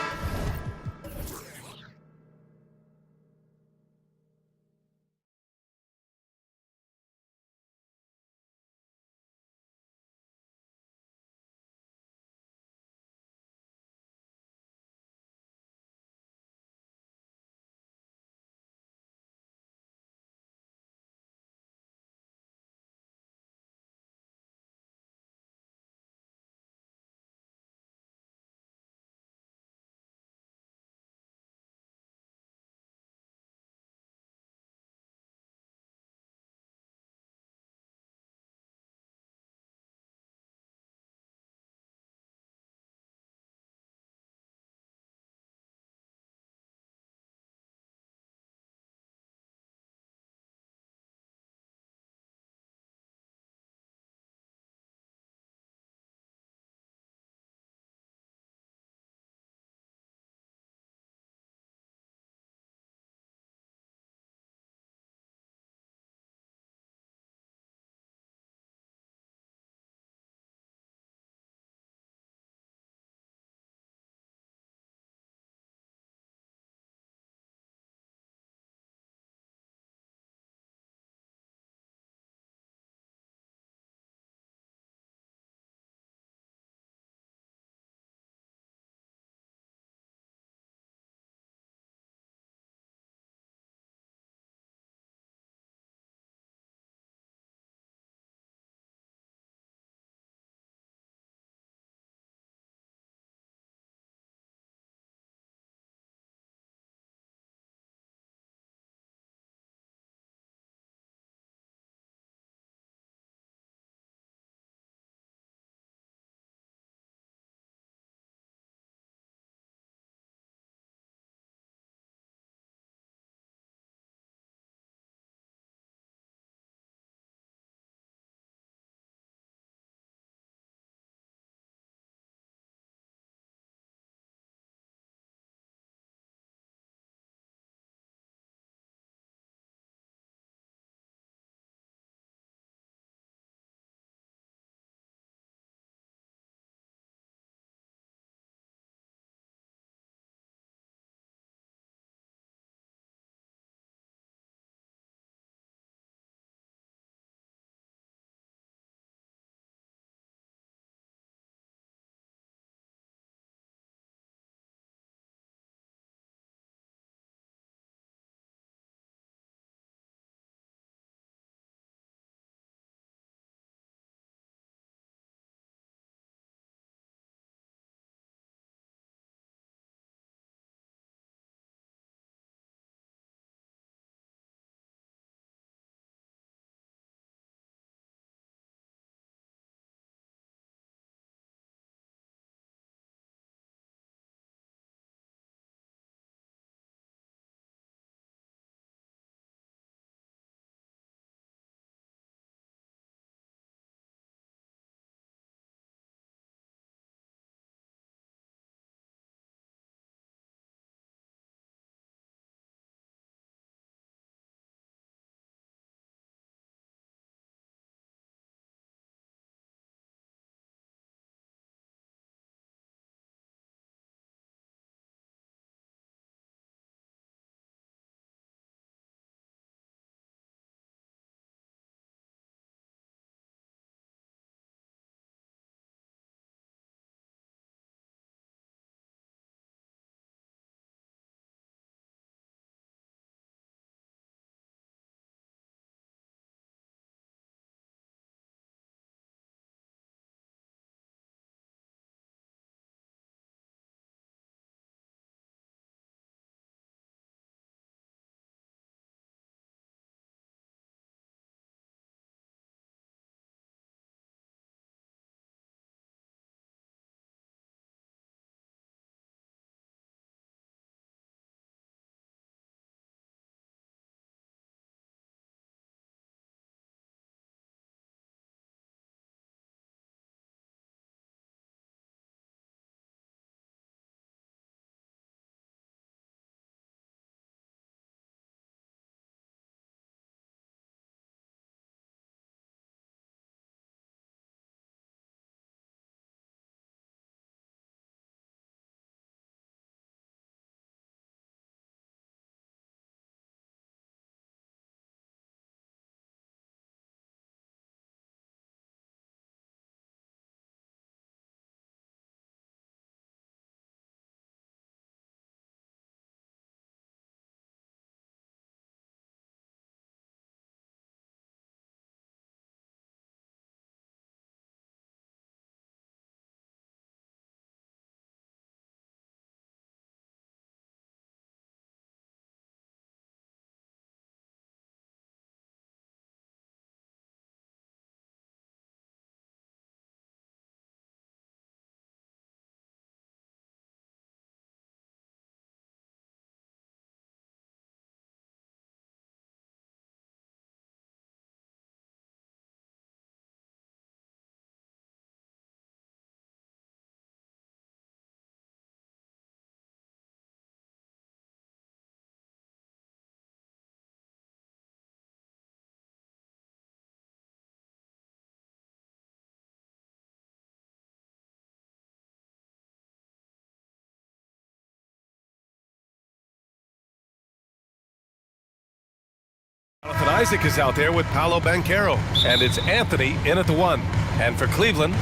Isaac is out there with Paolo Banchero, and it's Anthony in at the 1. And for Cleveland,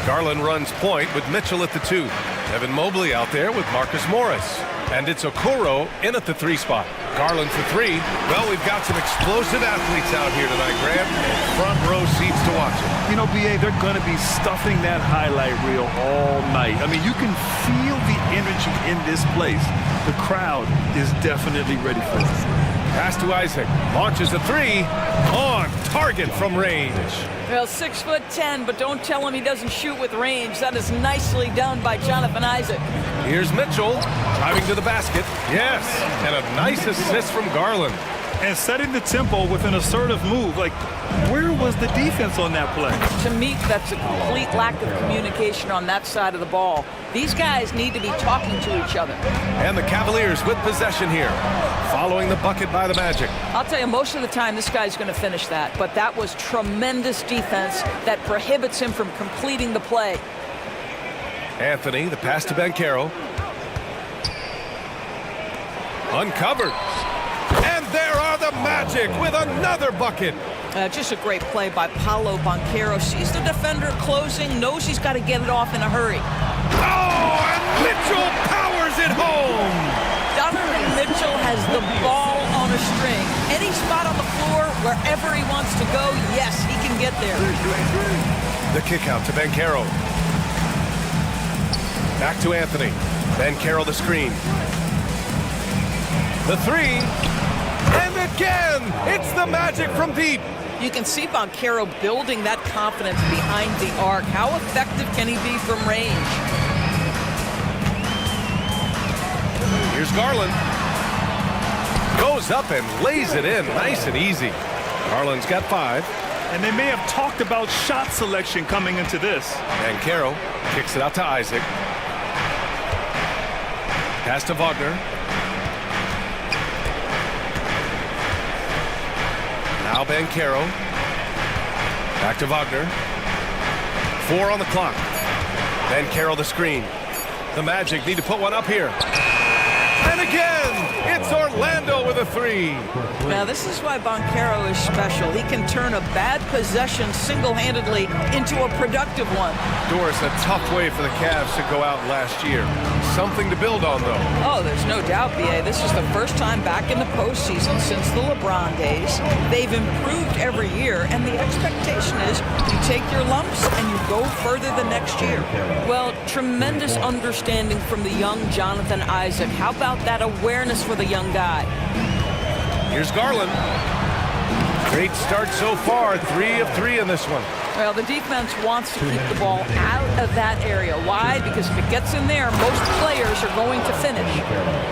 Garland runs point with Mitchell at the 2. Evan Mobley out there with Marcus Morris. And it's Okoro in at the 3 spot. Garland for 3. Well, we've got some explosive athletes out here tonight, Grant. Front row seats to watch it. You know, BA, they're going to be stuffing that highlight reel all night. I mean, you can feel the energy in this place. The crowd is definitely ready for it. Pass to Isaac. Launches a 3. On target from range. Well, 6'10", but don't tell him he doesn't shoot with range. That is nicely done by Jonathan Isaac. Here's Mitchell, driving to the basket. Yes, and a nice assist from Garland. And setting the tempo with an assertive move. Like, where was the defense on that play? To me, that's a complete lack of communication on that side of the ball. These guys need to be talking to each other. And the Cavaliers with possession here, following the bucket by the Magic. I'll tell you, most of the time, this guy's going to finish that. But that was tremendous defense that prohibits him from completing the play. Anthony, the pass to Banchero. Uncovered. And there are the Magic with another bucket. Just a great play by Paolo Banchero. Sees the defender closing, knows he's got to get it off in a hurry. Oh, and Mitchell powers it home. Donovan Mitchell has the ball on a string. Any spot on the floor, wherever he wants to go, yes, he can get there. The kick out to Banchero. Back to Anthony. Banchero the screen. The 3. And again, it's the Magic from deep. You can see Banchero building that confidence behind the arc. How effective can he be from range? Here's Garland. Goes up and lays it in nice and easy. Garland's got 5. And they may have talked about shot selection coming into this. Banchero kicks it out to Isaac. Pass to Wagner. Now Banchero. Back to Wagner. 4 on the clock. Banchero the screen. The Magic need to put one up here. And again, it's Orlando with a 3. Now this is why Banchero is special. He can turn a bad possession single-handedly into a productive one. Doris, a tough way for the Cavs to go out last year. Something to build on, though. Oh, there's no doubt, B.A. This is the first time back in the postseason since the LeBron days. They've improved every year, and the expectation is you take your lumps and you go further the next year. Well, tremendous understanding from the young Jonathan Isaac. How about that awareness for the young guy? Here's Garland. Great start so far. 3 of 3 in this one. Well, the defense wants to keep the ball out of that area. Why? Because if it gets in there, most players are going to finish.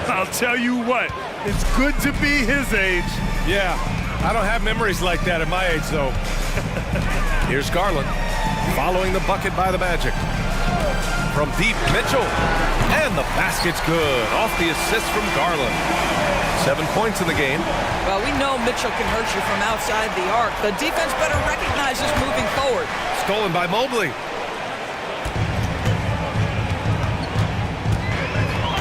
I'll tell you what, it's good to be his age. Yeah, I don't have memories like that at my age, though. Here's Garland, following the bucket by the Magic. From deep, Mitchell. And the basket's good. Off the assist from Garland. 7 points in the game. Well, we know Mitchell can hurt you from outside the arc. The defense better recognize this moving forward. Stolen by Mobley.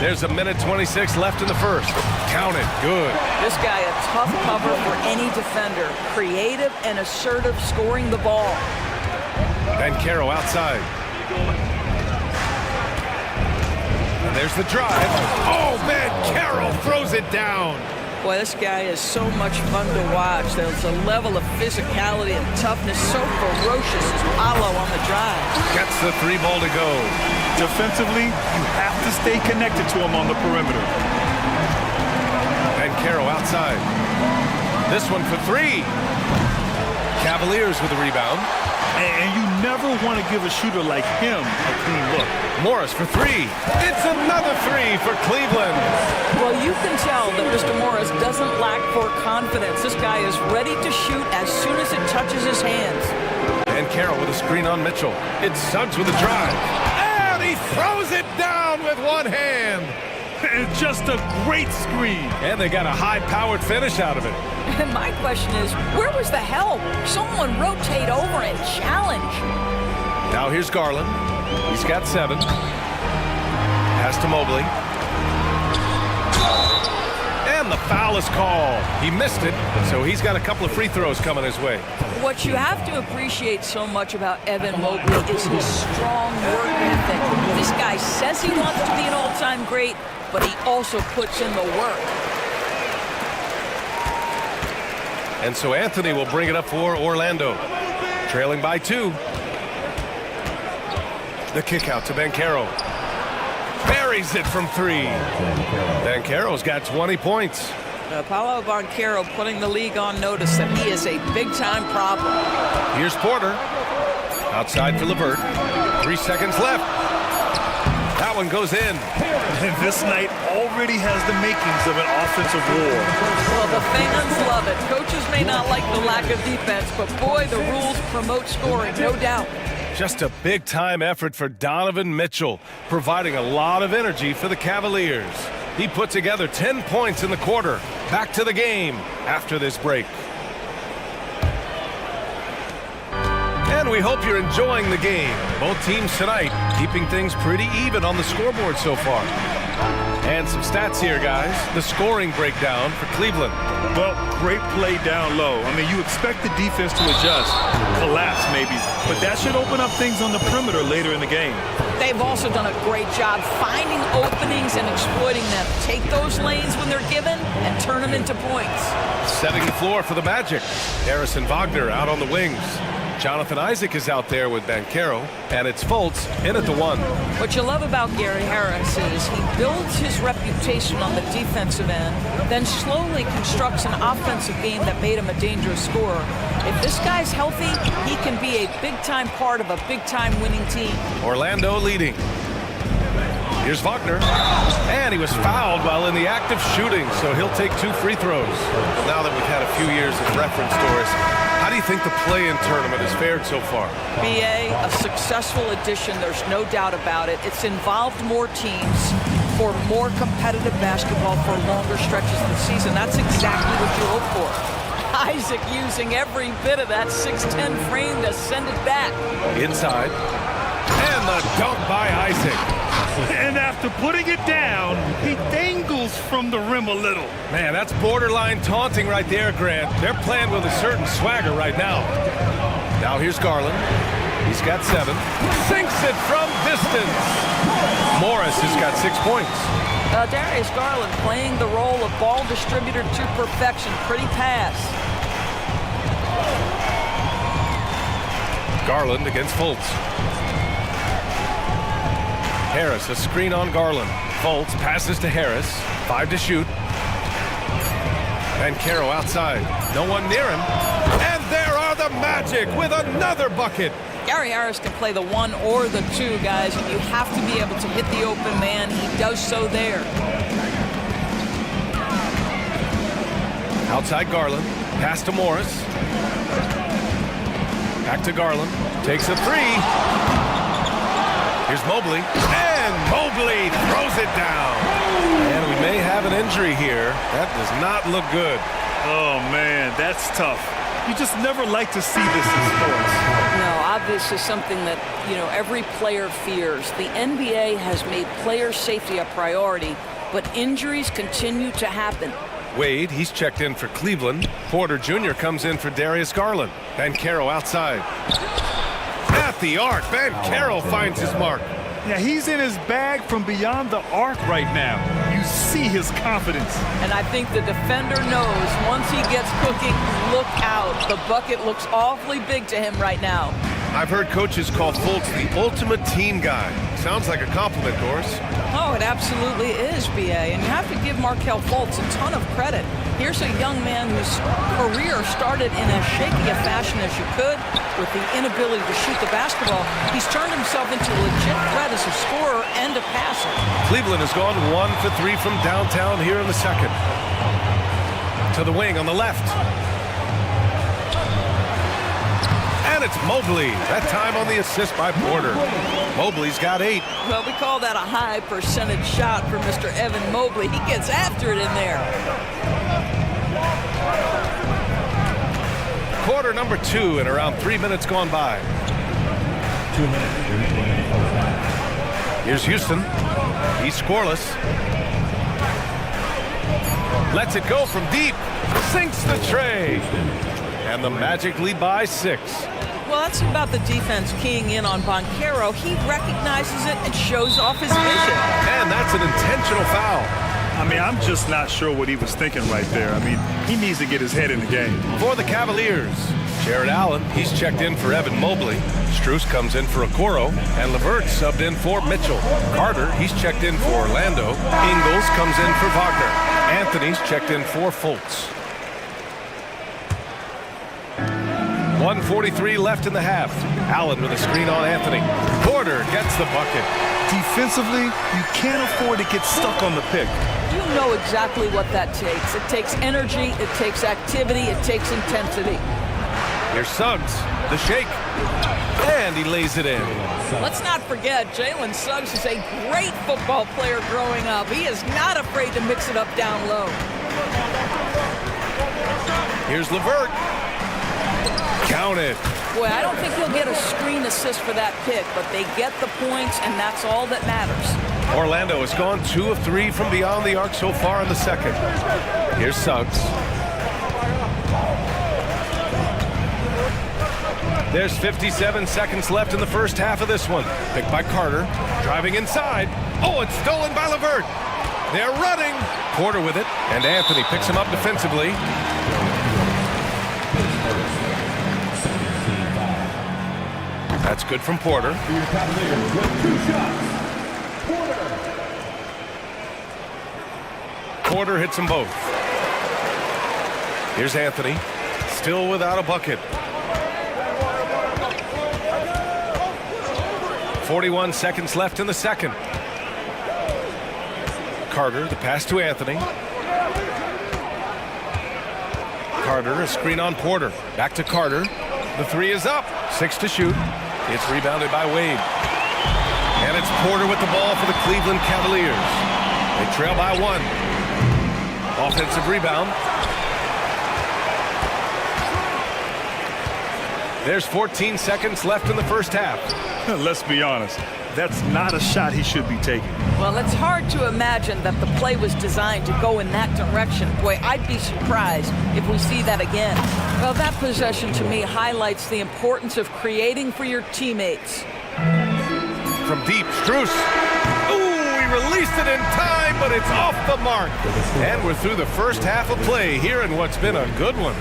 There's a minute 26 left in the first. Count it. Good. This guy a tough cover for any defender. Creative and assertive scoring the ball. Banchero outside. And there's the drive. Oh, Banchero throws it down. Boy, this guy is so much fun to watch. There's a level of physicality and toughness so ferocious as Paolo on the drive. Gets the 3 ball to go. Defensively, you have to stay connected to him on the perimeter. Banchero outside. This one for 3. Cavaliers with the rebound. And you never want to give a shooter like him a clean look. Morris for 3. It's another 3 for Cleveland. Well, you can tell that Mr. Morris doesn't lack for confidence. This guy is ready to shoot as soon as it touches his hands. Banchero with a screen on Mitchell. It's Suggs with a drive. And he throws it down with one hand. It's just a great screen. And they got a high-powered finish out of it. And my question is, where was the help? Someone rotate over and challenge. Now here's Garland. He's got 7. Pass to Mobley. And And the foul is called. He missed it, so he's got a couple of free throws coming his way. What you have to appreciate so much about Evan Mobley is his strong work ethic. This guy says he wants to be an all-time great, but he also puts in the work. And so Anthony will bring it up for Orlando. Trailing by 2. The kick out to Banchero. Buries it from 3. Banchero's got 20 points. Paolo Banchero putting the league on notice that he is a big-time problem. Here's Porter. Outside for LeVert. 3 seconds left. That one goes in. And this night already has the makings of an offensive war. Well, the fans love it. Coaches may not like the lack of defense, but boy, the rules promote scoring, no doubt. Just a big-time effort for Donovan Mitchell, providing a lot of energy for the Cavaliers. He put together 10 points in the quarter. Back to the game after this break. And we hope you're enjoying the game. Both teams tonight keeping things pretty even on the scoreboard so far. And some stats here, guys. The scoring breakdown for Cleveland. Well, great play down low. I mean, you expect the defense to adjust, collapse maybe, but that should open up things on the perimeter later in the game. They've also done a great job finding openings and exploiting them. Take those lanes when they're given and turn them into points. Setting the floor for the Magic. Harrison Wagner out on the wings. Jonathan Isaac is out there with Banchero, and it's Fultz in at the 1. What you love about Gary Harris is he builds his reputation on the defensive end, then slowly constructs an offensive game that made him a dangerous scorer. If this guy's healthy, he can be a big-time part of a big-time winning team. Orlando leading. Here's Wagner, and he was fouled while in the act of shooting, so he'll take 2 free throws. Now that we've had a few years of reference, Doris, how do you think the play-in tournament has fared so far? BA, a successful addition, there's no doubt about it. It's involved more teams for more competitive basketball for longer stretches of the season. That's exactly what you hope for. Isaac using every bit of that 6'10" frame to send it back. Inside, and the dunk by Isaac. And after putting it down, he dangles from the rim a little. Man, that's borderline taunting right there, Grant. They're playing with a certain swagger right now. Now here's Garland. He's got 7. Sinks it from distance. Morris has got 6 points. Darius Garland playing the role of ball distributor to perfection. Pretty pass. Garland against Fultz. Harris, a screen on Garland. Fultz passes to Harris. 5 to shoot. Banchero outside. No one near him. And there are the Magic with another bucket. Gary Harris can play the 1 or the 2, guys, and you have to be able to hit the open man. He does so there. Outside Garland. Pass to Morris. Back to Garland. Takes a 3. Here's Mobley, and Mobley throws it down. And we may have an injury here. That does not look good. Oh, man, that's tough. You just never like to see this in sports. No, obviously something that, every player fears. The NBA has made player safety a priority, but injuries continue to happen. Wade, he's checked in for Cleveland. Porter Jr. comes in for Darius Garland. Banchero outside. At the arc, Banchero finds his mark. Yeah, he's in his bag from beyond the arc right now. You see his confidence. And I think the defender knows once he gets cooking, look out. The bucket looks awfully big to him right now. I've heard coaches call Fultz the ultimate team guy. Sounds like a compliment, Doris. Oh, it absolutely is, BA. And you have to give Markelle Fultz a ton of credit. Here's a young man whose career started in as shaky a fashion as you could with the inability to shoot the basketball. He's turned himself into a legit threat as a scorer and a passer. Cleveland has gone 1 for 3 from downtown here in the second. To the wing on the left. And it's Mobley. That time on the assist by Porter. Mobley's got 8. Well, we call that a high percentage shot for Mr. Evan Mobley. He gets after it in there. Quarter number 2 and around 3 minutes gone by. 2 minutes. Here's Houston. He's scoreless. Lets it go from deep. Sinks the tray. And the Magic lead by 6. Well, that's about the defense keying in on Banchero. He recognizes it and shows off his vision. And that's an intentional foul. I mean, I'm just not sure what he was thinking right there. I mean, he needs to get his head in the game. For the Cavaliers, Jared Allen, he's checked in for Evan Mobley. Strus comes in for Okoro. And LeVert subbed in for Mitchell. Carter, he's checked in for Orlando. Ingles comes in for Wagner. Anthony's checked in for Fultz. 1:43 left in the half. Allen with a screen on Anthony. Porter gets the bucket. Defensively, you can't afford to get stuck on the pick. You know exactly what that takes. It takes energy, it takes activity, it takes intensity. Here's Suggs, the shake, and he lays it in. Let's not forget, Jalen Suggs is a great football player growing up. He is not afraid to mix it up down low. Here's LeVert. Count it. Boy, I don't think he'll get a screen assist for that pick, but they get the points, and that's all that matters. Orlando has gone 2 of 3 from beyond the arc so far in the second. Here's Suggs. There's 57 seconds left in the first half of this one. Picked by Carter. Driving inside. Oh, it's stolen by LeVert. They're running. Porter with it, and Anthony picks him up defensively. That's good from Porter. Porter hits them both. Here's Anthony. Still without a bucket. 41 seconds left in the second. Carter, the pass to Anthony. Carter, a screen on Porter. Back to Carter. The three is up. 6 to shoot. It's rebounded by Wade. And it's Porter with the ball for the Cleveland Cavaliers. They trail by 1. Offensive rebound. There's 14 seconds left in the first half. Let's be honest. That's not a shot he should be taking. Well, it's hard to imagine that the play was designed to go in that direction. Boy, I'd be surprised if we see that again. Well, that possession to me highlights the importance of creating for your teammates. From deep, Strus. Ooh, he released it in time, but it's off the mark. And we're through the first half of play here in what's been a good one.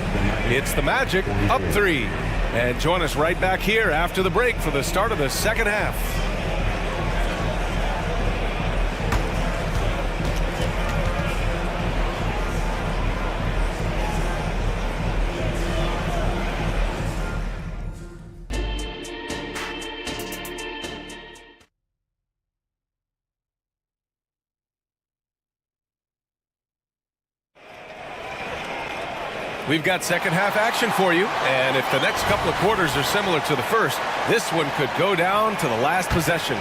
It's the Magic up 3. And join us right back here after the break for the start of the second half. We've got second half action for you, and if the next couple of quarters are similar to the first, this one could go down to the last possession.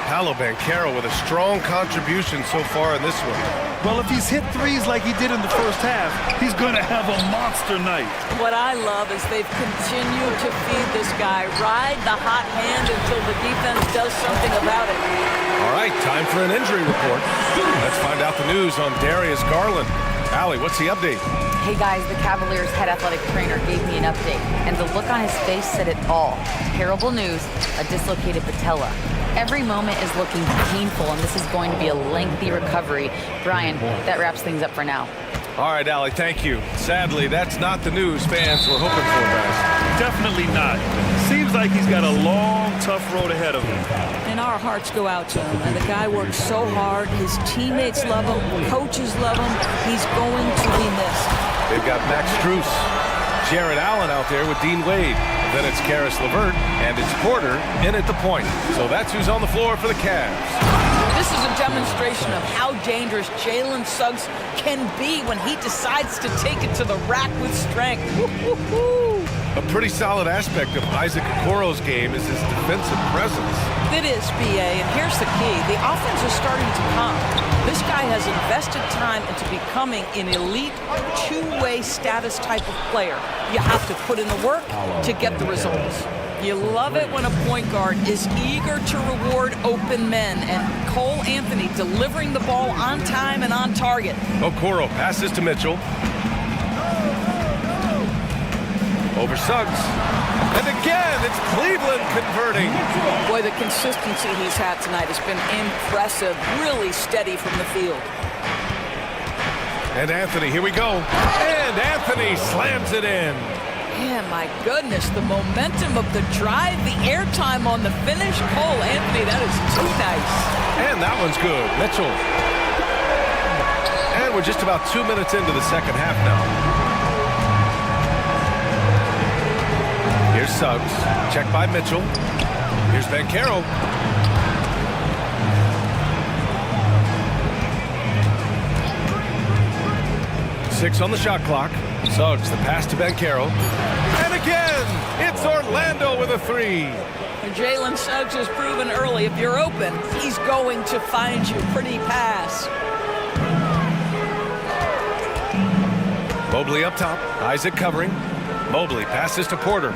Paolo Banchero with a strong contribution so far in this one. Well, if he's hit threes like he did in the first half, he's going to have a monster night. What I love is they've continued to feed this guy. Ride the hot hand until the defense does something about it. All right, time for an injury report. Let's find out the news on Darius Garland. Allie, what's the update? Hey guys, the Cavaliers head athletic trainer gave me an update, and the look on his face said it all. Terrible news, a dislocated patella. Every moment is looking painful, and this is going to be a lengthy recovery. Brian, that wraps things up for now. All right, Allie, thank you. Sadly, that's not the news fans were hoping for, guys. Definitely not. Seems like he's got a long, tough road ahead of him. And our hearts go out to him. And the guy works so hard. His teammates love him. Coaches love him. He's going to be missed. They've got Max Strus, Jared Allen out there with Dean Wade. Then it's Karis LeVert, and it's Porter in at the point. So that's who's on the floor for the Cavs. This is a demonstration of how dangerous Jalen Suggs can be when he decides to take it to the rack with strength. Woo-hoo-hoo. A pretty solid aspect of Isaac Okoro's game is his defensive presence. It is, B.A., and here's the key. The offense is starting to come. This guy has invested time into becoming an elite two-way status type of player. You have to put in the work to get the results. You love it when a point guard is eager to reward open men, and Cole Anthony delivering the ball on time and on target. Okoro passes to Mitchell. Over Suggs. And again, it's Cleveland converting. Boy, the consistency he's had tonight has been impressive. Really steady from the field. And Anthony, here we go. And Anthony slams it in. Man, my goodness, the momentum of the drive, the airtime on the finish. Cole Anthony, that is too nice. And that one's good. Mitchell. And we're just about 2 minutes into the second half now. Here's Suggs. Check by Mitchell. Here's Banchero. Six on the shot clock. Suggs, the pass to Banchero. And again, it's Orlando with a three. Jalen Suggs has proven early, if you're open, he's going to find you. Pretty pass. Mobley up top. Isaac covering. Mobley passes to Porter.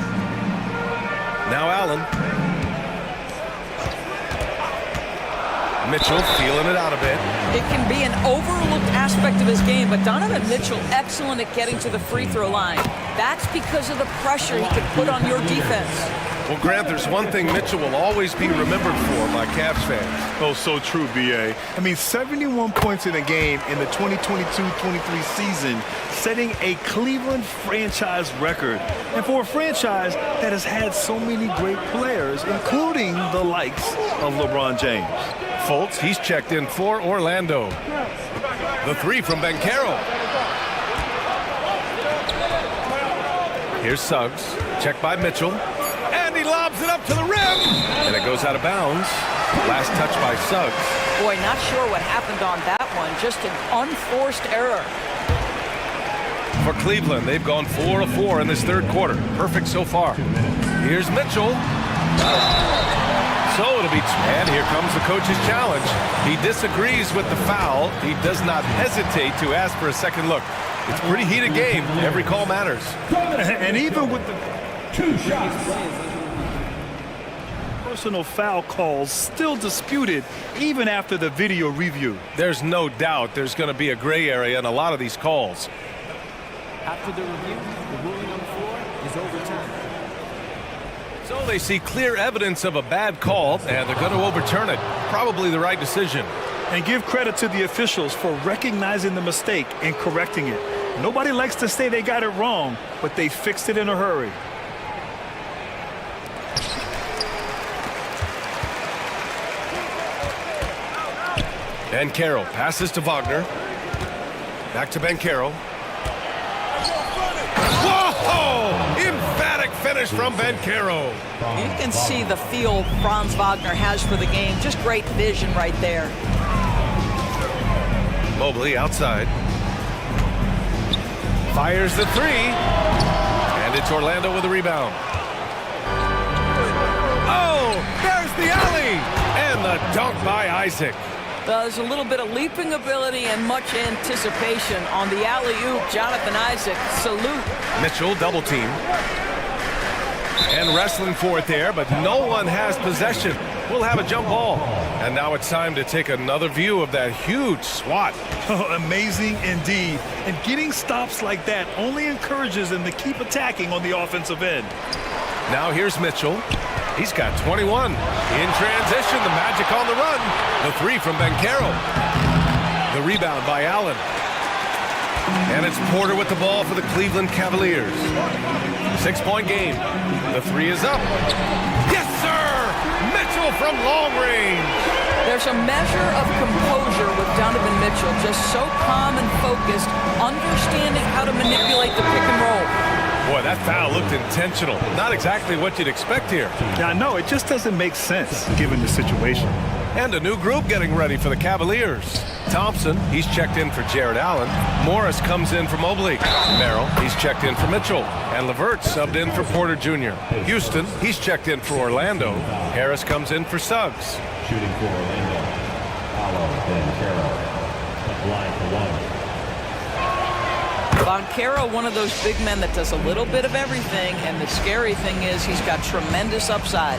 Now Allen. Mitchell feeling it out a bit. It can be an overlooked aspect of his game, but Donovan Mitchell excellent at getting to the free throw line. That's because of the pressure he could put on your defense. Well, Grant, there's one thing Mitchell will always be remembered for by Cavs fans. Oh, so true, B.A. I mean, 71 points in a game in the 2022-23 season, setting a Cleveland franchise record. And for a franchise that has had so many great players, including the likes of LeBron James. Fultz, he's checked in for Orlando. The three from Banchero. Here's Suggs. Checked by Mitchell. And he lobs it up to the rim. And it goes out of bounds. Last touch by Suggs. Boy, not sure what happened on that one. Just an unforced error. For Cleveland, they've gone 4 of 4 in this third quarter. Perfect so far. Here's Mitchell. So it'll be, and here comes the coach's challenge. He disagrees with the foul. He does not hesitate to ask for a second look. It's a pretty heated game. Every call matters. And even with the 2 shots, personal foul calls still disputed even after the video review. There's no doubt there's going to be a gray area in a lot of these calls. After the review, the ruling on the floor is overturned. So they see clear evidence of a bad call, and they're going to overturn it. Probably the right decision. And give credit to the officials for recognizing the mistake and correcting it. Nobody likes to say they got it wrong, but they fixed it in a hurry. Banchero passes to Wagner. Back to Banchero. Whoa! Emphatic finish from Banchero. You can see the feel Franz Wagner has for the game. Just great vision right there. Mobley outside. Fires the three. And it's Orlando with a rebound. Oh, there's the alley. And the dunk by Isaac. There's a little bit of leaping ability and much anticipation on the alley-oop. Jonathan Isaac, salute. Mitchell double team. And wrestling for it there, but no one has possession. We'll have a jump ball. And now it's time to take another view of that huge swat. Oh, amazing indeed. And getting stops like that only encourages them to keep attacking on the offensive end. Now here's Mitchell. He's got 21. In transition, the Magic on the run. The three from Banchero. The rebound by Allen. And it's Porter with the ball for the Cleveland Cavaliers. 6-point game. The three is up. Yes, sir! Mitchell from long range. There's a measure of composure with Donovan Mitchell. Just so calm and focused, understanding how to manipulate the pick and roll. Boy, that foul looked intentional. Not exactly what you'd expect here. Yeah, I know. It just doesn't make sense given the situation. And a new group getting ready for the Cavaliers. Thompson, he's checked in for Jared Allen. Morris comes in for Mobley. Merrill, he's checked in for Mitchell. And LeVert subbed in for Porter Jr. Houston, he's checked in for Orlando. Harris comes in for Suggs. Shooting for Orlando. Paolo Banchero. Line for one. Banchero, one of those big men that does a little bit of everything, and the scary thing is he's got tremendous upside.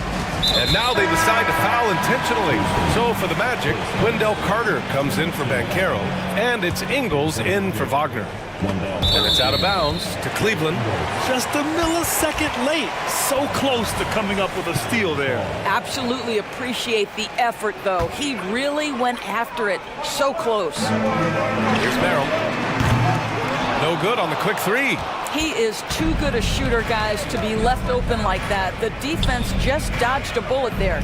And now they decide to foul intentionally. So for the Magic, Wendell Carter comes in for Banchero, and it's Ingles in for Wagner. And it's out of bounds to Cleveland. Just a millisecond late. So close to coming up with a steal there. Absolutely appreciate the effort, though. He really went after it. So close. Here's Merrill. No good on the quick three. He is too good a shooter, guys, to be left open like that. The defense just dodged a bullet there.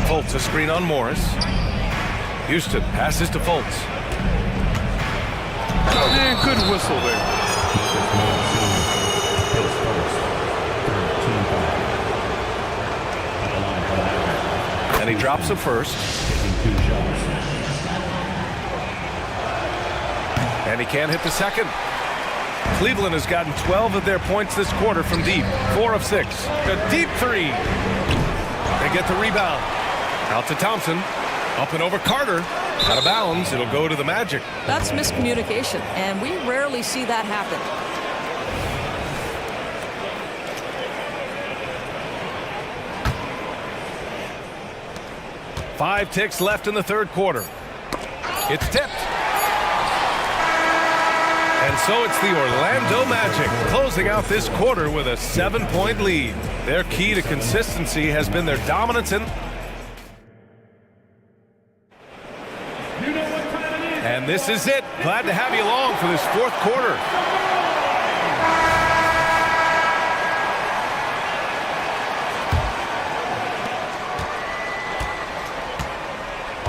Fultz a screen on Morris. Houston passes to Fultz. And good whistle there. And he drops a first. And he can't hit the second. Cleveland has gotten 12 of their points this quarter from deep. 4 of 6. A deep three. They get the rebound. Out to Thompson. Up and over Carter. Out of bounds. It'll go to the Magic. That's miscommunication, and we rarely see that happen. Five ticks left in the third quarter. It's tipped. And so it's the Orlando Magic closing out this quarter with a 7-point lead. Their key to consistency has been their dominance in. And this is it. Glad to have you along for this fourth quarter.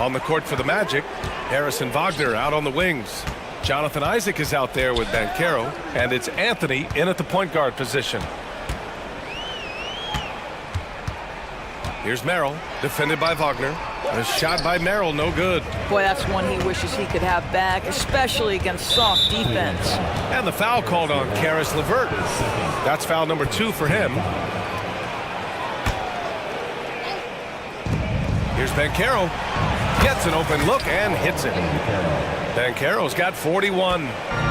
On the court for the Magic, Harrison Wagner out on the wings. Jonathan Isaac is out there with Banchero, and it's Anthony in at the point guard position. Here's Merrill, defended by Wagner. A shot by Merrill, no good. Boy, that's one he wishes he could have back, especially against soft defense. And the foul called on Caris LeVert. That's foul number 2 for him. Here's Banchero. Gets an open look and hits it. Banchero's got 41.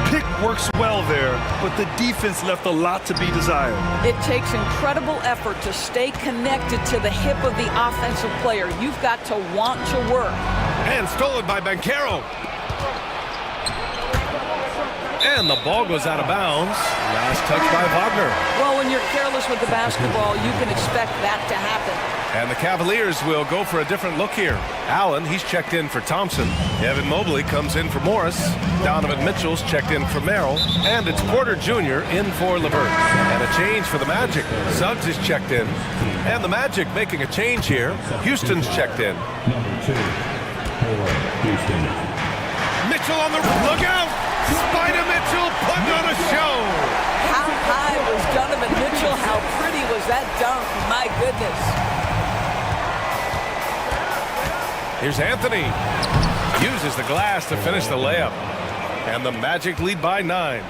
Pick works well there, but the defense left a lot to be desired. It takes incredible effort to stay connected to the hip of the offensive player. You've got to want to work. And stolen by Banchero. And the ball goes out of bounds. Last touch by Wagner. Well, when you're careless with the basketball, you can expect that to happen. And the Cavaliers will go for a different look here. Allen, he's checked in for Thompson. Evan Mobley comes in for Morris. Donovan Mitchell's checked in for Merrill. And it's Porter Jr. in for LeVert. And a change for the Magic. Suggs is checked in. And the Magic making a change here. Houston's checked in. Number 2 for Houston. Mitchell on the lookout. Spider Mitchell putting on a show. How high was Donovan Mitchell? How pretty was that dunk? My goodness. Here's Anthony. Uses the glass to finish the layup. And the Magic lead by 9.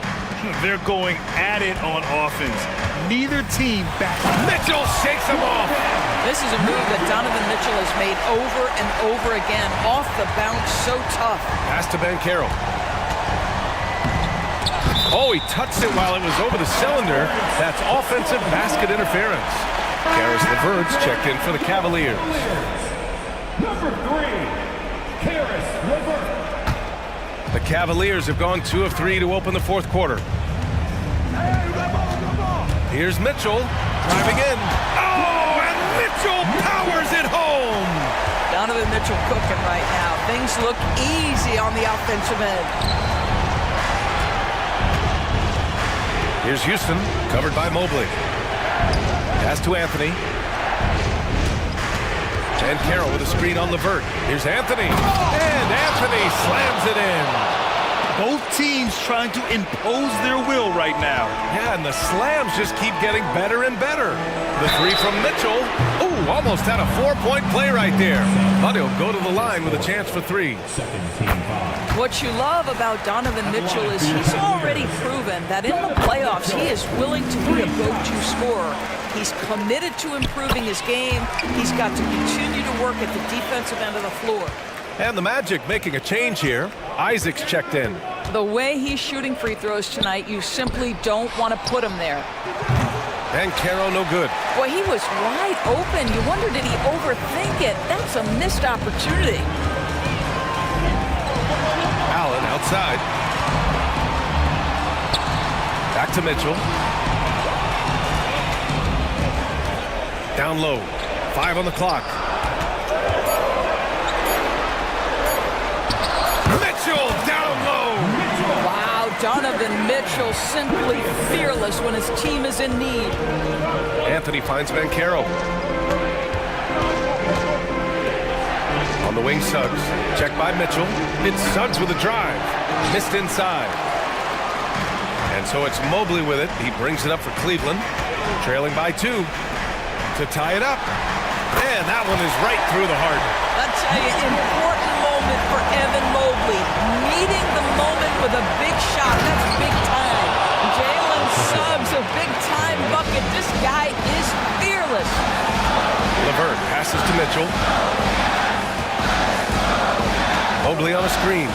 They're going at it on offense. Neither team back. Mitchell shakes him off. This is a move that Donovan Mitchell has made over and over again. Off the bounce, so tough. Pass to Banchero. Oh, he touched it while it was over the cylinder. That's offensive basket interference. Caris LeVert's checked in for the Cavaliers. Number 3, Caris LeVert. The Cavaliers have gone 2 of 3 to open the fourth quarter. Here's Mitchell driving in. Oh, and Mitchell powers it home. Donovan Mitchell cooking right now. Things look easy on the offensive end. Here's Houston, covered by Mobley. Pass to Anthony. And Carroll with a screen on LeVert. Here's Anthony. And Anthony slams it in. Both teams trying to impose their will right now. Yeah, and the slams just keep getting better and better. The three from Mitchell. Ooh, almost had a 4-point play right there. But he'll go to the line with a chance for 3. What you love about Donovan Mitchell is he's already proven that in the playoffs he is willing to be a go-to scorer. He's committed to improving his game. He's got to continue to work at the defensive end of the floor. And the Magic making a change here. Isaac's checked in. The way he's shooting free throws tonight, you simply don't want to put him there. Banchero, no good. Boy, he was wide open. You wonder, did he overthink it? That's a missed opportunity. Allen outside. Back to Mitchell. Down low. 5 on the clock. Mitchell down low. Wow, Donovan Mitchell simply fearless when his team is in need. Anthony finds Banchero. On the wing, Suggs. Checked by Mitchell. It's Suggs with a drive. Missed inside. And so it's Mobley with it. He brings it up for Cleveland. Trailing by 2 to tie it up. And that one is right through the heart. I'll tell you, important moment for Evan Mobley. Meeting the moment with a big shot. That's big time. Jalen Suggs, a big time bucket. This guy is fearless. LeVert passes to Mitchell. Mobley on a screen.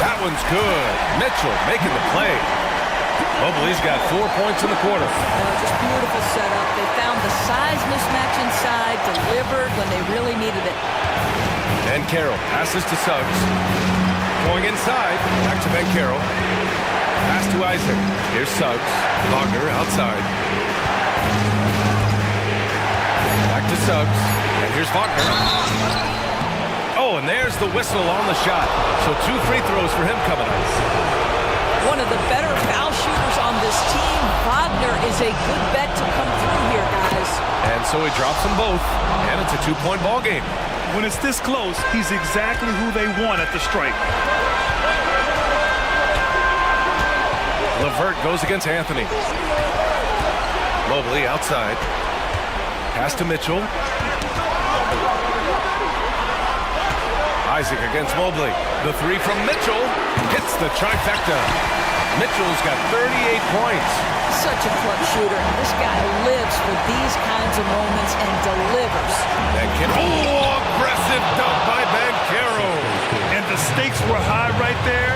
That one's good. Mitchell making the play. Mobley's got 4 points in the quarter. Just beautiful setup. They found the size mismatch inside, delivered when they really needed it. Banchero passes to Suggs. Going inside. Back to Banchero. Pass to Isaac. Here's Suggs. Wagner outside. Back to Suggs. And here's Wagner. Oh, and there's the whistle on the shot. So 2 free throws for him coming up. One of the better foul shooters on this team. Wagner is a good bet to come through here, guys. And so he drops them both, and it's a 2-point ball game. When it's this close, he's exactly who they want at the stripe. LeVert goes against Anthony. Mobley outside. Pass to Mitchell. Isaac against Mobley. The 3 from Mitchell hits the trifecta. Mitchell's got 38 points. Such a clutch shooter. This guy lives for these kinds of moments and delivers. Oh, aggressive dunk by Banchero. And the stakes were high right there.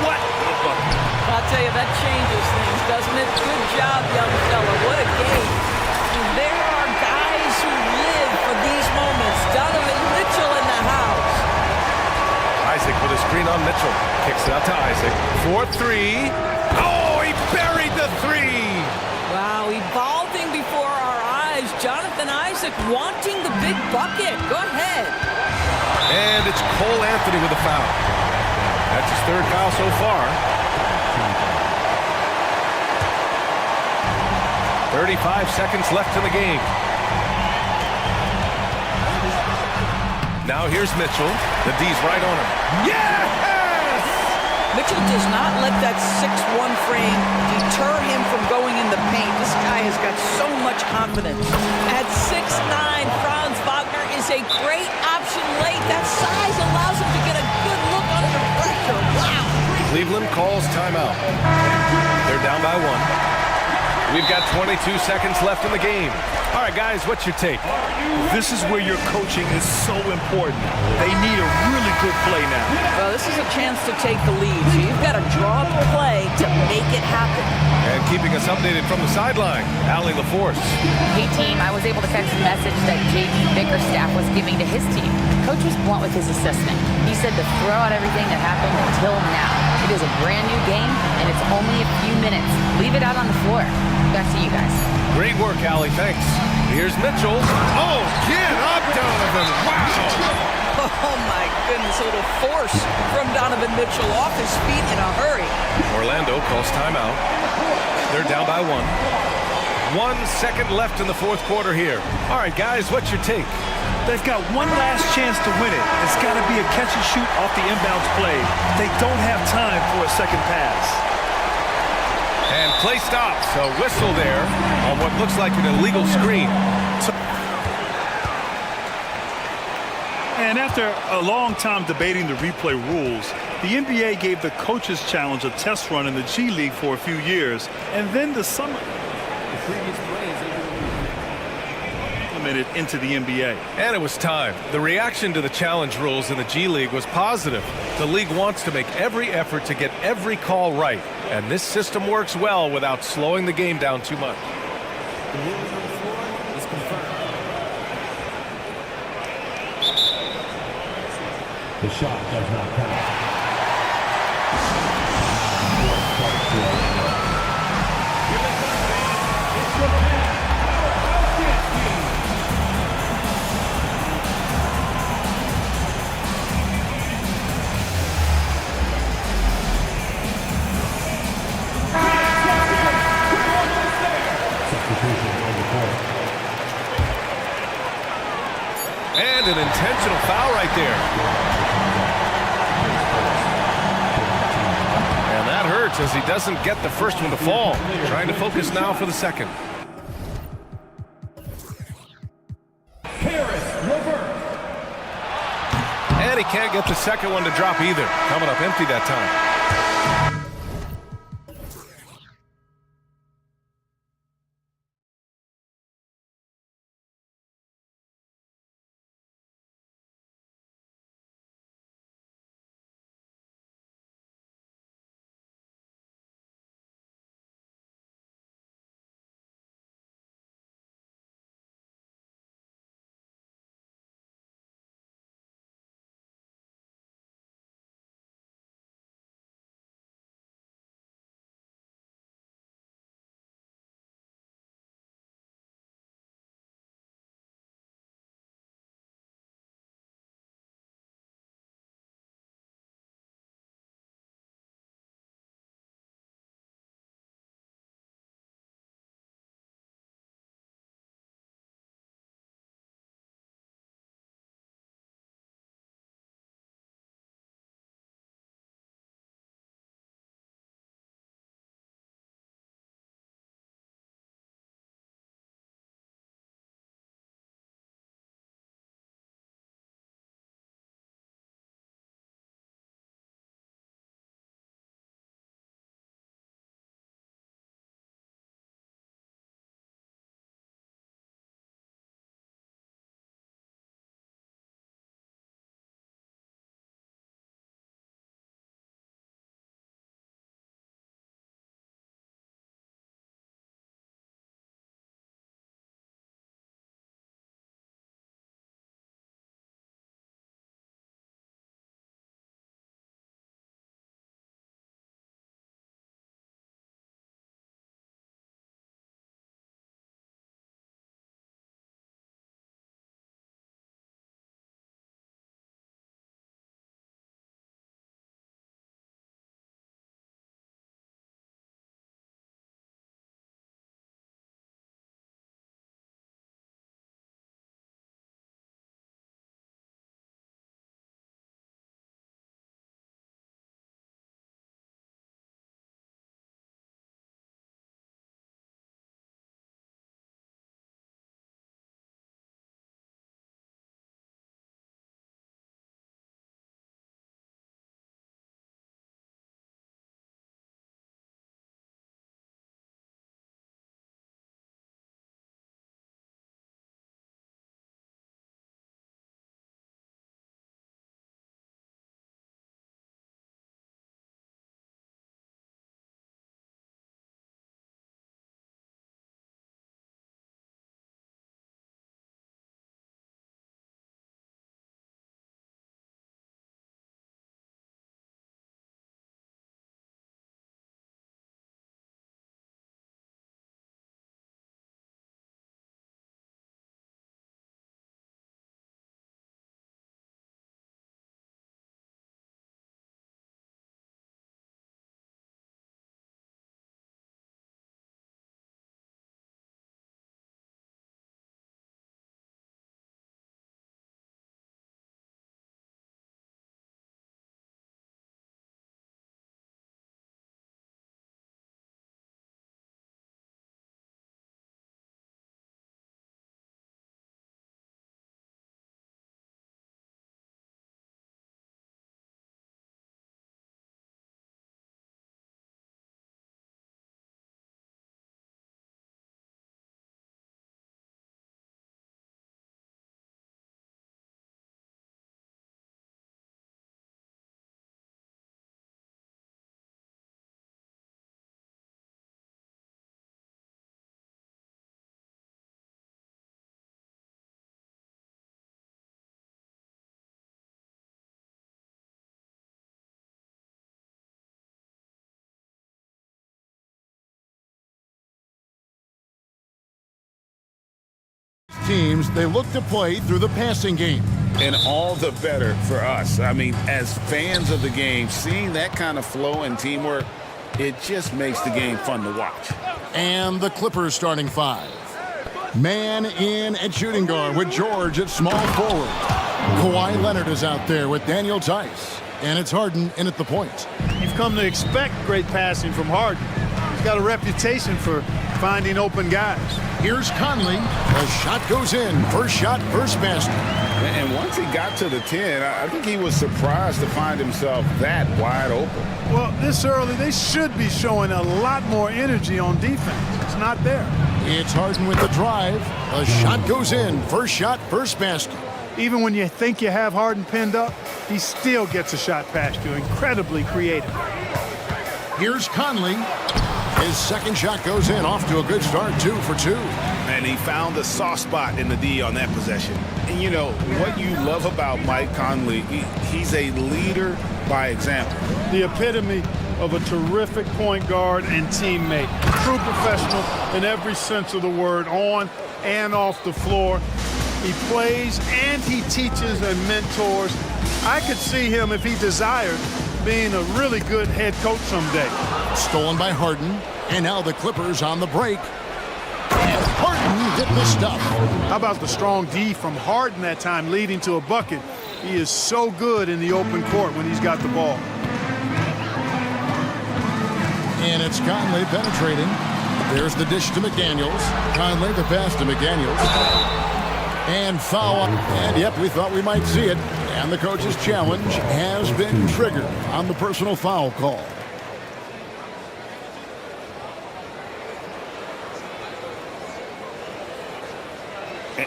What? I'll tell you, that changes things, doesn't it? Good job, young fella. What a game. And there are guys who live for these moments. Donovan Mitchell in the house. Isaac with a screen on Mitchell. Kicks it out to Isaac. 4-3. Oh, he buried the 3. Wow, evolving before our eyes. Jonathan Isaac wanting the big bucket. Go ahead. And it's Cole Anthony with a foul. That's his 3rd foul so far. 35 seconds left in the game. Now here's Mitchell. The D's right on him. Yes! Mitchell does not let that 6'1" frame deter him from going in the paint. This guy has got so much confidence. At 6'9", Franz Wagner is a great option late. That size allows him to get a good look under pressure. Wow. Cleveland calls timeout. They're down by 1. We've got 22 seconds left in the game. All right, guys, what's your take? This is where your coaching is so important. They need a really good play now. Well, this is a chance to take the lead. So you've got to draw up a play to make it happen. And keeping us updated from the sideline, Allie LaForce. Hey, team, I was able to catch the message that J.D. Bickerstaff was giving to his team. Coach was blunt with his assistant. He said to throw out everything that happened until now. It is a brand new game, and it's only a few minutes. Leave it out on the floor. Back to you guys. Great work, Allie. Thanks. Here's Mitchell. Oh, get up, Donovan. Wow. Oh, my goodness. A little force from Donovan Mitchell off his feet in a hurry. Orlando calls timeout. They're down by 1. 1 second left in the 4th quarter here. All right, guys, what's your take? They've got one last chance to win it. It's got to be a catch and shoot off the inbounds play. They don't have time for a second pass. And play stops. A whistle there on what looks like an illegal screen. And after a long time debating the replay rules, the NBA gave the Coaches Challenge a test run in the G League for a few years, and then the summer. The previous play is able to implemented into the NBA. And it was time. The reaction to the challenge rules in the G League was positive. The league wants to make every effort to get every call right. And this system works well without slowing the game down too much. The ruling on the floor is confirmed. The shot does not count. And an intentional foul right there. And that hurts as he doesn't get the first one to fall. Trying to focus now for the second. And he can't get the second one to drop either. Coming up empty that time. teams, they look to play through the passing game. And all the better for us. I mean, as fans of the game, seeing that kind of flow and teamwork, it just makes the game fun to watch. And the Clippers starting five. Man in at shooting guard with George at small forward. Kawhi Leonard is out there with Daniel Tice. And it's Harden in at the point. You've come to expect great passing from Harden. He's got a reputation for finding open guys. Here's Conley. The shot goes in. First shot, first basket. And once he got to the 10, I think he was surprised to find himself that wide open. Well, this early, they should be showing a lot more energy on defense. It's not there. It's Harden with the drive. The shot goes in. First shot, first basket. Even when you think you have Harden pinned up, he still gets a shot past you. Incredibly creative. Here's Conley. His second shot goes in. Off to a good start, 2 for 2. And he found the soft spot in the D on that possession. And you know, what you love about Mike Conley, he's a leader by example. The epitome of a terrific point guard and teammate. True professional in every sense of the word, on and off the floor. He plays and he teaches and mentors. I could see him, if he desired, being a really good head coach someday. Stolen by Harden, and now the Clippers on the break. And Harden getting the stuff. How about the strong D from Harden that time, leading to a bucket? He is so good in the open court when he's got the ball. And it's Conley penetrating. There's the dish to McDaniels. Conley the pass to McDaniels. And foul. And yep, we thought we might see it. And the coach's challenge has been triggered on the personal foul call.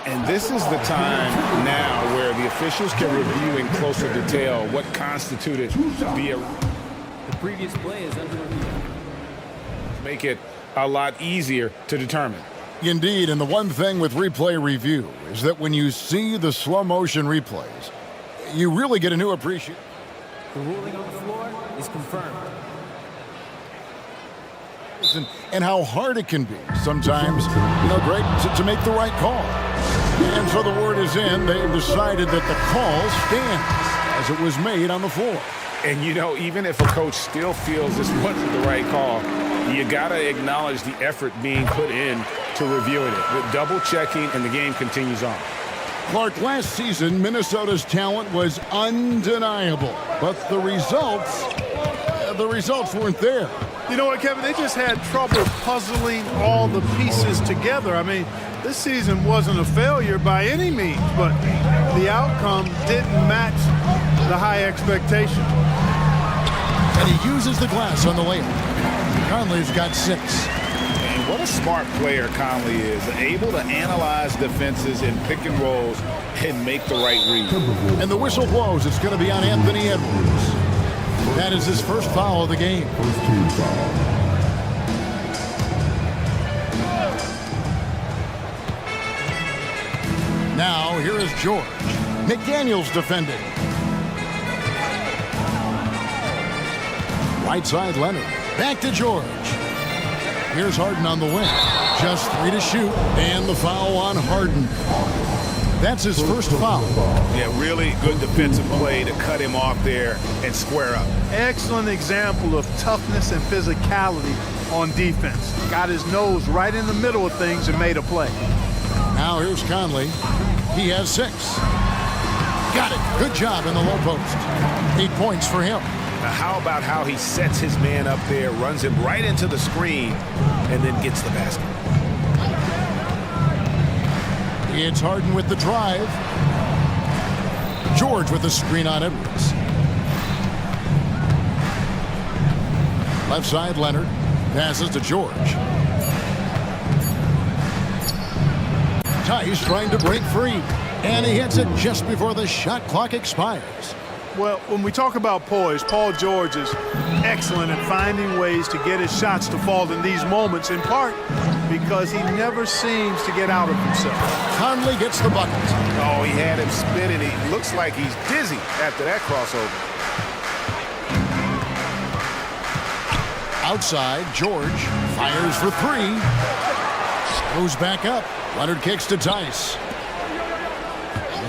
And this is the time now where the officials can review in closer detail what constituted the previous play is under review. Make it a lot easier to determine. Indeed, and the one thing with replay review is that when you see the slow motion replays, you really get a new appreciation. The ruling on the floor is confirmed. And how hard it can be sometimes, great to make the right call. And so the word is in. They've decided that the call stands as it was made on the floor. And even if a coach still feels this wasn't the right call, you got to acknowledge the effort being put in to reviewing it. With double checking, and the game continues on. Clark, last season, Minnesota's talent was undeniable, but the results weren't there. You know what, Kevin? They just had trouble puzzling all the pieces together. I mean, this season wasn't a failure by any means, but the outcome didn't match the high expectation. And he uses the glass on the layup. Conley's got 6. And what a smart player Conley is, able to analyze defenses and pick and rolls and make the right read. And the whistle blows. It's going to be on Anthony Edwards. That is his first foul of the game. First team foul. Now, here is George. McDaniels defending. Right side, Leonard. Back to George. Here's Harden on the wing. Just 3 to shoot, and the foul on Harden. That's his first foul. Yeah, really good defensive play to cut him off there and square up. Excellent example of toughness and physicality on defense. Got his nose right in the middle of things and made a play. Now here's Conley. He has 6. Got it. Good job in the low post. 8 points for him. Now how about how he sets his man up there, runs him right into the screen, and then gets the basket. It's Harden with the drive. George with the screen on Edwards. Left side, Leonard. Passes to George. Tice trying to break free. And he hits it just before the shot clock expires. Well, when we talk about poise, Paul George is excellent at finding ways to get his shots to fall in these moments, in part because he never seems to get out of himself. Conley gets the bucket. Oh, he had him spinning. He looks like he's dizzy after that crossover. Outside, George fires for 3. Goes back up. Leonard kicks to Tice.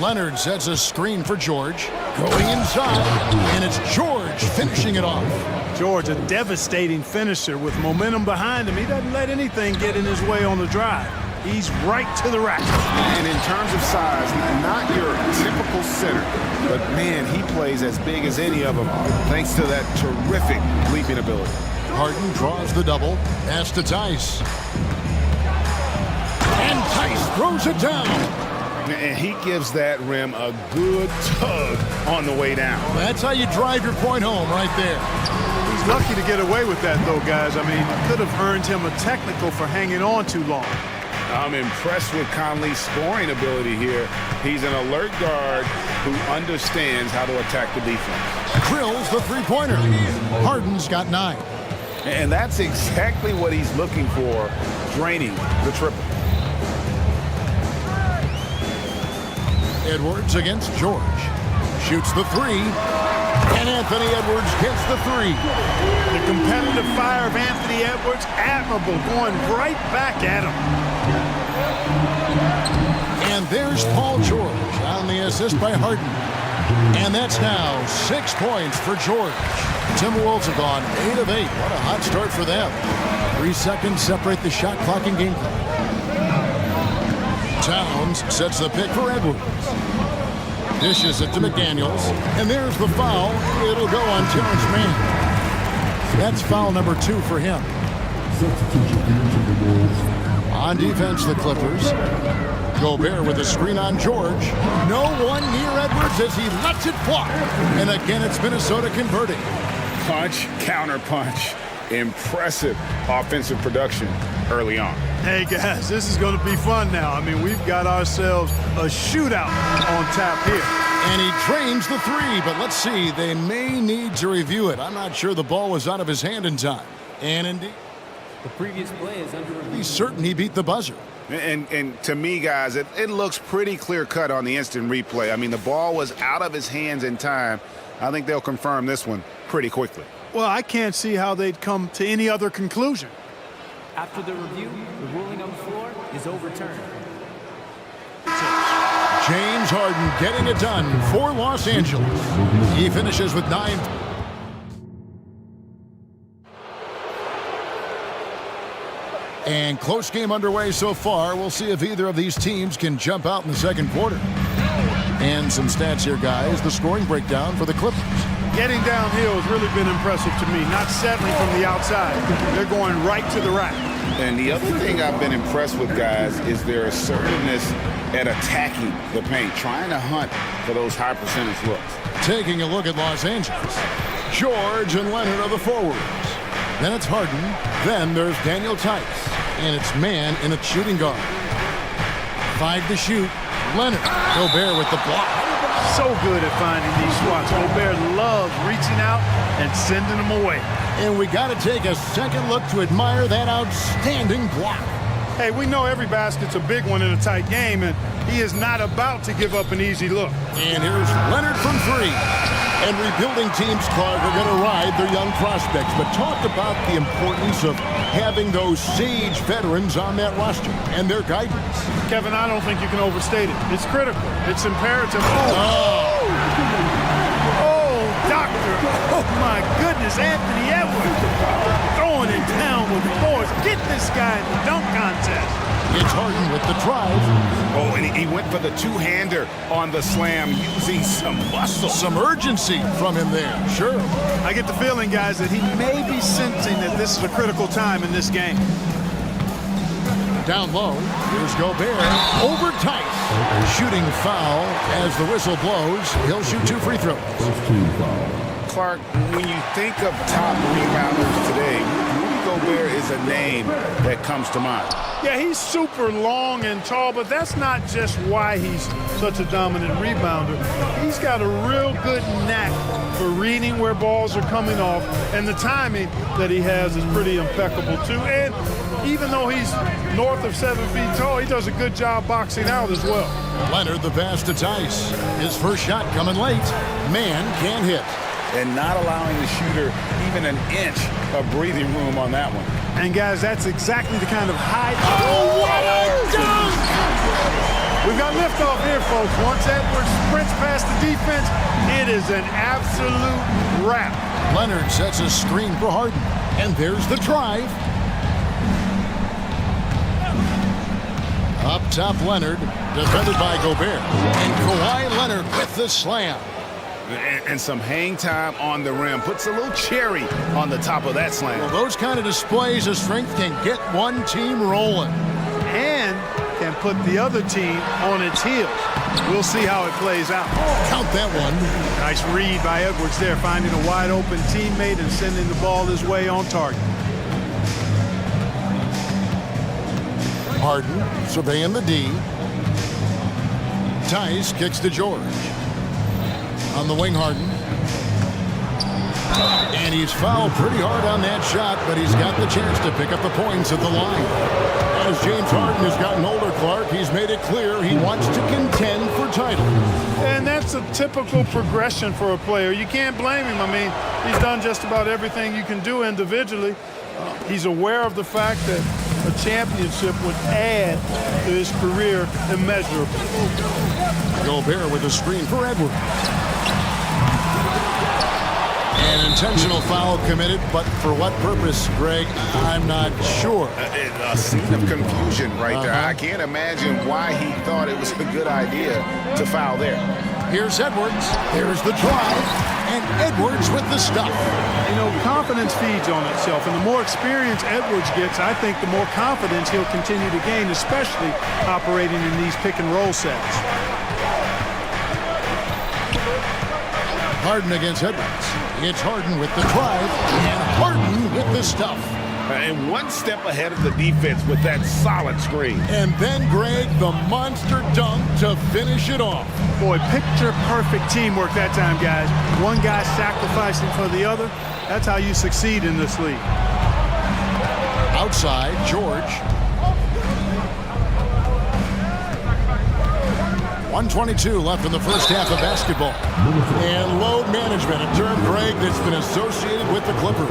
Leonard sets a screen for George. Going inside, and it's George finishing it off. George, a devastating finisher with momentum behind him. He doesn't let anything get in his way on the drive. He's right to the rack. And in terms of size, not your typical center, but man, he plays as big as any of them thanks to that terrific leaping ability. Harden draws the double. Pass to Tice. And Tice throws it down. And he gives that rim a good tug on the way down. That's how you drive your point home right there. He's lucky to get away with that, though, guys. I mean, it could have earned him a technical for hanging on too long. I'm impressed with Conley's scoring ability here. He's an alert guard who understands how to attack the defense. Drills the three-pointer. Harden's got 9. And that's exactly what he's looking for, draining the triple. Edwards against George. Shoots the 3. And Anthony Edwards gets the 3. The competitive fire of Anthony Edwards, admirable, going right back at him. And there's Paul George on the assist by Harden. And that's now 6 points for George. Timberwolves have gone 8 of 8. What a hot start for them. 3 seconds separate the shot clock and game clock. Towns sets the pick for Edwards. Dishes it to McDaniels. And there's the foul. It'll go on Terrence Mann. That's foul number 2 for him. On defense, the Clippers. Gobert with a screen on George. No one near Edwards as he lets it fly. And again, it's Minnesota converting. Punch, counter punch. Impressive offensive production early on. Hey, guys, this is going to be fun now. I mean, we've got ourselves a shootout on tap here. And he drains the 3, but let's see. They may need to review it. I'm not sure the ball was out of his hand in time. And indeed, the previous play is under review. He's certain he beat the buzzer. And to me, guys, it looks pretty clear-cut on the instant replay. I mean, the ball was out of his hands in time. I think they'll confirm this one pretty quickly. Well, I can't see how they'd come to any other conclusion. After the review, the ruling on the floor is overturned. James Harden getting it done for Los Angeles. He finishes with 9. And close game underway so far. We'll see if either of these teams can jump out in the second quarter. And some stats here, guys. The scoring breakdown for the Clippers. Getting downhill has really been impressive to me. Not settling from the outside. They're going right to the rack. And the other thing I've been impressed with, guys, is their assertiveness at attacking the paint, trying to hunt for those high percentage looks. Taking a look at Los Angeles. George and Leonard are the forwards. Then it's Harden. Then there's Daniel Tice. And it's Mann in a shooting guard. 5 to shoot. Leonard. Gobert with the block. So good at finding these spots. Gobert loves reaching out and sending them away. And we got to take a second look to admire that outstanding block. Hey, we know every basket's a big one in a tight game, and he is not about to give up an easy look. And here's Leonard from 3. And rebuilding teams, Clark, are going to ride their young prospects. But talk about the importance of having those sage veterans on that roster and their guidance. Kevin, I don't think you can overstate it. It's critical. It's imperative. Doctor. Oh, my goodness. Anthony Edwards throwing it down with force. Get this guy in the dunk contest. It's Harden with the drive. Oh, and he went for the two-hander on the slam using some muscle. Some urgency from him there, sure. I get the feeling, guys, that he may be sensing that this is a critical time in this game. Down low, here's Gobert over Tice. Shooting foul as the whistle blows. He'll shoot 2 free throws. Clark, when you think of top rebounders today, Rudy Gobert is a name that comes to mind. Yeah, he's super long and tall, but that's not just why he's such a dominant rebounder. He's got a real good knack for reading where balls are coming off, and the timing that he has is pretty impeccable too. And even though he's north of 7 feet tall, he does a good job boxing out as well. Leonard the pass to Tice. His first shot coming late. Mann can't hit. And not allowing the shooter even an inch of breathing room on that one. And guys, that's exactly the kind of high. Oh, what a dunk! We've got liftoff here, folks. Once Edwards sprints past the defense, it is an absolute wrap. Leonard sets a screen for Harden. And there's the drive. Up top, Leonard, defended by Gobert. And Kawhi Leonard with the slam. And some hang time on the rim. Puts a little cherry on the top of that slam. Well, those kind of displays of strength can get one team rolling. And can put the other team on its heels. We'll see how it plays out. Count that one. Nice read by Edwards there, finding a wide open teammate and sending the ball his way on target. Harden surveying the D. Tice kicks to George. On the wing, Harden. And he's fouled pretty hard on that shot, but he's got the chance to pick up the points at the line. As James Harden has gotten older, Clark, he's made it clear he wants to contend for titles. And that's a typical progression for a player. You can't blame him. I mean, he's done just about everything you can do individually. He's aware of the fact that a championship would add to his career immeasurably. Gobert with a screen for Edwards. An intentional foul committed, but for what purpose, Greg? I'm not sure. A scene of confusion right there. I can't imagine why he thought it was a good idea to foul there. Here's Edwards. There's the drive. And Edwards with the stuff. You know, confidence feeds on itself, and the more experience Edwards gets, I think the more confidence he'll continue to gain, especially operating in these pick-and-roll sets. Harden against Edwards. It's Harden with the drive, and Harden with the stuff. And one step ahead of the defense with that solid screen. And then, Greg, the monster dunk to finish it off. Boy, picture-perfect teamwork that time, guys. One guy sacrificing for the other. That's how you succeed in this league. Outside, George. 1:22 left in the first half of basketball. And load management, a term, Greg, that's been associated with the Clippers.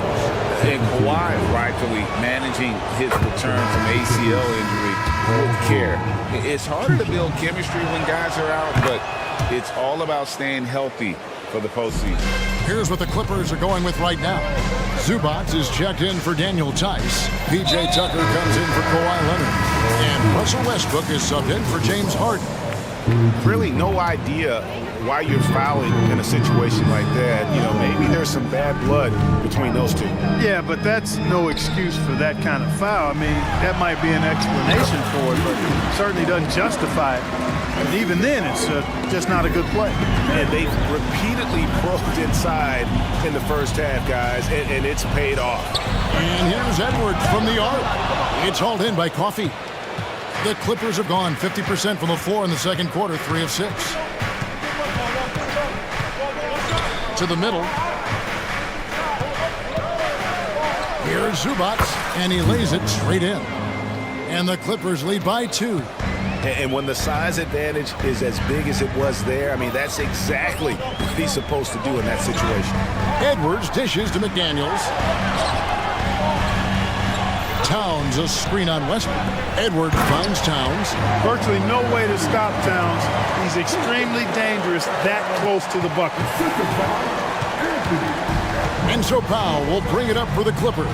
And Kawhi rightfully managing his return from ACL injury with care. It's harder to build chemistry when guys are out, but it's all about staying healthy for the postseason. Here's what the Clippers are going with right now. Zubac is checked in for Daniel Tice. P.J. Tucker comes in for Kawhi Leonard. And Russell Westbrook is subbed in for James Harden. Really no idea why you're fouling in a situation like that. You know, maybe there's some bad blood between those two. Yeah, but that's no excuse for that kind of foul. I mean, that might be an explanation for it, but it certainly doesn't justify it. And even then, it's just not a good play. And they've repeatedly probed inside in the first half, guys, and it's paid off. And here's Edwards from the arc. It's hauled in by Coffey. The Clippers have gone 50% from the floor in the second quarter, 3 of 6. To the middle. Here's Zubac, and he lays it straight in. And the Clippers lead by 2. And when the size advantage is as big as it was there, I mean, that's exactly what he's supposed to do in that situation. Edwards dishes to McDaniels. Towns, a screen on Westbrook. Edwards finds Towns. Virtually no way to stop Towns. He's extremely dangerous that close to the bucket. And so Powell will bring it up for the Clippers.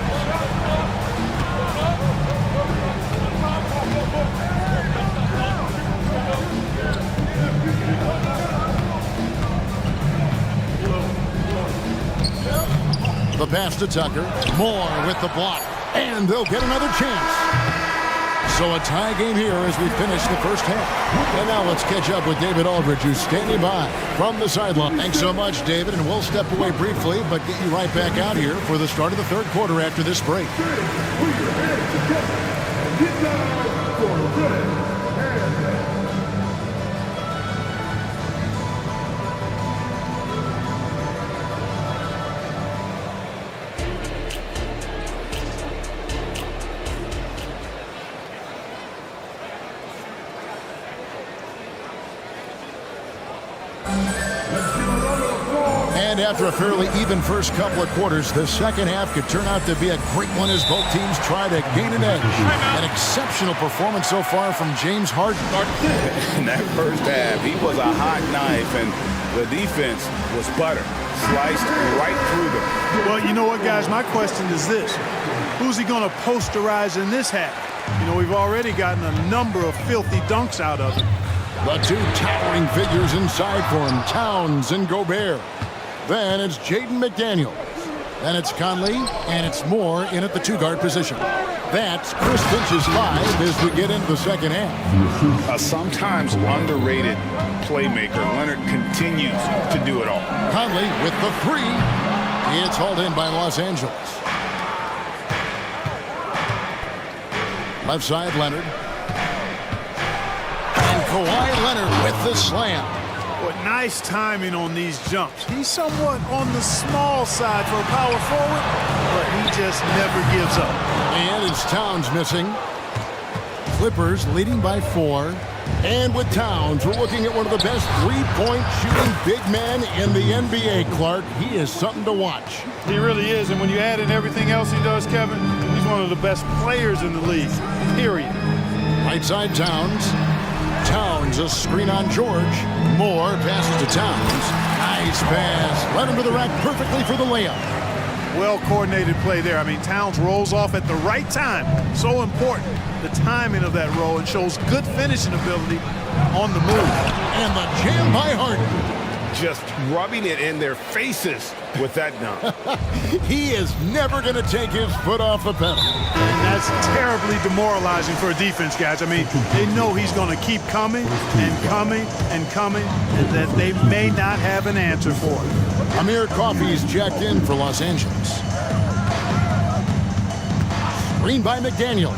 The pass to Tucker. Moore with the block. And they'll get another chance. So a tie game here as we finish the first half. And now let's catch up with David Aldridge, who's standing by from the sideline. Thanks so much, David, and we'll step away briefly, but get you right back out here for the start of the third quarter after this break. And after a fairly even first couple of quarters, the second half could turn out to be a great one as both teams try to gain an edge. An exceptional performance so far from James Harden. In that first half, he was a hot knife, and the defense was butter, sliced right through them. Well, you know what, guys? My question is this. Who's he going to posterize in this half? You know, we've already gotten a number of filthy dunks out of it. The two towering figures inside for him, Towns and Gobert. Then it's Jaden McDaniels. Then it's Conley, and it's Moore in at the two-guard position. That's Chris Finch's 5 as we get into the second half. A sometimes underrated playmaker. Leonard continues to do it all. Conley with the 3. It's hauled in by Los Angeles. Left side, Leonard. And Kawhi Leonard with the slam. What nice timing on these jumps. He's somewhat on the small side for a power forward, but he just never gives up. And it's Towns missing. Clippers leading by 4. And with Towns, we're looking at one of the best three-point shooting big men in the NBA, Clark. He is something to watch. He really is, and when you add in everything else he does, Kevin, he's one of the best players in the league, period. Right side, Towns. Towns, a screen on George. Moore passes to Towns. Nice pass. Right under the rack perfectly for the layup. Well-coordinated play there. I mean, Towns rolls off at the right time. So important, the timing of that roll, and shows good finishing ability on the move. And the jam by Harden. Just rubbing it in their faces with that dunk. He is never going to take his foot off the pedal. And that's terribly demoralizing for a defense, guys. I mean, they know he's going to keep coming and coming and coming, and that they may not have an answer for it. Amir Coffey's checked in for Los Angeles. Screen by McDaniel.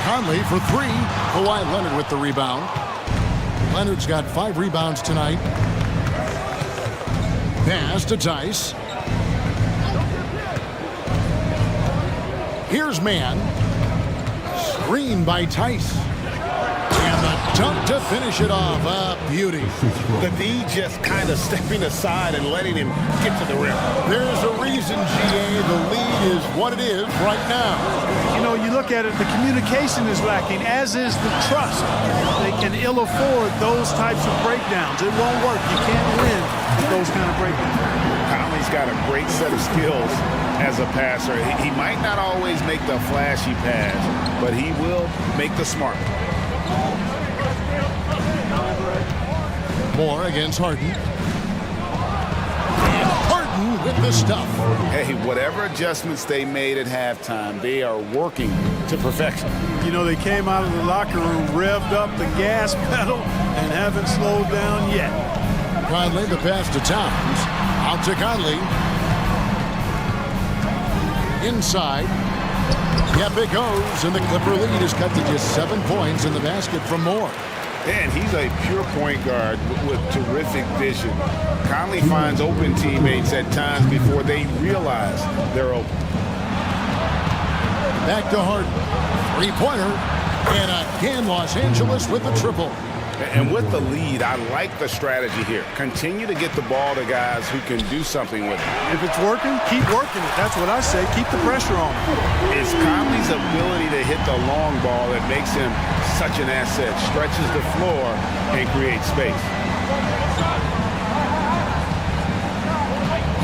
Conley for 3. Kawhi Leonard with the rebound. Leonard's got 5 rebounds tonight. Pass to Tice. Here's Mann. Screen by Tice. And the dunk to finish it off. A beauty. The D just kind of stepping aside and letting him get to the rim. There's a reason, GA, the lead is what it is right now. You know, you look at it, the communication is lacking, as is the trust. They can ill afford those types of breakdowns. It won't work. You can't win with those kind of breakdowns. Conley's got a great set of skills as a passer. He might not always make the flashy pass, but he will make the smart. Moore against Harden. And Harden with the stuff. Hey, whatever adjustments they made at halftime, they are working to perfection. You know, they came out of the locker room, revved up the gas pedal, and haven't slowed down yet. Conley, the pass to Towns. Out to Conley. Inside. Yep, it goes, and the Clipper lead is cut to just 7 points in the basket from Moore. And he's a pure point guard with terrific vision. Conley finds open teammates at times before they realize they're open. Back to Harden. Three-pointer. And again, Los Angeles with the triple. And with the lead, I like the strategy here. Continue to get the ball to guys who can do something with it. If it's working, keep working it. That's what I say. Keep the pressure on. It's Conley's ability to hit the long ball that makes him such an asset. Stretches the floor and creates space.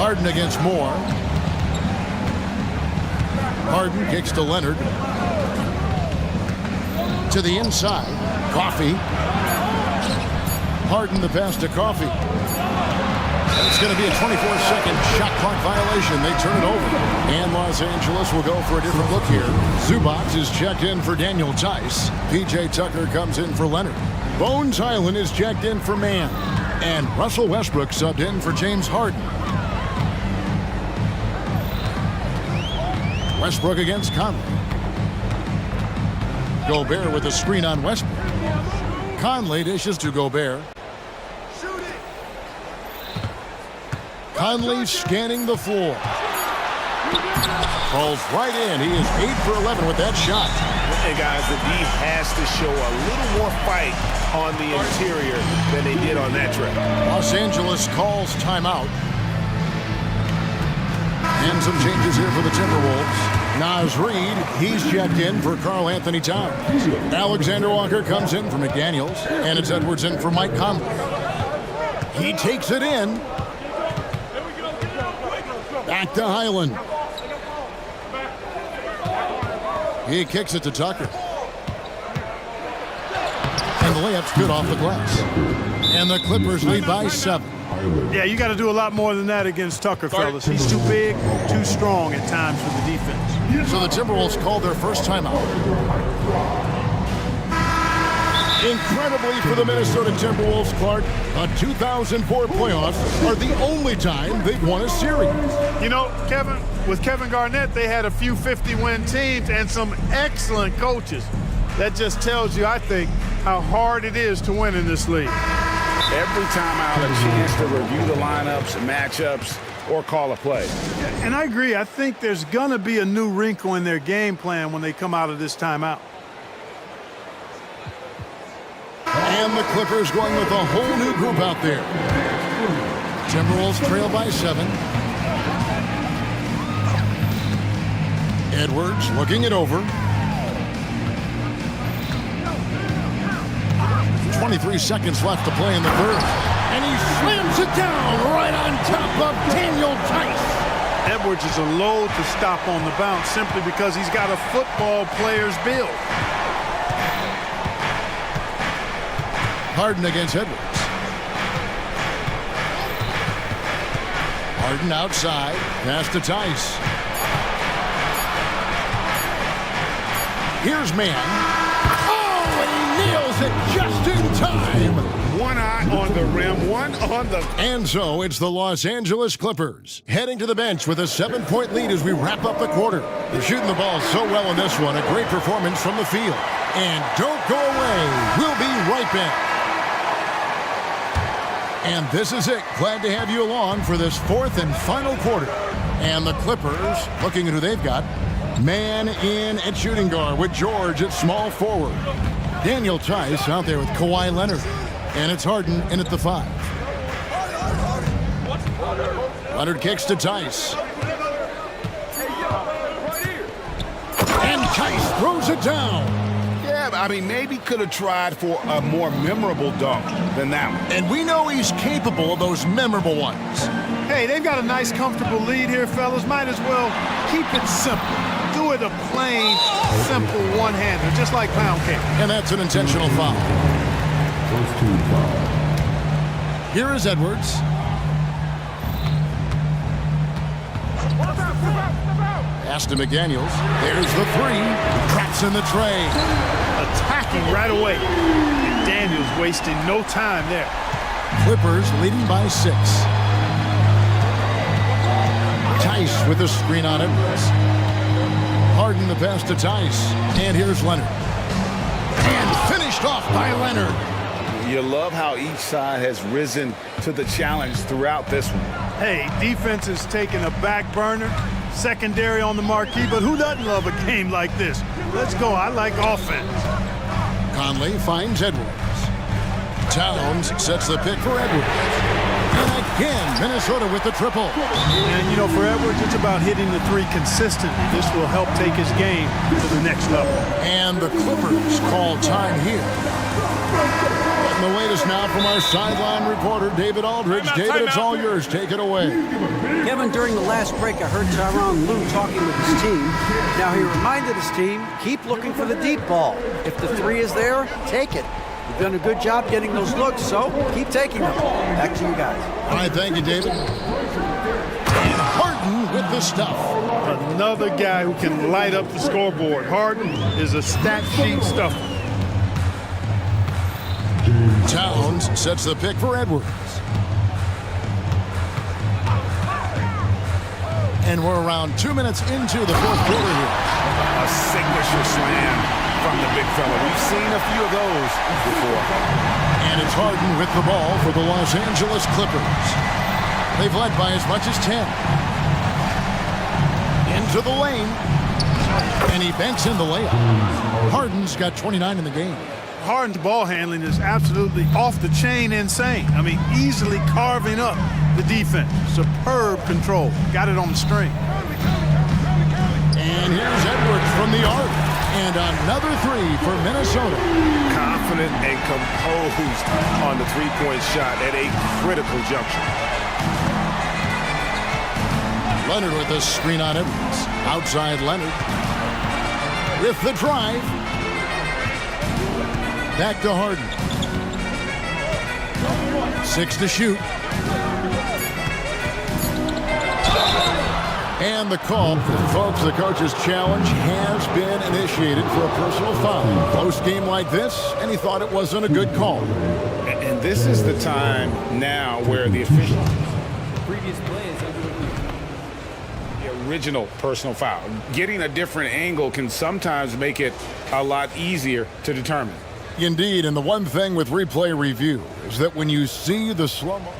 Harden against Moore. Harden kicks to Leonard. To the inside. Coffey. Harden the pass to Coffey. It's going to be a 24-second shot clock violation. They turn it over. And Los Angeles will go for a different look here. Zubac is checked in for Daniel Tice. P.J. Tucker comes in for Leonard. Bones Highland is checked in for Mann. And Russell Westbrook subbed in for James Harden. Westbrook against Conley. Gobert with a screen on Westbrook. Conley dishes to Gobert. Conley scanning the floor. Falls right in. He is 8 for 11 with that shot. Hey, guys, the D has to show a little more fight on the interior than they did on that trip. Los Angeles calls timeout. And some changes here for the Timberwolves. Naz Reid, he's checked in for Karl Anthony Towns. Alexander Walker comes in for McDaniels, and it's Edwards in for Mike Conley. He takes it in. Back to Highland. He kicks it to Tucker. And the layup's good off the glass. And the Clippers lead by 7. Yeah, you got to do a lot more than that against Tucker, fellas. He's too big, too strong at times for the defense. So the Timberwolves called their first timeout. Incredibly for the Minnesota Timberwolves, Clark, the 2004 playoffs are the only time they've won a series. You know, Kevin, with Kevin Garnett, they had a few 50-win teams and some excellent coaches. That just tells you, I think, how hard it is to win in this league. Every timeout, a chance to review the lineups, matchups, or call a play. And I agree. I think there's going to be a new wrinkle in their game plan when they come out of this timeout. And the Clippers going with a whole new group out there. Timberwolves trail by 7. Edwards looking it over. 23 seconds left to play in the third. And he slams it down right on top of Daniel Tice. Edwards is a load to stop on the bounce simply because he's got a football player's build. Harden against Edwards. Harden outside. Pass to Tice. Here's man. Nails it just in time. One eye on the rim, one on the... And so it's the Los Angeles Clippers heading to the bench with a 7-point lead as we wrap up the quarter. They're shooting the ball so well in this one. A great performance from the field. And don't go away. We'll be right back. And this is it. Glad to have you along for this fourth and final quarter. And the Clippers, looking at who they've got, man in at shooting guard with George at small forward. Daniel Tice out there with Kawhi Leonard. And it's Harden in at the 5. Leonard kicks to Tice. And Tice throws it down. Yeah, I mean, maybe could have tried for a more memorable dunk than that one. And we know he's capable of those memorable ones. Hey, they've got a nice, comfortable lead here, fellas. Might as well keep it simple. Do it a plain, simple one-hander, just like pound cake. And that's an intentional foul. First team foul. Here is Edwards. Pass to McDaniels. There's the 3. Traps in the tray. Attacking right away. McDaniels wasting no time there. Clippers leading by 6. Tice with the screen on Edwards. Harden the pass to Tice. And here's Leonard. And finished off by Leonard. You love how each side has risen to the challenge throughout this one. Hey, defense is taking a back burner. Secondary on the marquee, but who doesn't love a game like this? Let's go. I like offense. Conley finds Edwards. Towns sets the pick for Edwards. And again, Minnesota with the triple. And, you know, for Edwards, it's about hitting the 3 consistently. This will help take his game to the next level. And the Clippers call time here. Getting the latest now from our sideline reporter, David Aldridge. David, it's all yours. Take it away. Kevin, during the last break, I heard Tyronn Lue talking with his team. Now, he reminded his team, keep looking for the deep ball. If the 3 is there, take it. You've done a good job getting those looks, so keep taking them. Back to you guys. All right, thank you, David. And Harden with the stuff. Another guy who can light up the scoreboard. Harden is a stat sheet stuffer. Towns sets the pick for Edwards. And we're around 2 minutes into the fourth quarter here. A signature slam from the big fella. We've seen a few of those before. And it's Harden with the ball for the Los Angeles Clippers. They've led by as much as 10. Into the lane. And he banks in the layup. Harden's got 29 in the game. Harden's ball handling is absolutely off the chain insane. I mean, easily carving up the defense. Superb control. Got it on the string. And here's Edwards from the arc. And another three for Minnesota. Confident and composed on the three-point shot at a critical juncture. Leonard with a screen on Edwards. Outside Leonard. With the drive. Back to Harden. 6 to shoot. And the call. Folks, the coach's challenge has been initiated for a personal foul. Close game like this, and he thought it wasn't a good call. And this is the time now where the official... Previous play is under review. The original personal foul. Getting a different angle can sometimes make it a lot easier to determine. Indeed, and the one thing with replay review is that when you see the slow-mo...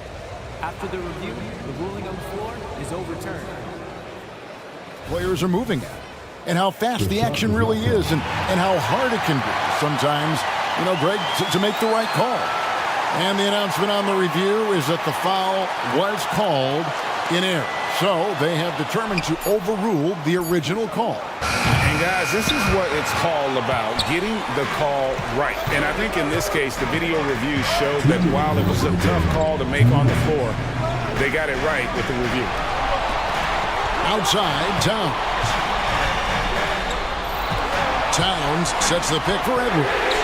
After the review, the ruling on the floor is overturned. Players are moving at, and how fast the action really is, and how hard it can be sometimes, Greg, to make the right call. And the announcement on the review is that the foul was called in error. So they have determined to overrule the original call. And guys, this is what it's all about, getting the call right. And I think in this case, the video review shows that while it was a tough call to make on the floor, they got it right with the review. Outside, Towns. Towns sets the pick for Edwards.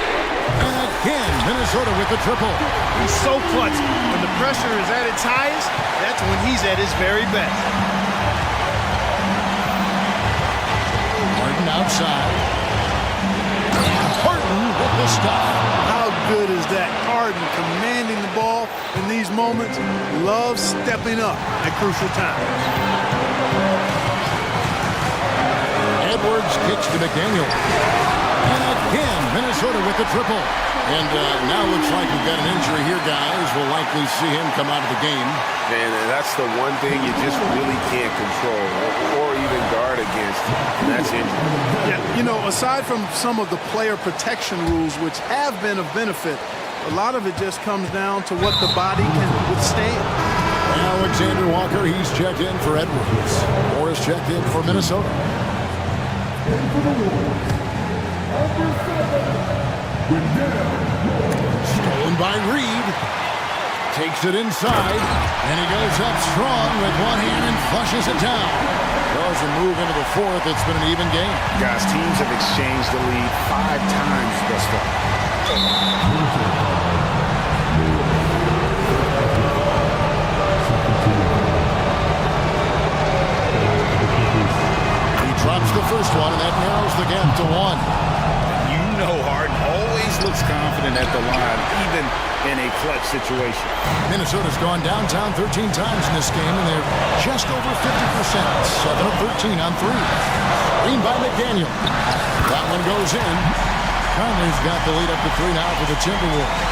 And again, Minnesota with the triple. He's so clutch. When the pressure is at its highest, that's when he's at his very best. Harden outside. Harden with the stop. How good is that? Harden commanding the ball in these moments. Loves stepping up at crucial times. Edwards kicks to McDaniel. And again, Minnesota with the triple. And now looks like we've got an injury here, guys. We'll likely see him come out of the game. And that's the one thing you just really can't control or even guard against, and that's injury. Yeah, aside from some of the player protection rules, which have been of benefit, a lot of it just comes down to what the body can withstand. Alexander Walker, he's checked in for Edwards. Morris checked in for Minnesota. Stolen by Reed. Takes it inside, and he goes up strong with one hand and flushes it down. As we move into the fourth, it's been an even game. Guys, teams have exchanged the lead 5 times thus far. Drops the first one, and that narrows the gap to 1. Harden always looks confident at the line, even in a clutch situation. Minnesota's gone downtown 13 times in this game, and they're just over 50%. 7 of 13 on threes. Screen by McDaniel. That one goes in. Conley's got the lead up to 3 now for the Timberwolves.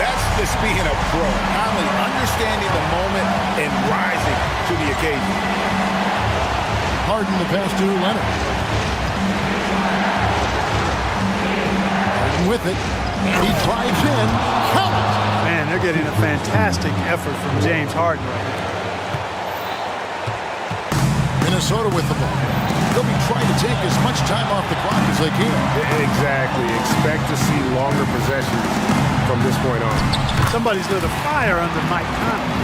That's just being a pro. Conley understanding the moment and rising to the occasion. Harden the pass to Leonard. Harden with it. And he drives in. Count it! Man, they're getting a fantastic effort from James Harden right now. Minnesota with the ball. They'll be trying to take as much time off the clock as they can. Exactly. Expect to see longer possessions from this point on. Somebody's lit a fire under Mike Conley.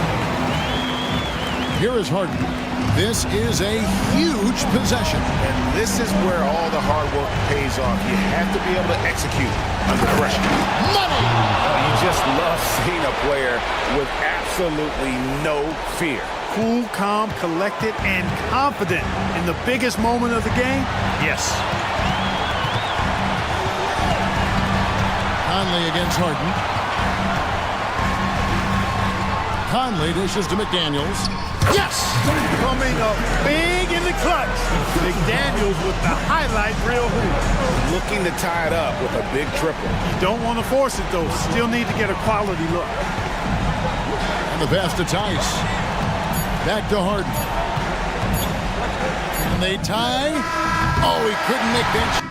Here is Harden. This is a huge possession. And this is where all the hard work pays off. You have to be able to execute under pressure. Money! You just love seeing a player with absolutely no fear. Cool, calm, collected, and confident in the biggest moment of the game? Yes. Conley against Harden. Conley dishes to McDaniels. Yes! Coming up big in the clutch. McDaniels with the highlight reel hoop. Looking to tie it up with a big triple. You don't want to force it, though. Still need to get a quality look. And the pass to Tice. Back to Harden. And they tie. Oh, he couldn't make that.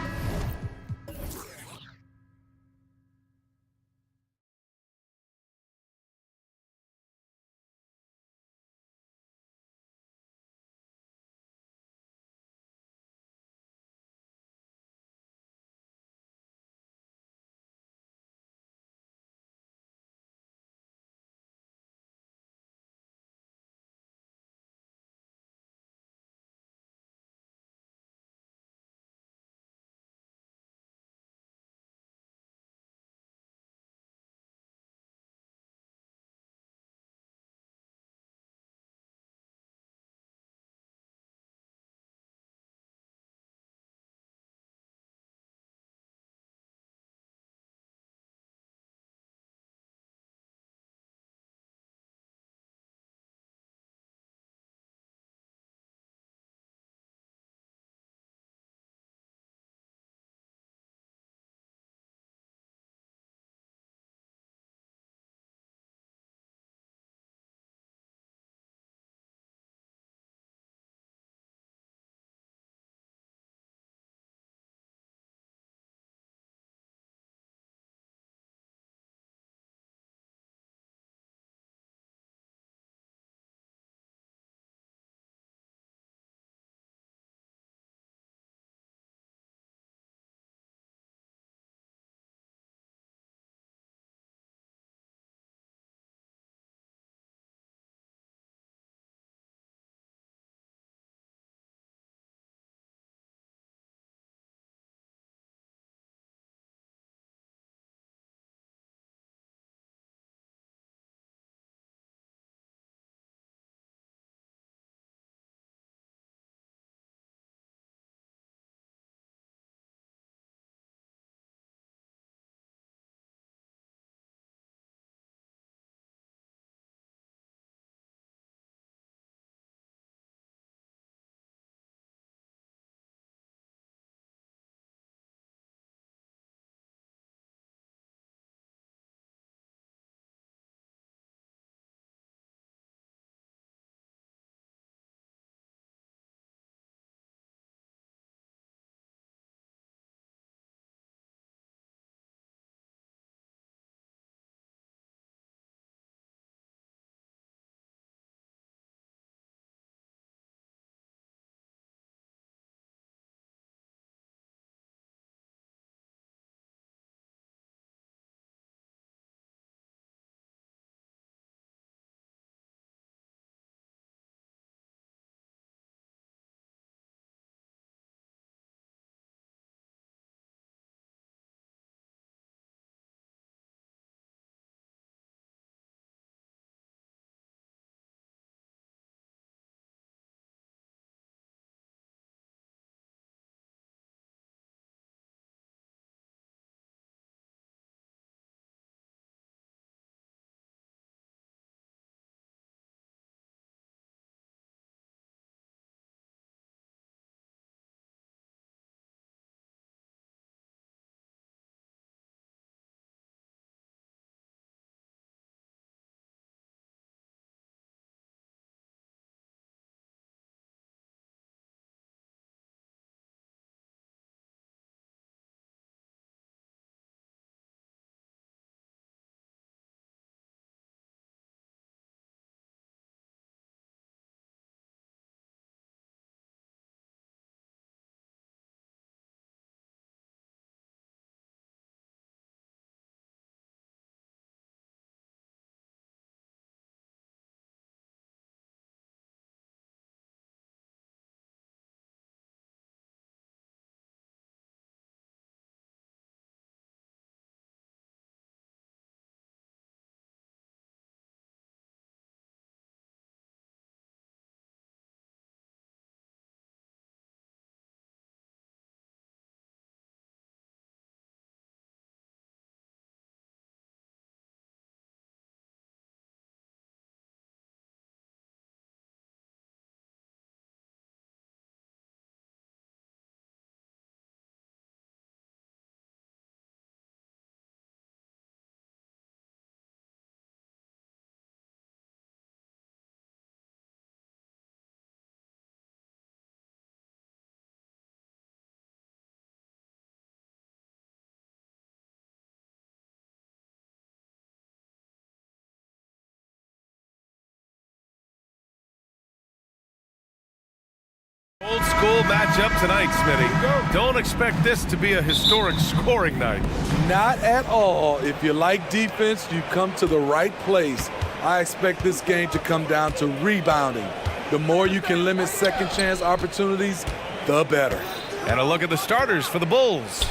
old school matchup tonight, Smitty. Don't expect this to be a historic scoring night. Not at all. If you like defense, you come to the right place. I expect this game to come down to rebounding. The more you can limit second chance opportunities, the better. And a look at the starters for the Bulls.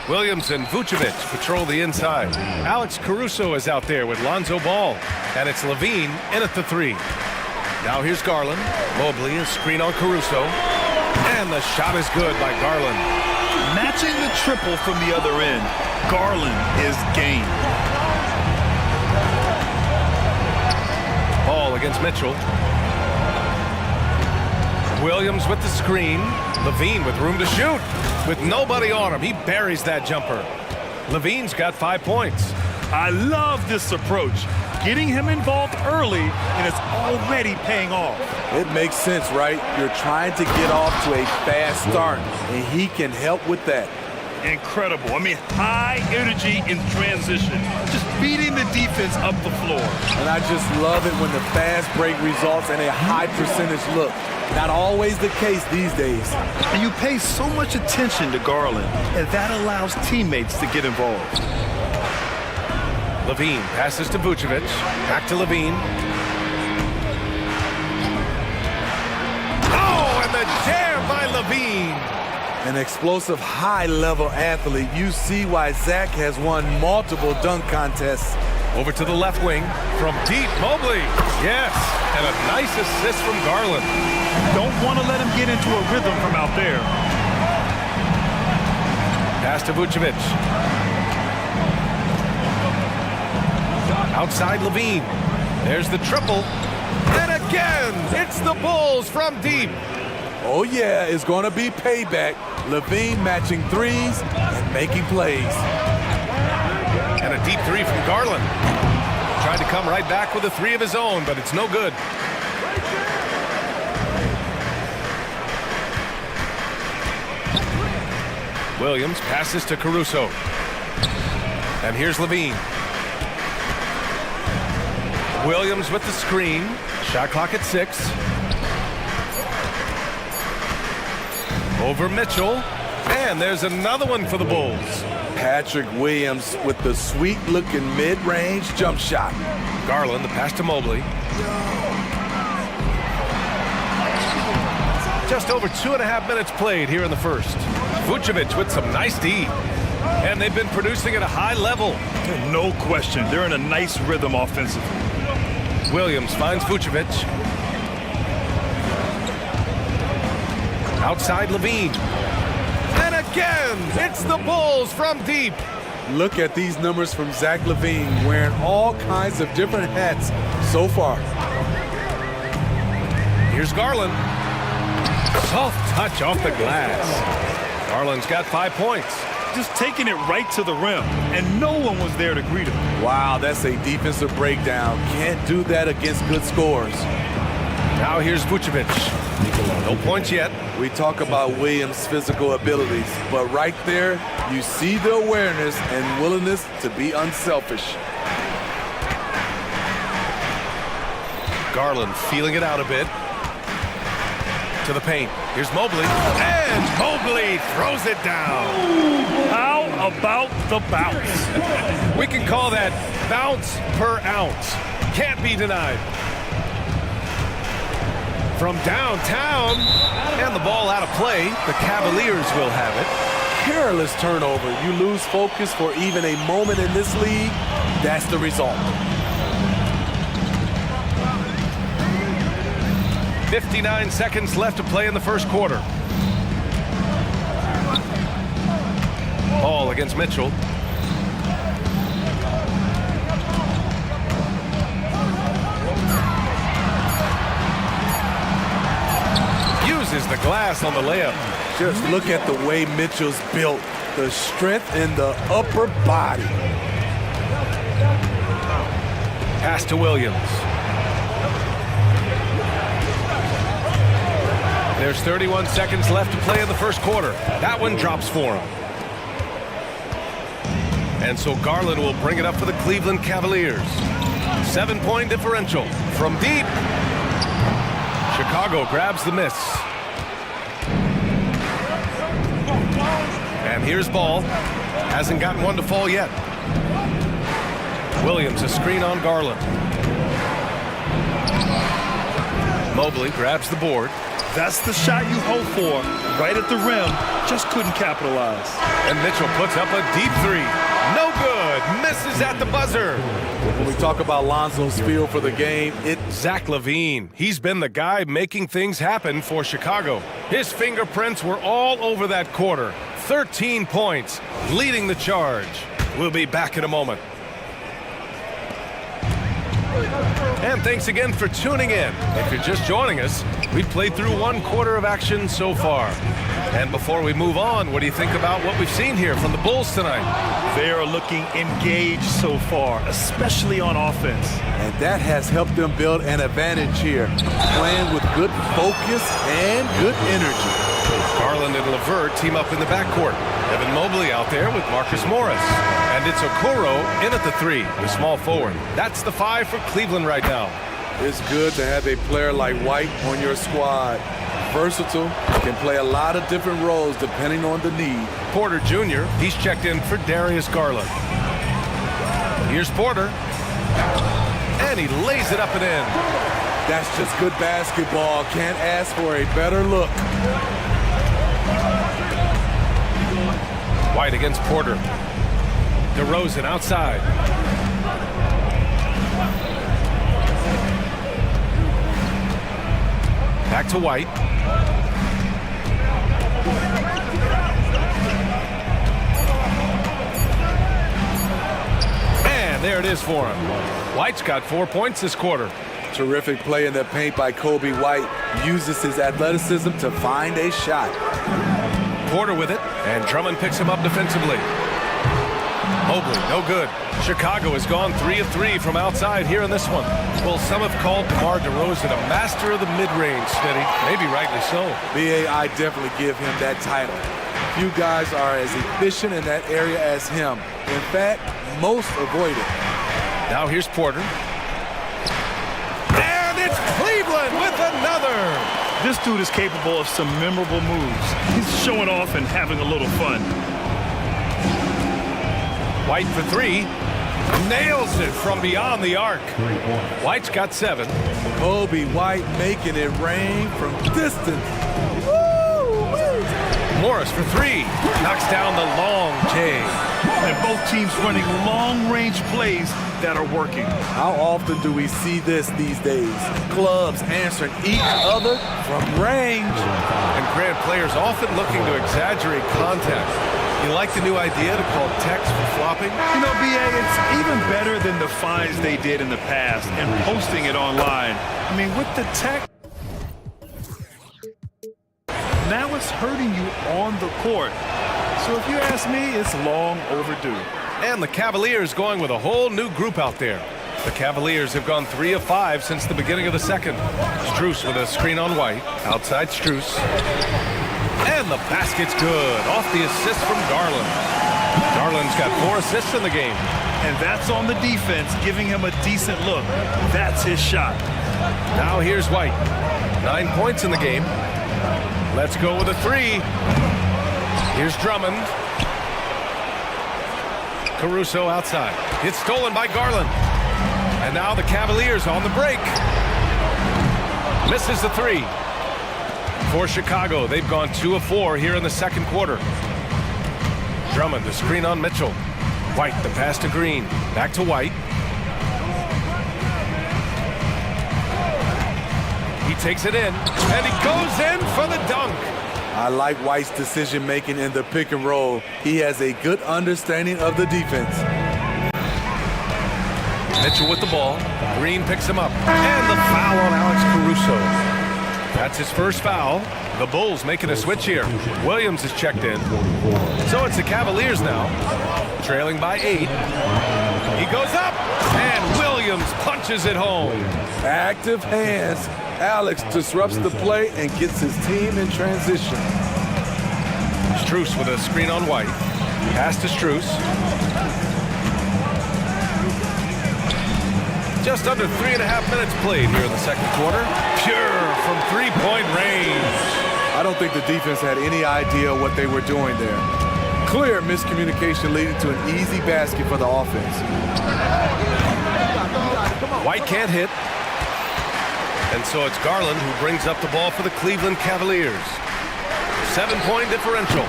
Williams and Vucevic patrol the inside. Alex Caruso is out there with Lonzo Ball. And it's Levine in at the 3. Now here's Garland. Mobley, a screen on Caruso. And the shot is good by Garland. Matching the triple from the other end, Garland is game. Ball against Mitchell. Williams with the screen. Levine with room to shoot. With nobody on him, he buries that jumper. Levine's got 5 points. I love this approach. Getting him involved early, and it's already paying off. It makes sense, right? You're trying to get off to a fast start, and he can help with that. Incredible. I mean, high energy in transition. Just beating the defense up the floor. And I just love it when the fast break results in a high percentage look. Not always the case these days. And you pay so much attention to Garland, and that allows teammates to get involved. Levine passes to Vucevic. Back to Levine. Oh, and the jam by Levine. An explosive high-level athlete. You see why Zach has won multiple dunk contests. Over to the left wing from deep. Mobley. Yes, and a nice assist from Garland. Don't want to let him get into a rhythm from out there. Pass to Vucevic. Outside Levine. There's the triple. And again, it's the Bulls from deep. Oh yeah, it's going to be payback. Levine matching threes and making plays. And a deep 3 from Garland. Tried to come right back with a 3 of his own, but it's no good. Williams passes to Caruso. And here's Levine. Williams with the screen. Shot clock at 6. Over Mitchell. And there's another one for the Bulls. Patrick Williams with the sweet-looking mid-range jump shot. Garland, the pass to Mobley. Just over 2.5 minutes played here in the first. Vucevic with some nice D. And they've been producing at a high level. No question. They're in a nice rhythm offensively. Williams finds Vucevic. Outside Levine. And again, it's the Bulls from deep. Look at these numbers from Zach Levine, wearing all kinds of different hats so far. Here's Garland. Soft touch off the glass. Garland's got 5 points. Just taking it right to the rim, and no one was there to greet him. Wow, that's a defensive breakdown. Can't do that against good scores. Now here's Vucevic. No points yet. We talk about Williams' physical abilities, but right there, you see the awareness and willingness to be unselfish. Garland feeling it out a bit. To the paint. Here's Mobley. And Mobley throws it down. How about the bounce? We can call that bounce per ounce. Can't be denied. From downtown, and the ball out of play. The Cavaliers will have it. Careless turnover. You lose focus for even a moment in this league. That's the result. 59 seconds left to play in the first quarter. Ball against Mitchell. Uses the glass on the layup. Just look at the way Mitchell's built. The strength in the upper body. Pass to Williams. There's 31 seconds left to play in the first quarter. That one drops for him. And so Garland will bring it up for the Cleveland Cavaliers. 7-point differential from deep. Chicago grabs the miss. And here's Ball. Hasn't gotten one to fall yet. Williams, a screen on Garland. Mobley grabs the board. That's the shot you hope for, right at the rim. Just couldn't capitalize. And Mitchell puts up a deep three. No good. Misses at the buzzer. When we talk about Lonzo's feel for the game, Zach LaVine. He's been the guy making things happen for Chicago. His fingerprints were all over that quarter. 13 points, leading the charge. We'll be back in a moment. And thanks again for tuning in. If you're just joining us, we've played through one quarter of action so far. And before we move on, what do you think about what we've seen here from the Bulls tonight? They are looking engaged so far, especially on offense. and that has helped them build an advantage here, playing with good focus and good energy. Garland and LeVert team up in the backcourt. Evan Mobley out there with Marcus Morris. And it's Okoro in at the three, the small forward. That's the 5 for Cleveland right now. It's good to have a player like White on your squad. Versatile, can play a lot of different roles depending on the need. Porter Jr., he's checked in for Darius Garland. Here's Porter. And he lays it up and in. That's just good basketball. Can't ask for a better look. White against Porter. DeRozan outside. Back to White. And there it is for him. White's got 4 points this quarter. Terrific play in the paint by Kobe White. Uses his athleticism to find a shot. Porter with it, and Drummond picks him up defensively. Mobley, no good. Chicago has gone 3 of 3 from outside here in this one. Well, some have called DeMar DeRozan a master of the mid-range, Steady. Maybe rightly so. BA, I definitely give him that title. Few guys are as efficient in that area as him. In fact, most avoid it. Now here's Porter. And it's Cleveland with another. This dude is capable of some memorable moves. He's showing off and having a little fun. White for 3. Nails it from beyond the arc. White's got 7. Kobe White making it rain from distance. Morris for 3. Knocks down the long J. And both teams running long-range plays that are working. How often do we see this these days? Clubs answering each other from range. And Grant players often looking to exaggerate contact. You like the new idea to call text for flopping? You know, BA, it's even better than the fines they did in the past and posting it online. I mean, with the tech, now it's hurting you on the court. So if you ask me, it's long overdue. And the Cavaliers going with a whole new group out there. The Cavaliers have gone 3 of 5 since the beginning of the second. Strus with a screen on White. Outside Strus. And the basket's good. Off the assist from Garland. Garland's got 4 assists in the game. And that's on the defense, giving him a decent look. That's his shot. Now here's White. 9 points in the game. Let's go with a 3. Here's Drummond. Caruso outside. It's stolen by Garland. And now the Cavaliers on the break. Misses the 3. For Chicago, they've gone 2 of 4 here in the second quarter. Drummond, the screen on Mitchell. White, the pass to Green. Back to White. He takes it in, and he goes in for the dunk. I like White's decision-making in the pick and roll. He has a good understanding of the defense. Mitchell with the ball. Green picks him up. And the foul on Alex Caruso. That's his first foul. The Bulls making a switch here. Williams is checked in. So it's the Cavaliers now, trailing by 8. He goes up, and Williams punches it home. Active hands. Alex disrupts the play and gets his team in transition. Strus with a screen on White. Pass to Strus. Just under 3.5 minutes played here in the second quarter. Pure from 3-point range. I don't think the defense had any idea what they were doing there. Clear miscommunication leading to an easy basket for the offense. White can't hit. And so it's Garland who brings up the ball for the Cleveland Cavaliers. 7-point differential.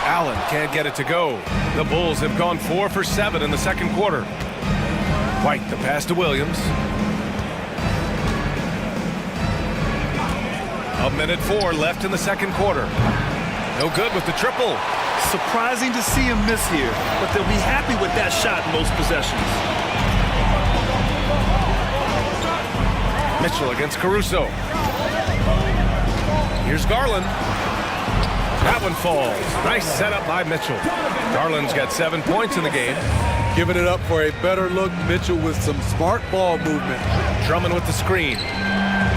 Allen can't get it to go. The Bulls have gone 4 for 7 in the second quarter. White, the pass to Williams. A minute 4 left in the second quarter. No good with the triple. Surprising to see him miss here, but they'll be happy with that shot in most possessions. Mitchell against Caruso. Here's Garland. That one falls. Nice setup by Mitchell. Garland's got 7 points in the game. Giving it up for a better look, Mitchell with some smart ball movement. Drummond with the screen.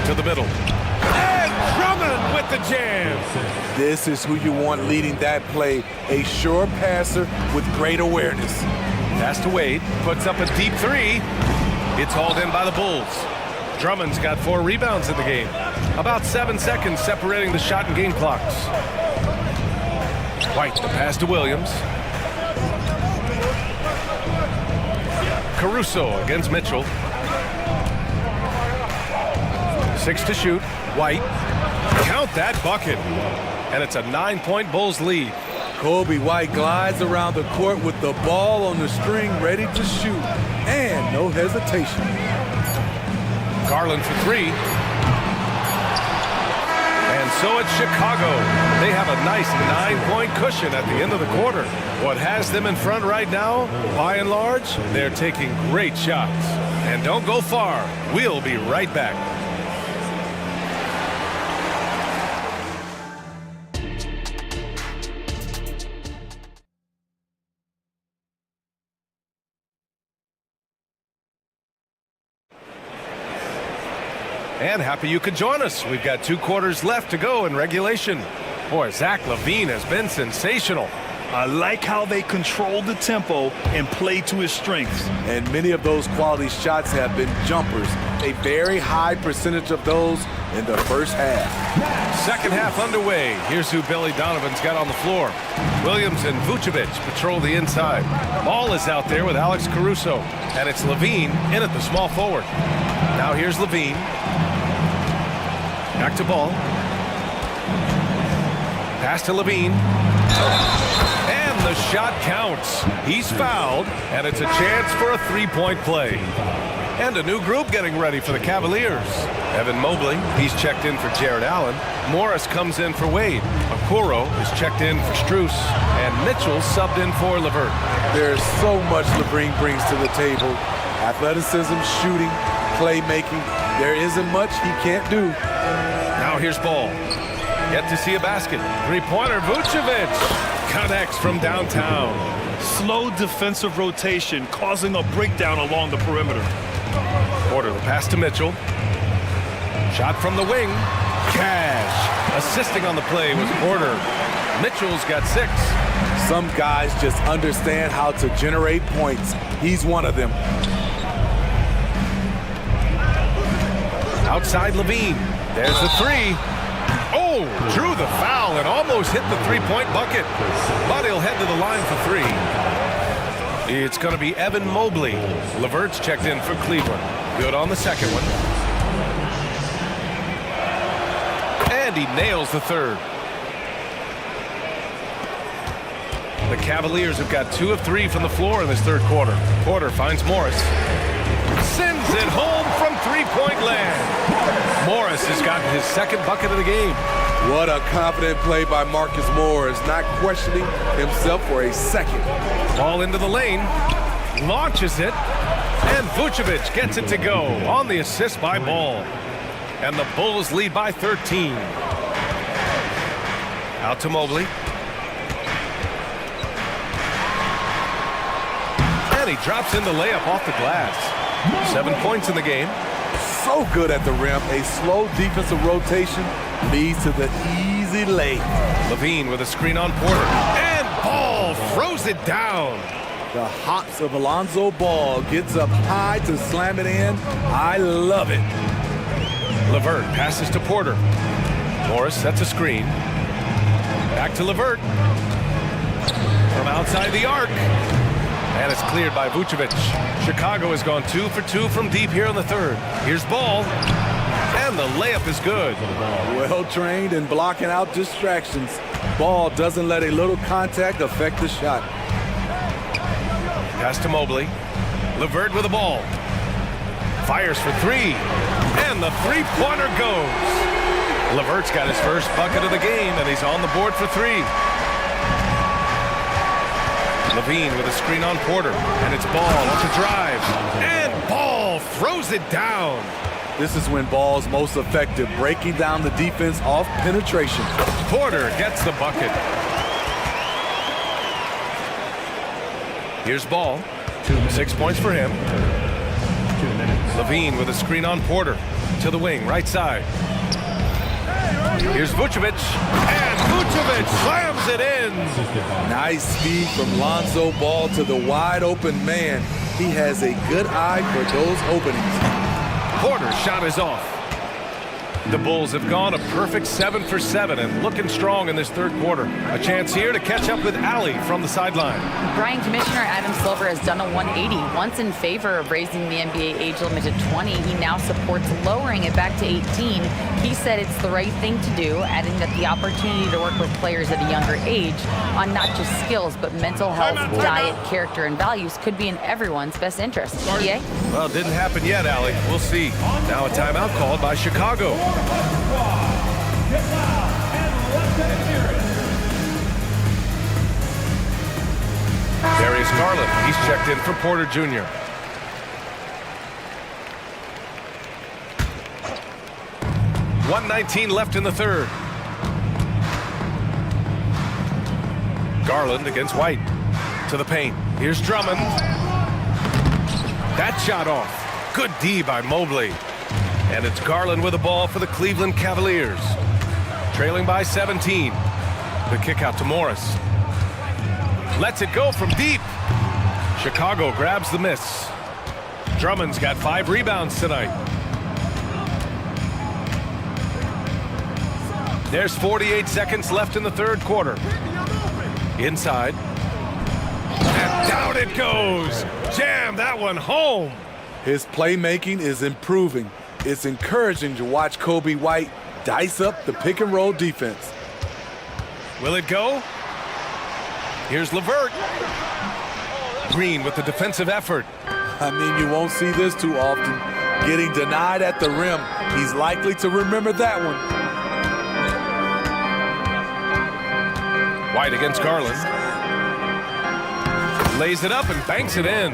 To the middle. And Drummond with the jam. This is who you want leading that play. A sure passer with great awareness. Pass to Wade. Puts up a deep three. It's hauled in by the Bulls. Drummond's got 4 rebounds in the game. About 7 seconds separating the shot and game clocks. White, the pass to Williams. Caruso against Mitchell. 6 to shoot. White. Count that bucket. And it's a 9-point Bulls lead. Kobe White glides around the court with the ball on the string ready to shoot. And no hesitation. Garland for 3. And so it's Chicago. They have a nice 9-point cushion at the end of the quarter. What has them in front right now, by and large, they're taking great shots. And don't go far. We'll be right back. And happy you could join us. We've got 2 quarters left to go in regulation. Boy, Zach LaVine has been sensational. I like how they controlled the tempo and played to his strengths. And many of those quality shots have been jumpers. A very high percentage of those in the first half. Second half underway. Here's who Billy Donovan's got on the floor. Williams and Vucevic patrol the inside. Ball is out there with Alex Caruso. And it's LaVine in at the small forward. Now here's LaVine. Back to Ball. Pass to LaVine. And the shot counts. He's fouled, and it's a chance for a 3-point play. And a new group getting ready for the Cavaliers. Evan Mobley, he's checked in for Jared Allen. Morris comes in for Wade. Okoro is checked in for Strus. And Mitchell subbed in for LeVert. There's so much LeBron brings to the table. Athleticism, shooting, playmaking. There isn't much he can't do. Now here's Ball. Yet to see a basket. 3-pointer, Vucevic connects from downtown. Slow defensive rotation causing a breakdown along the perimeter. Porter, the pass to Mitchell. Shot from the wing. Cash. Assisting on the play was Porter. Mitchell's got 6. Some guys just understand how to generate points. He's one of them. Outside LaVine. There's the 3. Oh, drew the foul and almost hit the 3-point bucket. But he'll head to the line for 3. It's going to be Evan Mobley. LeVert's checked in for Cleveland. Good on the second one. And he nails the 3rd. The Cavaliers have got 2 of 3 from the floor in this 3rd quarter. Porter finds Morris. Sends it home from 3-point land. Morris has gotten his 2nd bucket of the game. What a confident play by Marcus Morris, not questioning himself for a 2nd. Ball into the lane. Launches it. And Vucevic gets it to go on the assist by Ball. And the Bulls lead by 13. Out to Mobley. And he drops in the layup off the glass. 7 points in the game. So good at the rim. A slow defensive rotation leads to the easy lay. LaVine with a screen on Porter. And Ball throws it down. The hops of Alonzo Ball gets up high to slam it in. I love it. LeVert passes to Porter. Morris sets a screen. Back to LeVert. From outside the arc. And it's cleared by Vucevic. Chicago has gone 2 for 2 from deep here in the third. Here's Ball. And the layup is good. Well trained in blocking out distractions. Ball doesn't let a little contact affect the shot. Pass to Mobley. LeVert with the ball. Fires for three. And the three-pointer goes. LeVert's got his first bucket of the game, and he's on the board for three. Levine with a screen on Porter. And it's Ball off the drive. And Ball throws it down. This is when Ball's most effective, breaking down the defense off penetration. Porter gets the bucket. Here's Ball. 6 points for him. 2 minutes. Levine with a screen on Porter. To the wing, right side. Here's Vucevic. And Vucevic slams it in. Nice speed from Lonzo Ball to the wide open man. He has a good eye for those openings. Porter's shot is off. The Bulls have gone a perfect 7 for 7 and looking strong in this third quarter. A chance here to catch up with Allie from the sideline. Brian Commissioner Adam Silver has done a 180. Once in favor of raising the NBA age limit to 20, he now supports lowering it back to 18. He said it's the right thing to do, adding that the opportunity to work with players at a younger age on not just skills, but mental health, diet, character, and values could be in everyone's best interest. EA? Well, it didn't happen yet, Allie. We'll see. Now a timeout called by Chicago. Darius Garland, he's checked in for Porter Jr. .119 left in the third. Garland against White. To the paint. Here's Drummond. That shot off. Good D by Mobley. And it's Garland with the ball for the Cleveland Cavaliers. Trailing by 17. The kick out to Morris. Lets it go from deep. Chicago grabs the miss. Drummond's got 5 rebounds tonight. There's 48 seconds left in the third quarter. Inside. And down it goes. Jam that one home. His playmaking is improving. It's encouraging to watch Kobe White dice up the pick and roll defense. Will it go? Here's LeVert. Green with the defensive effort. I mean, you won't see this too often. Getting denied at the rim. He's likely to remember that one. White against Garland. Lays it up and banks it in.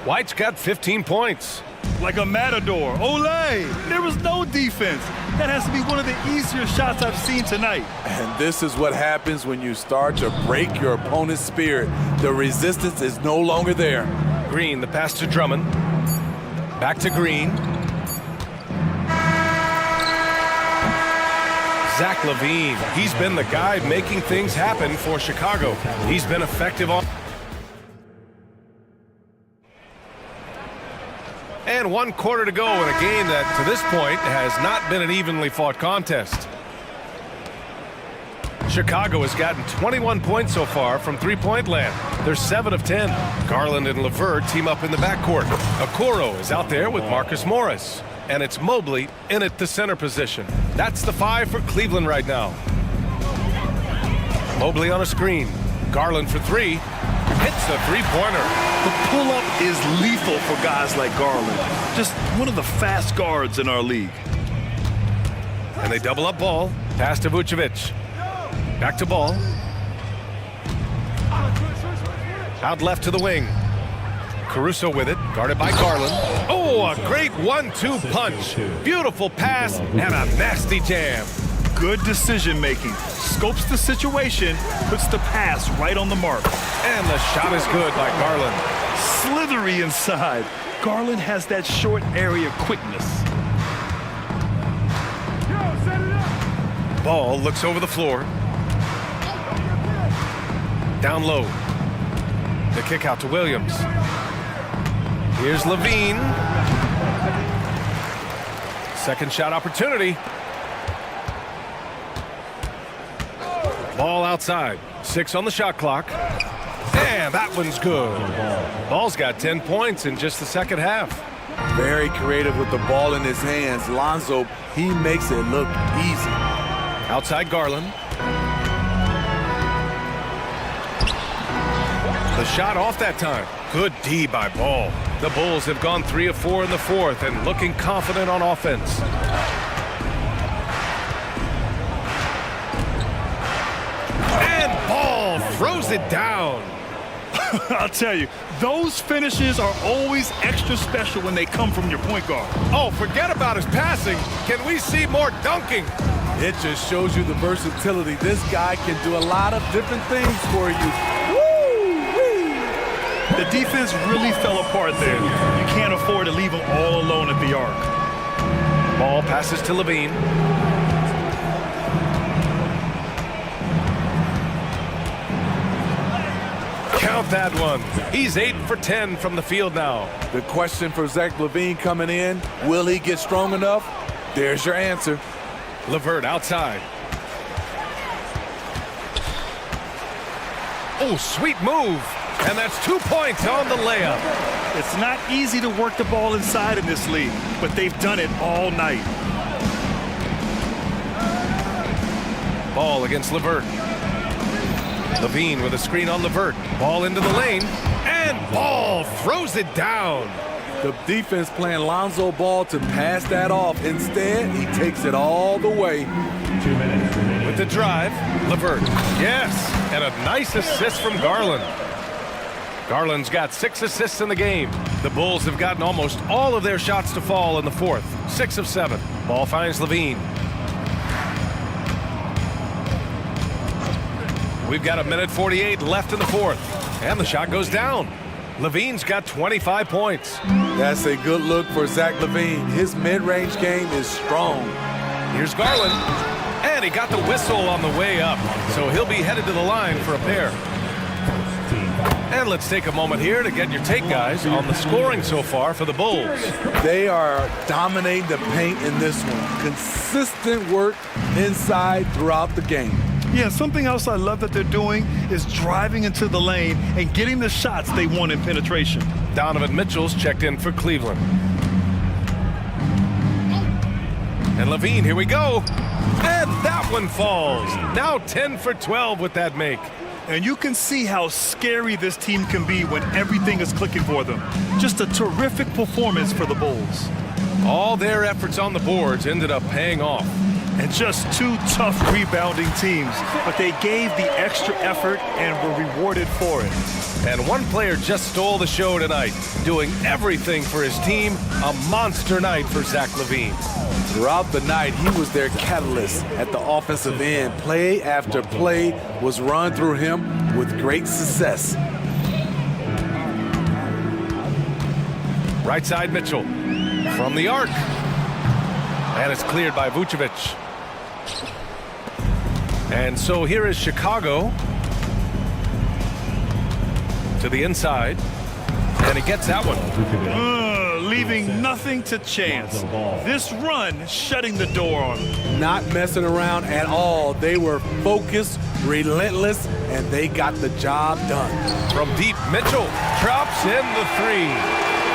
White's got 15 points. Like a matador. Olay! There was no defense. That has to be one of the easier shots I've seen tonight. And this is what happens when you start to break your opponent's spirit. The resistance is no longer there. Green, the pass to Drummond. Back to Green. Zach LaVine, he's been the guy making things happen for Chicago. He's been effective on... And 1 quarter to go in a game that, to this point, has not been an evenly fought contest. Chicago has gotten 21 points so far from three-point land. They're 7 of 10. Garland and LeVert team up in the backcourt. Okoro is out there with Marcus Morris. And it's Mobley in at the center position. That's the 5 for Cleveland right now. Mobley on a screen. Garland for 3. Hits the three-pointer. The pull-up is lethal for guys like Garland. Just one of the fast guards in our league. And they double up Ball. Pass to Vucevic. Back to Ball. Out left to the wing. Caruso with it, guarded by Garland. Oh, a great 1-2 punch. Beautiful pass and a nasty jam. Good decision-making. Scopes the situation, puts the pass right on the mark. And the shot is good by Garland. Slithery inside. Garland has that short area quickness. Ball looks over the floor. Down low. The kick out to Williams. Here's Levine. Ball outside. 6 on the shot clock. And that one's good. Ball's got 10 points in just the second half. Very creative with the ball in his hands. Lonzo, he makes it look easy. Outside Garland. The shot off that time. Good D by Ball. The Bulls have gone 3 of 4 in the fourth and looking confident on offense. And Ball throws it down. I'll tell you, those finishes are always extra special when they come from your point guard. Oh, forget about his passing. Can we see more dunking? It just shows you the versatility. This guy can do a lot of different things for you. The defense really fell apart there. You can't afford to leave them all alone at the arc. Ball passes to Levine. Count that one. He's 8 for 10 from the field now. The question for Zach LaVine coming in, will he get strong enough? There's your answer. LeVert outside. Oh, sweet move. And that's 2 points on the layup. It's not easy to work the ball inside in this league, but they've done it all night. Ball against LeVert. Levine with a screen on LeVert. Ball into the lane. And Ball throws it down. The defense playing Lonzo Ball to pass that off. Instead, he takes it all the way. 2 minutes. With the drive, LeVert. Yes, and a nice assist from Garland. Garland's got 6 assists in the game. The Bulls have gotten almost all of their shots to fall in the fourth. 6 of 7. Ball finds Levine. We've got 1:48 left in the fourth. And the shot goes down. Levine's got 25 points. That's a good look for Zach LaVine. His mid-range game is strong. Here's Garland. And he got the whistle on the way up. So he'll be headed to the line for a pair. And let's take a moment here to get your take, guys, on the scoring so far for the Bulls. They are dominating the paint in this one. Consistent work inside throughout the game. Yeah, something else I love that they're doing is driving into the lane and getting the shots they want in penetration. Donovan Mitchell's checked in for Cleveland. And Levine, here we go. And that one falls. Now 10 for 12 with that make. And you can see how scary this team can be when everything is clicking for them. Just a terrific performance for the Bulls. All their efforts on the boards ended up paying off. And just 2 tough rebounding teams, but they gave the extra effort and were rewarded for it. And one player just stole the show tonight, doing everything for his team. A monster night for Zach LaVine. Throughout the night, he was their catalyst at the offensive end. Play after play was run through him with great success. Right side Mitchell from the arc. And it's cleared by Vucevic. And so here is Chicago to the inside. And he gets that one. Leaving nothing to chance. This run shutting the door on them. Not messing around at all. They were focused, relentless, and they got the job done. From deep, Mitchell drops in the 3.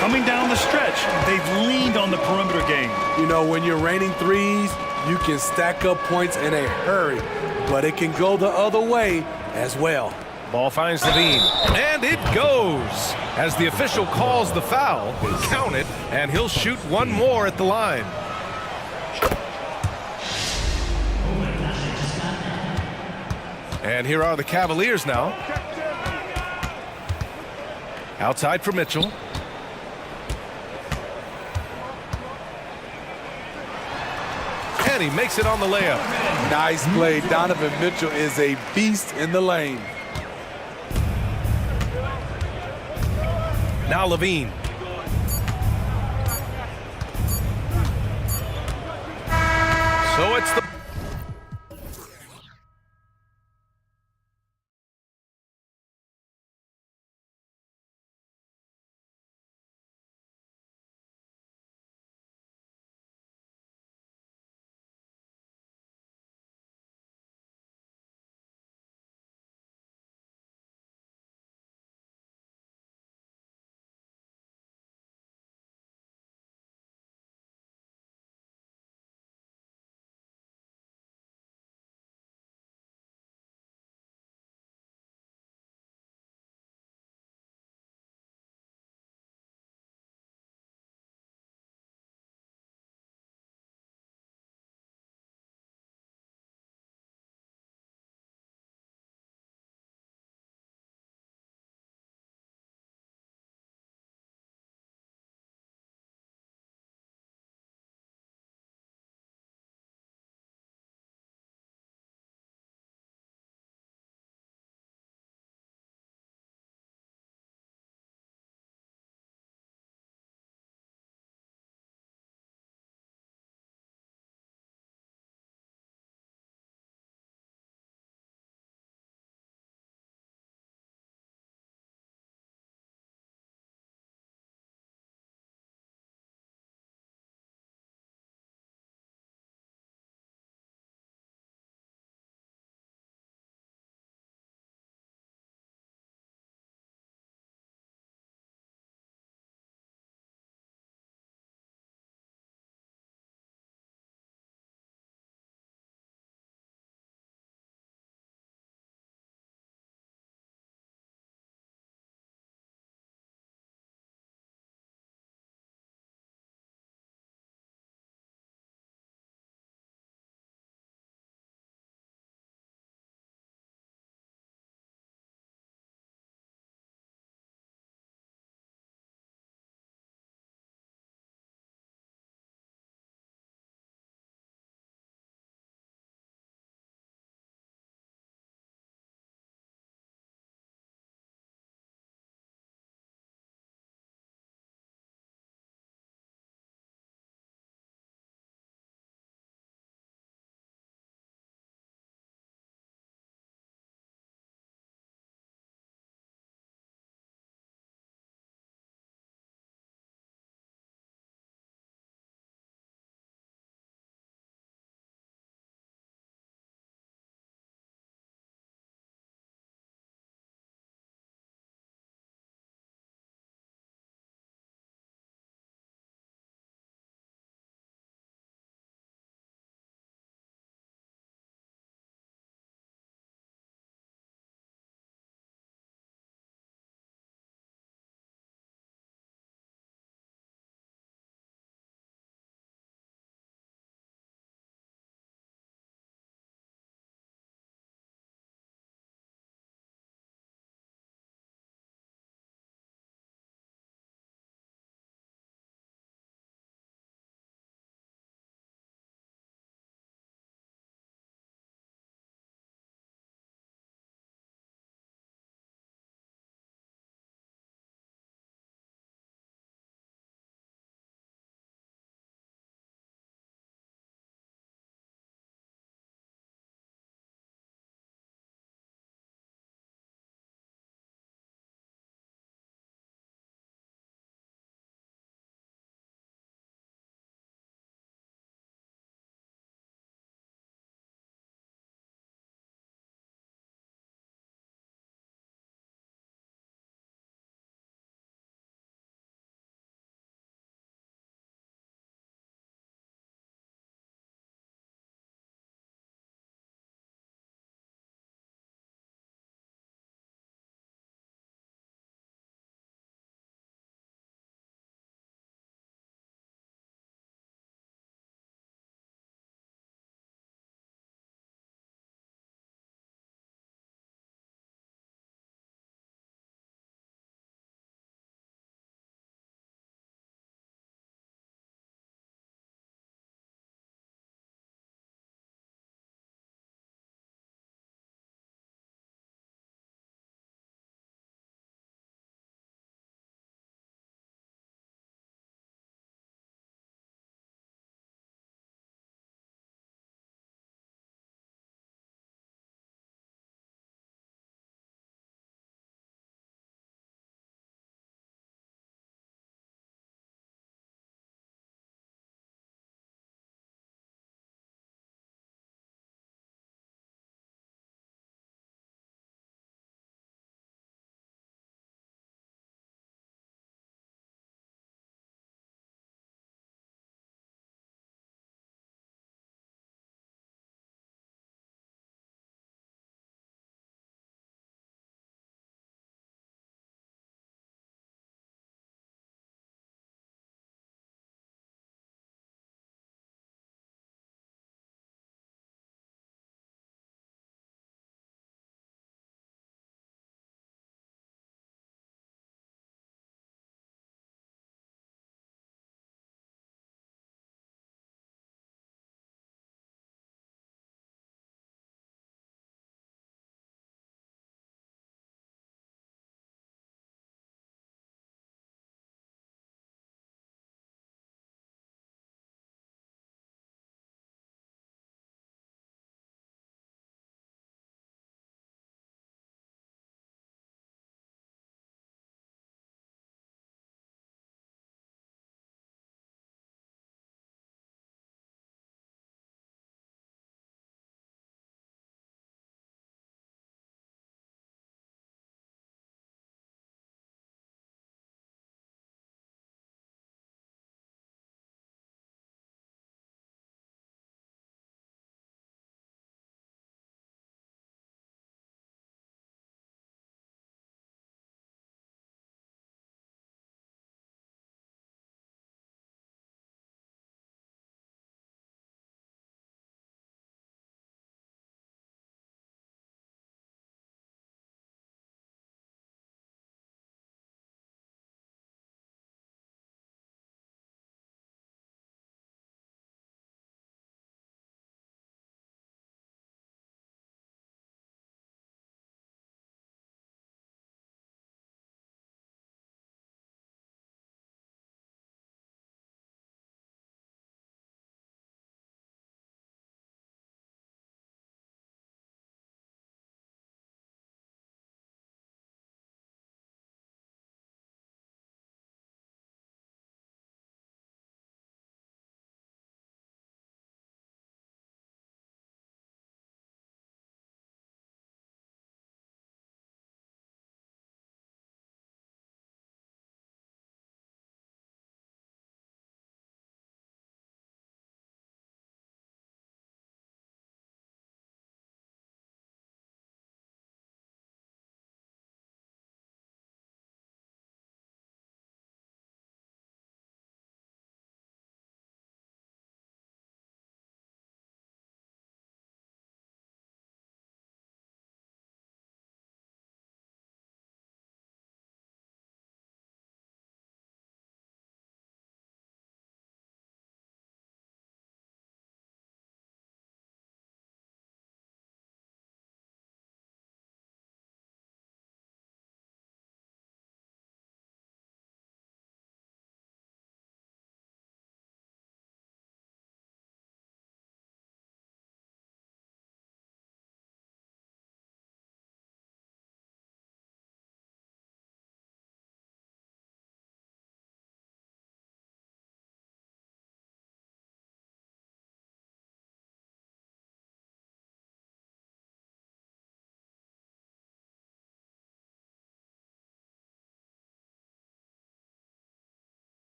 Coming down the stretch, they've leaned on the perimeter game. You know, when you're raining threes, you can stack up points in a hurry, but it can go the other way as well. Ball finds Levine, and it goes. As the official calls the foul, count it, and he'll shoot one more at the line. And here are the Cavaliers now. Outside for Mitchell. And he makes it on the layup. Nice play. Donovan Mitchell is a beast in the lane. Now Levine. So it's the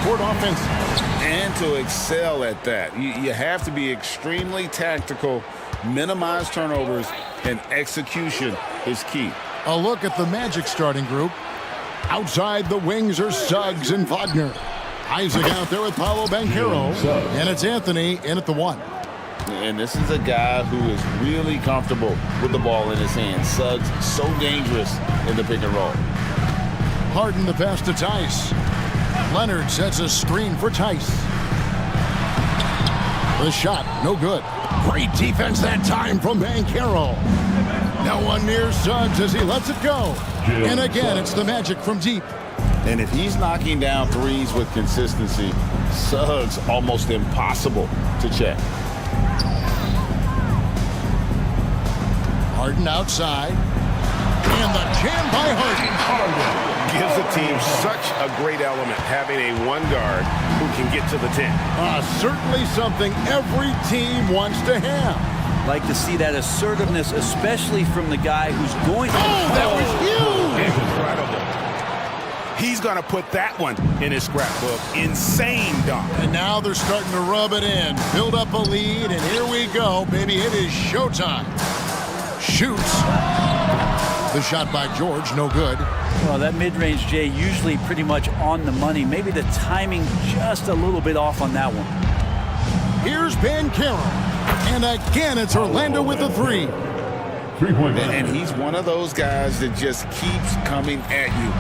court offense. And to excel at that, you have to be extremely tactical, minimize turnovers, and execution is key. A look at the Magic starting group. Outside the wings are Suggs and Wagner. Isaac out there with Paolo Banchero. And it's Anthony in at the 1. And this is a guy who is really comfortable with the ball in his hands. Suggs, so dangerous in the pick and roll. Harden the pass to Tice. Leonard sets a screen for Tice. The shot, no good. Great defense that time from Banchero. No one near Suggs as he lets it go. And again, it's the Magic from deep. And if he's knocking down threes with consistency, Suggs almost impossible to check. Harden outside. And the jam by Harden. Gives the team such a great element having a one guard who can get to the 10. Certainly something every team wants to have. Like to see that assertiveness, especially from the guy who's going to... that was huge! Incredible. He's going to put that one in his scrapbook. Insane dunk. And now they're starting to rub it in. Build up a lead, and here we go, baby. It is showtime. Shoots. The shot by George, no good. Well, that mid-range, Jay, usually pretty much on the money. Maybe the timing just a little bit off on that one. Here's Banchero. And again, it's Orlando with the 3. And he's one of those guys that just keeps coming at you.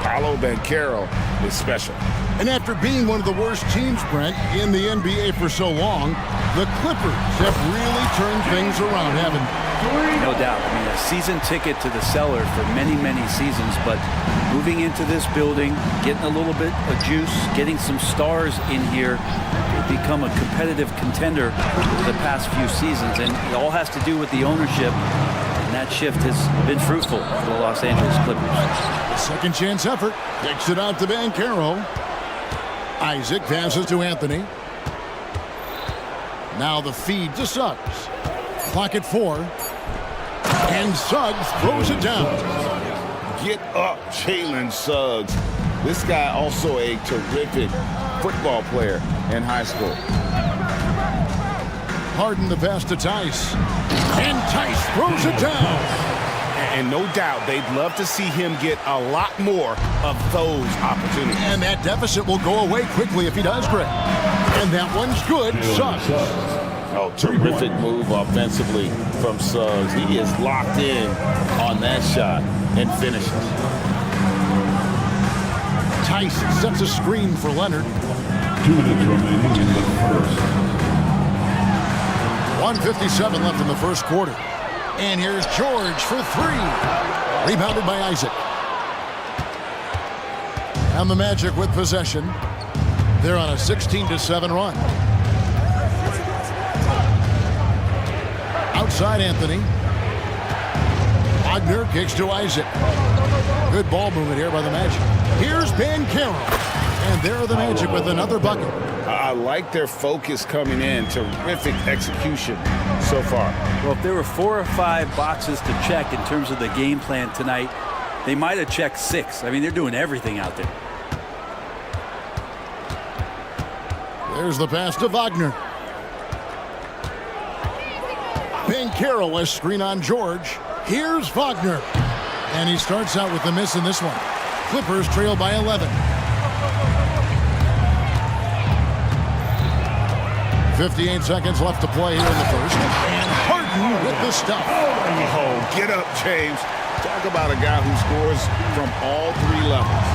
Paolo Banchero is special. And after being one of the worst teams, Brent, in the NBA for so long, the Clippers have really turned things around, haven't they? No doubt. I mean, a season ticket to the cellar for many, many seasons, but moving into this building, getting a little bit of juice, getting some stars in here, they've become a competitive contender over the past few seasons, and it all has to do with the ownership, and that shift has been fruitful for the Los Angeles Clippers. A second chance effort. Kicks it out to Banchero. Isaac passes to Anthony. Now the feed to Suggs. Clock at 4. And Suggs throws it down. Get up, Jalen Suggs. This guy also a terrific football player in high school. Harden the pass to Tice. And Tice throws it down. And no doubt they'd love to see him get a lot more of those opportunities. And that deficit will go away quickly if he does, Greg. And that one's good. Suggs. Oh, terrific move offensively from Suggs. He is locked in on that shot and finishes. Tice sets a screen for Leonard. 2 minutes remaining in the first. 1:57 left in the first quarter. And here's George for 3. Rebounded by Isaac. And the Magic with possession. They're on a 16-7 run. Outside Anthony. Wagner kicks to Isaac. Good ball movement here by the Magic. Here's Banchero. And there are the Magic with another bucket. I like their focus coming in. Terrific execution so far. Well, if there were 4 or 5 boxes to check in terms of the game plan tonight, they might have checked 6. I mean, they're doing everything out there. There's the pass to Wagner. Banchero a screen on George. Here's Wagner. And he starts out with the miss in this one. Clippers trail by 11. 58 seconds left to play here in the first. And Harden with the stuff. Oh, get up, James. Talk about a guy who scores from all 3 levels.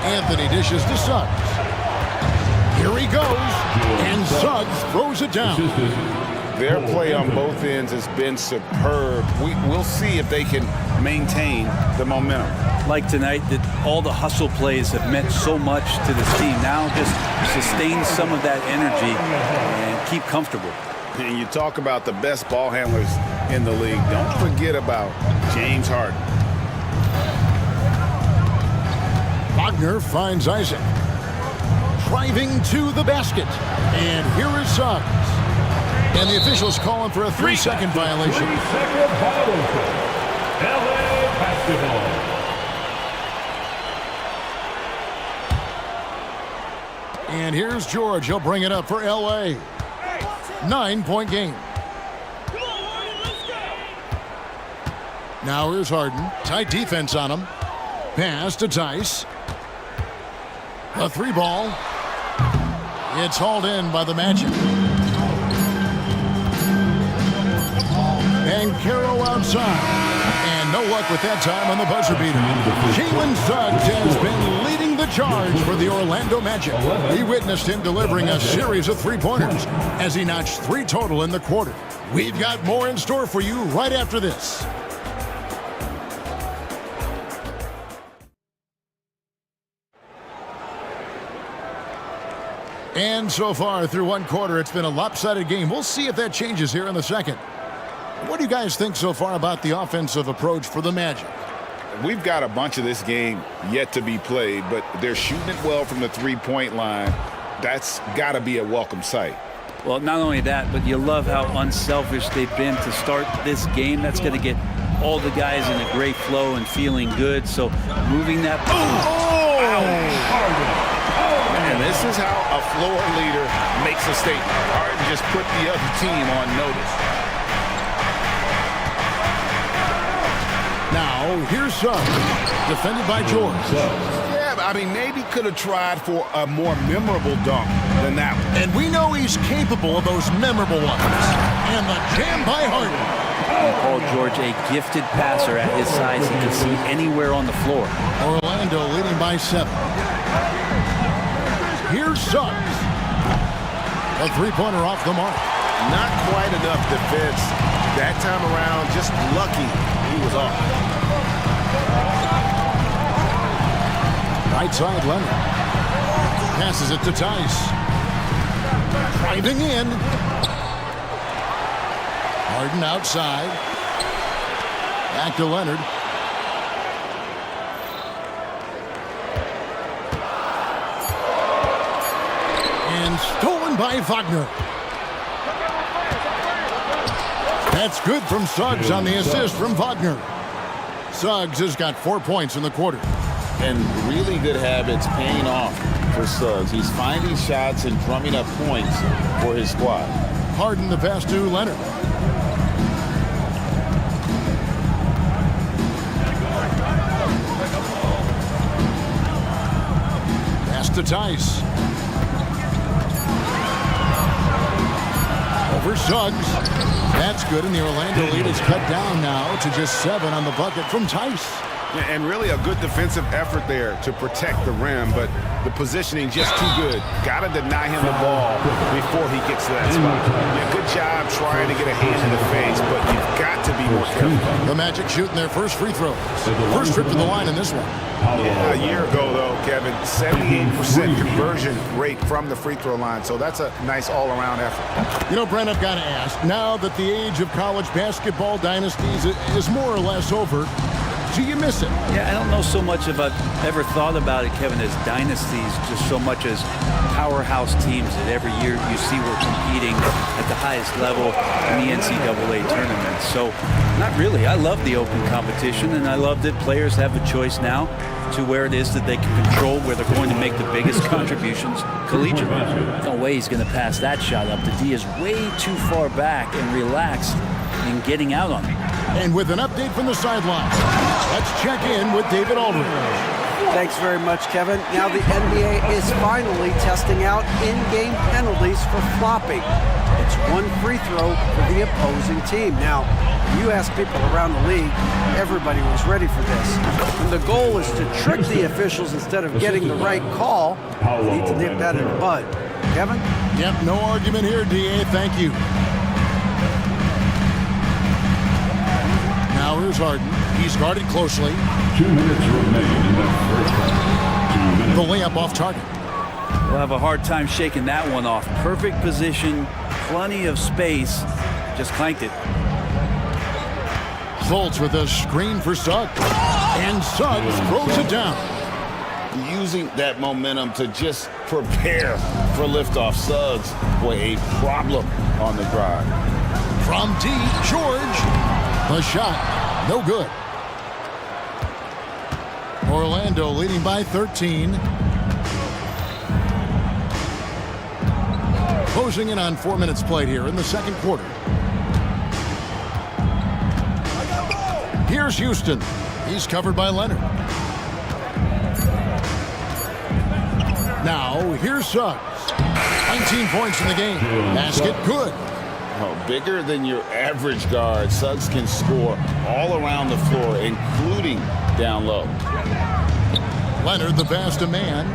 Anthony dishes to Suggs. Here he goes. And Suggs throws it down. Their play on both ends has been superb. We'll see if they can maintain the momentum. Like tonight, that all the hustle plays have meant so much to this team. Now just sustain some of that energy and keep comfortable. And you talk about the best ball handlers in the league. Don't forget about James Harden. Wagner finds Isaac. Driving to the basket. And here is Suggs. And the officials calling for a 3-second violation. 3-second violation. LA basketball. And here's George. He'll bring it up for L.A. 9-point game. Now here's Harden. Tight defense on him. Pass to Tice. A 3-ball. It's hauled in by the Magic. And Caro outside. And no luck with that time on the buzzer beater. Jalen Suggs has been leading the charge for the Orlando Magic. We witnessed him delivering a series of three-pointers as he notched 3 total in the quarter. We've got more in store for you right after this. And so far through one quarter, it's been a lopsided game. We'll see if that changes here in the second. What do you guys think so far about the offensive approach for the Magic? We've got a bunch of this game yet to be played, but they're shooting it well from the three-point line. That's got to be a welcome sight. Well, not only that, but you love how unselfish they've been to start this game. That's going to get all the guys in a great flow and feeling good. So moving that... And this is how a floor leader makes a statement. Harden just put the other team on notice. Now, here's Suggs, defended by George. Yeah, I mean, maybe could have tried for a more memorable dunk than that one. And we know he's capable of those memorable ones. And the jam by Harden. Paul George, a gifted passer at his size. He can see anywhere on the floor. Orlando leading by 7. Here's Suggs. A three-pointer off the mark. Not quite enough defense that time around. Just lucky he was off. Right side, Leonard. Passes it to Tice. Driving in. Harden outside. Back to Leonard. And stolen by Wagner. That's good from Suggs on the assist from Wagner. Suggs has got 4 points in the quarter. And really good habits paying off for Suggs. He's finding shots and drumming up points for his squad. Harden the pass to Leonard. Pass to Tice. Over Suggs. That's good, and the Orlando lead is cut down now to just 7 on the bucket from Tice. And really a good defensive effort there to protect the rim, but the positioning just too good. Got to deny him the ball before he gets to that spot. Yeah, good job trying to get a hand in the face, but you've got to be more careful. The Magic shooting their first free throw. First trip to the line in this one. Yeah, a year ago, though, Kevin, 78% conversion rate from the free throw line, so that's a nice all-around effort. You know, Brent, I've got to ask, now that the age of college basketball dynasties is more or less over, do you miss it? Yeah, I don't know so much if I've ever thought about it, Kevin, as dynasties, just so much as powerhouse teams that every year you see we're competing at the highest level in the NCAA tournament. So, not really. I love the open competition, and I love that players have a choice now to where it is that they can control where they're going to make the biggest contributions collegiately. No way he's going to pass that shot up. The D is way too far back and relaxed in getting out on it. And with an update from the sidelines, let's check in with David Aldridge. Thanks very much, Kevin. Now the NBA is finally testing out in-game penalties for flopping. It's 1 free throw for the opposing team. Now, you ask people around the league, everybody was ready for this. And the goal is to trick the officials instead of getting the right call. We need to nip that in the bud. Kevin? Yep, no argument here, DA. Thank you. Now here's Harden. He's guarded closely. 2 minutes remaining in that first half. 2 minutes. The layup off target. We'll have a hard time shaking that one off. Perfect position, plenty of space. Just clanked it. Fultz with a screen for Suggs. And Suggs throws it down. Using that momentum to just prepare for liftoff. Suggs, boy, a problem on the drive. From D, George. The shot, no good. Orlando leading by 13. Closing in on 4 minutes played here in the second quarter. Here's Houston. He's covered by Leonard. Now, here's Suggs. 19 points in the game. Basket good. Oh, bigger than your average guard, Suggs can score all around the floor, including down low. Leonard, the pass to man.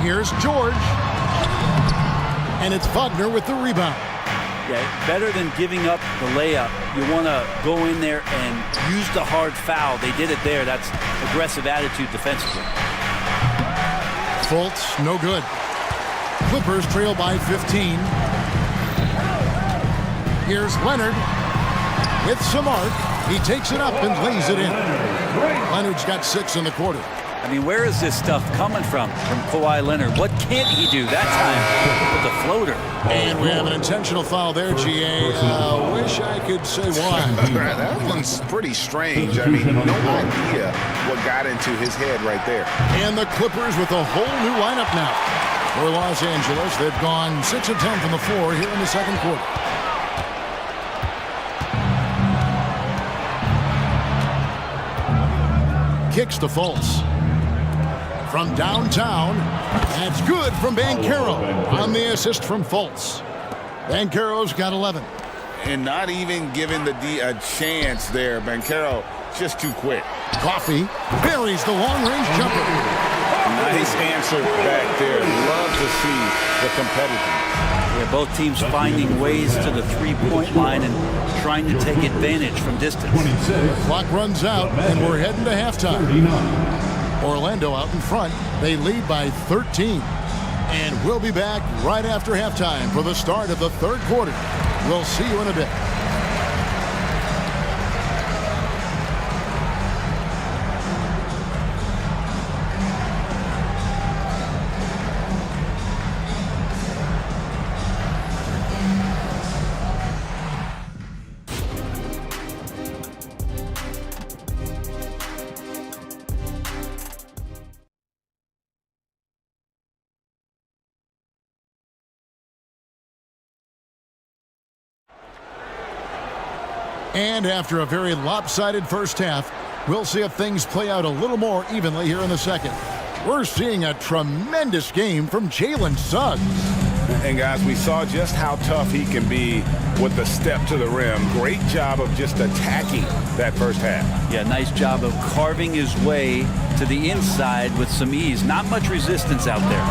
Here's George. And it's Wagner with the rebound. Yeah, better than giving up the layup. You want to go in there and use the hard foul. They did it there. That's aggressive attitude defensively. Fultz, no good. Clippers trail by 15. Here's Leonard with some arc. He takes it up and lays it in. Leonard's got 6 in the quarter. I mean, where is this stuff coming from Kawhi Leonard? What can't he do that time with the floater? And we have an intentional foul there, GA. Wish I could say why. That one's pretty strange. I mean, no idea what got into his head right there. And the Clippers with a whole new lineup now. For Los Angeles, they've gone 6 of 10 from the floor here in the second quarter. Kicks to Fultz. From downtown, that's good from Banchero on the assist from Fultz. Banchero's got 11. And not even giving the D a chance there. Banchero just too quick. Coffee buries the long-range jumper. Nice answer back there. Love to see the competitiveness. Yeah, both teams finding ways to the three-point line and trying to take advantage from distance. Clock runs out, and we're heading to halftime. Orlando out in front. They lead by 13. And we'll be back right after halftime for the start of the third quarter. We'll see you in a bit. And after a very lopsided first half, we'll see if things play out a little more evenly here in the second. We're seeing a tremendous game from Jalen Suggs. And guys, we saw just how tough he can be with the step to the rim. Great job of just attacking that first half. Yeah, nice job of carving his way to the inside with some ease. Not much resistance out there.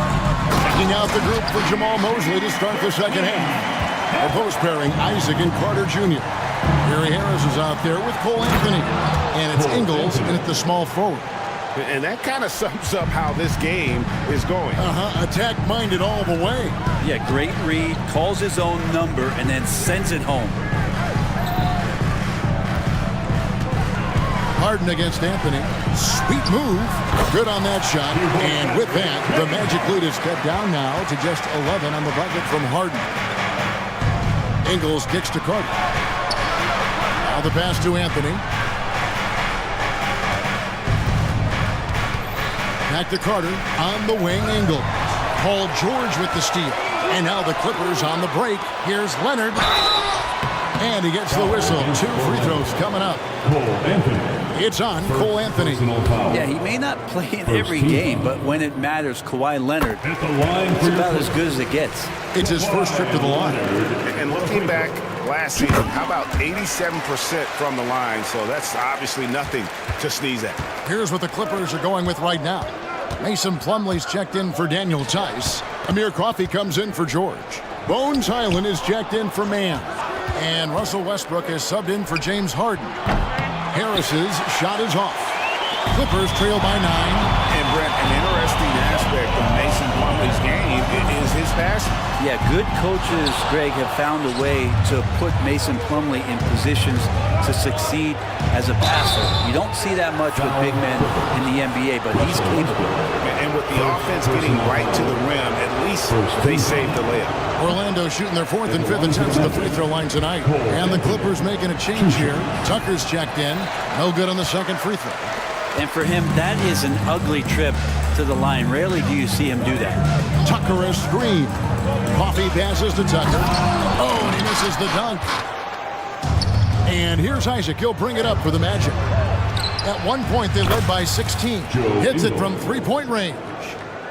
Checking out the group for Jamal Mosley to start the second half. The post pairing, Isaac and Carter Jr. Gary Harris is out there with Cole Anthony. And it's Ingles in at the small forward. And that kind of sums up how this game is going. Attack-minded all the way. Yeah, great read, calls his own number, and then sends it home. Harden against Anthony. Sweet move. Good on that shot. And with that, the Magic lead is cut down now to just 11 on the bucket from Harden. Ingles kicks to Carter. Now the pass to Anthony. Back to Carter on the wing. Ingles. Paul George with the steal. And now the Clippers on the break. Here's Leonard. And he gets the whistle. 2 free throws coming up. It's on Cole Anthony. Yeah, he may not play in every game, but when it matters, Kawhi Leonard, it's about as good as it gets. It's his first trip to the line. And looking back last season, how about 87% from the line? So that's obviously nothing to sneeze at. Here's what the Clippers are going with right now. Mason Plumlee's checked in for Daniel Tice. Amir Coffey comes in for George. Bones Highland is checked in for Mann. And Russell Westbrook is subbed in for James Harden. Harris's shot is off. Clippers trail by 9. And Brent, an interesting aspect of Mason Plumlee's game is his passing. Yeah, good coaches, Greg, have found a way to put Mason Plumlee in positions to succeed as a passer. You don't see that much with big men in the NBA, but he's capable. And with the offense getting right to the rim, at least they saved the layup. Orlando shooting their 4th and 5th attempts at the free throw line tonight. And the Clippers making a change here. Tucker's checked in. No good on the second free throw. And for him, that is an ugly trip to the line. Rarely do you see him do that. Tucker a screen. Coffee passes to Tucker. Oh, and he misses the dunk. And here's Isaac. He'll bring it up for the Magic. At one point, they led by 16. Hits it from three-point range.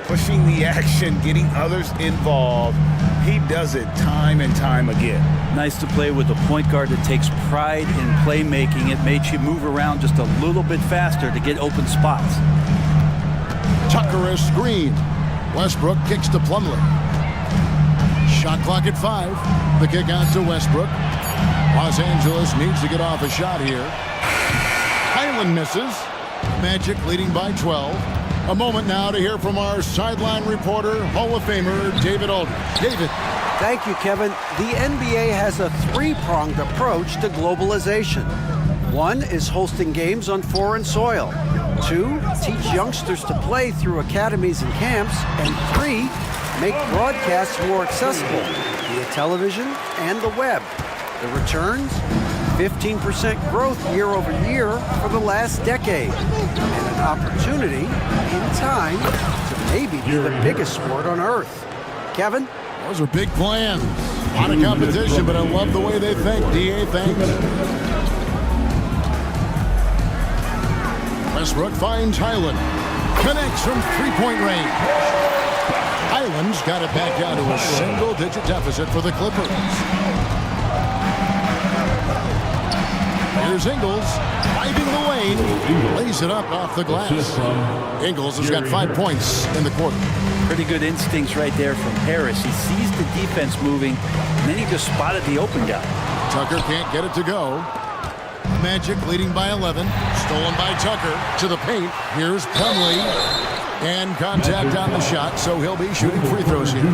Pushing the action, getting others involved. He does it time and time again. Nice to play with a point guard that takes pride in playmaking. It makes you move around just a little bit faster to get open spots. Tucker a screen. Westbrook kicks to Plumlee. Shot clock at 5. The kick out to Westbrook. Los Angeles needs to get off a shot here. Highland misses. Magic leading by 12. A moment now to hear from our sideline reporter, Hall of Famer David Aldridge. David. Thank you, Kevin. The NBA has a three-pronged approach to globalization. One is hosting games on foreign soil. 2, teach youngsters to play through academies and camps. And 3, make broadcasts more accessible via television and the web. The returns? 15% growth year over year for the last decade. And an opportunity, in time, to maybe be the biggest sport on earth. Kevin? Those are big plans. A lot of competition, but I love the way they think. DA, thanks. Westbrook finds Highland. Connects from three-point range. Highland's got it back down to a single-digit deficit for the Clippers. Here's Ingles, driving the lane, lays it up off the glass. Ingles has got 5 points in the quarter. Pretty good instincts right there from Harris. He sees the defense moving, and then he just spotted the open guy. Tucker can't get it to go. Magic leading by 11. Stolen by Tucker to the paint. Here's Plumlee. And contact on the shot, so he'll be shooting free throws here.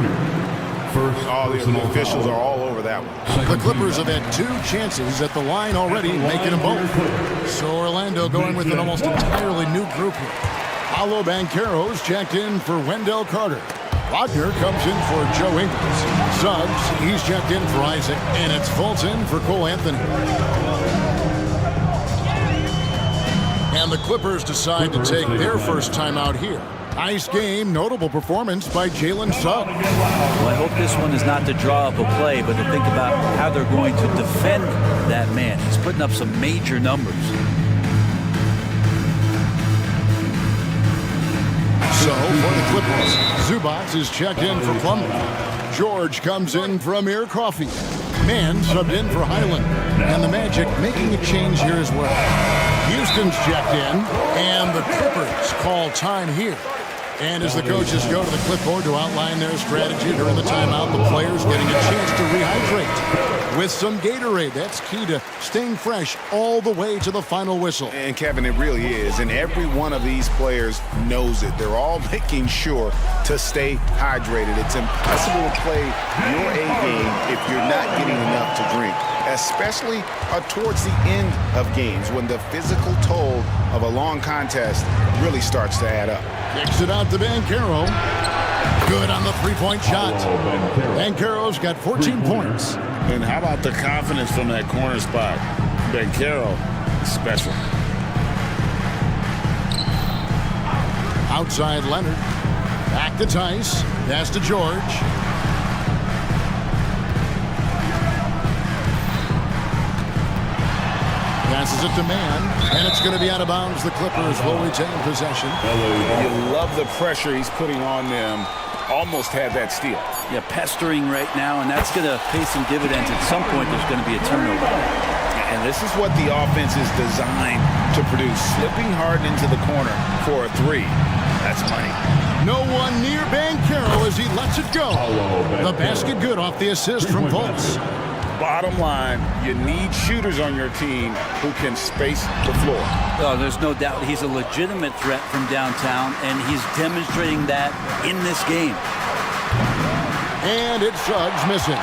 All the officials are all over that one. The Clippers have had 2 chances at the line already, making them both. So Orlando going with an almost entirely new group here. Paolo Banchero's checked in for Wendell Carter. Wagner comes in for Joe Ingles. Suggs, he's checked in for Isaac. And it's Fulton for Cole Anthony. And the Clippers decide to take their first time out here. Nice game, notable performance by Jalen Suggs. Well, I hope this one is not to draw up a play, but to think about how they're going to defend that man. He's putting up some major numbers. So for the Clippers, Zubac is checked in for Plumlee. George comes in for Amir Coffey. Mann subbed in for Highland. And the Magic making a change here as well. Houston's checked in, and the Clippers call time here. And as the coaches go to the clipboard to outline their strategy during the timeout, the players getting a chance to rehydrate with some Gatorade. That's key to staying fresh all the way to the final whistle. And Kevin, it really is. And every one of these players knows it. They're all making sure to stay hydrated. It's impossible to play your A game if you're not getting enough to drink, especially towards the end of games when the physical toll of a long contest really starts to add up. Kicks it out to Banchero. Good on the three-point shot. Banchero's got 14 points. And how about the confidence from that corner spot? Banchero, special. Outside Leonard. Back to Tice. Pass to George. Passes it to Mann, and it's going to be out of bounds. The Clippers will retain possession. You love the pressure he's putting on them. Almost had that steal. Yeah, pestering right now, and that's going to pay some dividends. At some point, there's going to be a turnover. And this is what the offense is designed to produce. Slipping hard into the corner for a 3. That's money. No one near Banchero as he lets it go. The basket good off the assist from Fultz. Bottom line, you need shooters on your team who can space the floor. Oh, there's no doubt he's a legitimate threat from downtown, and he's demonstrating that in this game. And it's Suggs missing.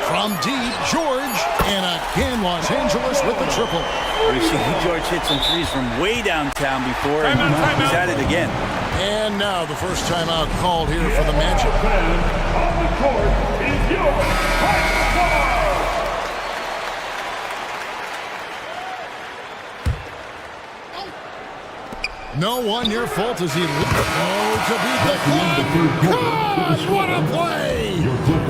From deep, George, and again Los Angeles with the triple. We've seen George hit some threes from way downtown before, and he's at it again. And now the first timeout called here for the Magic. On the court is your high star. No one near fault as he to beat the clock. God, what a play!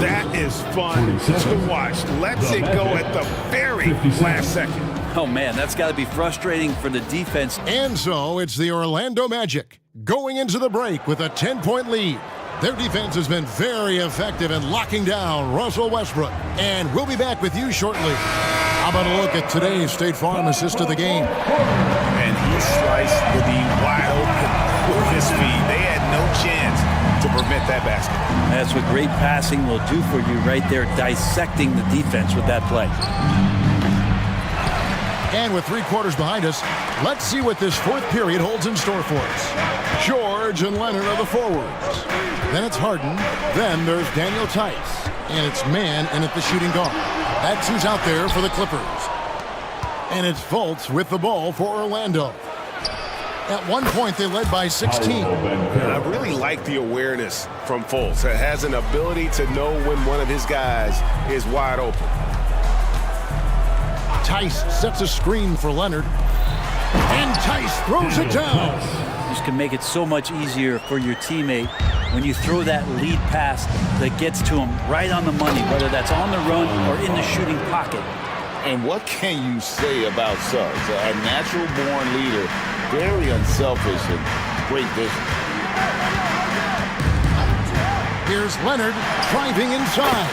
That is fun to watch. Let's it go at the very last second. Oh, man, that's got to be frustrating for the defense. And so it's the Orlando Magic going into the break with a 10-point lead. Their defense has been very effective in locking down Russell Westbrook. And we'll be back with you shortly. How about a look at today's State Farm assist of the game? And he sliced the D wide open with his feet. They had no chance to prevent that basket. That's what great passing will do for you right there, dissecting the defense with that play. And with 3 quarters behind us, let's see what this fourth period holds in store for us. George and Leonard are the forwards. Then it's Harden. Then there's Daniel Tice. And it's man in at the shooting guard. That's who's out there for the Clippers. And it's Fultz with the ball for Orlando. At one point, they led by 16. I really like the awareness from Fultz. It has an ability to know when one of his guys is wide open. Tice sets a screen for Leonard. And Tice throws it down. This can make it so much easier for your teammate when you throw that lead pass that gets to him right on the money, whether that's on the run or in the shooting pocket. And what can you say about Suggs? A natural-born leader, very unselfish and great vision. Here's Leonard driving inside.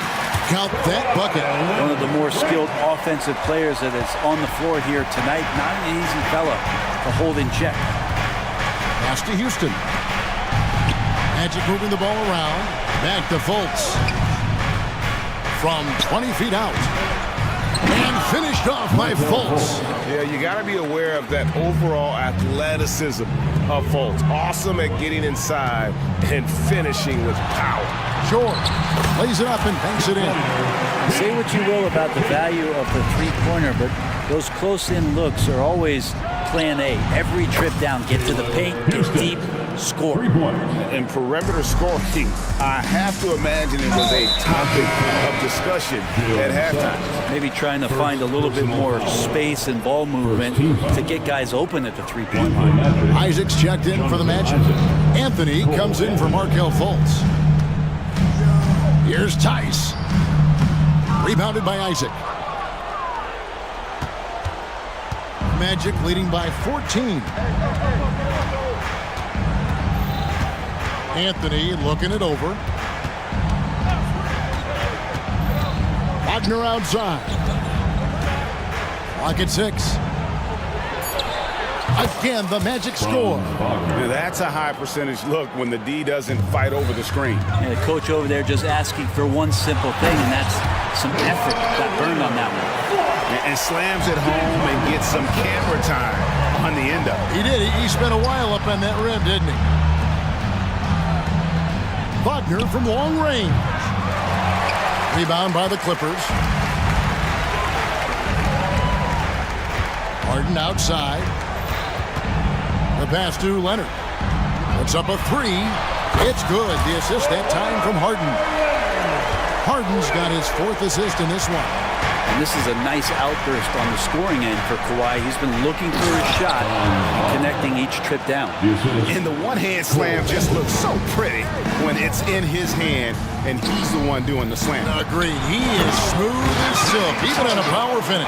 Count that bucket. One of the more skilled offensive players that is on the floor here tonight. Not an easy fella to hold in check. Pass to Houston. Magic moving the ball around. Back to Fultz. From 20 feet out. And finished off by Fultz. Yeah, you got to be aware of that overall athleticism of Fultz. Awesome at getting inside and finishing with power. George lays it up and banks it in. Say what you will about the value of the three-pointer, but those close-in looks are always plan A. Every trip down, get to the paint, get deep, score. In perimeter scoring, I have to imagine it was a topic of discussion at halftime. Maybe trying to find a little bit more space and ball movement to get guys open at the three-point line. Isaac's checked in for the Magic. Anthony comes in for Markelle Fultz. Here's Tice. Rebounded by Isaac. Magic leading by 14. Anthony looking it over. Wagner outside. Clock at 6. Again, the Magic score. Now that's a high percentage look when the D doesn't fight over the screen. And the coach over there just asking for one simple thing, and that's some effort. Got burned on that one. And slams it home and gets some camera time on the end of it. He did. He spent a while up on that rim, didn't he? Wagner from long range. Rebound by the Clippers. Harden outside. The pass to Leonard. Puts up a 3. It's good. The assist that time from Harden. Harden's got his 4th assist in this one. And this is a nice outburst on the scoring end for Kawhi. He's been looking for his shot and connecting each trip down. And the one-hand slam just looks so pretty when it's in his hand and he's the one doing the slam. Agreed. He is smooth as silk, even in a power finish.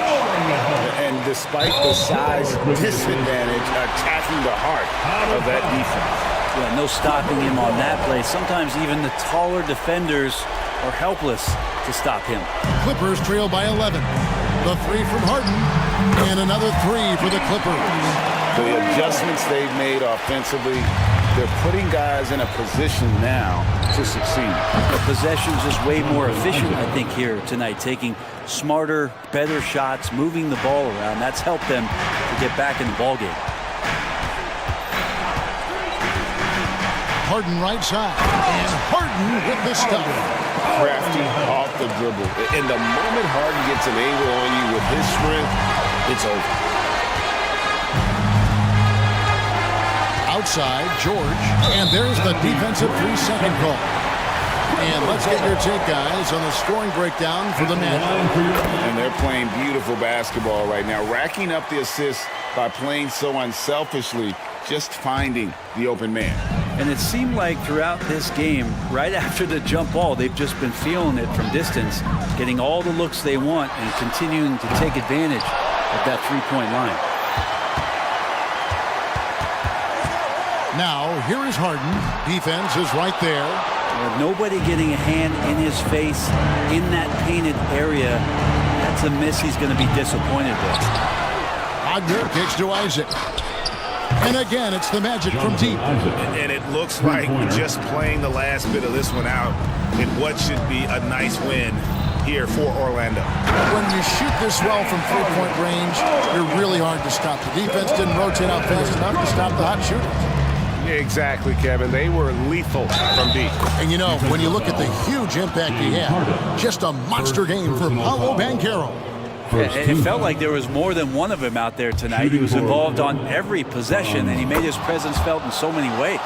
And despite the size disadvantage, attacking the heart of that defense. Yeah, no stopping him on that play. Sometimes even the taller defenders are helpless to stop him. Clippers trail by 11. The 3 from Harden, and another 3 for the Clippers. The adjustments they've made offensively, they're putting guys in a position now to succeed. The possession's just way more efficient, I think, here tonight. Taking smarter, better shots, moving the ball around. That's helped them to get back in the ballgame. Harden right side, and Harden with the stuff. Crafty off the dribble. And the moment Harden gets an angle on you with his strength, it's over. Outside, George, and there's the defensive 3-second call. And let's get your take, guys, on the scoring breakdown for the Magic. And they're playing beautiful basketball right now, racking up the assists by playing so unselfishly just finding the open man. And it seemed like throughout this game, right after the jump ball, they've just been feeling it from distance, getting all the looks they want and continuing to take advantage of that three-point line. Now, here is Harden. Defense is right there. With nobody getting a hand in his face in that painted area, that's a miss he's going to be disappointed with. Wagner kicks to Isaac. And again, it's the Magic from deep. And it looks like just playing the last bit of this one out in what should be a nice win here for Orlando. When you shoot this well from three-point range, you're really hard to stop. The defense didn't rotate out fast enough to stop the hot shooters. Exactly, Kevin. They were lethal from deep. And you know, when you look at the huge impact he had, just a monster game for Paolo Banchero. It felt like there was more than one of them out there tonight. He was involved on every possession, and he made his presence felt in so many ways.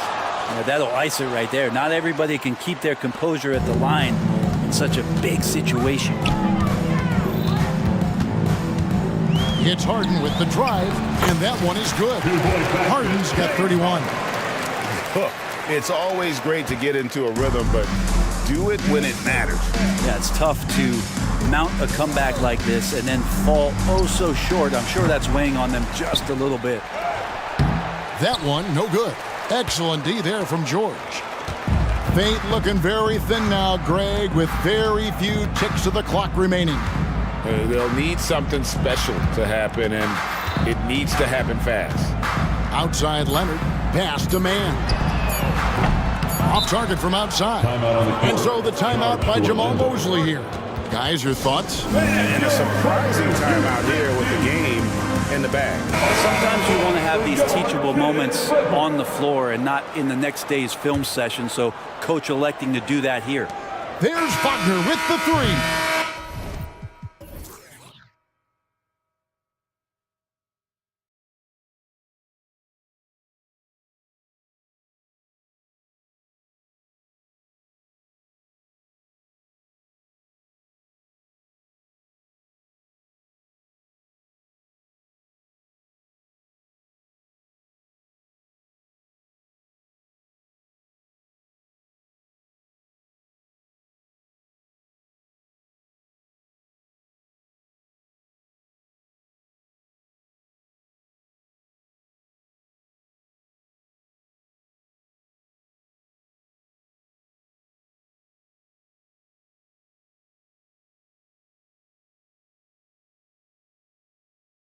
That'll ice it right there. Not everybody can keep their composure at the line in such a big situation. It's Harden with the drive, and that one is good. Harden's got 31. It's always great to get into a rhythm, but do it when it matters. Yeah, it's tough to mount a comeback like this and then fall oh so short. I'm sure that's weighing on them just a little bit. That one, no good. Excellent D there from George. Fate looking very thin now, Greg, with very few ticks of the clock remaining. They'll need something special to happen, and it needs to happen fast. Outside Leonard, pass to man. Off target from outside. And so the timeout by Jamal Mosley here. Guys, your thoughts? And a surprising timeout here with the game in the bag. Sometimes you want to have these teachable moments on the floor and not in the next day's film session, so coach electing to do that here. There's Wagner with the three.